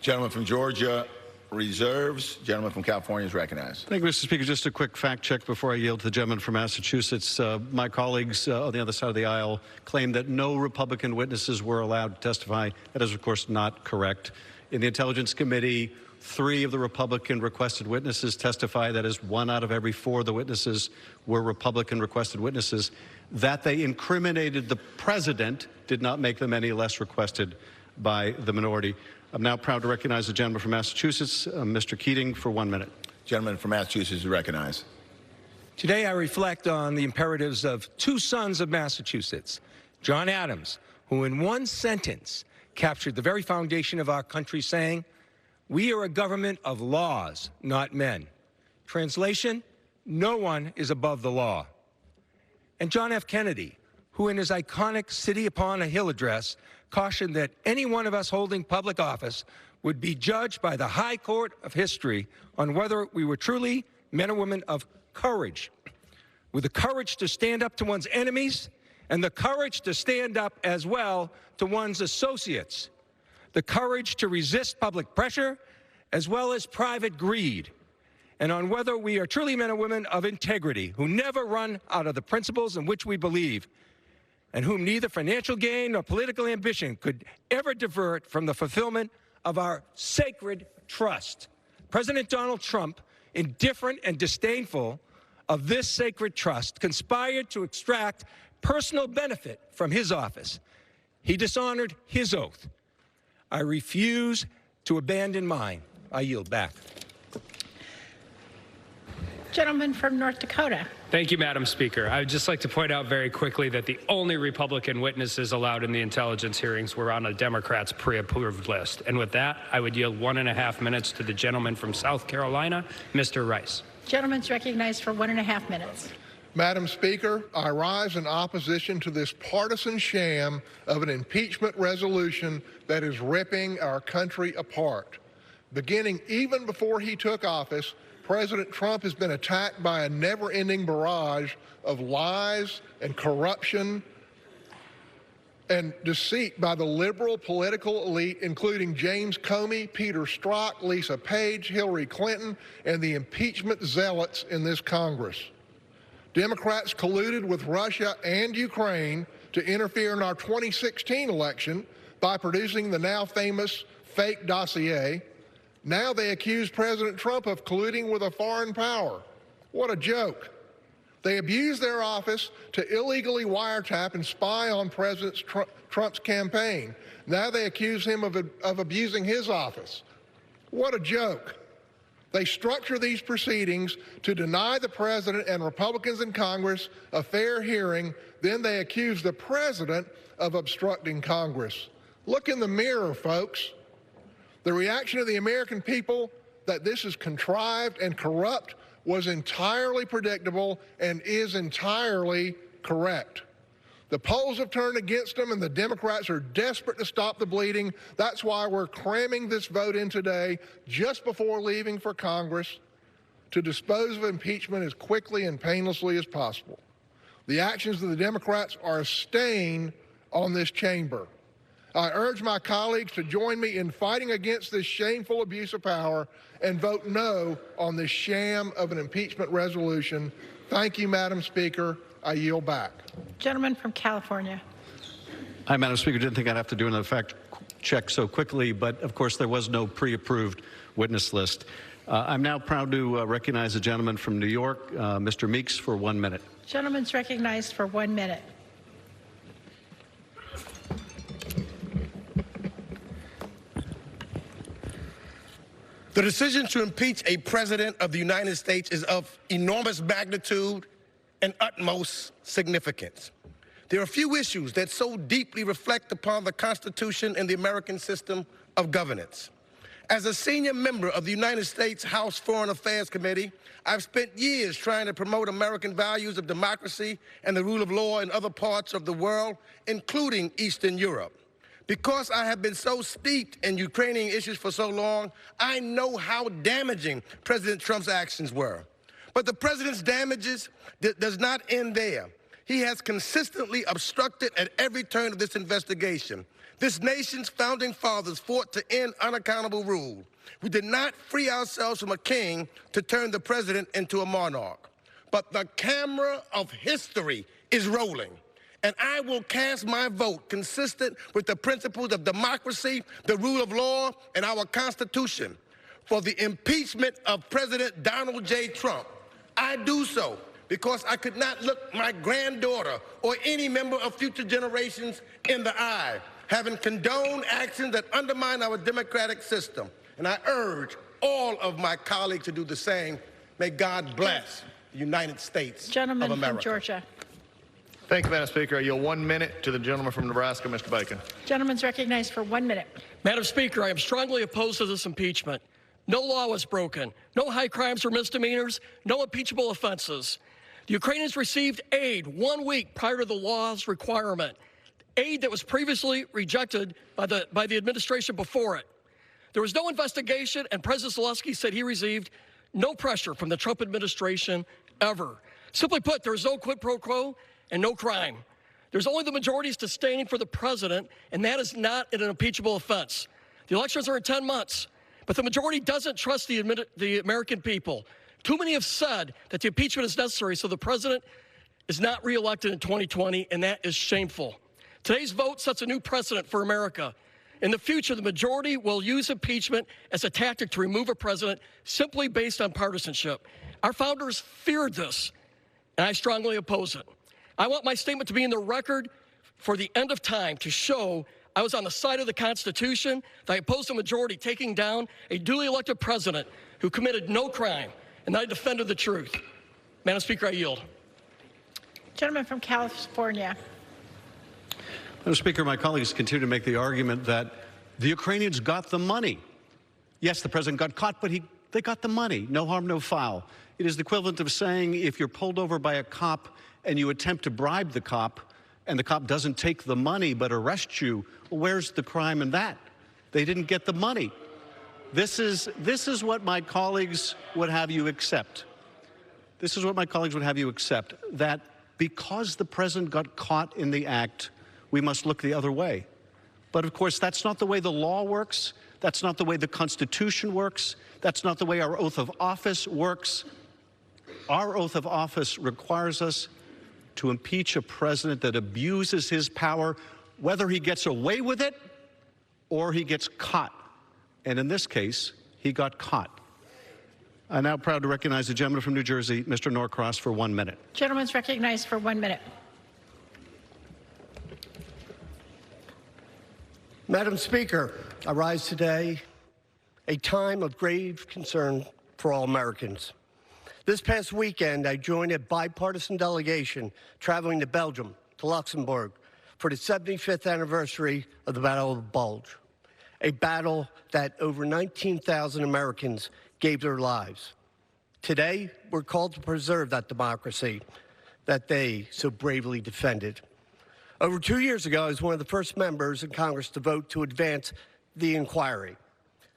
Gentleman from Georgia reserves. Gentleman from California is recognized. Thank you, Mr. Speaker. Just a quick fact check before I yield to the gentleman from Massachusetts. My colleagues on the other side of the aisle claim that no Republican witnesses were allowed to testify. That is, of course, not correct. In the Intelligence Committee, 3 of the Republican requested witnesses testify. That is, 1 out of every 4 of the witnesses were Republican requested witnesses. That they incriminated the president did not make them any less requested by the minority. I'm now proud to recognize the gentleman from Massachusetts, Mr. Keating, for 1 minute. Gentleman from Massachusetts is recognized. Today I reflect on the imperatives of 2 sons of Massachusetts, John Adams, who in 1 sentence captured the very foundation of our country, saying, "We are a government of laws, not men." Translation: no one is above the law. And John F. Kennedy, who in his iconic City Upon a Hill address cautioned that any one of us holding public office would be judged by the high court of history on whether we were truly men and women of courage, with the courage to stand up to one's enemies and the courage to stand up as well to one's associates, the courage to resist public pressure as well as private greed, and on whether we are truly men and women of integrity who never run out of the principles in which we believe, and whom neither financial gain nor political ambition could ever divert from the fulfillment of our sacred trust. President Donald Trump, indifferent and disdainful of this sacred trust, conspired to extract personal benefit from his office. He dishonored his oath. I refuse to abandon mine. I yield back. Gentleman from North Dakota. Thank you, Madam Speaker. I would just like to point out very quickly that the only Republican witnesses allowed in the intelligence hearings were on a Democrats' pre-approved list. And with that, I would yield 1.5 minutes to the gentleman from South Carolina, Mr. Rice. Gentleman's recognized for 1.5 minutes. Madam Speaker, I rise in opposition to this partisan sham of an impeachment resolution that is ripping our country apart. Beginning even before he took office, President Trump has been attacked by a never-ending barrage of lies and corruption and deceit by the liberal political elite, including James Comey, Peter Strzok, Lisa Page, Hillary Clinton, and the impeachment zealots in this Congress. Democrats colluded with Russia and Ukraine to interfere in our 2016 election by producing the now famous fake dossier. Now they accuse President Trump of colluding with a foreign power. What a joke. They abused their office to illegally wiretap and spy on President Trump's campaign. Now they accuse him of abusing his office. What a joke. They structure these proceedings to deny the president and Republicans in Congress a fair hearing. Then they accuse the president of obstructing Congress. Look in the mirror, folks. The reaction of the American people that this is contrived and corrupt was entirely predictable and is entirely correct. The polls have turned against them, and the Democrats are desperate to stop the bleeding. That's why we're cramming this vote in today, just before leaving for Congress, to dispose of impeachment as quickly and painlessly as possible. The actions of the Democrats are a stain on this chamber. I urge my colleagues to join me in fighting against this shameful abuse of power and vote no on this sham of an impeachment resolution. Thank you, Madam Speaker. I yield back. Gentleman from California. Hi, Madam Speaker. Didn't think I'd have to do another fact check so quickly, but of course there was no pre-approved witness list. I'm now proud to recognize a gentleman from New York, Mr. Meeks, for 1 minute. Gentleman's recognized for 1 minute. The decision to impeach a president of the United States is of enormous magnitude and utmost significance. There are few issues that so deeply reflect upon the Constitution and the American system of governance As a senior member of the United States House Foreign Affairs Committee, I've spent years trying to promote American values of democracy and the rule of law in other parts of the world, including Eastern Europe. Because I have been so steeped in Ukrainian issues for so long, I know how damaging President Trump's actions were. But the president's damages does not end there. He has consistently obstructed at every turn of this investigation. This nation's founding fathers fought to end unaccountable rule. We did not free ourselves from a king to turn the president into a monarch. But the camera of history is rolling. And I will cast my vote consistent with the principles of democracy, the rule of law, and our Constitution for the impeachment of President Donald J. Trump. I do so because I could not look my granddaughter or any member of future generations in the eye, having condoned actions that undermine our democratic system. And I urge all of my colleagues to do the same. May God bless the United States of America. Gentleman from Georgia. Thank you, Madam Speaker. I yield 1 minute to the gentleman from Nebraska, Mr. Bacon. Gentleman's recognized for 1 minute. Madam Speaker, I am strongly opposed to this impeachment. No law was broken. No high crimes or misdemeanors. No impeachable offenses. The Ukrainians received aid 1 week prior to the law's requirement, aid that was previously rejected by the administration before it. There was no investigation, and President Zelensky said he received no pressure from the Trump administration ever. Simply put, there is no quid pro quo and no crime. There's only the majority sustaining for the president, and that is not an impeachable offense. The elections are in 10 months, but the majority doesn't trust the American people. Too many have said that the impeachment is necessary so the president is not reelected in 2020, and that is shameful. Today's vote sets a new precedent for America. In the future, the majority will use impeachment as a tactic to remove a president simply based on partisanship. Our founders feared this, and I strongly oppose it. I want my statement to be in the record for the end of time to show I was on the side of the Constitution, that I opposed the majority taking down a duly elected president who committed no crime, and that I defended the truth. Madam Speaker, I yield. Gentleman from California. Madam Speaker, my colleagues continue to make the argument that the Ukrainians got the money. Yes, the president got caught, but they got the money. No harm, no foul. It is the equivalent of saying if you're pulled over by a cop and you attempt to bribe the cop and the cop doesn't take the money but arrests you, well, where's the crime in that? They didn't get the money. This is what my colleagues would have you accept. This is what my colleagues would have you accept, that because the president got caught in the act, we must look the other way. But of course, that's not the way the law works. That's not the way the Constitution works. That's not the way our oath of office works. Our oath of office requires us to impeach a president that abuses his power, whether he gets away with it or he gets caught. And in this case, he got caught. I'm now proud to recognize the gentleman from New Jersey, Mr. Norcross, for 1 minute. Gentleman's recognized for 1 minute. Madam Speaker, I rise today a time of grave concern for all Americans. This past weekend, I joined a bipartisan delegation traveling to Belgium, to Luxembourg, for the 75th anniversary of the Battle of the Bulge, a battle that over 19,000 Americans gave their lives. Today, we're called to preserve that democracy that they so bravely defended. Over 2 years ago, I was one of the first members in Congress to vote to advance the inquiry.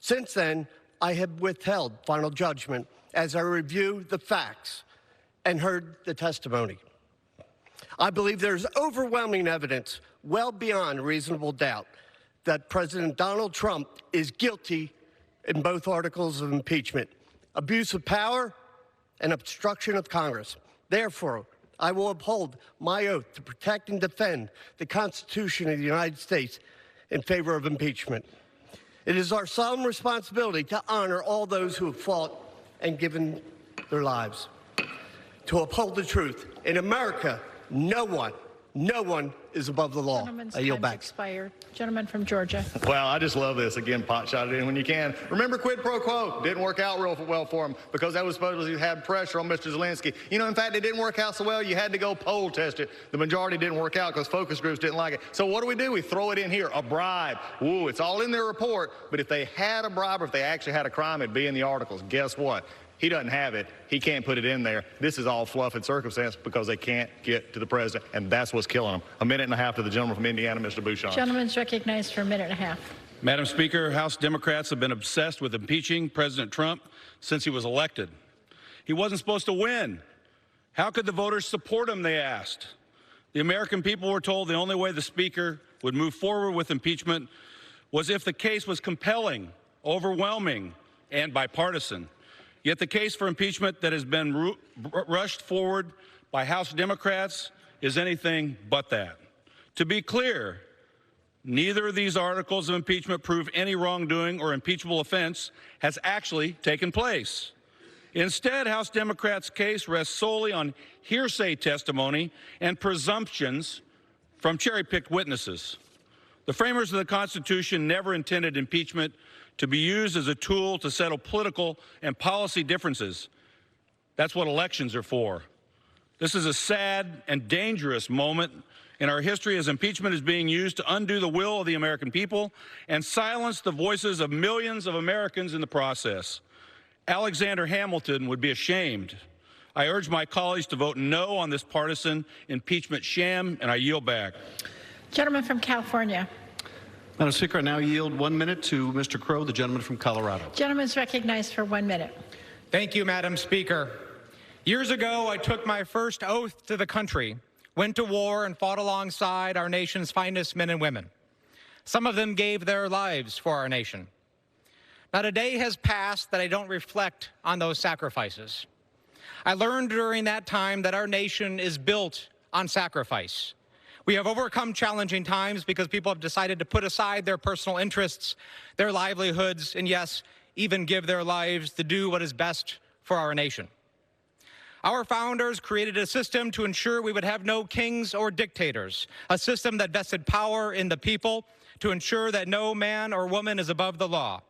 Since then, I have withheld final judgment as I review the facts and heard the testimony. I believe there is overwhelming evidence, well beyond reasonable doubt, that President Donald Trump is guilty in both articles of impeachment, abuse of power and obstruction of Congress. Therefore, I will uphold my oath to protect and defend the Constitution of the United States in favor of impeachment. It is our solemn responsibility to honor all those who have fought and given their lives, to uphold the truth. In America, no one No one is above the law. Gentleman's I yield time's back. expired. Gentleman from Georgia. Well, I just love this. Again, pot shot it in when you can. Remember quid pro quo. Didn't work out real well for him because that was supposedly had pressure on Mr. Zelensky. You know, in fact, it didn't work out so well. You had to go poll test it. The majority didn't work out because focus groups didn't like it. So what do? We throw it in here, a bribe. Ooh, it's all in their report. But if they had a bribe or if they actually had a crime, it'd be in the articles. Guess what? He doesn't have it. He can't put it in there. This is all fluff and circumstance because they can't get to the president, and that's what's killing them. A minute and a half to the gentleman from Indiana, Mr. Bouchon. Gentleman's recognized for a minute and a half. Madam Speaker, House Democrats have been obsessed with impeaching President Trump since he was elected. He wasn't supposed to win. How could the voters support him, they asked. The American people were told the only way the Speaker would move forward with impeachment was if the case was compelling, overwhelming, and bipartisan. Yet the case for impeachment that has been rushed forward by House Democrats is anything but that. To be clear, neither of these articles of impeachment prove any wrongdoing or impeachable offense has actually taken place. Instead, House Democrats' case rests solely on hearsay testimony and presumptions from cherry-picked witnesses. The framers of the Constitution never intended impeachment to be used as a tool to settle political and policy differences. That's what elections are for. This is a sad and dangerous moment in our history as impeachment is being used to undo the will of the American people and silence the voices of millions of Americans in the process. Alexander Hamilton would be ashamed. I urge my colleagues to vote no on this partisan impeachment sham, and I yield back. Gentleman from California. Madam Speaker, I now yield 1 minute to Mr. Crow, the gentleman from Colorado. Gentleman's recognized for 1 minute. Thank you, Madam Speaker. Years ago, I took my first oath to the country, went to war, and fought alongside our nation's finest men and women. Some of them gave their lives for our nation. Not a day has passed that I don't reflect on those sacrifices. I learned during that time that our nation is built on sacrifice. We have overcome challenging times because people have decided to put aside their personal interests, their livelihoods, and yes, even give their lives to do what is best for our nation. Our founders created a system to ensure we would have no kings or dictators, a system that vested power in the people to ensure that no man or woman is above the law.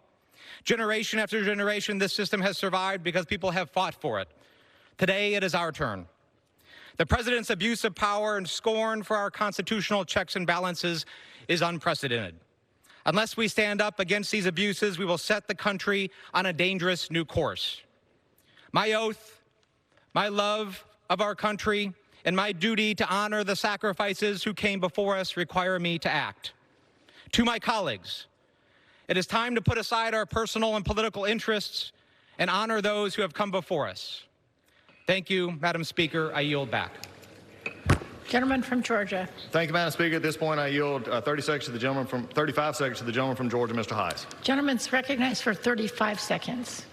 Generation after generation, this system has survived because people have fought for it. Today, it is our turn. The president's abuse of power and scorn for our constitutional checks and balances is unprecedented. Unless we stand up against these abuses, we will set the country on a dangerous new course. My oath, my love of our country, and my duty to honor the sacrifices who came before us require me to act. To my colleagues, it is time to put aside our personal and political interests and honor those who have come before us. Thank you, Madam Speaker. I yield back. Gentleman from Georgia. Thank you, Madam Speaker. At this point, I yield 35 seconds to the gentleman from Georgia, Mr. Hayes. Gentleman's recognized for 35 seconds.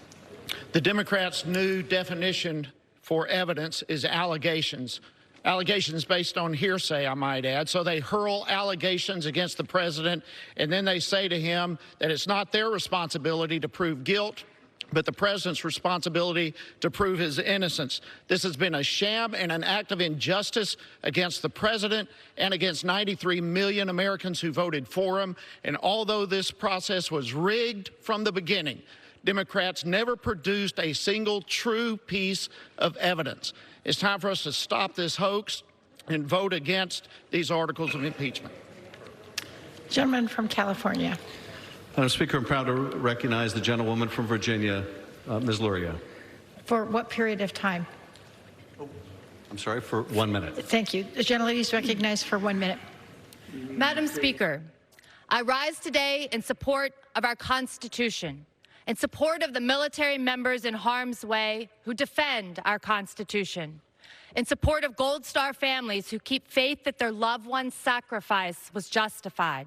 The Democrats' new definition for evidence is allegations. Allegations based on hearsay, I might add. So they hurl allegations against the president, and then they say to him that it's not their responsibility to prove guilt, but the president's responsibility to prove his innocence. This has been a sham and an act of injustice against the president and against 93 million Americans who voted for him. And although this process was rigged from the beginning, Democrats never produced a single true piece of evidence. It's time for us to stop this hoax and vote against these articles of impeachment. Gentleman from California. Madam Speaker, I'm proud to recognize the gentlewoman from Virginia, Ms. Luria. For what period of time? I'm sorry, for 1 minute. Thank you. The gentlelady is recognized for 1 minute. Madam Speaker, I rise today in support of our Constitution, in support of the military members in harm's way who defend our Constitution, in support of Gold Star families who keep faith that their loved one's sacrifice was justified.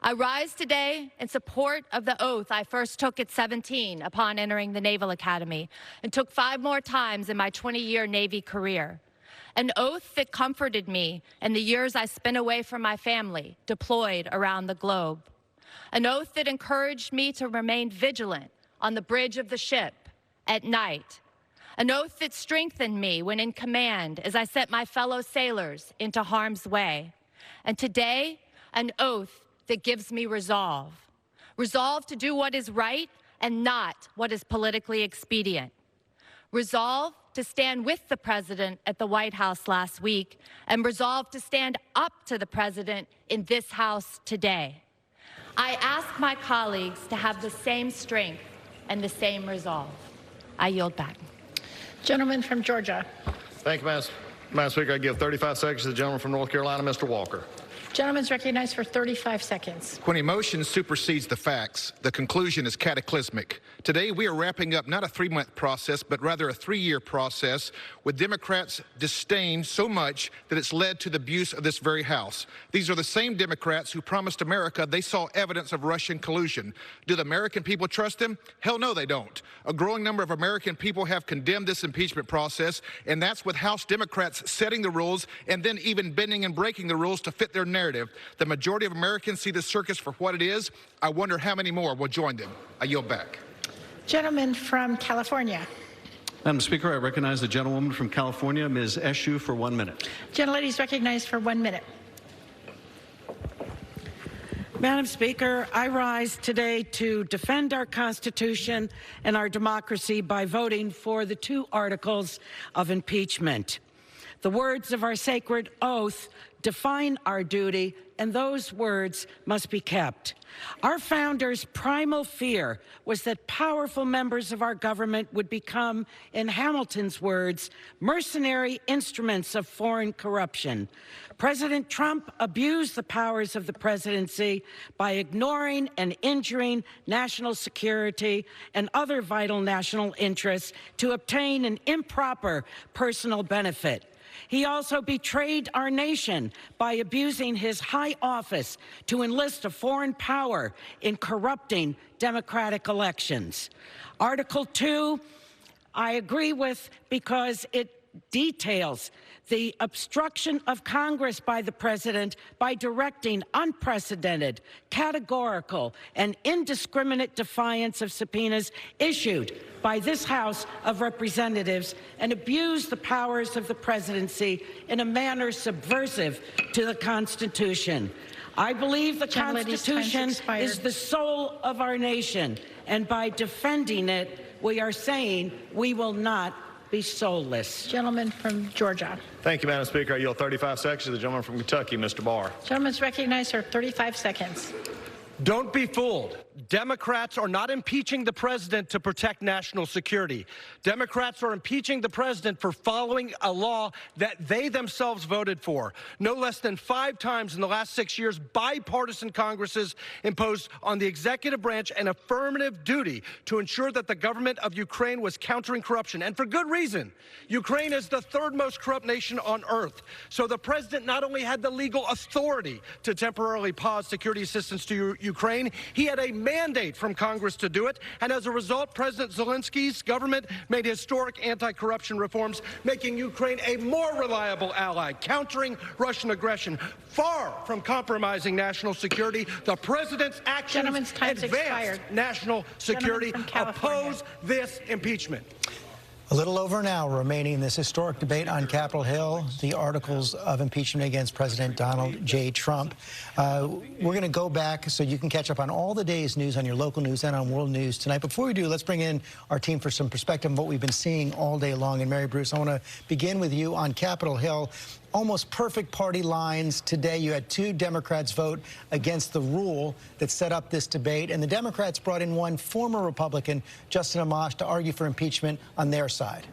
I rise today in support of the oath I first took at 17 upon entering the Naval Academy and took 5 more times in my 20-year Navy career. An oath that comforted me in the years I spent away from my family, deployed around the globe. An oath that encouraged me to remain vigilant on the bridge of the ship at night. An oath that strengthened me when in command as I sent my fellow sailors into harm's way. And today, an oath that gives me resolve. Resolve to do what is right and not what is politically expedient. Resolve to stand with the President at the White House last week, and resolve to stand up to the President in this House today. I ask my colleagues to have the same strength and the same resolve. I yield back. Gentleman from Georgia. Thank you, Madam Speaker. I give 35 seconds to the gentleman from North Carolina, Mr. Walker. Gentleman's recognized for 35 seconds. When emotion supersedes the facts, the conclusion is cataclysmic. Today, we are wrapping up not a 3-month process, but rather a 3-year process with Democrats' disdain so much that it's led to the abuse of this very House. These are the same Democrats who promised America they saw evidence of Russian collusion. Do the American people trust them? Hell no, they don't. A growing number of American people have condemned this impeachment process, and that's with House Democrats setting the rules and then even bending and breaking the rules to fit their narrative. The majority of Americans see this circus for what it is. I wonder how many more will join them. I yield back. Gentleman from California. Madam Speaker, I recognize the gentlewoman from California, Ms. Eshoo, for 1 minute. Gentlelady is recognized for 1 minute. Madam Speaker, I rise today to defend our Constitution and our democracy by voting for the 2 articles of impeachment. The words of our sacred oath define our duty, and those words must be kept. Our founders' primal fear was that powerful members of our government would become, in Hamilton's words, mercenary instruments of foreign corruption. President Trump abused the powers of the presidency by ignoring and injuring national security and other vital national interests to obtain an improper personal benefit. He also betrayed our nation by abusing his high office to enlist a foreign power in corrupting democratic elections. Article 2, I agree with because it details the obstruction of Congress by the President by directing unprecedented, categorical, and indiscriminate defiance of subpoenas issued by this House of Representatives and abuse the powers of the presidency in a manner subversive to the Constitution. I believe the Constitution is the soul of our nation, and by defending it, we are saying we will not be soulless. Gentleman from Georgia. Thank you, Madam Speaker. I yield 35 seconds to the gentleman from Kentucky, Mr. Barr. Gentleman's recognized for 35 seconds. Don't be fooled. Democrats are not impeaching the president to protect national security. Democrats are impeaching the president for following a law that they themselves voted for. No less than 5 times in the last 6 years, bipartisan Congresses imposed on the executive branch an affirmative duty to ensure that the government of Ukraine was countering corruption. And for good reason. Ukraine is the 3rd most corrupt nation on earth. So the president not only had the legal authority to temporarily pause security assistance to Ukraine, he had a mandate from Congress to do it, and as a result, President Zelensky's government made historic anti-corruption reforms, making Ukraine a more reliable ally, countering Russian aggression. Far from compromising national security, the president's actions advance national security. Oppose this impeachment. A little over an hour remaining in this historic debate on Capitol Hill, the articles of impeachment against President Donald J. Trump. We're going to go back so you can catch up on all the day's news on your local news and on world news tonight. Before we do, let's bring in our team for some perspective on what we've been seeing all day long. And Mary Bruce, I want to begin with you on Capitol Hill. Almost perfect party lines today. You had 2 Democrats vote against the rule that set up this debate, and the Democrats brought in one former Republican, Justin Amash, to argue for impeachment on their side.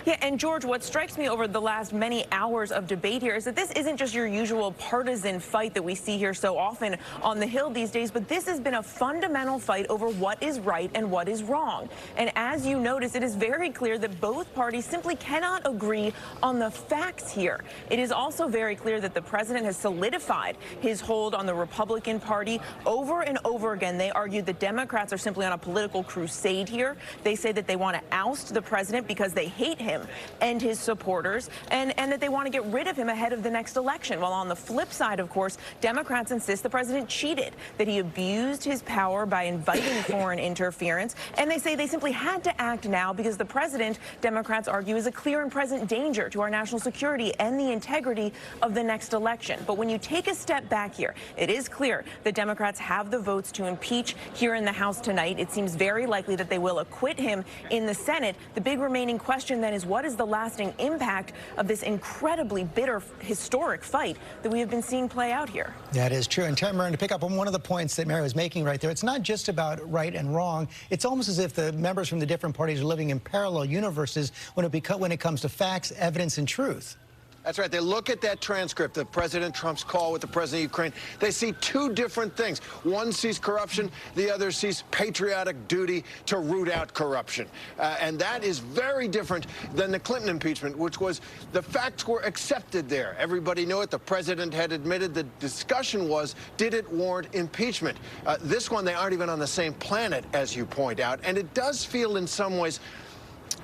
Yeah, and George, what strikes me over the last many hours of debate here is that this isn't just your usual partisan fight that we see here so often on the Hill these days, but this has been a fundamental fight over what is right and what is wrong. And as you notice, it is very clear that both parties simply cannot agree on the facts here. It is also very clear that the president has solidified his hold on the Republican Party over and over again. They argue that Democrats are simply on a political crusade here. They say that they want to oust the president because they hate him. him and his supporters, and that they want to get rid of him ahead of the next election. While on the flip side, of course, Democrats insist the president cheated, that he abused his power by inviting foreign interference, and they say they simply had to act now because the president, Democrats argue, is a clear and present danger to our national security and the integrity of the next election. But when you take a step back here, it is clear that Democrats have the votes to impeach here in the House tonight. It seems very likely that they will acquit him in the Senate. The big remaining question then is, what is the lasting impact of this incredibly bitter, historic fight that we have been seeing play out here? That is true. And Marin, to pick up on one of the points that Mary was making right there, it's not just about right and wrong. It's almost as if the members from the different parties are living in parallel universes when it comes to facts, evidence, and truth. That's right. They look at that transcript of President Trump's call with the president of Ukraine. They see two different things. One sees corruption. The other sees patriotic duty to root out corruption. And that is very different than the Clinton impeachment, which was the facts were accepted there. Everybody knew it. The president had admitted. The discussion was, did it warrant impeachment? This one, they aren't even on the same planet, as you point out. And it does feel in some ways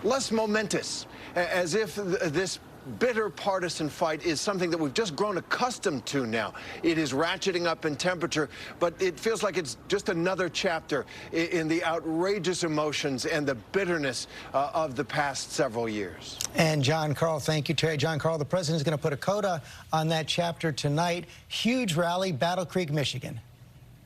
less momentous, as if this bitter partisan fight is something that we've just grown accustomed to now. It is ratcheting up in temperature, but it feels like it's just another chapter in the outrageous emotions and the bitterness of the past several years. And John Carl, thank you, Terry. John Carl, the president is going to put a coda on that chapter tonight. Huge rally, Battle Creek, Michigan.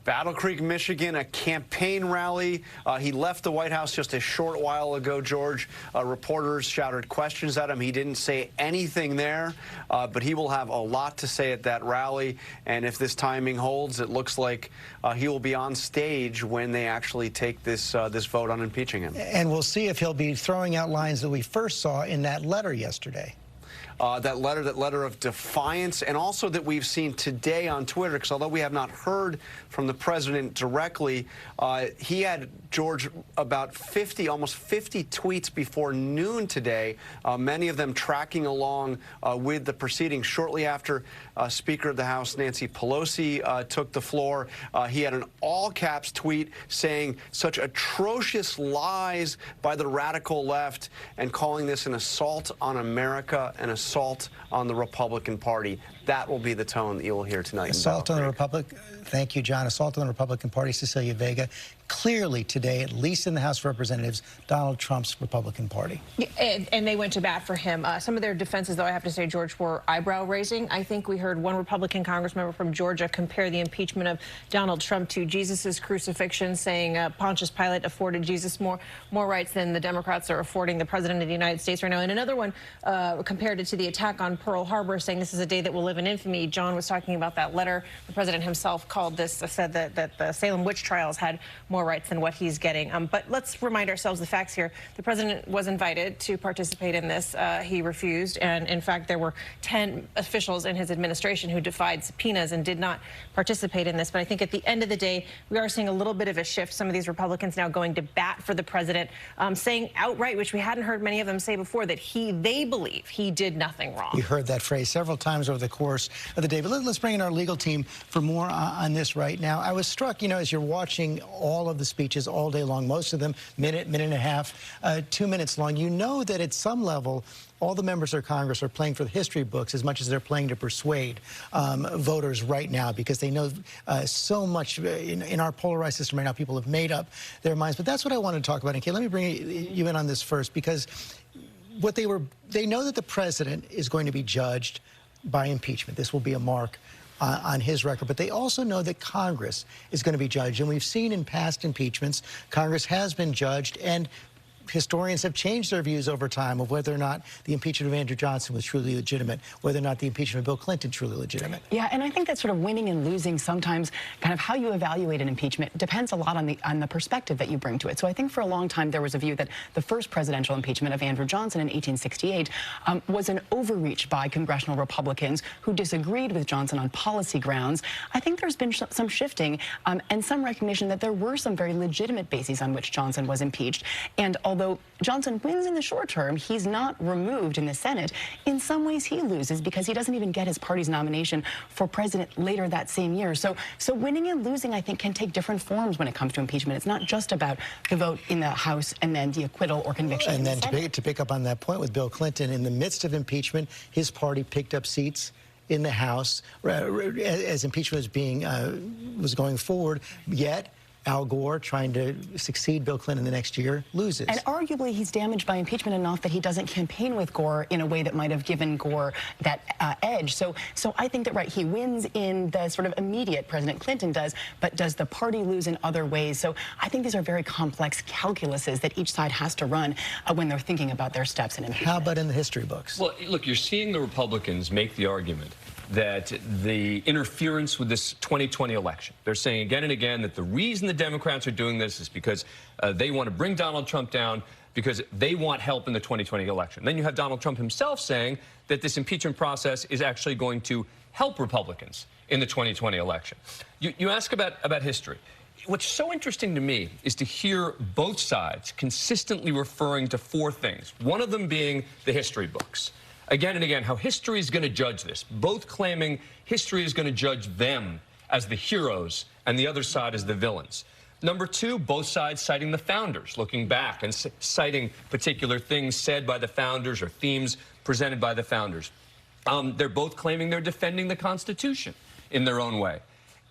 Battle Creek, Michigan, a campaign rally. He left the White House just a short while ago, George. Reporters shouted questions at him. He didn't say anything there, but he will have a lot to say at that rally. And if this timing holds, it looks like he will be on stage when they actually take this vote on impeaching him. And we'll see if he'll be throwing out lines that we first saw in that letter yesterday. That letter of defiance, and also that we've seen today on Twitter, because although we have not heard from the president directly, he had, George, about 50, almost 50 tweets before noon today, many of them tracking along with the proceedings. Shortly after Speaker of the House Nancy Pelosi took the floor, he had an all-caps tweet saying such atrocious lies by the radical left and calling this an assault on America, an assault on the Republican Party. That will be the tone that you will hear tonight. Assault on the Republican. Thank you, John. Assault on the Republican Party, Cecilia Vega. Clearly today, at least in the House of Representatives, Donald Trump's Republican Party. And they went to bat for him. Some of their defenses, though, I have to say, George, were eyebrow-raising. I think we heard one Republican congressmember from Georgia compare the impeachment of Donald Trump to Jesus' crucifixion, saying Pontius Pilate afforded Jesus more rights than the Democrats are affording the President of the United States right now. And another one compared it to the attack on Pearl Harbor, saying this is a day that will live in infamy. John was talking about that letter. The president himself called this, said that the Salem witch trials had more rights than what he's getting. But let's remind ourselves the facts here. The president was invited to participate in this. He refused. And in fact, there were 10 officials in his administration who defied subpoenas and did not participate in this. But I think at the end of the day, we are seeing a little bit of a shift. Some of these Republicans now going to bat for the president, saying outright, which we hadn't heard many of them say before, that they believe he did nothing wrong. You heard that phrase several times over the course of the day. But let's bring in our legal team for more on this right now. I was struck, you know, as you're watching all of the speeches all day long, most of them minute and a half, 2 minutes long, you know that at some level, all the members of Congress are playing for the history books as much as they're playing to persuade voters right now, because they know so much in our polarized system right now, people have made up their minds. But that's what I want to talk about. And Kate, let me bring you in on this first, because they know that the president is going to be judged by impeachment. This will be a mark on his record, but they also know that Congress is going to be judged. And we've seen in past impeachments, Congress has been judged, and historians have changed their views over time of whether or not the impeachment of Andrew Johnson was truly legitimate, whether or not the impeachment of Bill Clinton truly legitimate. Yeah, and I think that sort of winning and losing sometimes, kind of how you evaluate an impeachment depends a lot on the perspective that you bring to it. So I think for a long time there was a view that the first presidential impeachment of Andrew Johnson in 1868 was an overreach by congressional Republicans who disagreed with Johnson on policy grounds. I think there's been some shifting and some recognition that there were some very legitimate bases on which Johnson was impeached. And although although Johnson wins in the short term, he's not removed in the Senate. In some ways, he loses because he doesn't even get his party's nomination for president later that same year. So winning and losing, I think, can take different forms when it comes to impeachment. It's not just about the vote in the House and then the acquittal or conviction. And then to pick up on that point with Bill Clinton, in the midst of impeachment, his party picked up seats in the House as impeachment was going forward, yet Al Gore, trying to succeed Bill Clinton the next year, loses. And arguably, he's damaged by impeachment enough that he doesn't campaign with Gore in a way that might have given Gore that edge. So I think that, right, he wins in the sort of immediate, President Clinton does, but does the party lose in other ways? So I think these are very complex calculuses that each side has to run when they're thinking about their steps in impeachment. How about in the history books? Well, look, you're seeing the Republicans make the argument that the interference with this 2020 election, they're saying again and again that the reason the Democrats are doing this is because they want to bring Donald Trump down because they want help in the 2020 election. Then you have Donald Trump himself saying that this impeachment process is actually going to help Republicans in the 2020 election. You ask about history. What's so interesting to me is to hear both sides consistently referring to four things, one of them being the history books. Again and again, how history is going to judge this, both claiming history is going to judge them as the heroes and the other side as the villains. Number two, both sides citing the founders, looking back and citing particular things said by the founders or themes presented by the founders. They're both claiming they're defending the Constitution in their own way.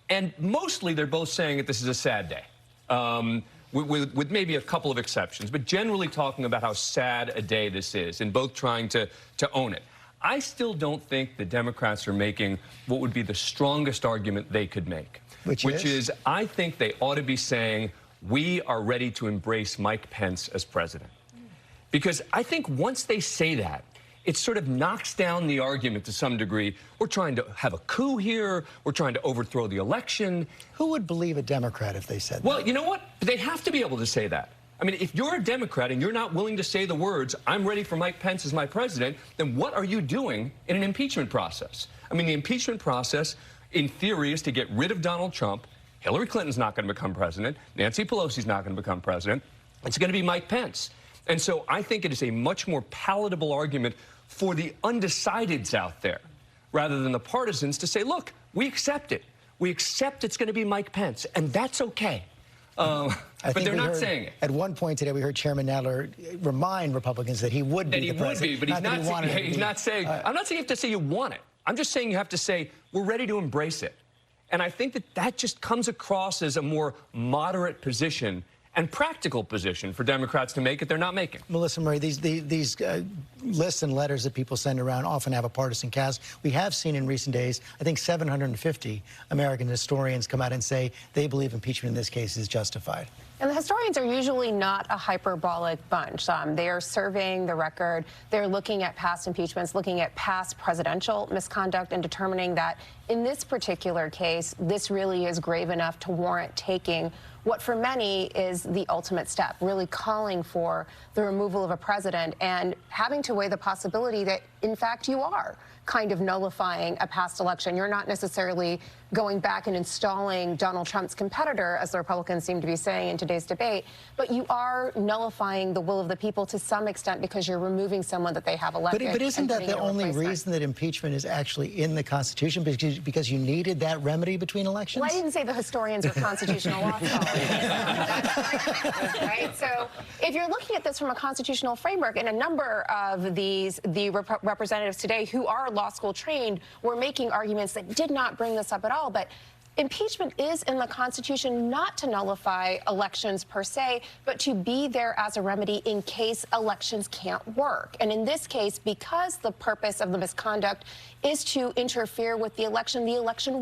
And mostly they're both saying that this is a sad day. With maybe a couple of exceptions, but generally talking about how sad a day this is and both trying to own it. I still don't think the Democrats are making what would be the strongest argument they could make, which is I think they ought to be saying we are ready to embrace Mike Pence as president. Because I think once they say that, it sort of knocks down the argument to some degree. We're trying to have a coup here. We're trying to overthrow the election. Who would believe a Democrat if they said that? Well, you know what? They have to be able to say that. I mean, if you're a Democrat and you're not willing to say the words, I'm ready for Mike Pence as my president, then what are you doing in an impeachment process? I mean, the impeachment process, in theory, is to get rid of Donald Trump. Hillary Clinton's not going to become president. Nancy Pelosi's not going to become president. It's going to be Mike Pence. And so I think it is a much more palatable argument for the undecideds out there, rather than the partisans, to say, look, we accept it. We accept it's going to be Mike Pence, and that's okay. But they're not saying it. At one point today, we heard Chairman Nadler remind Republicans that he would be the president. But he's not saying, I'm not saying you have to say you want it. I'm just saying you have to say, we're ready to embrace it. And I think that just comes across as a more moderate position and practical position for Democrats to make it. They're not making. Melissa Murray, these lists and letters that people send around often have a partisan cast. We have seen in recent days, I think 750 American historians come out and say they believe impeachment in this case is justified. And the historians are usually not a hyperbolic bunch. They are surveying the record. They're looking at past impeachments, looking at past presidential misconduct, and determining that in this particular case, this really is grave enough to warrant taking what for many is the ultimate step, really calling for the removal of a president and having to weigh the possibility that, in fact, you are kind of nullifying a past election. You're not necessarily going back and installing Donald Trump's competitor, as the Republicans seem to be saying in today's debate, but you are nullifying the will of the people to some extent because you're removing someone that they have elected. But isn't that the only reason that impeachment is actually in the Constitution, because you needed that remedy between elections? Well, I didn't say the historians are constitutional law scholars. Right? So if you're looking at this from a constitutional framework, and a number of the representatives today who are law school trained were making arguments that did not bring this up at all, but impeachment is in the Constitution not to nullify elections per se, but to be there as a remedy in case elections can't work. And in this case, because the purpose of the misconduct is to interfere with the election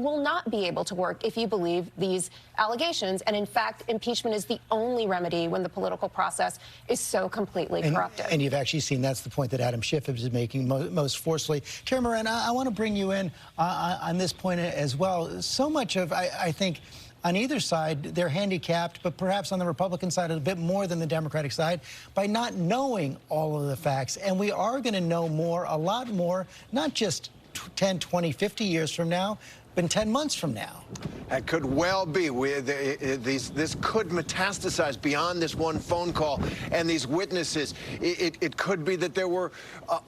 will not be able to work if you believe these allegations. And in fact, impeachment is the only remedy when the political process is so completely corrupted. And you've actually seen that's the point that Adam Schiff is making most forcefully. Chair Moran, I want to bring you in on this point as well. So much of, I think, on either side, they're handicapped, but perhaps on the Republican side a bit more than the Democratic side, by not knowing all of the facts. And we are going to know more, a lot more, not just 10, 20, 50 years from now, been 10 months from now. That could well be. This could metastasize beyond this one phone call and these witnesses. It could be that there were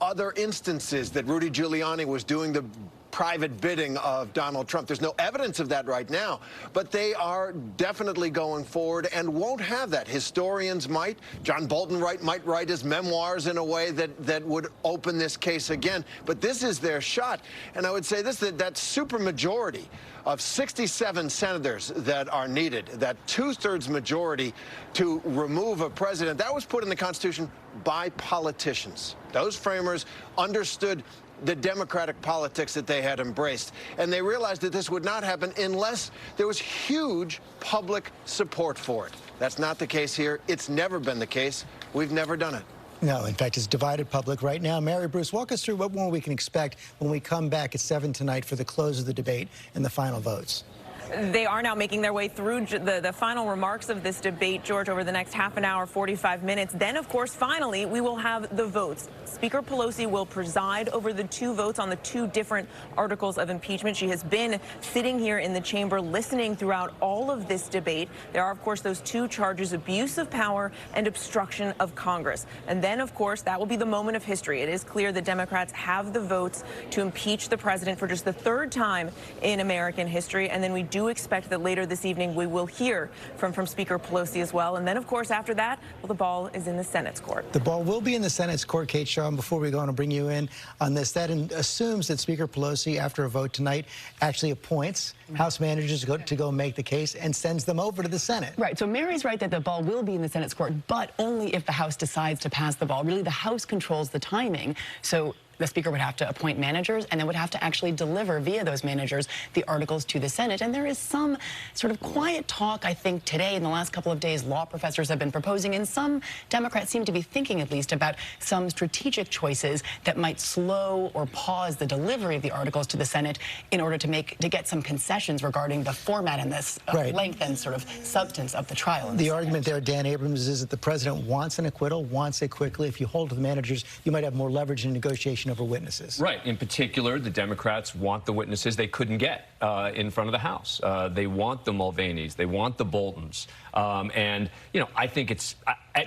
other instances that Rudy Giuliani was doing the private bidding of Donald Trump. There's no evidence of that right now, but they are definitely going forward and won't have that. Historians might. John Bolton might write his memoirs in a way that would open this case again, but this is their shot. And I would say this, that supermajority of 67 senators that are needed, that two-thirds majority to remove a president, that was put in the Constitution by politicians. Those framers understood the democratic politics that they had embraced. And they realized that this would not happen unless there was huge public support for it. That's not the case here. It's never been the case. We've never done it. No, in fact, it's divided public right now. Mary Bruce, walk us through what more we can expect when we come back at 7 tonight for the close of the debate and the final votes. They are now making their way through the final remarks of this debate, George, over the next half an hour, 45 minutes. Then, of course, finally, we will have the votes. Speaker Pelosi will preside over the two votes on the two different articles of impeachment. She has been sitting here in the chamber listening throughout all of this debate. There are, of course, those two charges, abuse of power and obstruction of Congress. And then, of course, that will be the moment of history. It is clear that Democrats have the votes to impeach the president for just the third time in American history. And then we do expect that later this evening we will hear from Speaker Pelosi as well. And then, of course, after that, well, the ball is in the Senate's court. The ball will be in the Senate's court, Kate Shaw. And before we go on and bring you in on this, that assumes that Speaker Pelosi, after a vote tonight, actually appoints House managers to go make the case and sends them over to the Senate. Right. So Mary's right that the ball will be in the Senate's court, but only if the House decides to pass the ball. Really, the House controls the timing. So the Speaker would have to appoint managers and then would have to actually deliver via those managers the articles to the Senate. And there is some sort of quiet talk, I think, today in the last couple of days, law professors have been proposing, and some Democrats seem to be thinking at least about some strategic choices that might slow or pause the delivery of the articles to the Senate in order to get some concessions regarding the format and this length and sort of substance of the trial. The argument there, Dan Abrams, is that the president wants an acquittal, wants it quickly. If you hold to the managers, you might have more leverage in negotiation over witnesses. Right. In particular, the Democrats want the witnesses they couldn't get in front of the House. They want the Mulvaney's. They want the Boltons. And, you know, I think it's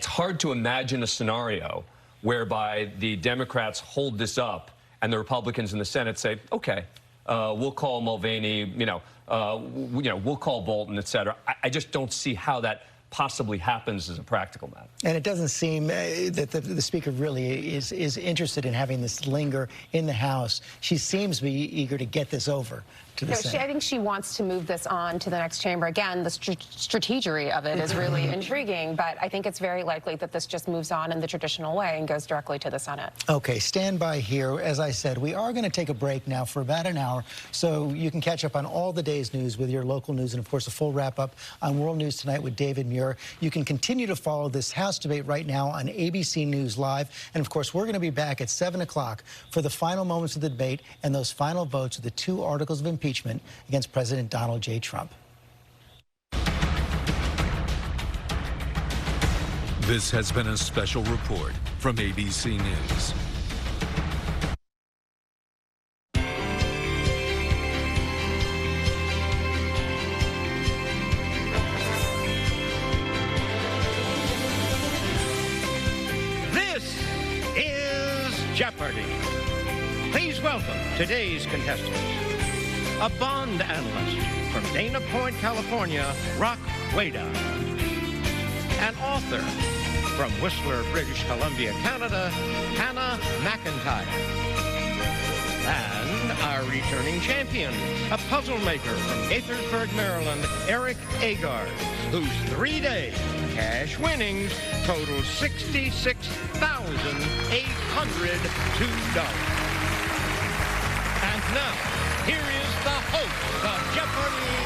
hard to imagine a scenario whereby the Democrats hold this up and the Republicans in the Senate say, OK, we'll call Mulvaney, we'll call Bolton, et cetera. I just don't see how that possibly happens as a practical matter. And it doesn't seem that the Speaker really is interested in having this linger in the House. She seems to be eager to get this over to the Senate. I think she wants to move this on to the next chamber. Again, the strategery of it is really intriguing, but I think it's very likely that this just moves on in the traditional way and goes directly to the Senate. Okay, stand by here. As I said, we are going to take a break now for about an hour, so you can catch up on all the day's news with your local news and, of course, a full wrap-up on World News Tonight with David Muir. You can continue to follow this House debate right now on ABC News Live. And, of course, we're going to be back at 7 o'clock for the final moments of the debate and those final votes of the two articles of impeachment against President Donald J. Trump. This has been a special report from ABC News. This is Jeopardy! Please welcome today's contestants. A bond analyst from Dana Point, California, Rock Wada. An author from Whistler, British Columbia, Canada, Hannah McIntyre. And our returning champion, a puzzle maker from Gaithersburg, Maryland, Eric Agard, whose 3-day cash winnings total $66,802. And now, here is the host of Jeopardy,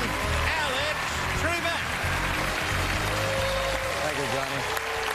Alex Trebek. Thank you, Johnny.